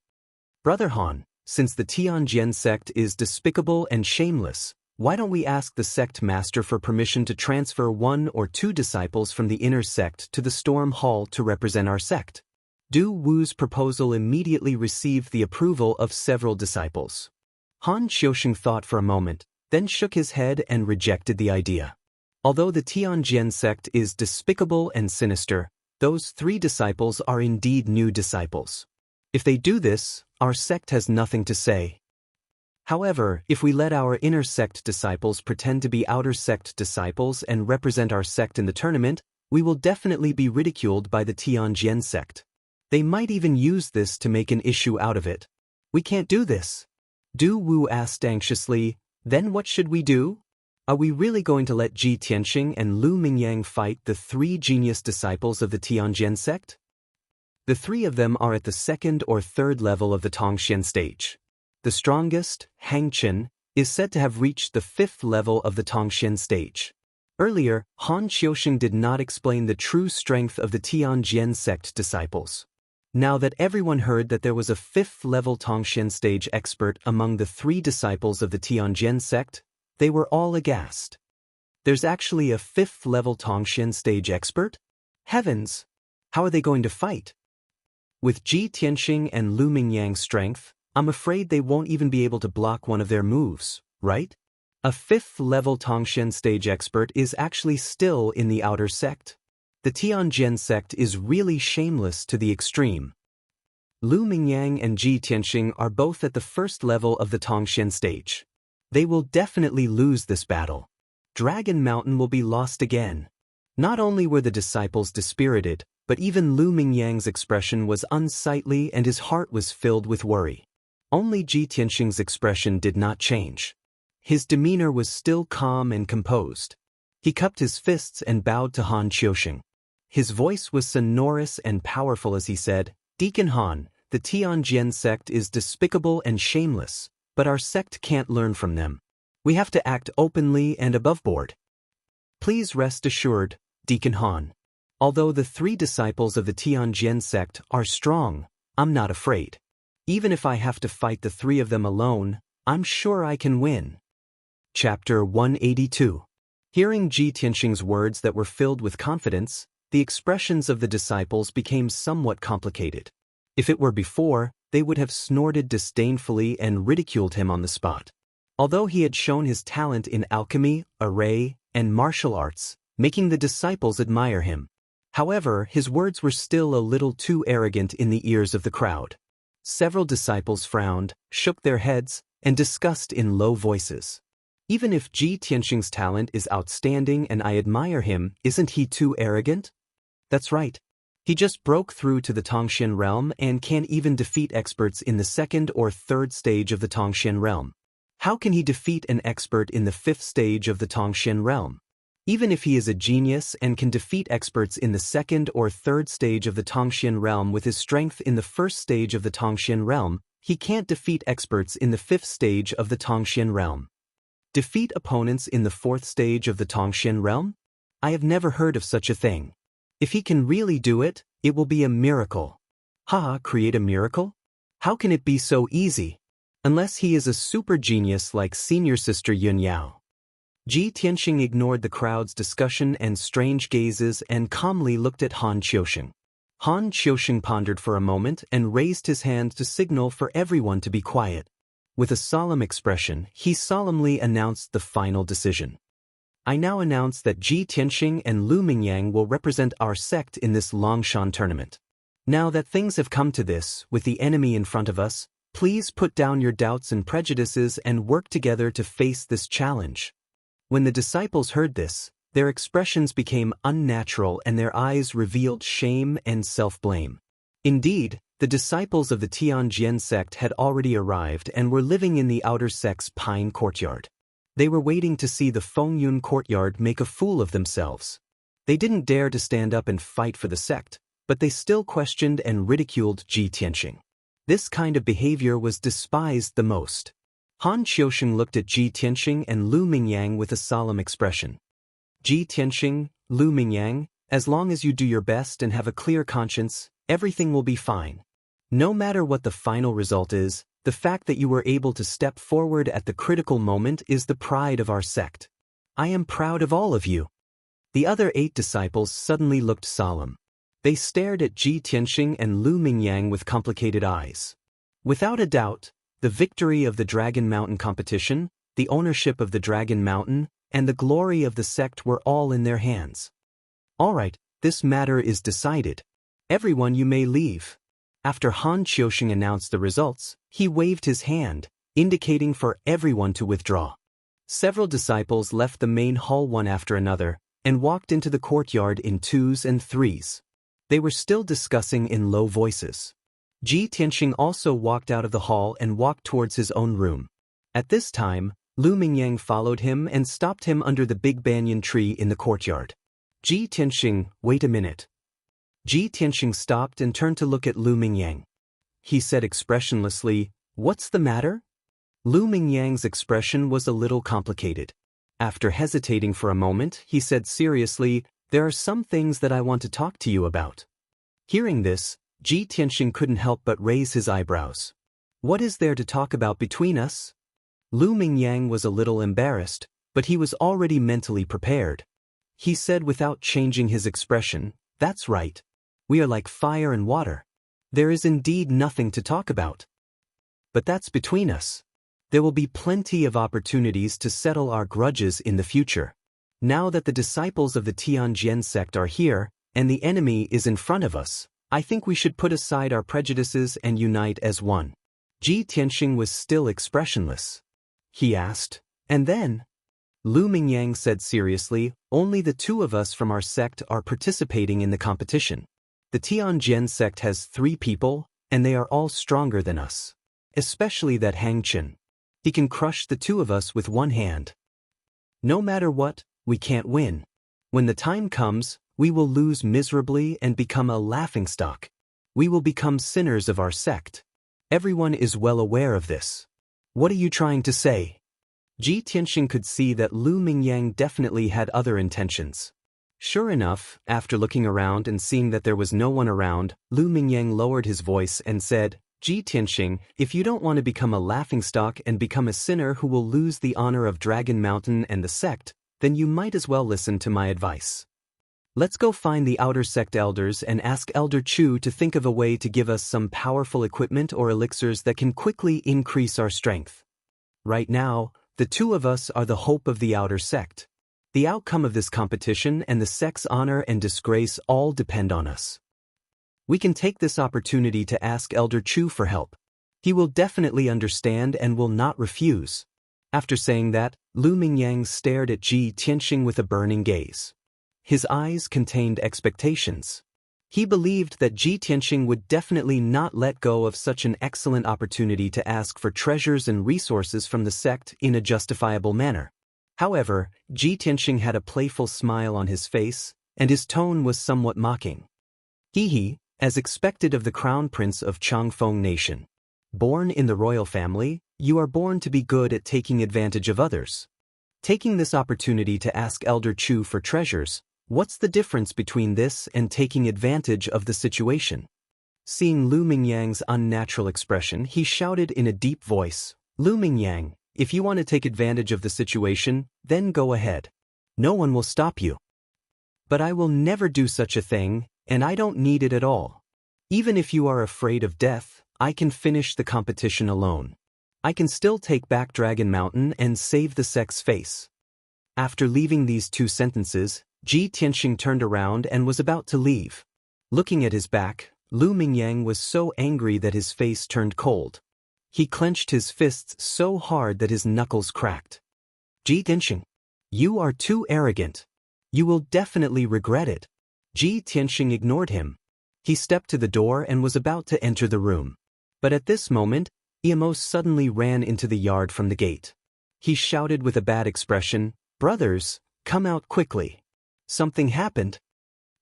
Brother Han, since the Tianjian sect is despicable and shameless, Why don't we ask the sect master for permission to transfer 1 or 2 disciples from the inner sect to the storm hall to represent our sect? Du Wu's proposal immediately received the approval of several disciples. Han Qiusheng thought for a moment, then shook his head and rejected the idea. Although the Tianjian sect is despicable and sinister, those 3 disciples are indeed new disciples. If they do this, our sect has nothing to say. However, if we let our inner sect disciples pretend to be outer sect disciples and represent our sect in the tournament, we will definitely be ridiculed by the Tianjian sect. They might even use this to make an issue out of it. We can't do this. Du Wu asked anxiously, then what should we do? Are we really going to let Ji Tianxing and Lu Mingyang fight the 3 genius disciples of the Tianjian sect? The 3 of them are at the 2nd or 3rd level of the Tongxian stage. The strongest, Hang Chen, is said to have reached the 5th level of the Tongxian stage. Earlier, Han Qiusheng did not explain the true strength of the Tianjian sect disciples. Now that everyone heard that there was a 5th level Tongxian stage expert among the 3 disciples of the Tianjian sect, they were all aghast. There's actually a 5th level Tongxian stage expert? Heavens! How are they going to fight? With Ji Tianxing and Lu Mingyang's strength, I'm afraid they won't even be able to block one of their moves, right? A 5th level Tongxian stage expert is actually still in the outer sect. The Tianjian sect is really shameless to the extreme. Lu Mingyang and Ji Tianxing are both at the 1st level of the Tongxian stage. They will definitely lose this battle. Dragon Mountain will be lost again. Not only were the disciples dispirited, but even Lu Mingyang's expression was unsightly and his heart was filled with worry. Only Ji Tianxing's expression did not change. His demeanor was still calm and composed. He cupped his fists and bowed to Han Qiusheng. His voice was sonorous and powerful as he said, Deacon Han, the Tianjian sect is despicable and shameless, but our sect can't learn from them. We have to act openly and above board. Please rest assured, Deacon Han. Although the 3 disciples of the Tianjian sect are strong, I'm not afraid. Even if I have to fight the 3 of them alone, I'm sure I can win. Chapter 182. Hearing Ji Tianxing's words that were filled with confidence, the expressions of the disciples became somewhat complicated. If it were before, they would have snorted disdainfully and ridiculed him on the spot. Although he had shown his talent in alchemy, array, and martial arts, making the disciples admire him. However, his words were still a little too arrogant in the ears of the crowd. Several disciples frowned, shook their heads, and discussed in low voices. Even if Ji Tianxing's talent is outstanding and I admire him, isn't he too arrogant? That's right. He just broke through to the Tongxian realm and can't even defeat experts in the 2nd or 3rd stage of the Tongxian realm. How can he defeat an expert in the 5th stage of the Tongxian realm? Even if he is a genius and can defeat experts in the 2nd or 3rd stage of the Tongxian realm with his strength in the 1st stage of the Tongxian realm, he can't defeat experts in the 5th stage of the Tongxian realm. Defeat opponents in the 4th stage of the Tongxian realm? I have never heard of such a thing. If he can really do it, it will be a miracle. Haha, create a miracle? How can it be so easy? Unless he is a super genius like senior sister Yun Yao. Ji Tianxing ignored the crowd's discussion and strange gazes and calmly looked at Han Qiusheng. Han Qiusheng pondered for a moment and raised his hand to signal for everyone to be quiet. With a solemn expression, he solemnly announced the final decision. I now announce that Ji Tianxing and Lu Mingyang will represent our sect in this Longshan tournament. Now that things have come to this, with the enemy in front of us, please put down your doubts and prejudices and work together to face this challenge. When the disciples heard this, their expressions became unnatural and their eyes revealed shame and self-blame. Indeed, the disciples of the Tianjian sect had already arrived and were living in the outer sect's pine courtyard. They were waiting to see the Fengyun courtyard make a fool of themselves. They didn't dare to stand up and fight for the sect, but they still questioned and ridiculed Ji Tianxing. This kind of behavior was despised the most. Han Qiusheng looked at Ji Tianxing and Lu Mingyang with a solemn expression. Ji Tianxing, Lu Mingyang, as long as you do your best and have a clear conscience, everything will be fine. No matter what the final result is, The fact that you were able to step forward at the critical moment is the pride of our sect. I am proud of all of you." The other 8 disciples suddenly looked solemn. They stared at Ji Tianxing and Lu Mingyang with complicated eyes. Without a doubt, the victory of the Dragon Mountain competition, the ownership of the Dragon Mountain, and the glory of the sect were all in their hands. "All right, this matter is decided. Everyone, you may leave." After Han Qiuxing announced the results, he waved his hand, indicating for everyone to withdraw. Several disciples left the main hall one after another, and walked into the courtyard in 2s and 3s. They were still discussing in low voices. Ji Tianxing also walked out of the hall and walked towards his own room. At this time, Lu Mingyang followed him and stopped him under the big banyan tree in the courtyard. "Ji Tianxing, wait a minute." Ji Tianxing stopped and turned to look at Lu Mingyang. He said expressionlessly, "What's the matter?" Lu Mingyang's expression was a little complicated. After hesitating for a moment, he said seriously, "There are some things that I want to talk to you about." Hearing this, Ji Tianxing couldn't help but raise his eyebrows. "What is there to talk about between us?" Lu Mingyang was a little embarrassed, but he was already mentally prepared. He said without changing his expression, "That's right. We are like fire and water. There is indeed nothing to talk about. But that's between us. There will be plenty of opportunities to settle our grudges in the future. Now that the disciples of the Tianjin sect are here, and the enemy is in front of us, I think we should put aside our prejudices and unite as one." Ji Tianxing was still expressionless. He asked, "And then?" Lu Mingyang said seriously, "Only the 2 of us from our sect are participating in the competition. The Tianjin sect has 3 people, and they are all stronger than us. Especially that Hang Chen. He can crush the 2 of us with one hand. No matter what, we can't win. When the time comes, we will lose miserably and become a laughingstock. We will become sinners of our sect. Everyone is well aware of this. What are you trying to say?" Ji Tianxing could see that Lu Mingyang definitely had other intentions. Sure enough, after looking around and seeing that there was no one around, Lu Mingyang lowered his voice and said, "Ji Tianxing, if you don't want to become a laughingstock and become a sinner who will lose the honor of Dragon Mountain and the sect, then you might as well listen to my advice. Let's go find the outer sect elders and ask Elder Chu to think of a way to give us some powerful equipment or elixirs that can quickly increase our strength. Right now, the 2 of us are the hope of the outer sect. The outcome of this competition and the sect's honor and disgrace all depend on us. We can take this opportunity to ask Elder Chu for help. He will definitely understand and will not refuse." After saying that, Lu Mingyang stared at Ji Tianxing with a burning gaze. His eyes contained expectations. He believed that Ji Tianxing would definitely not let go of such an excellent opportunity to ask for treasures and resources from the sect in a justifiable manner. However, Ji Tianxing had a playful smile on his face, and his tone was somewhat mocking. "Hee, as expected of the Crown Prince of Changfeng Nation. Born in the royal family, you are born to be good at taking advantage of others. Taking this opportunity to ask Elder Chu for treasures, what's the difference between this and taking advantage of the situation?" Seeing Lu Mingyang's unnatural expression, he shouted in a deep voice, "Lu Mingyang, if you want to take advantage of the situation, then go ahead. No one will stop you. But I will never do such a thing, and I don't need it at all. Even if you are afraid of death, I can finish the competition alone. I can still take back Dragon Mountain and save the sect's face." After leaving these 2 sentences, Ji Tianxing turned around and was about to leave. Looking at his back, Lu Mingyang was so angry that his face turned cold. He clenched his fists so hard that his knuckles cracked. "Ji Tianxing, you are too arrogant. You will definitely regret it." Ji Tianxing ignored him. He stepped to the door and was about to enter the room. But at this moment, Emo suddenly ran into the yard from the gate. He shouted with a bad expression, "Brothers, come out quickly. Something happened."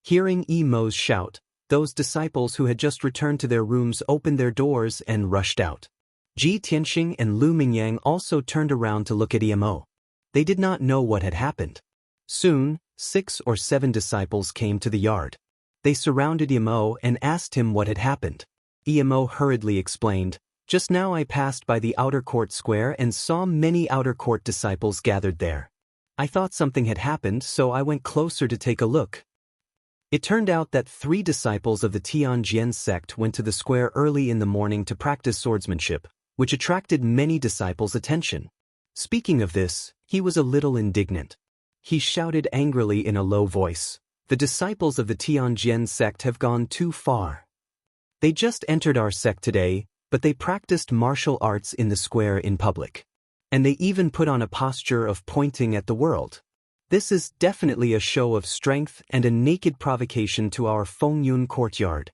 Hearing Emo's shout, those disciples who had just returned to their rooms opened their doors and rushed out. Ji Tianxing and Lu Mingyang also turned around to look at Emo. They did not know what had happened. Soon, 6 or 7 disciples came to the yard. They surrounded Emo and asked him what had happened. Emo hurriedly explained, Just now I passed by the outer court square and saw many outer court disciples gathered there. I thought something had happened, so I went closer to take a look. It turned out that 3 disciples of the Tianjin sect went to the square early in the morning to practice swordsmanship, which attracted many disciples' attention. Speaking of this, he was a little indignant. He shouted angrily in a low voice, "The disciples of the Tianjin sect have gone too far. They just entered our sect today, but they practiced martial arts in the square in public. And they even put on a posture of pointing at the world. This is definitely a show of strength and a naked provocation to our Fengyun courtyard."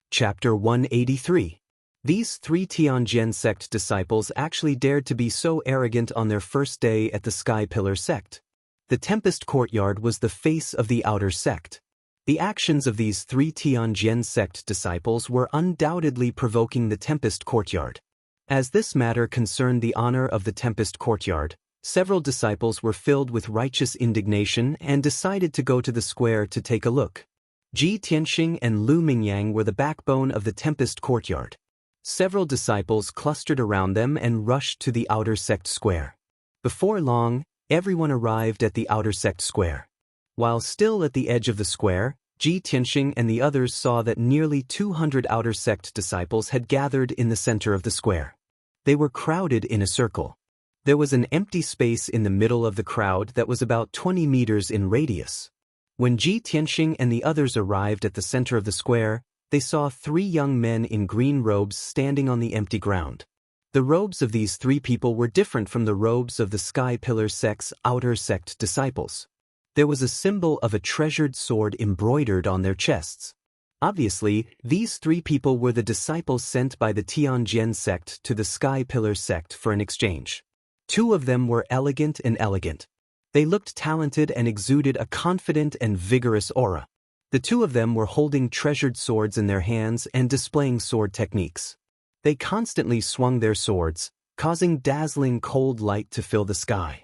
Chapter 183. These 3 Tianjin sect disciples actually dared to be so arrogant on their first day at the Sky Pillar sect. The Tempest courtyard was the face of the outer sect. The actions of these 3 Tianjin sect disciples were undoubtedly provoking the Tempest courtyard. As this matter concerned the honor of the Tempest courtyard, several disciples were filled with righteous indignation and decided to go to the square to take a look. Ji Tianxing and Lu Mingyang were the backbone of the Tempest courtyard. Several disciples clustered around them and rushed to the outer sect square. Before long, everyone arrived at the outer sect square. While still at the edge of the square, Ji Tianxing and the others saw that nearly 200 outer sect disciples had gathered in the center of the square. They were crowded in a circle. There was an empty space in the middle of the crowd that was about 20 meters in radius. When Ji Tianxing and the others arrived at the center of the square, they saw 3 young men in green robes standing on the empty ground. The robes of these 3 people were different from the robes of the Sky Pillar sect's outer sect disciples. There was a symbol of a treasured sword embroidered on their chests. Obviously, these 3 people were the disciples sent by the Tianjin sect to the Sky Pillar sect for an exchange. 2 of them were elegant and elegant. They looked talented and exuded a confident and vigorous aura. The 2 of them were holding treasured swords in their hands and displaying sword techniques. They constantly swung their swords, causing dazzling cold light to fill the sky.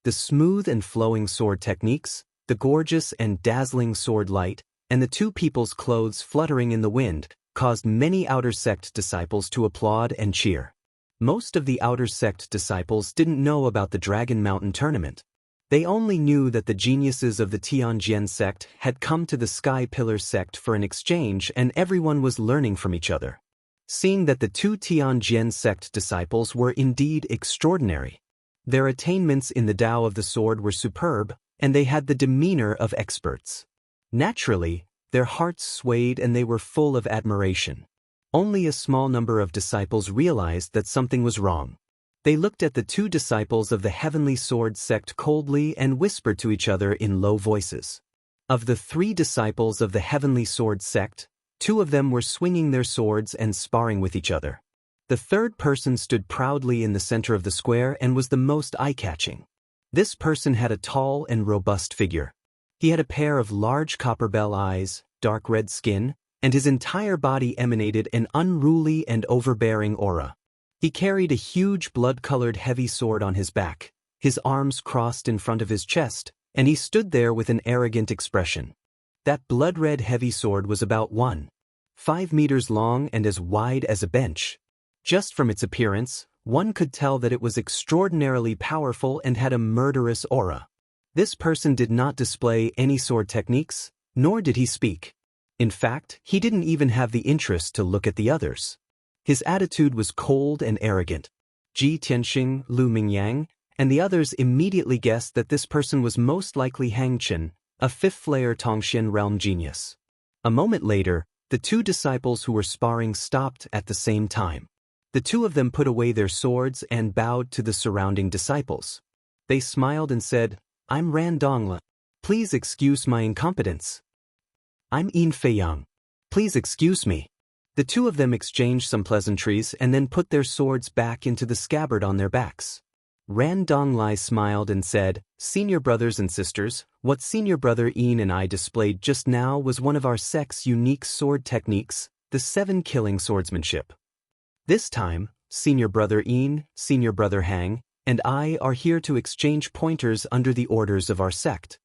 The smooth and flowing sword techniques, the gorgeous and dazzling sword light, and the 2 people's clothes fluttering in the wind caused many outer sect disciples to applaud and cheer. Most of the outer sect disciples didn't know about the Dragon Mountain tournament. They only knew that the geniuses of the Tianjin sect had come to the Sky Pillar sect for an exchange and everyone was learning from each other. Seeing that the 2 Tianjin sect disciples were indeed extraordinary. Their attainments in the Tao of the sword were superb, and they had the demeanor of experts. Naturally, their hearts swayed and they were full of admiration. Only a small number of disciples realized that something was wrong. They looked at the 2 disciples of the Heavenly Sword sect coldly and whispered to each other in low voices. Of the 3 disciples of the Heavenly Sword sect, 2 of them were swinging their swords and sparring with each other. The 3rd person stood proudly in the center of the square and was the most eye-catching. This person had a tall and robust figure. He had a pair of large copper-bell eyes, dark red skin, and his entire body emanated an unruly and overbearing aura. He carried a huge blood-colored heavy sword on his back, his arms crossed in front of his chest, and he stood there with an arrogant expression. That blood-red heavy sword was about 1.5 meters long and as wide as a bench. Just from its appearance, one could tell that it was extraordinarily powerful and had a murderous aura. This person did not display any sword techniques, nor did he speak. In fact, he didn't even have the interest to look at the others. His attitude was cold and arrogant. Ji Tianxing, Lu Mingyang, and the others immediately guessed that this person was most likely Hang Chen, a 5th-layer Tongxin realm genius. A moment later, the 2 disciples who were sparring stopped at the same time. The 2 of them put away their swords and bowed to the surrounding disciples. They smiled and said, "I'm Ran Dongla. Please excuse my incompetence." "I'm Yin Feiyang. Please excuse me." The 2 of them exchanged some pleasantries and then put their swords back into the scabbard on their backs. Ran Donglai smiled and said, "Senior brothers and sisters, what Senior Brother Yin and I displayed just now was one of our sect's unique sword techniques, the 7 killing swordsmanship. This time, Senior Brother Yin, Senior Brother Hang, and I are here to exchange pointers under the orders of our sect.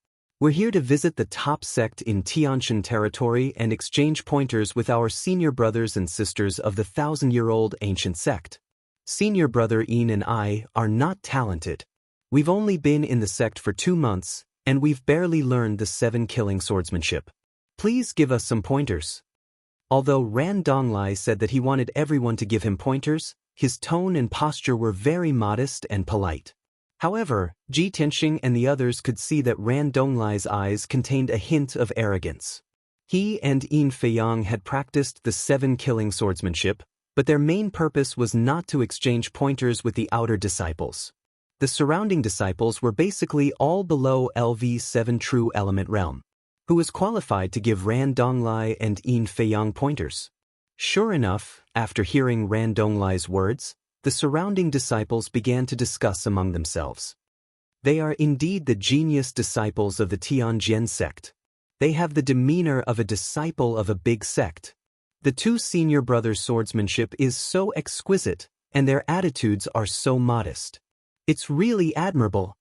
We're here to visit the top sect in Tianshan territory and exchange pointers with our senior brothers and sisters of the 1,000-year-old ancient sect. Senior brother Ian and I are not talented. We've only been in the sect for 2 months, and we've barely learned the 7 killing swordsmanship. Please give us some pointers. Although Ran Donglai said that he wanted everyone to give him pointers, his tone and posture were very modest and polite. However, Ji Tianxing and the others could see that Ran Donglai's eyes contained a hint of arrogance. He and Yin Feiyang had practiced the 7 killing swordsmanship, but their main purpose was not to exchange pointers with the outer disciples. The surrounding disciples were basically all below LV7 True Element Realm. Who was qualified to give Ran Donglai and Yin Feiyang pointers? Sure enough, after hearing Ran Donglai's words, the surrounding disciples began to discuss among themselves. They are indeed the genius disciples of the Tianjian sect. They have the demeanor of a disciple of a big sect. The 2 senior brothers' swordsmanship is so exquisite, and their attitudes are so modest. It's really admirable.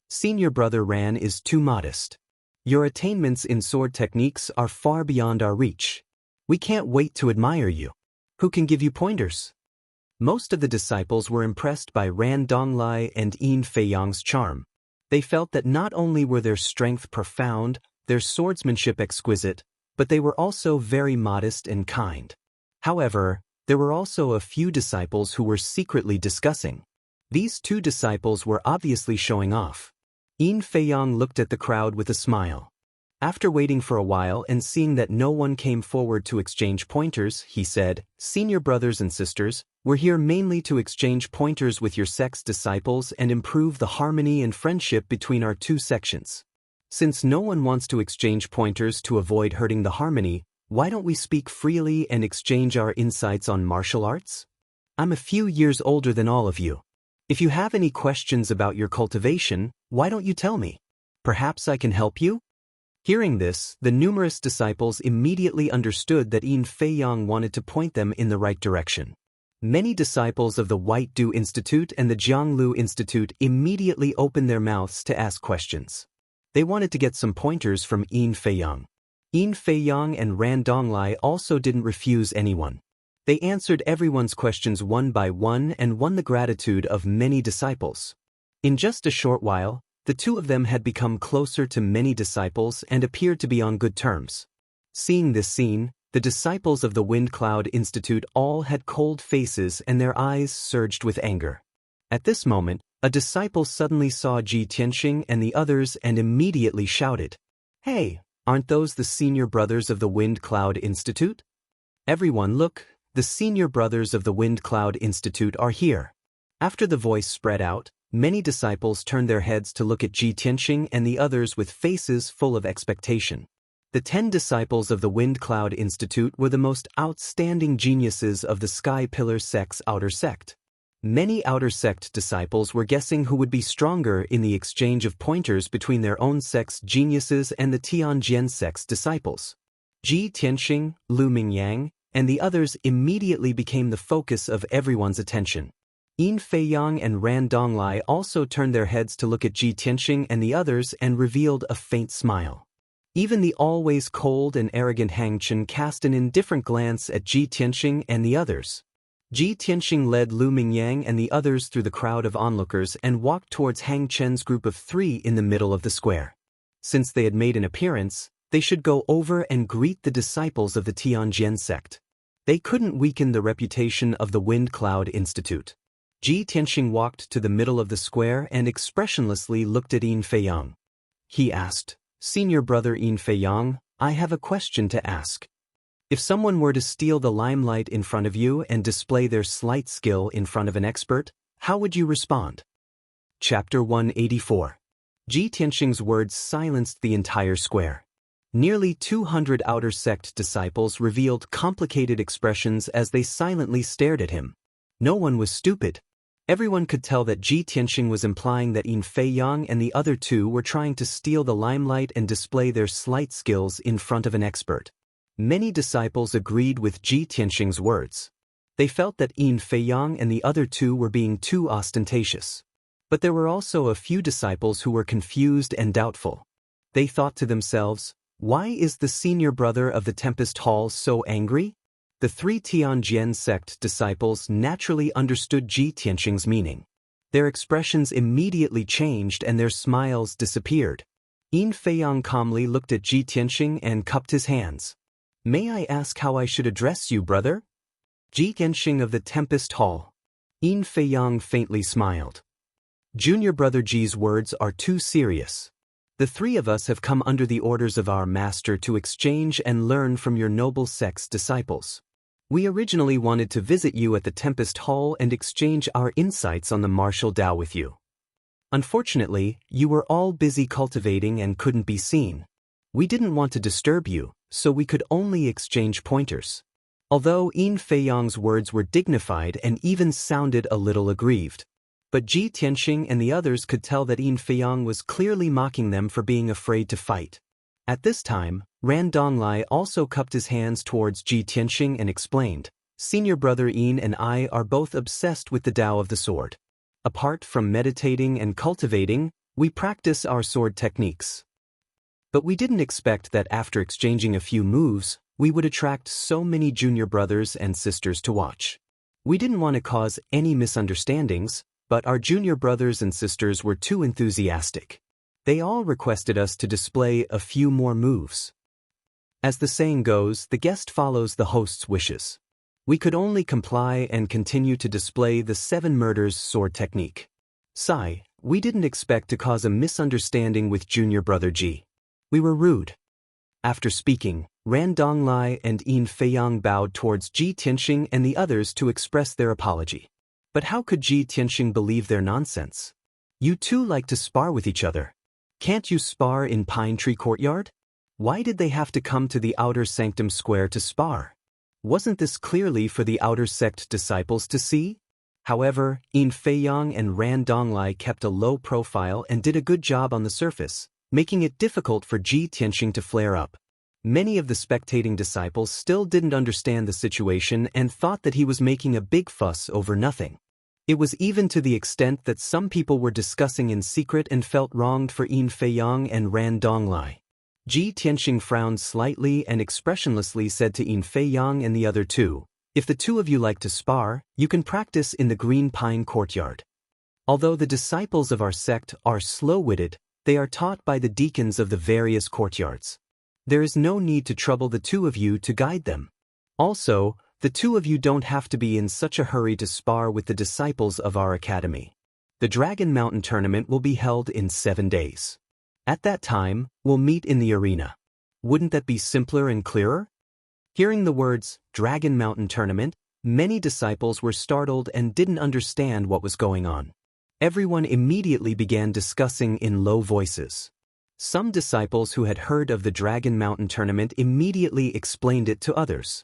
Senior brother Ran is too modest. Your attainments in sword techniques are far beyond our reach. We can't wait to admire you. Who can give you pointers? Most of the disciples were impressed by Ran Donglai and Yin Feiyang's charm. They felt that not only were their strength profound, their swordsmanship exquisite, but they were also very modest and kind. However, there were also a few disciples who were secretly discussing. These 2 disciples were obviously showing off. Yin Feiyang looked at the crowd with a smile. After waiting for a while and seeing that no one came forward to exchange pointers, he said, "Senior brothers and sisters, we're here mainly to exchange pointers with your sect's disciples and improve the harmony and friendship between our 2 sections. Since no one wants to exchange pointers to avoid hurting the harmony, why don't we speak freely and exchange our insights on martial arts? I'm a few years older than all of you. If you have any questions about your cultivation, why don't you tell me? Perhaps I can help you?" Hearing this, the numerous disciples immediately understood that Yin Feiyang wanted to point them in the right direction. Many disciples of the White Dew Institute and the Jianglu Institute immediately opened their mouths to ask questions. They wanted to get some pointers from Yin Feiyang. Yin Feiyang and Ran Donglai also didn't refuse anyone. They answered everyone's questions one by one and won the gratitude of many disciples. In just a short while, the 2 of them had become closer to many disciples and appeared to be on good terms. Seeing this scene, the disciples of the Wind Cloud Institute all had cold faces and their eyes surged with anger. At this moment, a disciple suddenly saw Ji Tianxing and the others and immediately shouted, "Hey, aren't those the senior brothers of the Wind Cloud Institute? Everyone look, the senior brothers of the Wind Cloud Institute are here." After the voice spread out, many disciples turned their heads to look at Ji Tianxing and the others with faces full of expectation. The 10 disciples of the Wind Cloud Institute were the most outstanding geniuses of the Sky Pillar sect's outer sect. Many outer sect disciples were guessing who would be stronger in the exchange of pointers between their own sect's geniuses and the Tianjian sect's disciples. Ji Tianxing, Lu Mingyang, and the others immediately became the focus of everyone's attention. Yin Feiyang and Ran Donglai also turned their heads to look at Ji Tianxing and the others and revealed a faint smile. Even the always cold and arrogant Hang Chen cast an indifferent glance at Ji Tianxing and the others. Ji Tianxing led Lu Mingyang and the others through the crowd of onlookers and walked towards Hang Chen's group of 3 in the middle of the square. Since they had made an appearance, they should go over and greet the disciples of the Tianjian sect. They couldn't weaken the reputation of the Wind Cloud Institute. Ji Tianxing walked to the middle of the square and expressionlessly looked at Yin Feiyang. He asked, "Senior brother Yin Feiyang, I have a question to ask. If someone were to steal the limelight in front of you and display their slight skill in front of an expert, how would you respond?" Chapter 184. Ji Tianxing's words silenced the entire square. Nearly 200 outer sect disciples revealed complicated expressions as they silently stared at him. No one was stupid. Everyone could tell that Ji Tianxing was implying that Yin Feiyang and the other 2 were trying to steal the limelight and display their slight skills in front of an expert. Many disciples agreed with Ji Tianxing's words. They felt that Yin Feiyang and the other 2 were being too ostentatious. But there were also a few disciples who were confused and doubtful. They thought to themselves, why is the senior brother of the Tempest Hall so angry? The three Tianjin sect disciples naturally understood Ji Tianxing's meaning. Their expressions immediately changed and their smiles disappeared. Yin Feiyang calmly looked at Ji Tianxing and cupped his hands. May I ask how I should address you, brother? Ji Tianxing of the Tempest Hall. Yin Feiyang faintly smiled. Junior brother Ji's words are too serious. The three of us have come under the orders of our master to exchange and learn from your noble sect's disciples. We originally wanted to visit you at the Tempest Hall and exchange our insights on the martial Tao with you. Unfortunately, you were all busy cultivating and couldn't be seen. We didn't want to disturb you, so we could only exchange pointers. Although Yin Feiyang's words were dignified and even sounded a little aggrieved. But Ji Tianxing and the others could tell that Yin Feiyang was clearly mocking them for being afraid to fight. At this time, Ran Donglai also cupped his hands towards Ji Tianxing and explained, Senior brother Yin and I are both obsessed with the Tao of the sword. Apart from meditating and cultivating, we practice our sword techniques. But we didn't expect that after exchanging a few moves, we would attract so many junior brothers and sisters to watch. We didn't want to cause any misunderstandings, but our junior brothers and sisters were too enthusiastic. They all requested us to display a few more moves. As the saying goes, the guest follows the host's wishes. We could only comply and continue to display the 7 murders sword technique. Sigh, we didn't expect to cause a misunderstanding with junior brother Ji. We were rude. After speaking, Ran Donglai and Yin Feiyang bowed towards Ji Tianxing and the others to express their apology. But how could Ji Tianxing believe their nonsense? You two like to spar with each other. Can't you spar in Pine Tree Courtyard? Why did they have to come to the outer sanctum square to spar? Wasn't this clearly for the outer sect disciples to see? However, Yin Feiyang and Ran Donglai kept a low profile and did a good job on the surface, making it difficult for Ji Tianxing to flare up. Many of the spectating disciples still didn't understand the situation and thought that he was making a big fuss over nothing. It was even to the extent that some people were discussing in secret and felt wronged for Yin Feiyang and Ran Donglai. Ji Tianxing frowned slightly and expressionlessly said to Yin Feiyang and the other two, if the two of you like to spar, you can practice in the Green Pine Courtyard. Although the disciples of our sect are slow-witted, they are taught by the deacons of the various courtyards. There is no need to trouble the two of you to guide them. Also, the two of you don't have to be in such a hurry to spar with the disciples of our academy. The Dragon Mountain tournament will be held in 7 days. At that time, we'll meet in the arena. Wouldn't that be simpler and clearer? Hearing the words, Dragon Mountain tournament, many disciples were startled and didn't understand what was going on. Everyone immediately began discussing in low voices. Some disciples who had heard of the Dragon Mountain tournament immediately explained it to others.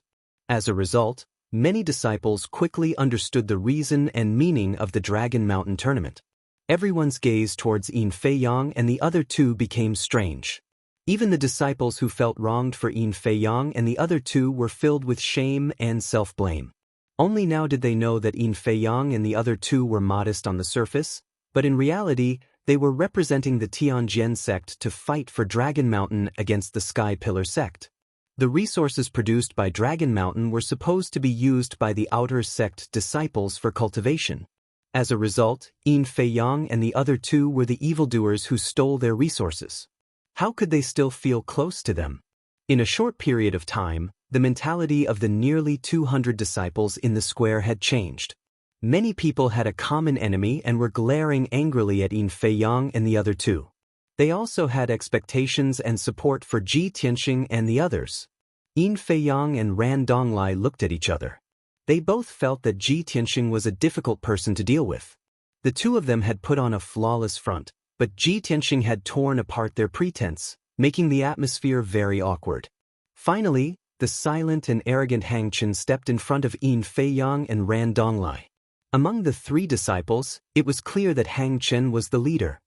As a result, many disciples quickly understood the reason and meaning of the Dragon Mountain tournament. Everyone's gaze towards Yin Feiyang and the other two became strange. Even the disciples who felt wronged for Yin Feiyang and the other two were filled with shame and self-blame. Only now did they know that Yin Feiyang and the other two were modest on the surface, but in reality, they were representing the Tianjin sect to fight for Dragon Mountain against the Sky Pillar sect. The resources produced by Dragon Mountain were supposed to be used by the outer sect disciples for cultivation. As a result, Yin Feiyang and the other two were the evildoers who stole their resources. How could they still feel close to them? In a short period of time, the mentality of the nearly 200 disciples in the square had changed. Many people had a common enemy and were glaring angrily at Yin Feiyang and the other two. They also had expectations and support for Ji Tianxing and the others. Yin Feiyang and Ran Donglai looked at each other. They both felt that Ji Tianxing was a difficult person to deal with. The two of them had put on a flawless front, but Ji Tianxing had torn apart their pretense, making the atmosphere very awkward. Finally, the silent and arrogant Hang Chen stepped in front of Yin Feiyang and Ran Donglai. Among the 3 disciples, it was clear that Hang Chen was the leader.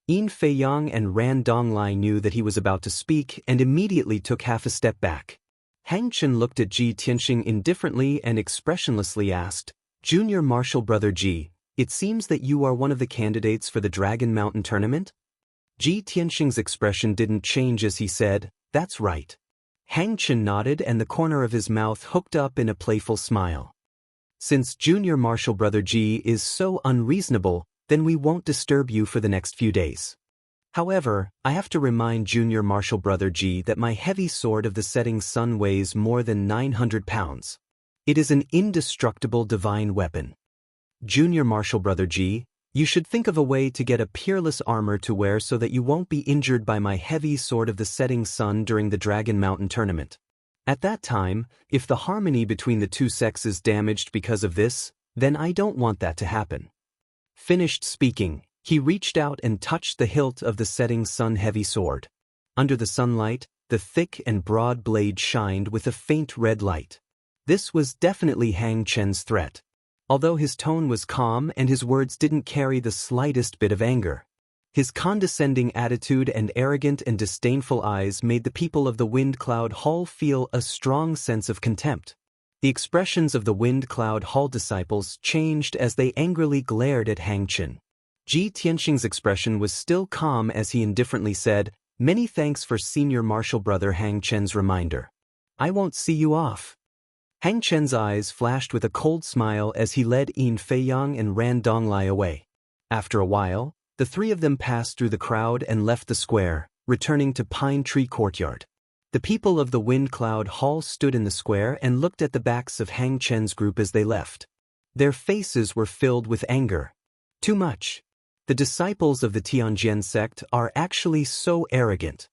Yin Feiyang and Ran Donglai knew that he was about to speak and immediately took half a step back. Hang Chen looked at Ji Tianxing indifferently and expressionlessly asked, Junior Martial Brother Ji, it seems that you are one of the candidates for the Dragon Mountain tournament? Ji Tianxing's expression didn't change as he said, "That's right." Hang Chen nodded and the corner of his mouth hooked up in a playful smile. "Since Junior Marshal Brother Ji is so unreasonable, then we won't disturb you for the next few days. However, I have to remind Junior Marshal Brother Ji that my heavy sword of the setting sun weighs more than 900 pounds. It is an indestructible divine weapon. Junior Marshal Brother Ji, you should think of a way to get a peerless armor to wear so that you won't be injured by my heavy sword of the setting sun during the Dragon Mountain tournament. At that time, if the harmony between the two sects is damaged because of this, then I don't want that to happen." Finished speaking, he reached out and touched the hilt of the setting sun heavy sword. Under the sunlight, the thick and broad blade shined with a faint red light. This was definitely Hang Chen's threat. Although his tone was calm and his words didn't carry the slightest bit of anger. His condescending attitude and arrogant and disdainful eyes made the people of the Wind Cloud Hall feel a strong sense of contempt. The expressions of the Wind Cloud Hall disciples changed as they angrily glared at Hang Chen. Ji Tianxing's expression was still calm as he indifferently said, "Many thanks for Senior Marshal Brother Hang Chen's reminder. I won't see you off." Hang Chen's eyes flashed with a cold smile as he led Yin Feiyang and Ran Donglai away. After a while, the three of them passed through the crowd and left the square, returning to Pine Tree Courtyard. The people of the Wind Cloud Hall stood in the square and looked at the backs of Hang Chen's group as they left. Their faces were filled with anger. Too much. The disciples of the Tianjian sect are actually so arrogant.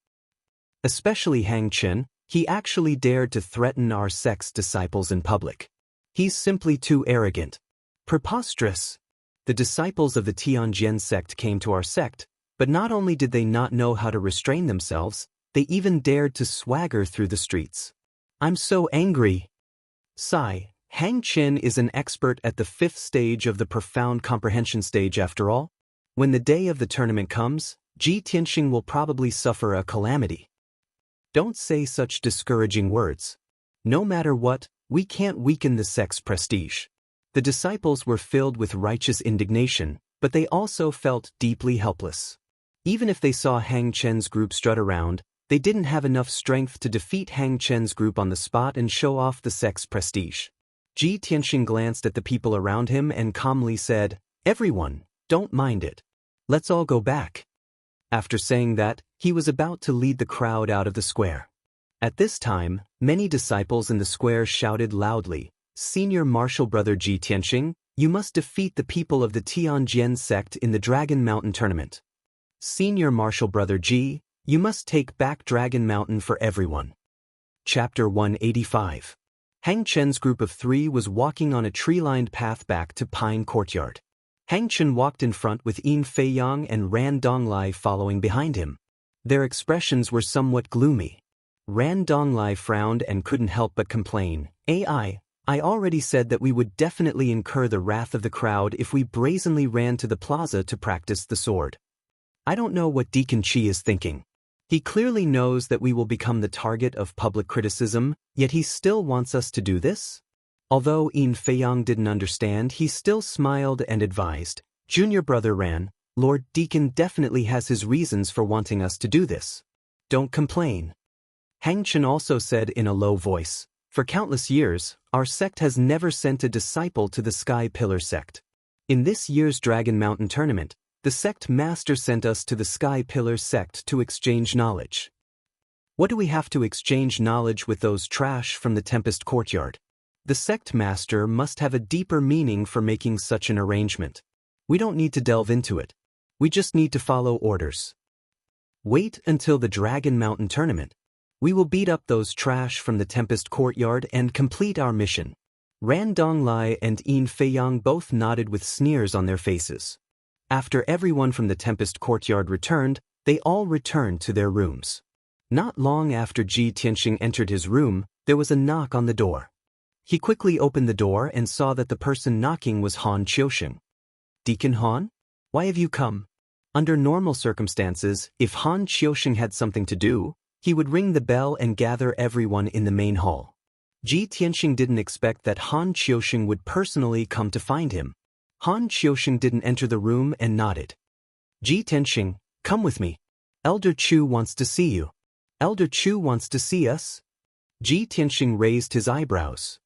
Especially Hang Chen. He actually dared to threaten our sect's disciples in public. He's simply too arrogant. Preposterous. The disciples of the Tianjian sect came to our sect, but not only did they not know how to restrain themselves, they even dared to swagger through the streets. I'm so angry. Sigh, Hang Chen is an expert at the 5th stage of the profound comprehension stage after all. When the day of the tournament comes, Ji Tianxing will probably suffer a calamity. Don't say such discouraging words. No matter what, we can't weaken the sect's prestige. The disciples were filled with righteous indignation, but they also felt deeply helpless. Even if they saw Hang Chen's group strut around, they didn't have enough strength to defeat Hang Chen's group on the spot and show off the sect's prestige. Ji Tianxing glanced at the people around him and calmly said, "Everyone, don't mind it. Let's all go back." After saying that, he was about to lead the crowd out of the square. At this time, many disciples in the square shouted loudly, "Senior Marshal Brother Ji Tianxing, you must defeat the people of the Tianjian sect in the Dragon Mountain tournament. Senior Marshal Brother Ji, you must take back Dragon Mountain for everyone." Chapter 185. Hang Chen's group of 3 was walking on a tree-lined path back to Pine Courtyard. Hang Chen walked in front with Yin Feiyang and Ran Donglai following behind him. Their expressions were somewhat gloomy. Ran Donglai frowned and couldn't help but complain, I already said that we would definitely incur the wrath of the crowd if we brazenly ran to the plaza to practice the sword. I don't know what Deacon Chi is thinking. He clearly knows that we will become the target of public criticism, yet he still wants us to do this? Although Yin Feiyang didn't understand, he still smiled and advised, "Junior Brother Ran, Lord Deacon definitely has his reasons for wanting us to do this. Don't complain." Hang Chen also said in a low voice, "For countless years, our sect has never sent a disciple to the Sky Pillar sect. In this year's Dragon Mountain tournament, the sect master sent us to the Sky Pillar sect to exchange knowledge. What do we have to exchange knowledge with those trash from the Tempest Courtyard? The sect master must have a deeper meaning for making such an arrangement. We don't need to delve into it. We just need to follow orders. Wait until the Dragon Mountain tournament. We will beat up those trash from the Tempest Courtyard and complete our mission." Ran Donglai and Yin Feiyang both nodded with sneers on their faces. After everyone from the Tempest Courtyard returned, they all returned to their rooms. Not long after Ji Tianxing entered his room, there was a knock on the door. He quickly opened the door and saw that the person knocking was Han Qiusheng. "Deacon Han? Why have you come?" Under normal circumstances, if Han Qiusheng had something to do, he would ring the bell and gather everyone in the main hall. Ji Tianxing didn't expect that Han Qiusheng would personally come to find him. Han Qiusheng didn't enter the room and nodded. "Ji Tianxing, come with me. Elder Chu wants to see you. Elder Chu wants to see us? Ji Tianxing raised his eyebrows.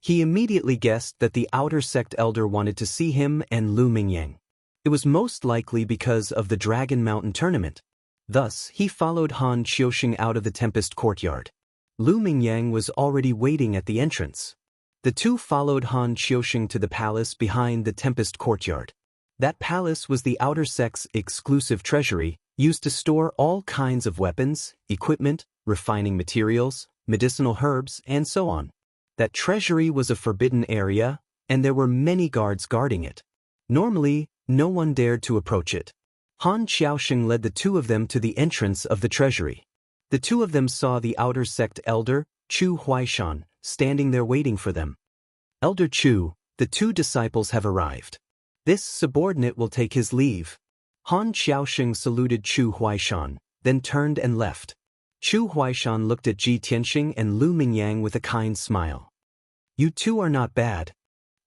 He immediately guessed that the outer sect elder wanted to see him and Lu Mingyang. It was most likely because of the Dragon Mountain tournament. Thus, he followed Han Qiuxing out of the Tempest courtyard. Lu Mingyang was already waiting at the entrance. The two followed Han Qiuxing to the palace behind the Tempest courtyard. That palace was the outer sect's exclusive treasury, used to store all kinds of weapons, equipment, refining materials, medicinal herbs, and so on. That treasury was a forbidden area, and there were many guards guarding it. Normally, no one dared to approach it. Han Qiuxing led the two of them to the entrance of the treasury. The two of them saw the outer sect elder, Chu Huaishan, standing there waiting for them. Elder Chu, the two disciples have arrived. This subordinate will take his leave. Han Qiuxing saluted Chu Huaishan, then turned and left. Chu Huaishan looked at Ji Tianxing and Lu Mingyang with a kind smile. You two are not bad.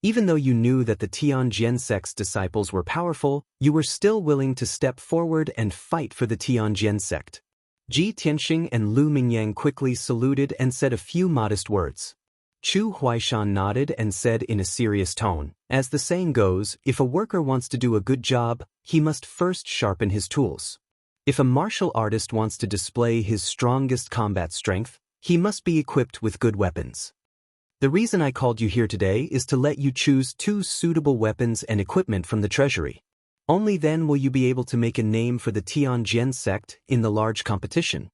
Even though you knew that the Tianjin sect's disciples were powerful, you were still willing to step forward and fight for the Tianjin sect. Ji Tianxing and Lu Mingyang quickly saluted and said a few modest words. Chu Huaishan nodded and said in a serious tone, as the saying goes, if a worker wants to do a good job, he must first sharpen his tools. If a martial artist wants to display his strongest combat strength, he must be equipped with good weapons. The reason I called you here today is to let you choose 2 suitable weapons and equipment from the treasury. Only then will you be able to make a name for the Tianjin sect in the large competition.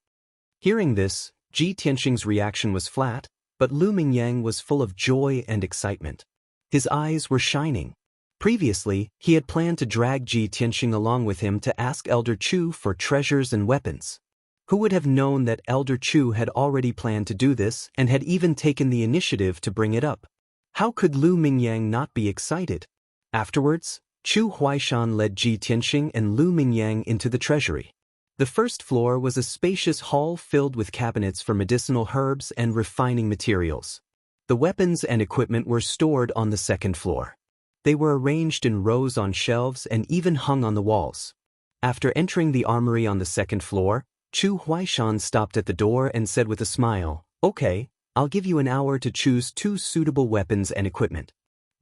Hearing this, Ji Tianxing's reaction was flat, but Lu Mingyang was full of joy and excitement. His eyes were shining. Previously, he had planned to drag Ji Tianxing along with him to ask Elder Chu for treasures and weapons. Who would have known that Elder Chu had already planned to do this and had even taken the initiative to bring it up? How could Lu Mingyang not be excited? Afterwards, Chu Huaishan led Ji Tianxing and Lu Mingyang into the treasury. The first floor was a spacious hall filled with cabinets for medicinal herbs and refining materials. The weapons and equipment were stored on the second floor. They were arranged in rows on shelves and even hung on the walls. After entering the armory on the second floor, Chu Huaishan stopped at the door and said with a smile, "Okay, I'll give you an hour to choose 2 suitable weapons and equipment."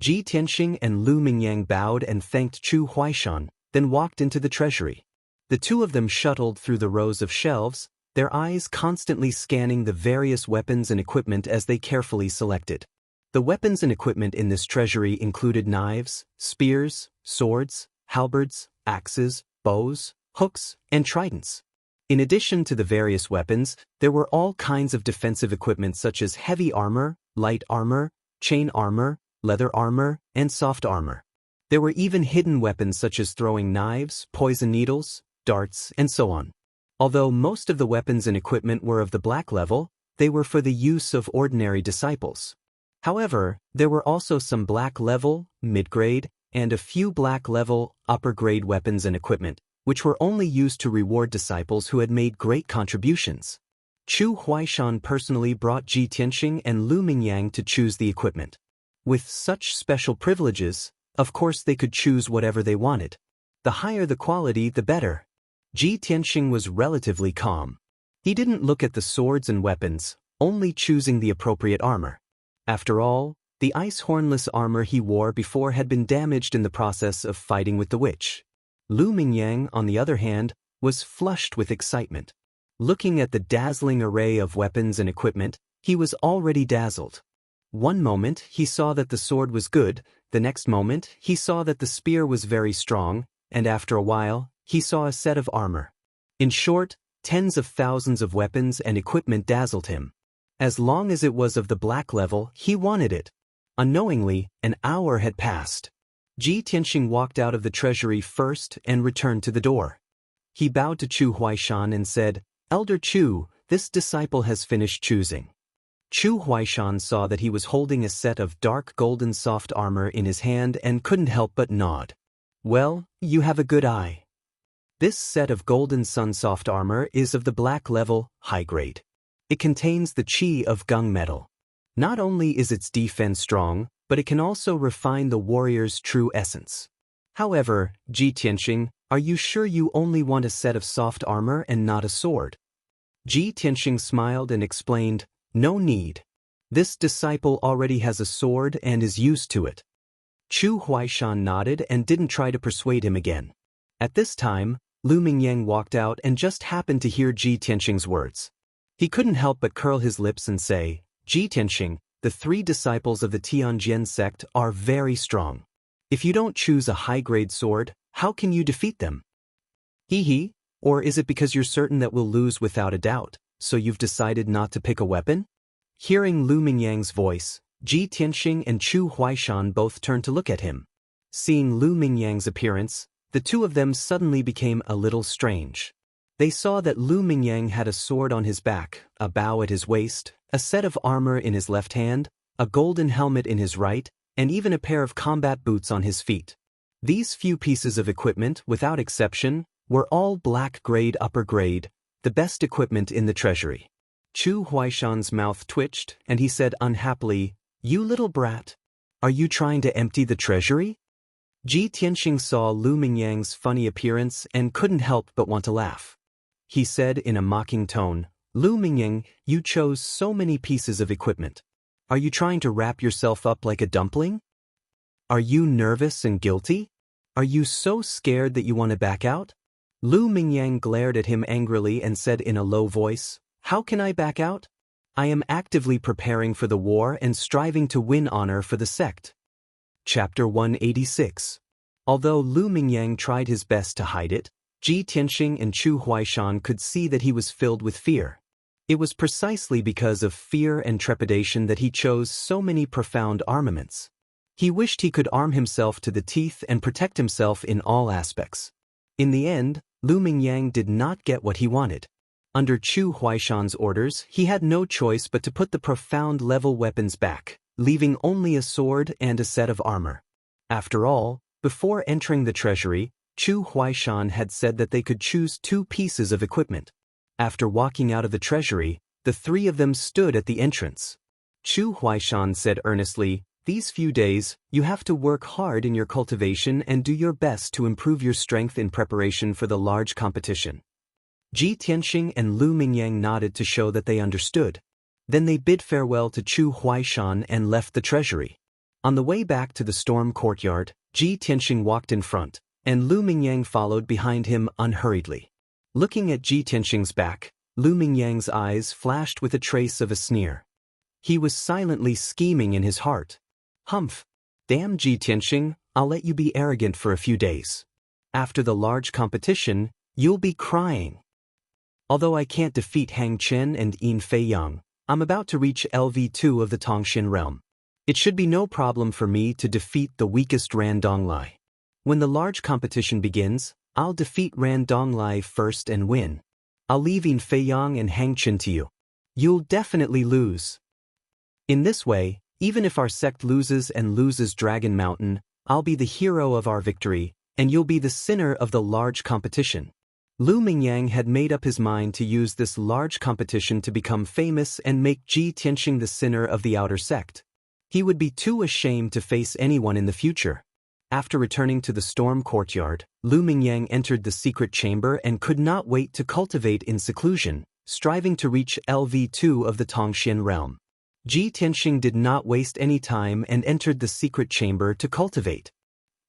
Ji Tianxing and Lu Mingyang bowed and thanked Chu Huaishan, then walked into the treasury. The two of them shuttled through the rows of shelves, their eyes constantly scanning the various weapons and equipment as they carefully selected. The weapons and equipment in this treasury included knives, spears, swords, halberds, axes, bows, hooks, and tridents. In addition to the various weapons, there were all kinds of defensive equipment such as heavy armor, light armor, chain armor, leather armor, and soft armor. There were even hidden weapons such as throwing knives, poison needles, darts, and so on. Although most of the weapons and equipment were of the black level, they were for the use of ordinary disciples. However, there were also some black level, mid-grade, and a few black level, upper-grade weapons and equipment, which were only used to reward disciples who had made great contributions. Chu Huaishan personally brought Ji Tianxing and Lu Mingyang to choose the equipment. With such special privileges, of course they could choose whatever they wanted. The higher the quality, the better. Ji Tianxing was relatively calm. He didn't look at the swords and weapons, only choosing the appropriate armor. After all, the ice-hornless armor he wore before had been damaged in the process of fighting with the witch. Lu Mingyang, on the other hand, was flushed with excitement. Looking at the dazzling array of weapons and equipment, he was already dazzled. One moment he saw that the sword was good, the next moment he saw that the spear was very strong, and after a while, he saw a set of armor. In short, tens of thousands of weapons and equipment dazzled him. As long as it was of the black level, he wanted it. Unknowingly, an hour had passed. Ji Tianxing walked out of the treasury first and returned to the door. He bowed to Chu Huaishan and said, "Elder Chu, this disciple has finished choosing." Chu Huaishan saw that he was holding a set of dark golden soft armor in his hand and couldn't help but nod. "Well, you have a good eye." This set of golden sun soft armor is of the black level, high grade. It contains the qi of gung metal. Not only is its defense strong, but it can also refine the warrior's true essence. However, Ji Tianxing, Are you sure you only want a set of soft armor and not a sword? Ji Tianxing smiled and explained, no need. This disciple already has a sword and is used to it. Chu Huaishan nodded and didn't try to persuade him again. At this time, Lu Mingyang walked out and just happened to hear Ji Tianxing's words. He couldn't help but curl his lips and say, Ji Tianxing, the 3 disciples of the Tianjin sect are very strong. If you don't choose a high-grade sword, how can you defeat them? Hee, or is it because you're certain that we'll lose without a doubt, so you've decided not to pick a weapon? Hearing Lu Mingyang's voice, Ji Tianxing and Chu Huaishan both turned to look at him. Seeing Lu Mingyang's appearance, the two of them suddenly became a little strange. They saw that Lu Mingyang had a sword on his back, a bow at his waist, a set of armor in his left hand, a golden helmet in his right, and even a pair of combat boots on his feet. These few pieces of equipment, without exception, were all black-grade upper grade, the best equipment in the treasury. Chu Huaishan's mouth twitched, and he said unhappily, You little brat. Are you trying to empty the treasury? Ji Tianxing saw Lu Mingyang's funny appearance and couldn't help but want to laugh. He said in a mocking tone, Lu Mingyang, you chose so many pieces of equipment. Are you trying to wrap yourself up like a dumpling? Are you nervous and guilty? Are you so scared that you want to back out? Lu Mingyang glared at him angrily and said in a low voice, How can I back out? I am actively preparing for the war and striving to win honor for the sect. Chapter 186. Although Lu Mingyang tried his best to hide it, Ji Tianxing and Chu Huaishan could see that he was filled with fear. It was precisely because of fear and trepidation that he chose so many profound armaments. He wished he could arm himself to the teeth and protect himself in all aspects. In the end, Lu Mingyang did not get what he wanted. Under Chu Huaishan's orders, he had no choice but to put the profound level weapons back, leaving only a sword and a set of armor. After all, before entering the treasury, Chu Huaishan had said that they could choose 2 pieces of equipment. After walking out of the treasury, the 3 of them stood at the entrance. Chu Huaishan said earnestly, These few days, you have to work hard in your cultivation and do your best to improve your strength in preparation for the large competition. Ji Tianxing and Lu Mingyang nodded to show that they understood. Then they bid farewell to Chu Huaishan and left the treasury. On the way back to the storm courtyard, Ji Tianxing walked in front, and Lu Mingyang followed behind him unhurriedly. Looking at Ji Tianxing's back, Lu Mingyang's eyes flashed with a trace of a sneer. He was silently scheming in his heart. Humph! Damn Ji Tianxing, I'll let you be arrogant for a few days. After the large competition, you'll be crying. Although I can't defeat Hang Chen and Yin Fei Yang, I'm about to reach LV2 of the Tongxin realm. It should be no problem for me to defeat the weakest Ran Donglai. When the large competition begins, I'll defeat Ran Donglai first and win. I'll leave Yin Fei Yang and Hang Chen to you. You'll definitely lose. In this way, even if our sect loses and loses Dragon Mountain, I'll be the hero of our victory, and you'll be the sinner of the large competition. Lu Mingyang had made up his mind to use this large competition to become famous and make Ji Tianxing the sinner of the outer sect. He would be too ashamed to face anyone in the future. After returning to the storm courtyard, Lu Mingyang entered the secret chamber and could not wait to cultivate in seclusion, striving to reach LV2 of the Tongxin realm. Ji Tianxing did not waste any time and entered the secret chamber to cultivate.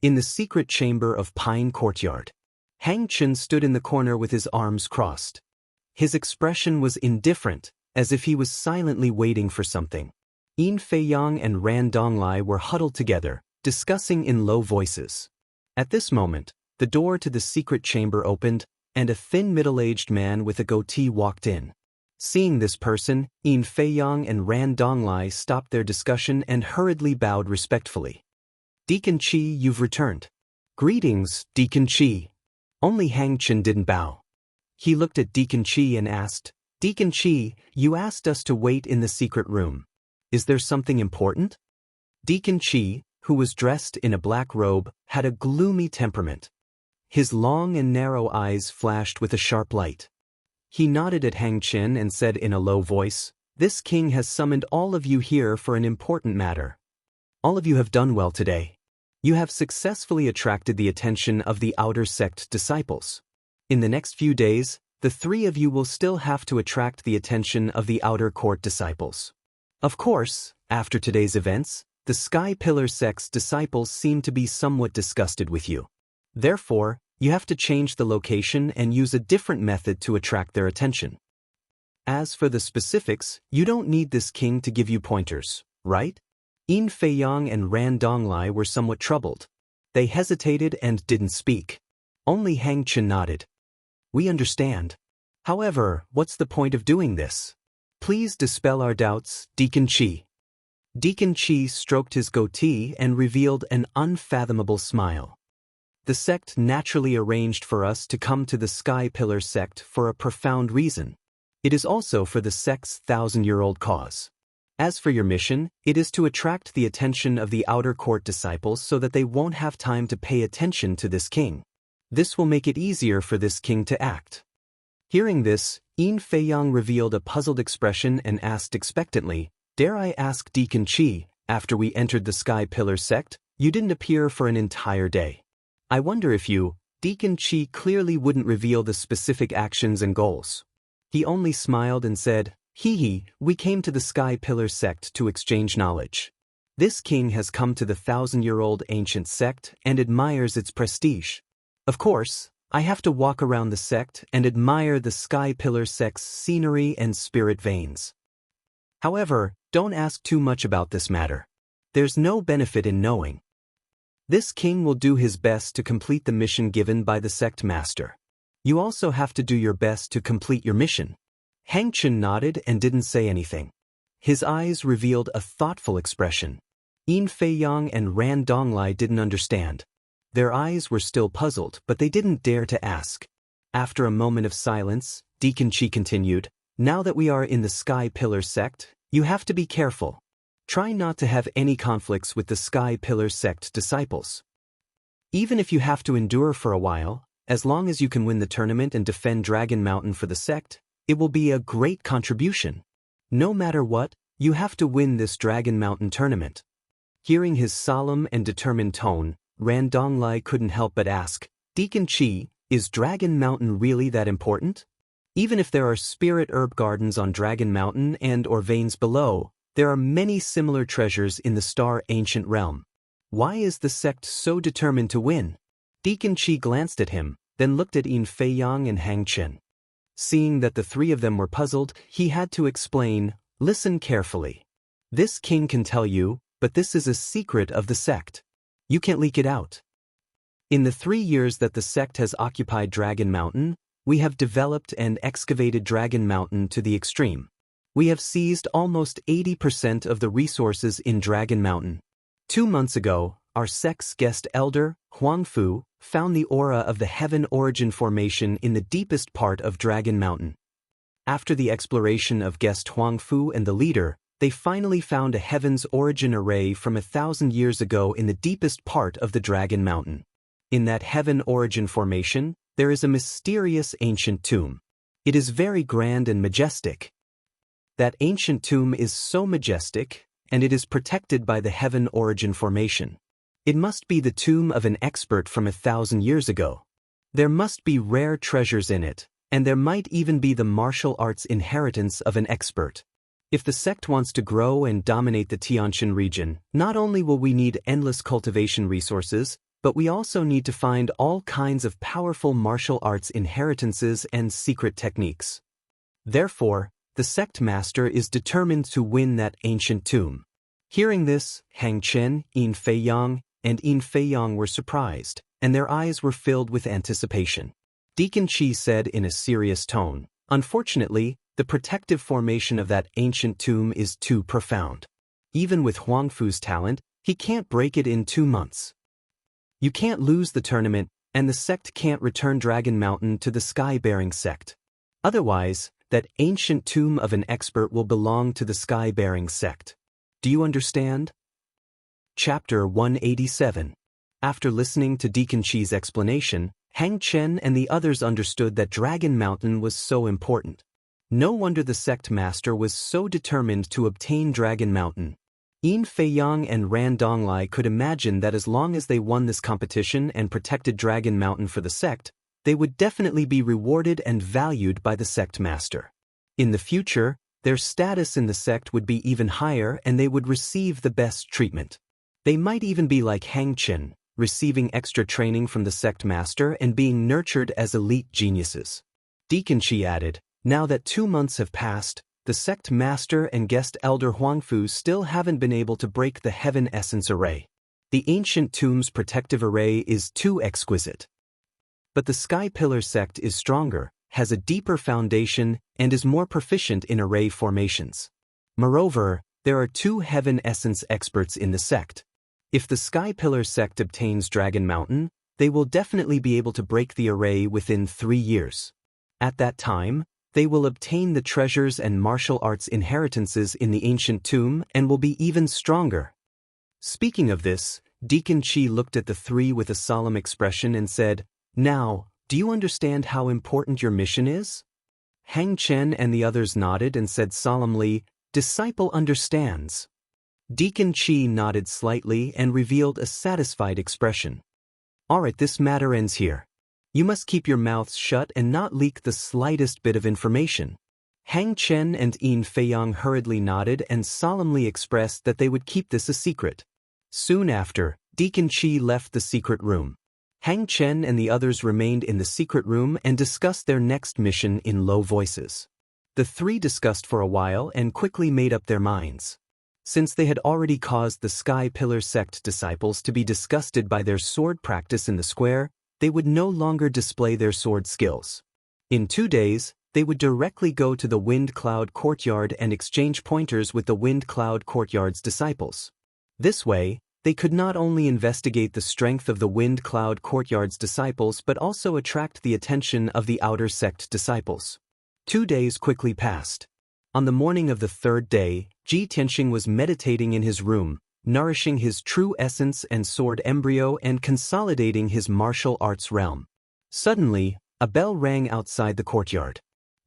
In the secret chamber of Pine Courtyard, Hang Chen stood in the corner with his arms crossed. His expression was indifferent, as if he was silently waiting for something. Yin Fei Yang and Ran Donglai were huddled together, discussing in low voices. At this moment, the door to the secret chamber opened, and a thin middle-aged man with a goatee walked in. Seeing this person, Yin Fei Yang and Ran Donglai stopped their discussion and hurriedly bowed respectfully. Deacon Qi, you've returned. Greetings, Deacon Qi. Only Hang Chen didn't bow. He looked at Deacon Qi and asked, Deacon Qi, you asked us to wait in the secret room. Is there something important? Deacon Qi, who was dressed in a black robe, had a gloomy temperament. His long and narrow eyes flashed with a sharp light. He nodded at Hang Chen and said in a low voice, This king has summoned all of you here for an important matter. All of you have done well today. You have successfully attracted the attention of the outer sect disciples. In the next few days, the three of you will still have to attract the attention of the outer court disciples. Of course, after today's events, the Sky Pillar sect's disciples seem to be somewhat disgusted with you. Therefore, you have to change the location and use a different method to attract their attention. As for the specifics, you don't need this king to give you pointers, right? Yin Feiyang and Ran Donglai were somewhat troubled. They hesitated and didn't speak. Only Hang Chen nodded. We understand. However, what's the point of doing this? Please dispel our doubts, Deacon Chi. Deacon Chi stroked his goatee and revealed an unfathomable smile. The sect naturally arranged for us to come to the Sky Pillar sect for a profound reason. It is also for the sect's 1,000-year-old cause. As for your mission, it is to attract the attention of the outer court disciples so that they won't have time to pay attention to this king. This will make it easier for this king to act. Hearing this, Yin Feiyang revealed a puzzled expression and asked expectantly, "Dare I ask, Deacon Chi, after we entered the Sky Pillar sect, you didn't appear for an entire day. I wonder if you, Deacon Chi, clearly wouldn't reveal the specific actions and goals." He only smiled and said, "Hee, we came to the Sky Pillar sect to exchange knowledge. This king has come to the 1,000-year-old ancient sect and admires its prestige. Of course, I have to walk around the sect and admire the Sky Pillar sect's scenery and spirit veins. However, don't ask too much about this matter. There's no benefit in knowing. This king will do his best to complete the mission given by the sect master. You also have to do your best to complete your mission." Hang Chen nodded and didn't say anything. His eyes revealed a thoughtful expression. Yin Feiyang and Ran Donglai didn't understand. Their eyes were still puzzled, but they didn't dare to ask. After a moment of silence, Deacon Chi continued, "Now that we are in the Sky Pillar sect, you have to be careful. Try not to have any conflicts with the Sky Pillar sect disciples. Even if you have to endure for a while, as long as you can win the tournament and defend Dragon Mountain for the sect, it will be a great contribution. No matter what, you have to win this Dragon Mountain tournament." Hearing his solemn and determined tone, Ran Donglai couldn't help but ask, "Deacon Chi, is Dragon Mountain really that important? Even if there are spirit herb gardens on Dragon Mountain and/or veins below, there are many similar treasures in the Star Ancient Realm. Why is the sect so determined to win?" Deacon Chi glanced at him, then looked at Yin Feiyang and Hang Chen. Seeing that the three of them were puzzled, he had to explain, "Listen carefully. This king can tell you, but this is a secret of the sect. You can't leak it out. In the 3 years that the sect has occupied Dragon Mountain, we have developed and excavated Dragon Mountain to the extreme. We have seized almost 80% of the resources in Dragon Mountain. 2 months ago, our sect's guest elder, Huang Fu, found the aura of the Heaven Origin Formation in the deepest part of Dragon Mountain. After the exploration of guest Huang Fu and the leader, they finally found a Heaven's Origin array from 1,000 years ago in the deepest part of the Dragon Mountain. In that Heaven Origin Formation, there is a mysterious ancient tomb. It is very grand and majestic. That ancient tomb is so majestic, and it is protected by the Heaven Origin Formation. It must be the tomb of an expert from 1,000 years ago. There must be rare treasures in it, and there might even be the martial arts inheritance of an expert. If the sect wants to grow and dominate the Tianshan region, not only will we need endless cultivation resources, but we also need to find all kinds of powerful martial arts inheritances and secret techniques. Therefore, the sect master is determined to win that ancient tomb." Hearing this, Hang Chen, Yin Feiyang, and Yin Feiyang were surprised, and their eyes were filled with anticipation. Deacon Chi said in a serious tone, "Unfortunately, the protective formation of that ancient tomb is too profound. Even with Huang Fu's talent, he can't break it in 2 months. You can't lose the tournament, and the sect can't return Dragon Mountain to the Sky-bearing sect. Otherwise, that ancient tomb of an expert will belong to the Sky-bearing sect. Do you understand?" Chapter 187. After listening to Deacon Chi's explanation, Hang Chen and the others understood that Dragon Mountain was so important. No wonder the sect master was so determined to obtain Dragon Mountain. Yin Feiyang and Ran Donglai could imagine that as long as they won this competition and protected Dragon Mountain for the sect, they would definitely be rewarded and valued by the sect master. In the future, their status in the sect would be even higher and they would receive the best treatment. They might even be like Hang Chen, receiving extra training from the sect master and being nurtured as elite geniuses. Deacon Qi added, now that 2 months have passed, the sect master and guest elder Huangfu still haven't been able to break the heaven essence array. The ancient tomb's protective array is too exquisite. But the Sky Pillar sect is stronger, has a deeper foundation, and is more proficient in array formations. Moreover, there are 2 heaven essence experts in the sect. If the Sky Pillar sect obtains Dragon Mountain, they will definitely be able to break the array within 3 years. At that time, they will obtain the treasures and martial arts inheritances in the ancient tomb and will be even stronger. Speaking of this, Deacon Qi looked at the 3 with a solemn expression and said, now, do you understand how important your mission is? Hang Chen and the others nodded and said solemnly, disciple understands. Deacon Qi nodded slightly and revealed a satisfied expression. Alright, this matter ends here. You must keep your mouths shut and not leak the slightest bit of information. Hang Chen and Yin Feiyang hurriedly nodded and solemnly expressed that they would keep this a secret. Soon after, Deacon Qi left the secret room. Hang Chen and the others remained in the secret room and discussed their next mission in low voices. The 3 discussed for a while and quickly made up their minds. Since they had already caused the Sky Pillar sect disciples to be disgusted by their sword practice in the square, they would no longer display their sword skills. In 2 days, they would directly go to the Wind Cloud Courtyard and exchange pointers with the Wind Cloud Courtyard's disciples. This way, they could not only investigate the strength of the Wind Cloud Courtyard's disciples but also attract the attention of the outer sect disciples. 2 days quickly passed. On the morning of the 3rd day, Ji Tianxing was meditating in his room, nourishing his true essence and sword embryo and consolidating his martial arts realm. Suddenly, a bell rang outside the courtyard.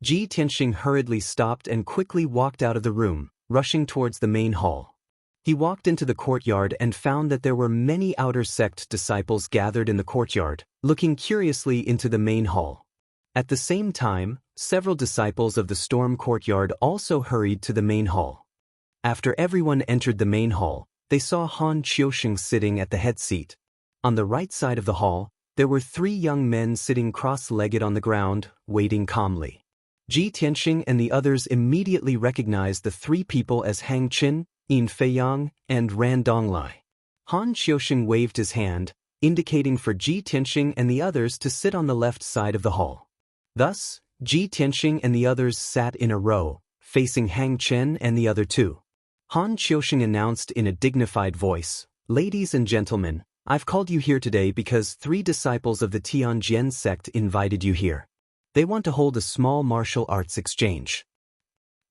Ji Tianxing hurriedly stopped and quickly walked out of the room, rushing towards the main hall. He walked into the courtyard and found that there were many outer sect disciples gathered in the courtyard, looking curiously into the main hall. At the same time, several disciples of the Storm Courtyard also hurried to the main hall. After everyone entered the main hall, they saw Han Qiusheng sitting at the head seat. On the right side of the hall, there were 3 young men sitting cross-legged on the ground, waiting calmly. Ji Tianxing and the others immediately recognized the 3 people as Hang Chen, Yin Feiyang, and Ran Donglai. Han Qiusheng waved his hand, indicating for Ji Tianxing and the others to sit on the left side of the hall. Thus, Ji Tianxing and the others sat in a row, facing Hang Chen and the other 2. Han Qiusheng announced in a dignified voice, ladies and gentlemen, I've called you here today because 3 disciples of the Tianjian sect invited you here. They want to hold a small martial arts exchange.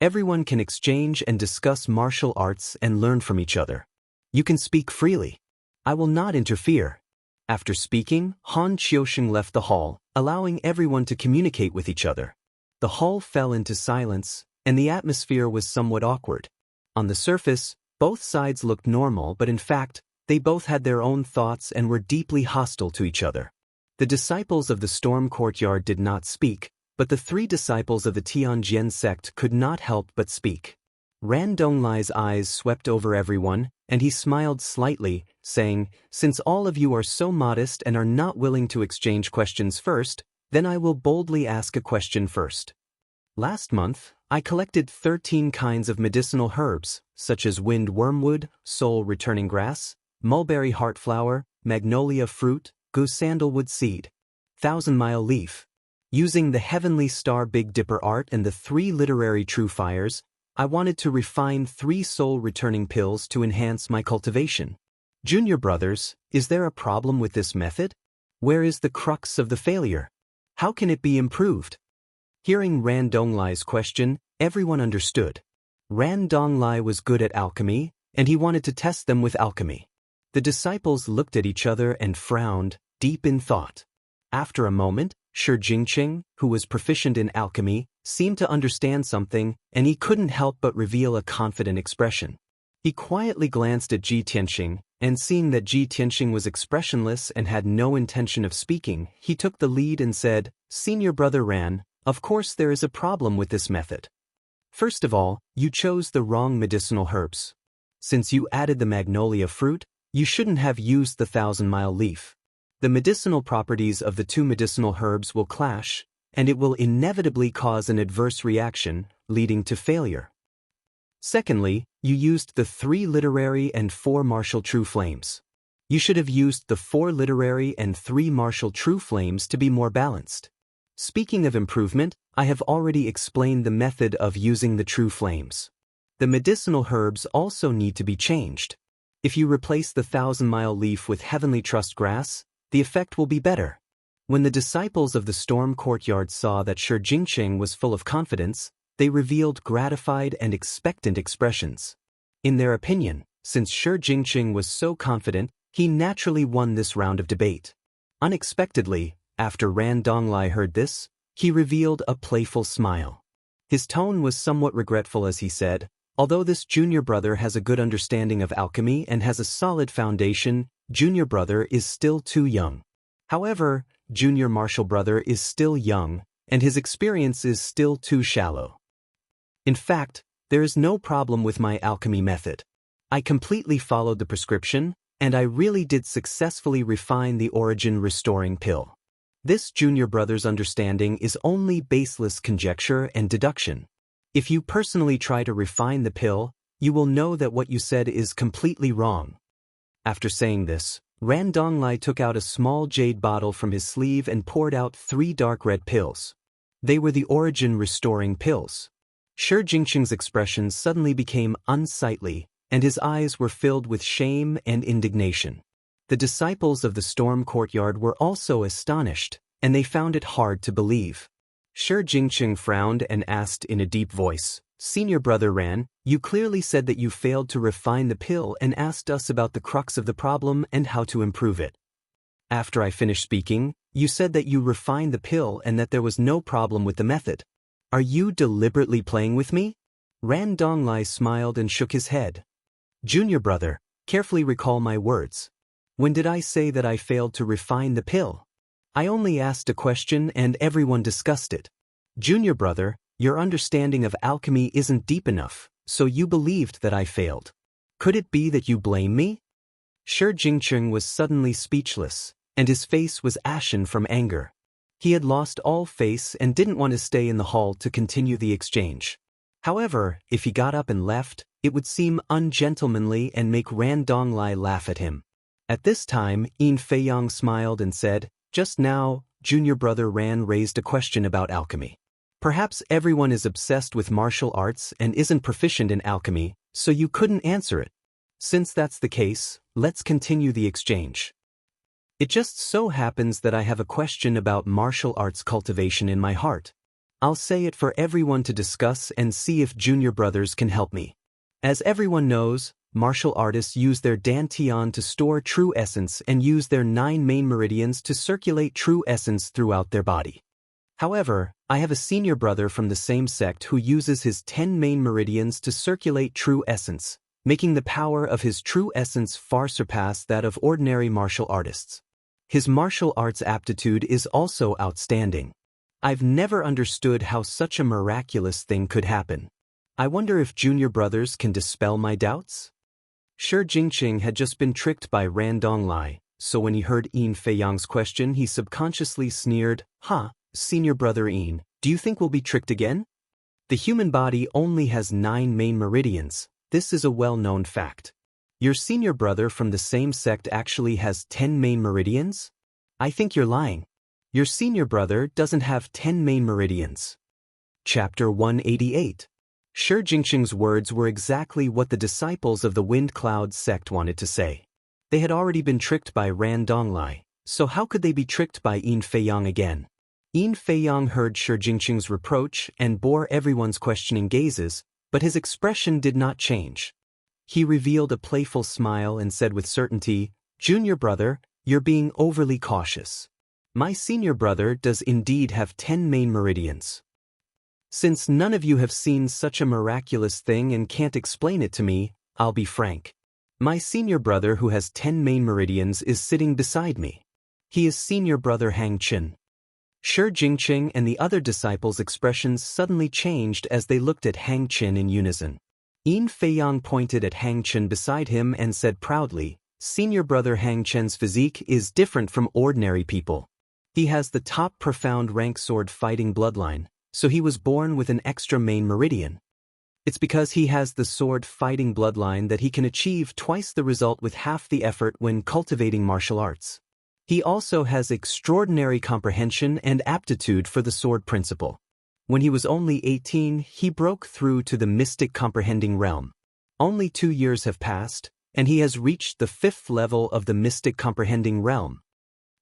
Everyone can exchange and discuss martial arts and learn from each other. You can speak freely. I will not interfere. After speaking, Han Qiusheng left the hall, allowing everyone to communicate with each other. The hall fell into silence, and the atmosphere was somewhat awkward. On the surface, both sides looked normal, but in fact, they both had their own thoughts and were deeply hostile to each other. The disciples of the Storm Courtyard did not speak, but the 3 disciples of the Tianjian sect could not help but speak. Ran Donglai's eyes swept over everyone, and he smiled slightly, saying, since all of you are so modest and are not willing to exchange questions first, then I will boldly ask a question first. Last month, I collected 13 kinds of medicinal herbs, such as wind wormwood, soul-returning grass, mulberry heartflower, magnolia fruit, goose sandalwood seed, 1,000-mile leaf. Using the Heavenly Star Big Dipper art and the 3 literary true fires, I wanted to refine 3 soul-returning pills to enhance my cultivation. Junior brothers, is there a problem with this method? Where is the crux of the failure? How can it be improved? Hearing Ran Donglai's question, everyone understood. Ran Donglai was good at alchemy, and he wanted to test them with alchemy. The disciples looked at each other and frowned, deep in thought. After a moment, Shi Jingqing, who was proficient in alchemy, seemed to understand something, and he couldn't help but reveal a confident expression. He quietly glanced at Ji Tianxing, and seeing that Ji Tianxing was expressionless and had no intention of speaking, he took the lead and said, "Senior brother Ran, of course there is a problem with this method. First of all, you chose the wrong medicinal herbs. Since you added the magnolia fruit, you shouldn't have used the 1,000-mile leaf. The medicinal properties of the two medicinal herbs will clash, and it will inevitably cause an adverse reaction, leading to failure. Secondly, you used the 3 literary and 4 martial true flames. You should have used the 4 literary and 3 martial true flames to be more balanced. Speaking of improvement, I have already explained the method of using the true flames. The medicinal herbs also need to be changed. If you replace the 1,000-mile leaf with heavenly trust grass, the effect will be better." When the disciples of the storm courtyard saw that Shi Jingqing was full of confidence, they revealed gratified and expectant expressions. In their opinion, since Shi Jingqing was so confident, he naturally won this round of debate. Unexpectedly, after Ran Donglai heard this, he revealed a playful smile. His tone was somewhat regretful as he said, "Although this junior brother has a good understanding of alchemy and has a solid foundation, junior brother is still too young. However, junior martial brother is still young, and his experience is still too shallow. In fact, there is no problem with my alchemy method. I completely followed the prescription, and I really did successfully refine the origin restoring pill. This junior brother's understanding is only baseless conjecture and deduction. If you personally try to refine the pill, you will know that what you said is completely wrong." After saying this, Ran Donglai took out a small jade bottle from his sleeve and poured out 3 dark red pills. They were the origin restoring pills. Shi Jingqing's expression suddenly became unsightly, and his eyes were filled with shame and indignation. The disciples of the storm courtyard were also astonished, and they found it hard to believe. Shi Jingqing frowned and asked in a deep voice, "Senior brother Ran, you clearly said that you failed to refine the pill and asked us about the crux of the problem and how to improve it. After I finished speaking, you said that you refined the pill and that there was no problem with the method. Are you deliberately playing with me?" Ran Donglai smiled and shook his head. "Junior brother, carefully recall my words. When did I say that I failed to refine the pill? I only asked a question and everyone discussed it. Junior brother, your understanding of alchemy isn't deep enough, so you believed that I failed. Could it be that you blame me?" Shi Jingqing was suddenly speechless, and his face was ashen from anger. He had lost all face and didn't want to stay in the hall to continue the exchange. However, if he got up and left, it would seem ungentlemanly and make Ran Donglai laugh at him. At this time, Yin Feiyang smiled and said, "Just now, junior brother Ran raised a question about alchemy. Perhaps everyone is obsessed with martial arts and isn't proficient in alchemy, so you couldn't answer it. Since that's the case, let's continue the exchange. It just so happens that I have a question about martial arts cultivation in my heart. I'll say it for everyone to discuss and see if junior brothers can help me. As everyone knows, martial artists use their dantian to store true essence and use their 9 main meridians to circulate true essence throughout their body. However, I have a senior brother from the same sect who uses his 10 main meridians to circulate true essence, making the power of his true essence far surpass that of ordinary martial artists. His martial arts aptitude is also outstanding. I've never understood how such a miraculous thing could happen. I wonder if junior brothers can dispel my doubts?" Shi Jingqing had just been tricked by Ran Donglai, so when he heard Yin Feiyang's question he subconsciously sneered, "Huh, senior brother Yin, do you think we'll be tricked again? The human body only has 9 main meridians, this is a well-known fact. Your senior brother from the same sect actually has 10 main meridians? I think you're lying. Your senior brother doesn't have 10 main meridians." Chapter 188. Shi Jingqing's words were exactly what the disciples of the Wind Cloud sect wanted to say. They had already been tricked by Ran Donglai, so how could they be tricked by Yin Feiyang again? Yin Feiyang heard Shi Jingqing's reproach and bore everyone's questioning gazes, but his expression did not change. He revealed a playful smile and said with certainty, "Junior brother, you're being overly cautious. My senior brother does indeed have 10 main meridians. Since none of you have seen such a miraculous thing and can't explain it to me, I'll be frank. My senior brother who has 10 main meridians is sitting beside me. He is senior brother Hang Chen. Shi Jingqing and the other disciples' expressions suddenly changed as they looked at Hang Chen in unison. Yin Feiyang pointed at Hang Chen beside him and said proudly, "Senior brother Hang Chen's physique is different from ordinary people. He has the top profound rank sword fighting bloodline, so he was born with an extra main meridian. It's because he has the sword fighting bloodline that he can achieve twice the result with half the effort when cultivating martial arts. He also has extraordinary comprehension and aptitude for the sword principle. When he was only 18, he broke through to the mystic comprehending realm. Only 2 years have passed, and he has reached the 5th level of the mystic comprehending realm."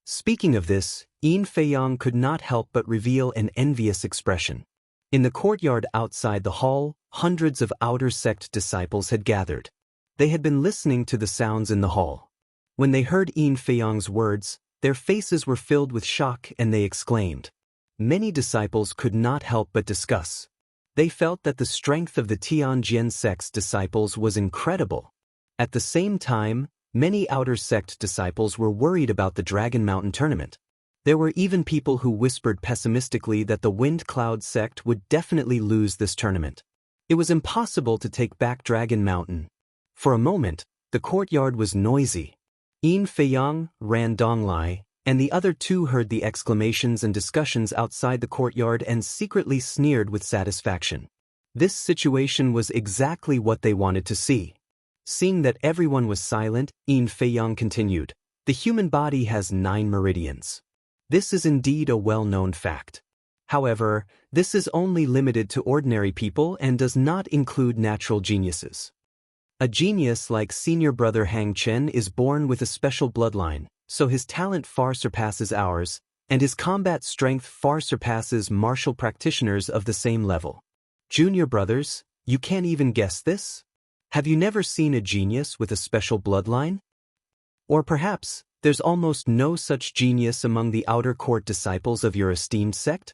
Speaking of this, Yin Feiyang could not help but reveal an envious expression. In the courtyard outside the hall, hundreds of outer sect disciples had gathered. They had been listening to the sounds in the hall. When they heard Yin Feiyang's words, their faces were filled with shock and they exclaimed. Many disciples could not help but discuss. They felt that the strength of the Tianjin sect's disciples was incredible. At the same time, many outer sect disciples were worried about the Dragon Mountain tournament. There were even people who whispered pessimistically that the Wind Cloud sect would definitely lose this tournament. It was impossible to take back Dragon Mountain. For a moment, the courtyard was noisy. Yin Feiyang, Ran Donglai, and the other two heard the exclamations and discussions outside the courtyard and secretly sneered with satisfaction. This situation was exactly what they wanted to see. Seeing that everyone was silent, Yin Feiyang continued, "The human body has 9 meridians. This is indeed a well-known fact. However, this is only limited to ordinary people and does not include natural geniuses. A genius like senior brother Hang Chen is born with a special bloodline, so his talent far surpasses ours, and his combat strength far surpasses martial practitioners of the same level. Junior brothers, you can't even guess this? Have you never seen a genius with a special bloodline? Or perhaps, there's almost no such genius among the outer court disciples of your esteemed sect?"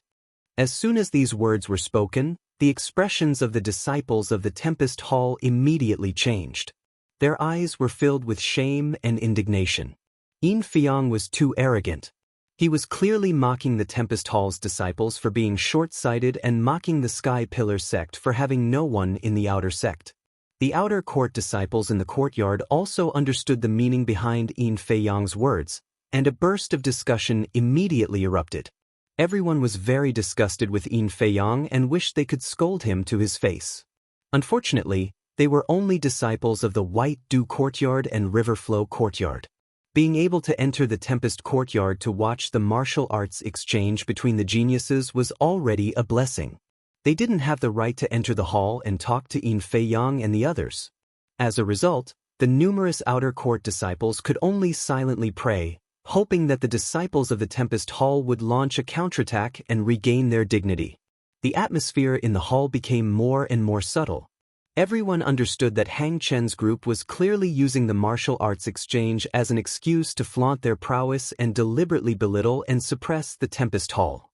As soon as these words were spoken, the expressions of the disciples of the Tempest Hall immediately changed. Their eyes were filled with shame and indignation. Yin Feiyang was too arrogant. He was clearly mocking the Tempest Hall's disciples for being short-sighted and mocking the Sky Pillar sect for having no one in the outer sect. The outer court disciples in the courtyard also understood the meaning behind Yin Feiyang's words, and a burst of discussion immediately erupted. Everyone was very disgusted with Yin Feiyang and wished they could scold him to his face. Unfortunately, they were only disciples of the White Dew Courtyard and River Flow Courtyard. Being able to enter the Tempest Courtyard to watch the martial arts exchange between the geniuses was already a blessing. They didn't have the right to enter the hall and talk to Yin Feiyang and the others. As a result, the numerous outer court disciples could only silently pray, hoping that the disciples of the Tempest Hall would launch a counterattack and regain their dignity. The atmosphere in the hall became more and more subtle. Everyone understood that Hang Chen's group was clearly using the martial arts exchange as an excuse to flaunt their prowess and deliberately belittle and suppress the Tempest Hall.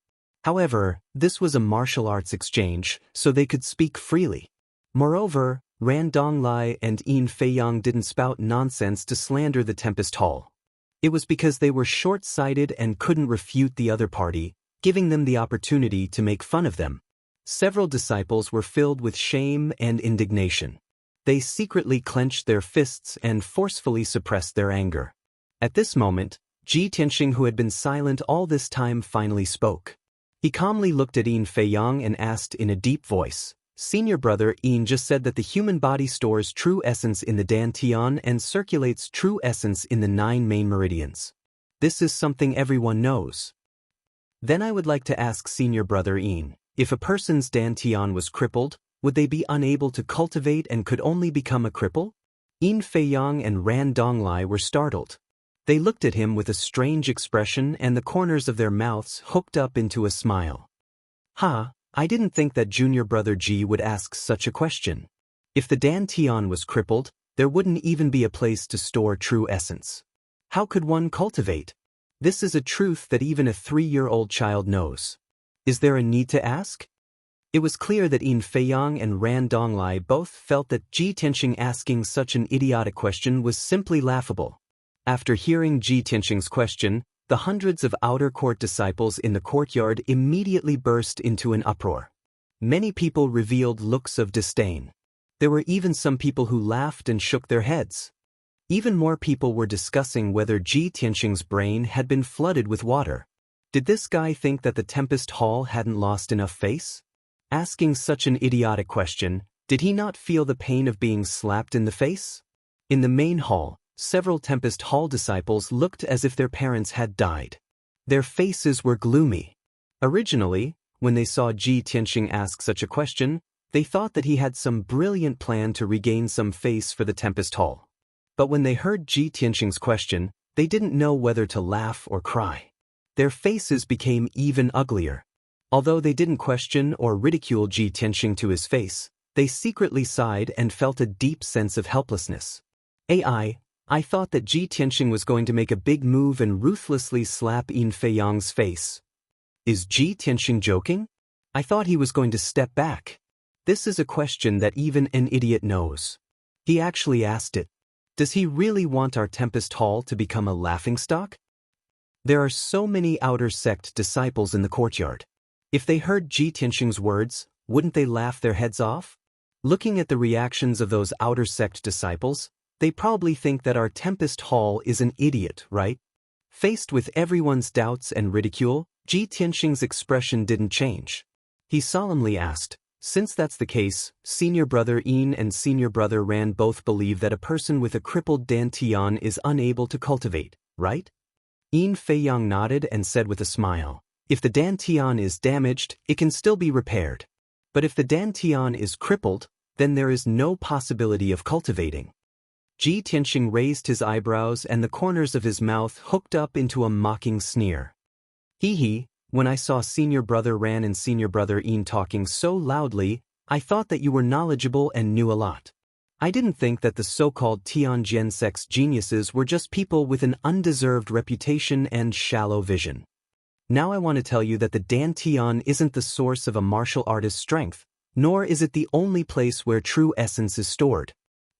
However, this was a martial arts exchange, so they could speak freely. Moreover, Ran Donglai and Yin Feiyang didn't spout nonsense to slander the Tempest Hall. It was because they were short-sighted and couldn't refute the other party, giving them the opportunity to make fun of them. Several disciples were filled with shame and indignation. They secretly clenched their fists and forcefully suppressed their anger. At this moment, Ji Tianxing, who had been silent all this time, finally spoke. He calmly looked at Yin Feiyang and asked in a deep voice, "Senior brother, Yin just said that the human body stores true essence in the Dantian and circulates true essence in the 9 main meridians. This is something everyone knows. Then I would like to ask senior brother Yin, if a person's Dantian was crippled, would they be unable to cultivate and could only become a cripple?" Yin Feiyang and Ran Donglai were startled. They looked at him with a strange expression and the corners of their mouths hooked up into a smile. "Ha! I didn't think that junior brother Ji would ask such a question. If the Dantian was crippled, there wouldn't even be a place to store true essence. How could one cultivate? This is a truth that even a 3-year-old child knows. Is there a need to ask?" It was clear that Yin Feiyang and Ran Donglai both felt that Ji Tianqing asking such an idiotic question was simply laughable. After hearing Ji Tianqing's question, the hundreds of outer court disciples in the courtyard immediately burst into an uproar. Many people revealed looks of disdain. There were even some people who laughed and shook their heads. Even more people were discussing whether Ji Tianqing's brain had been flooded with water. Did this guy think that the Tempest Hall hadn't lost enough face? Asking such an idiotic question, did he not feel the pain of being slapped in the face? In the main hall, several Tempest Hall disciples looked as if their parents had died. Their faces were gloomy. Originally, when they saw Ji Tianqing ask such a question, they thought that he had some brilliant plan to regain some face for the Tempest Hall. But when they heard Ji Tianqing's question, they didn't know whether to laugh or cry. Their faces became even uglier. Although they didn't question or ridicule Ji Tianqing to his face, they secretly sighed and felt a deep sense of helplessness. I thought that Ji Tianqing was going to make a big move and ruthlessly slap Yin Feiyang's face. Is Ji Tianqing joking? I thought he was going to step back. This is a question that even an idiot knows. He actually asked it. Does he really want our Tempest Hall to become a laughingstock? There are so many outer sect disciples in the courtyard. If they heard Ji Tianqing's words, wouldn't they laugh their heads off? Looking at the reactions of those outer sect disciples, they probably think that our Tempest Hall is an idiot, right? Faced with everyone's doubts and ridicule, Ji Tianqing's expression didn't change. He solemnly asked, since that's the case, Senior Brother Yin and Senior Brother Ran both believe that a person with a crippled dantian is unable to cultivate, right? Yin Feiyang nodded and said with a smile, if the dantian is damaged, it can still be repaired. But if the dantian is crippled, then there is no possibility of cultivating. Ji Tianqing raised his eyebrows and the corners of his mouth hooked up into a mocking sneer. Hee, when I saw Senior Brother Ran and Senior Brother Yin talking so loudly, I thought that you were knowledgeable and knew a lot. I didn't think that the so-called Tianjin sect's geniuses were just people with an undeserved reputation and shallow vision. Now I want to tell you that the dantian isn't the source of a martial artist's strength, nor is it the only place where true essence is stored.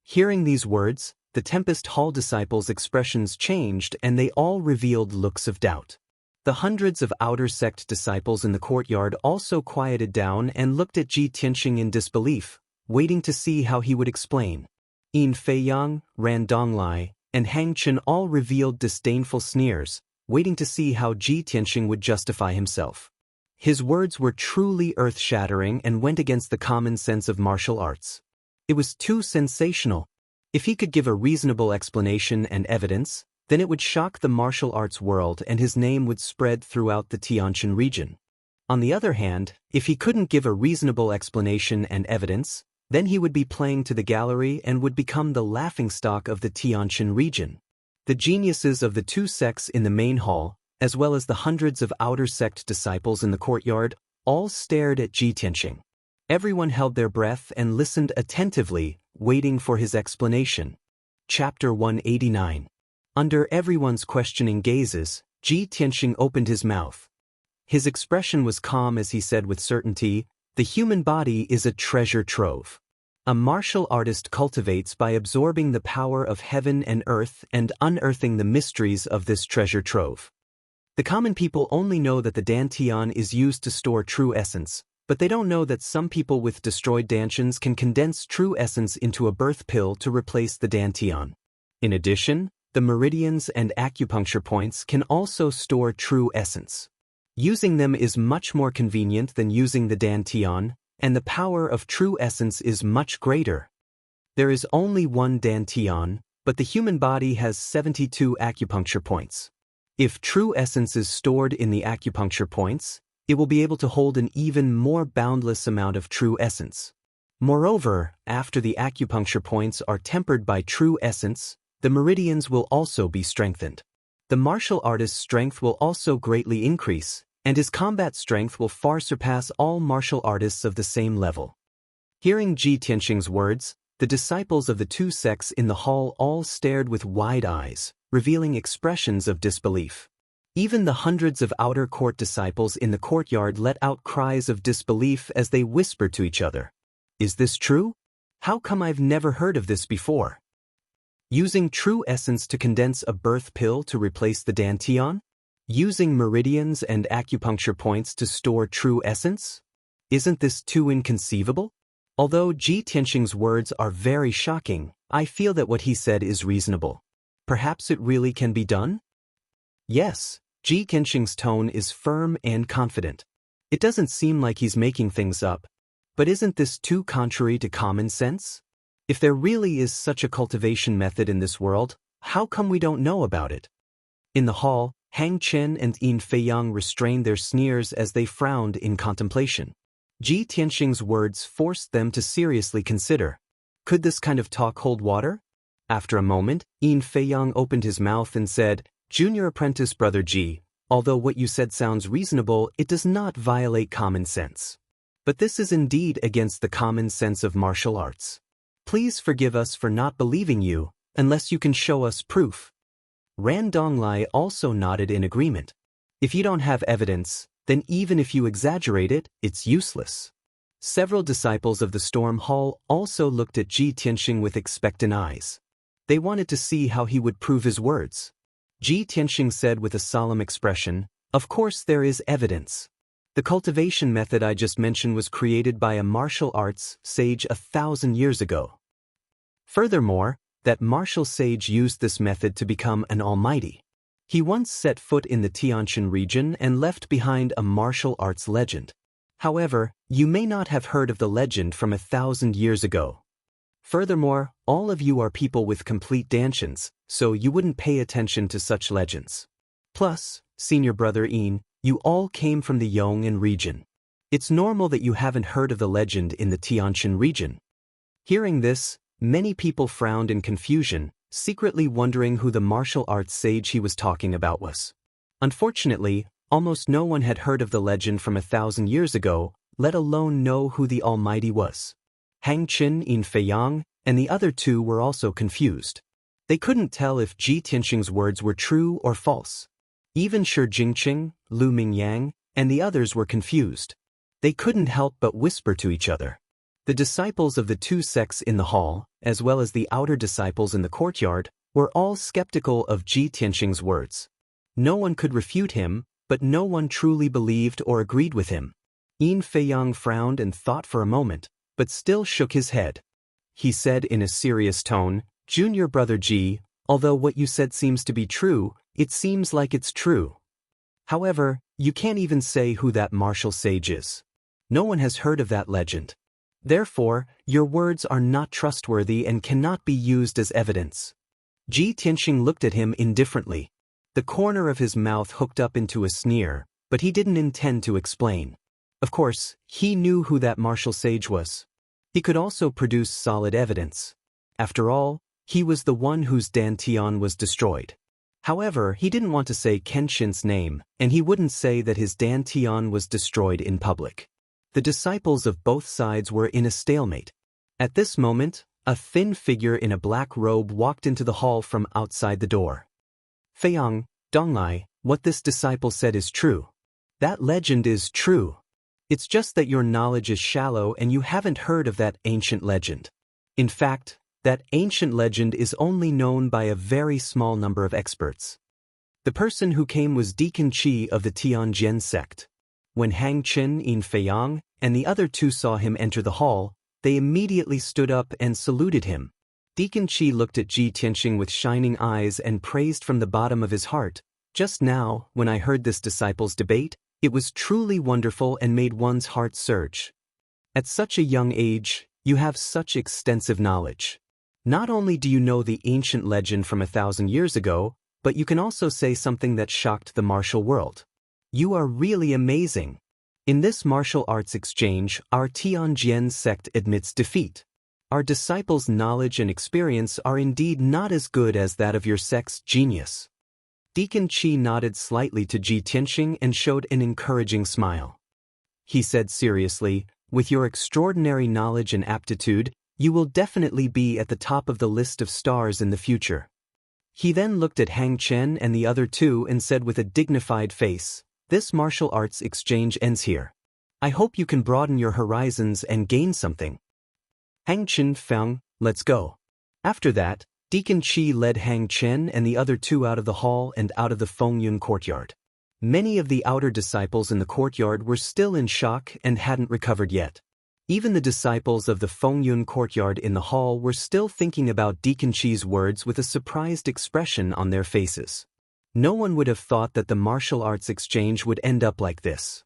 Hearing these words, the Tempest Hall disciples' expressions changed and they all revealed looks of doubt. The hundreds of outer sect disciples in the courtyard also quieted down and looked at Ji Tianqing in disbelief, waiting to see how he would explain. Yin Feiyang, Ran Donglai, and Hang Chen all revealed disdainful sneers, waiting to see how Ji Tianqing would justify himself. His words were truly earth-shattering and went against the common sense of martial arts. It was too sensational. If he could give a reasonable explanation and evidence, then it would shock the martial arts world and his name would spread throughout the Tianjin region. On the other hand, if he couldn't give a reasonable explanation and evidence, then he would be playing to the gallery and would become the laughingstock of the Tianjin region. The geniuses of the two sects in the main hall, as well as the hundreds of outer sect disciples in the courtyard, all stared at Ji Tianqing. Everyone held their breath and listened attentively, waiting for his explanation. Chapter 189. Under everyone's questioning gazes, Ji Tianqing opened his mouth. His expression was calm as he said with certainty, the human body is a treasure trove. A martial artist cultivates by absorbing the power of heaven and earth and unearthing the mysteries of this treasure trove. The common people only know that the dantian is used to store true essence, but they don't know that some people with destroyed dantians can condense true essence into a birth pill to replace the dantian. In addition, the meridians and acupuncture points can also store true essence. Using them is much more convenient than using the dantian, and the power of true essence is much greater. There is only one dantian, but the human body has 72 acupuncture points. If true essence is stored in the acupuncture points, it will be able to hold an even more boundless amount of true essence. Moreover, after the acupuncture points are tempered by true essence, the meridians will also be strengthened. The martial artist's strength will also greatly increase, and his combat strength will far surpass all martial artists of the same level. Hearing Ji Tianqing's words, the disciples of the two sects in the hall all stared with wide eyes, revealing expressions of disbelief. Even the hundreds of outer court disciples in the courtyard let out cries of disbelief as they whispered to each other. Is this true? How come I've never heard of this before? Using true essence to condense a birth pill to replace the dantian? Using meridians and acupuncture points to store true essence? Isn't this too inconceivable? Although Ji Tianxing's words are very shocking, I feel that what he said is reasonable. Perhaps it really can be done? Yes, Ji Tianxing's tone is firm and confident. It doesn't seem like he's making things up. But isn't this too contrary to common sense? If there really is such a cultivation method in this world, how come we don't know about it? In the hall, Hang Chen and Yin Feiyang restrained their sneers as they frowned in contemplation. Ji Tianxing's words forced them to seriously consider. Could this kind of talk hold water? After a moment, Yin Feiyang opened his mouth and said, Junior apprentice brother Ji, although what you said sounds reasonable, it does not violate common sense. But this is indeed against the common sense of martial arts. Please forgive us for not believing you, unless you can show us proof. Ran Donglai also nodded in agreement. If you don't have evidence, then even if you exaggerate it, it's useless. Several disciples of the Storm Hall also looked at Ji Tianxing with expectant eyes. They wanted to see how he would prove his words. Ji Tianxing said with a solemn expression, Of course there is evidence. The cultivation method I just mentioned was created by a martial arts sage 1,000 years ago. Furthermore, that martial sage used this method to become an almighty. He once set foot in the Tianshan region and left behind a martial arts legend. However, you may not have heard of the legend from 1,000 years ago. Furthermore, all of you are people with complete dantians, so you wouldn't pay attention to such legends. Plus, senior brother Yin, you all came from the Yong'an region. It's normal that you haven't heard of the legend in the Tianshan region. Hearing this, many people frowned in confusion, secretly wondering who the martial arts sage he was talking about was. Unfortunately, almost no one had heard of the legend from 1,000 years ago, let alone know who the Almighty was. Hang Qin, Yin Feiyang, and the other two were also confused. They couldn't tell if Ji Tianxing's words were true or false. Even Shi Jingqing, Lu Mingyang, and the others were confused. They couldn't help but whisper to each other. The disciples of the two sects in the hall, as well as the outer disciples in the courtyard, were all skeptical of Ji Tianxing's words. No one could refute him, but no one truly believed or agreed with him. Yin Feiyang frowned and thought for a moment, but still shook his head. He said in a serious tone, Junior brother Ji, although what you said seems to be true, it seems like it's true. However, you can't even say who that martial sage is. No one has heard of that legend. Therefore, your words are not trustworthy and cannot be used as evidence. Ji Tianxing looked at him indifferently. The corner of his mouth hooked up into a sneer, but he didn't intend to explain. Of course, he knew who that martial sage was. He could also produce solid evidence. After all, he was the one whose dantian was destroyed. However, he didn't want to say Kenshin's name, and he wouldn't say that his dantian was destroyed in public. The disciples of both sides were in a stalemate. At this moment, a thin figure in a black robe walked into the hall from outside the door. Feiyang, Donglai, what this disciple said is true. That legend is true. It's just that your knowledge is shallow and you haven't heard of that ancient legend. In fact, that ancient legend is only known by a very small number of experts. The person who came was Deacon Qi of the Tianjin sect. When Hang Chen, Yin Feiyang, and the other two saw him enter the hall, they immediately stood up and saluted him. Deacon Qi looked at Ji Tianxing with shining eyes and praised from the bottom of his heart. Just now, when I heard this disciples' debate, it was truly wonderful and made one's heart surge. At such a young age, you have such extensive knowledge. Not only do you know the ancient legend from 1,000 years ago, but you can also say something that shocked the martial world. You are really amazing. In this martial arts exchange, our Tianjin sect admits defeat. Our disciples' knowledge and experience are indeed not as good as that of your sect's genius. Deacon Qi nodded slightly to Ji Tianxing and showed an encouraging smile. He said seriously, with your extraordinary knowledge and aptitude, you will definitely be at the top of the list of stars in the future. He then looked at Hang Chen and the other two and said with a dignified face, "This martial arts exchange ends here. I hope you can broaden your horizons and gain something." Hang Chen Feng, let's go. After that, Deacon Qi led Hang Chen and the other two out of the hall and out of the Fengyun courtyard. Many of the outer disciples in the courtyard were still in shock and hadn't recovered yet. Even the disciples of the Fengyun courtyard in the hall were still thinking about Deacon Qi's words with a surprised expression on their faces. No one would have thought that the martial arts exchange would end up like this.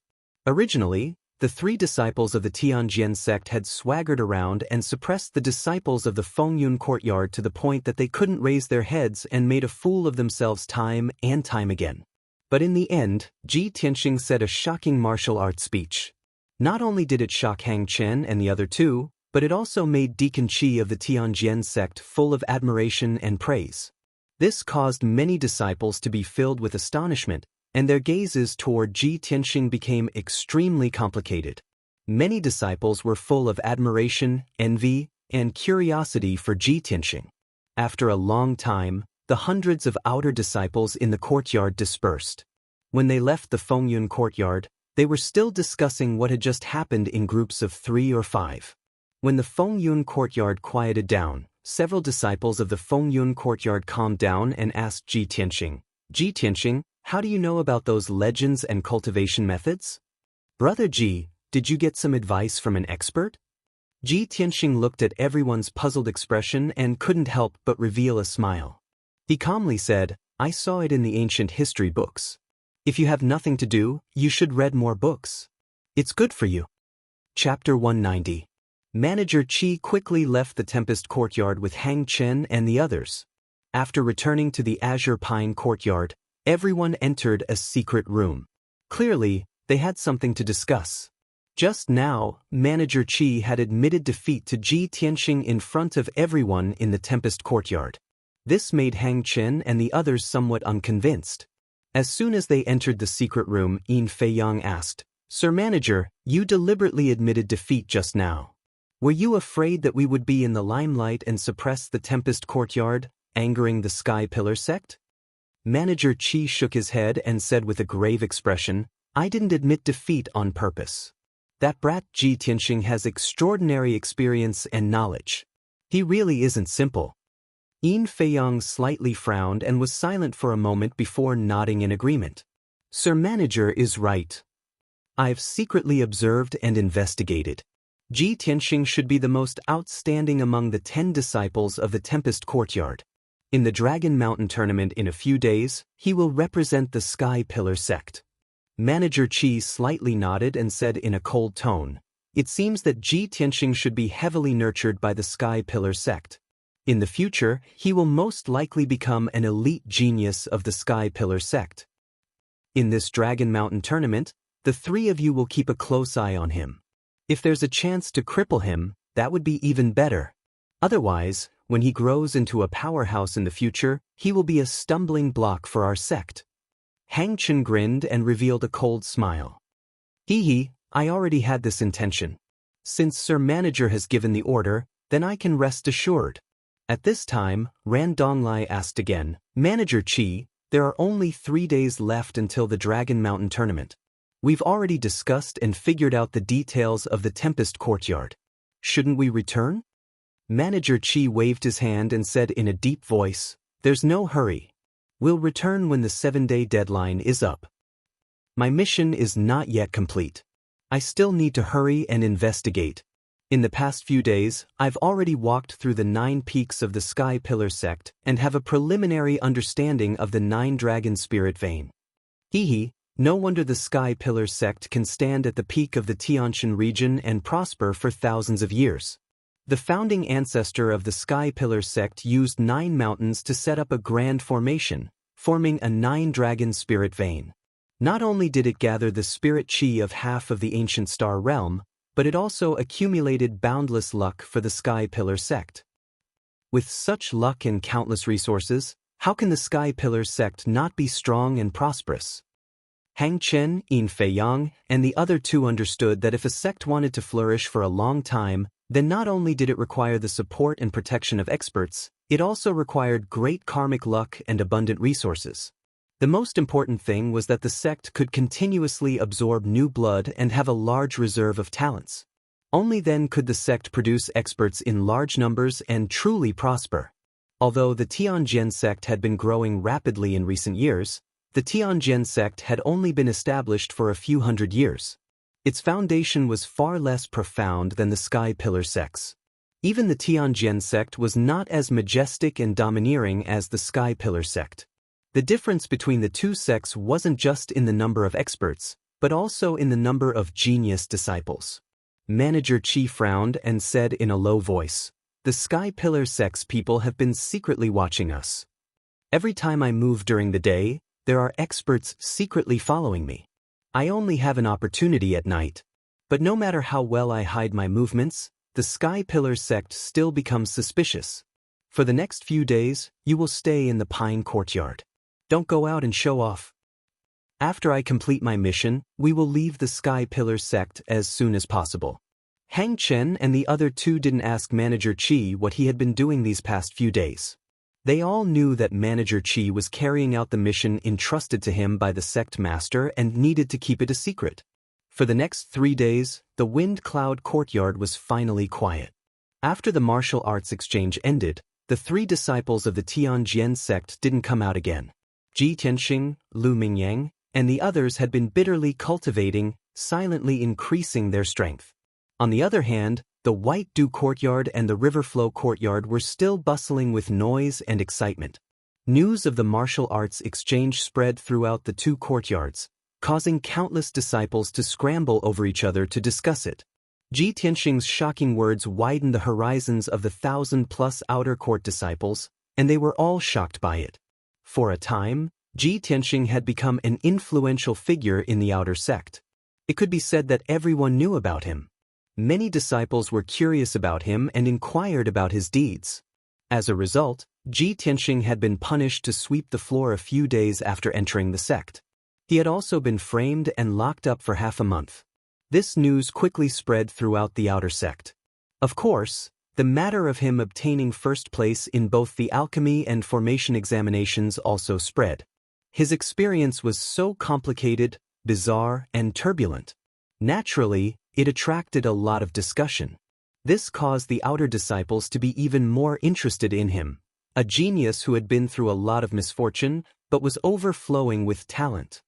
Originally, the three disciples of the Tianjian sect had swaggered around and suppressed the disciples of the Fengyun courtyard to the point that they couldn't raise their heads and made a fool of themselves time and time again. But in the end, Ji Tianxing said a shocking martial arts speech. Not only did it shock Hang Chen and the other two, but it also made Deacon Qi of the Tianjian sect full of admiration and praise. This caused many disciples to be filled with astonishment, and their gazes toward Ji Tianxing became extremely complicated. Many disciples were full of admiration, envy, and curiosity for Ji Tianxing. After a long time, the hundreds of outer disciples in the courtyard dispersed. When they left the Fengyun courtyard, they were still discussing what had just happened in groups of 3 or 5. When the Fengyun courtyard quieted down, several disciples of the Fengyun courtyard calmed down and asked Ji Tianxing, how do you know about those legends and cultivation methods? Brother Ji, did you get some advice from an expert? Ji Tianxing looked at everyone's puzzled expression and couldn't help but reveal a smile. He calmly said, I saw it in the ancient history books. If you have nothing to do, you should read more books. It's good for you. Chapter 190. Manager Qi quickly left the Tempest courtyard with Hang Chen and the others. After returning to the Azure Pine courtyard, everyone entered a secret room. Clearly, they had something to discuss. Just now, Manager Qi had admitted defeat to Ji Tianxing in front of everyone in the Tempest courtyard. This made Hang Chen and the others somewhat unconvinced. As soon as they entered the secret room, Yin Feiyang asked, Sir Manager, you deliberately admitted defeat just now. Were you afraid that we would be in the limelight and suppress the Tempest courtyard, angering the Sky Pillar sect? Manager Qi shook his head and said with a grave expression, I didn't admit defeat on purpose. That brat Ji Tianxing has extraordinary experience and knowledge. He really isn't simple. Yin Feiyang slightly frowned and was silent for a moment before nodding in agreement. Sir Manager is right. I've secretly observed and investigated. Ji Tianxing should be the most outstanding among the 10 disciples of the Tempest courtyard. In the Dragon Mountain tournament in a few days, he will represent the Sky Pillar sect. Manager Qi slightly nodded and said in a cold tone, It seems that Ji Tianxing should be heavily nurtured by the Sky Pillar sect. In the future, he will most likely become an elite genius of the Sky Pillar sect. In this Dragon Mountain tournament, the 3 of you will keep a close eye on him. If there's a chance to cripple him, that would be even better. Otherwise, when he grows into a powerhouse in the future, he will be a stumbling block for our sect. Hang Chen grinned and revealed a cold smile. Hee, I already had this intention. Since Sir Manager has given the order, then I can rest assured. At this time, Ran Donglai asked again, Manager Qi, there are only 3 days left until the Dragon Mountain tournament. We've already discussed and figured out the details of the Tempest courtyard. Shouldn't we return? Manager Qi waved his hand and said in a deep voice, There's no hurry. We'll return when the 7-day deadline is up. My mission is not yet complete. I still need to hurry and investigate. In the past few days, I've already walked through the 9 peaks of the Sky Pillar sect and have a preliminary understanding of the 9 Dragon Spirit Vein. No wonder the Sky Pillar sect can stand at the peak of the Tianshan region and prosper for thousands of years. The founding ancestor of the Sky Pillar sect used 9 mountains to set up a grand formation, forming a 9-dragon spirit vein. Not only did it gather the spirit chi of half of the ancient star realm, but it also accumulated boundless luck for the Sky Pillar sect. With such luck and countless resources, how can the Sky Pillar sect not be strong and prosperous? Hang Chen, Yin Feiyang, and the other 2 understood that if a sect wanted to flourish for a long time, then not only did it require the support and protection of experts, It also required great karmic luck and abundant resources. The most important thing was that the sect could continuously absorb new blood and have a large reserve of talents. Only then could the sect produce experts in large numbers and truly prosper. Although the Tianjin sect had been growing rapidly in recent years, the Tianjin sect had only been established for a few hundred years. Its foundation was far less profound than the Sky Pillar sects. Even the Tianjin sect was not as majestic and domineering as the Sky Pillar sect. The difference between the two sects wasn't just in the number of experts, but also in the number of genius disciples. Manager Qi frowned and said in a low voice, "The Sky Pillar sect's people have been secretly watching us. Every time I move during the day, there are experts secretly following me. I only have an opportunity at night. But no matter how well I hide my movements, the Sky Pillar sect still becomes suspicious. For the next few days, you will stay in the Pine Courtyard. Don't go out and show off. After I complete my mission, we will leave the Sky Pillar sect as soon as possible." Hang Chen and the other two didn't ask Manager Qi what he had been doing these past few days. They all knew that Manager Qi was carrying out the mission entrusted to him by the sect master and needed to keep it a secret. For the next 3 days, the Wind Cloud Courtyard was finally quiet. After the martial arts exchange ended, the 3 disciples of the Tianjin sect didn't come out again. Ji Tianxing, Lu Mingyang, and the others had been bitterly cultivating, silently increasing their strength. On the other hand, the White Dew Courtyard and the Riverflow Courtyard were still bustling with noise and excitement. News of the martial arts exchange spread throughout the 2 courtyards, causing countless disciples to scramble over each other to discuss it. Ji Tianxing's shocking words widened the horizons of the 1,000-plus outer court disciples, and they were all shocked by it. For a time, Ji Tianxing had become an influential figure in the outer sect. It could be said that everyone knew about him. Many disciples were curious about him and inquired about his deeds. As a result, Ji Tianxing had been punished to sweep the floor a few days after entering the sect. He had also been framed and locked up for half a month. This news quickly spread throughout the outer sect. Of course, the matter of him obtaining first place in both the alchemy and formation examinations also spread. His experience was so complicated, bizarre, and turbulent. Naturally, it attracted a lot of discussion. This caused the outer disciples to be even more interested in him, a genius who had been through a lot of misfortune, but was overflowing with talent.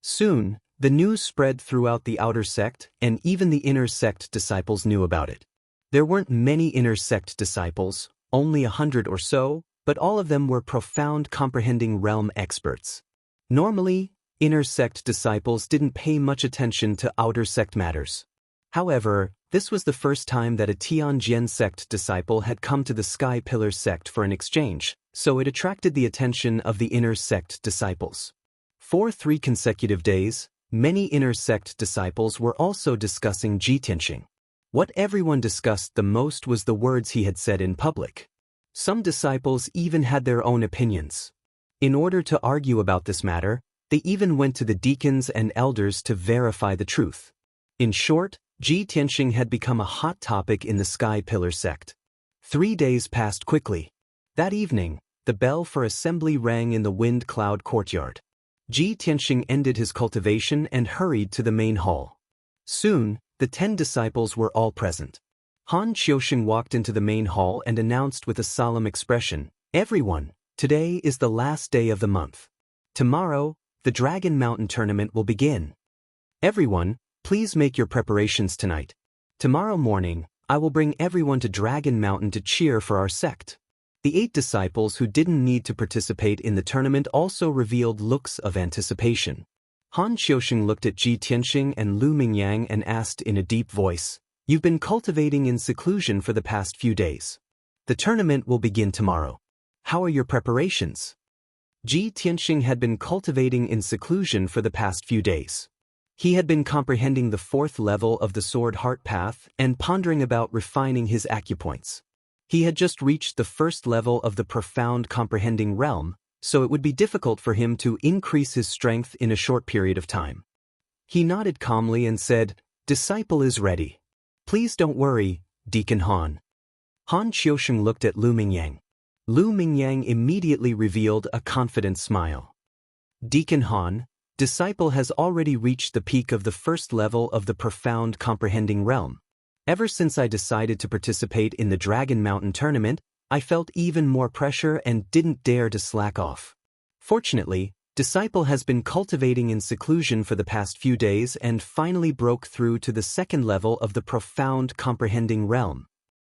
Soon, the news spread throughout the outer sect, and even the inner sect disciples knew about it. There weren't many inner sect disciples, only 100 or so, but all of them were profound comprehending realm experts. Normally, inner sect disciples didn't pay much attention to outer sect matters. However, this was the first time that a Tianjin sect disciple had come to the Sky Pillar sect for an exchange, so it attracted the attention of the inner sect disciples. For 3 consecutive days, many inner sect disciples were also discussing Ji Tianxing. What everyone discussed the most was the words he had said in public. Some disciples even had their own opinions. In order to argue about this matter, they even went to the deacons and elders to verify the truth. In short, Ji Tianxing had become a hot topic in the Sky Pillar sect. 3 days passed quickly. That evening, the bell for assembly rang in the Wind Cloud Courtyard. Ji Tianxing ended his cultivation and hurried to the main hall. Soon, the 10 disciples were all present. Han Qiusheng walked into the main hall and announced with a solemn expression, "Everyone, today is the last day of the month. Tomorrow, the Dragon Mountain tournament will begin. Everyone, please make your preparations tonight. Tomorrow morning, I will bring everyone to Dragon Mountain to cheer for our sect." The 8 disciples who didn't need to participate in the tournament also revealed looks of anticipation. Han Qiusheng looked at Ji Tianxing and Lu Mingyang and asked in a deep voice, "You've been cultivating in seclusion for the past few days. The tournament will begin tomorrow. How are your preparations?" Ji Tianxing had been cultivating in seclusion for the past few days. He had been comprehending the 4th level of the Sword Heart Path and pondering about refining his acupoints. He had just reached the 1st level of the profound comprehending realm, so it would be difficult for him to increase his strength in a short period of time. He nodded calmly and said, "Disciple is ready. Please don't worry, Deacon Han." Han Qiusheng looked at Lu Mingyang. Lu Mingyang immediately revealed a confident smile. Deacon Han, disciple has already reached the peak of the first level of the profound comprehending realm. Ever since I decided to participate in the Dragon Mountain tournament, I felt even more pressure and didn't dare to slack off. Fortunately, disciple has been cultivating in seclusion for the past few days and finally broke through to the second level of the profound comprehending realm.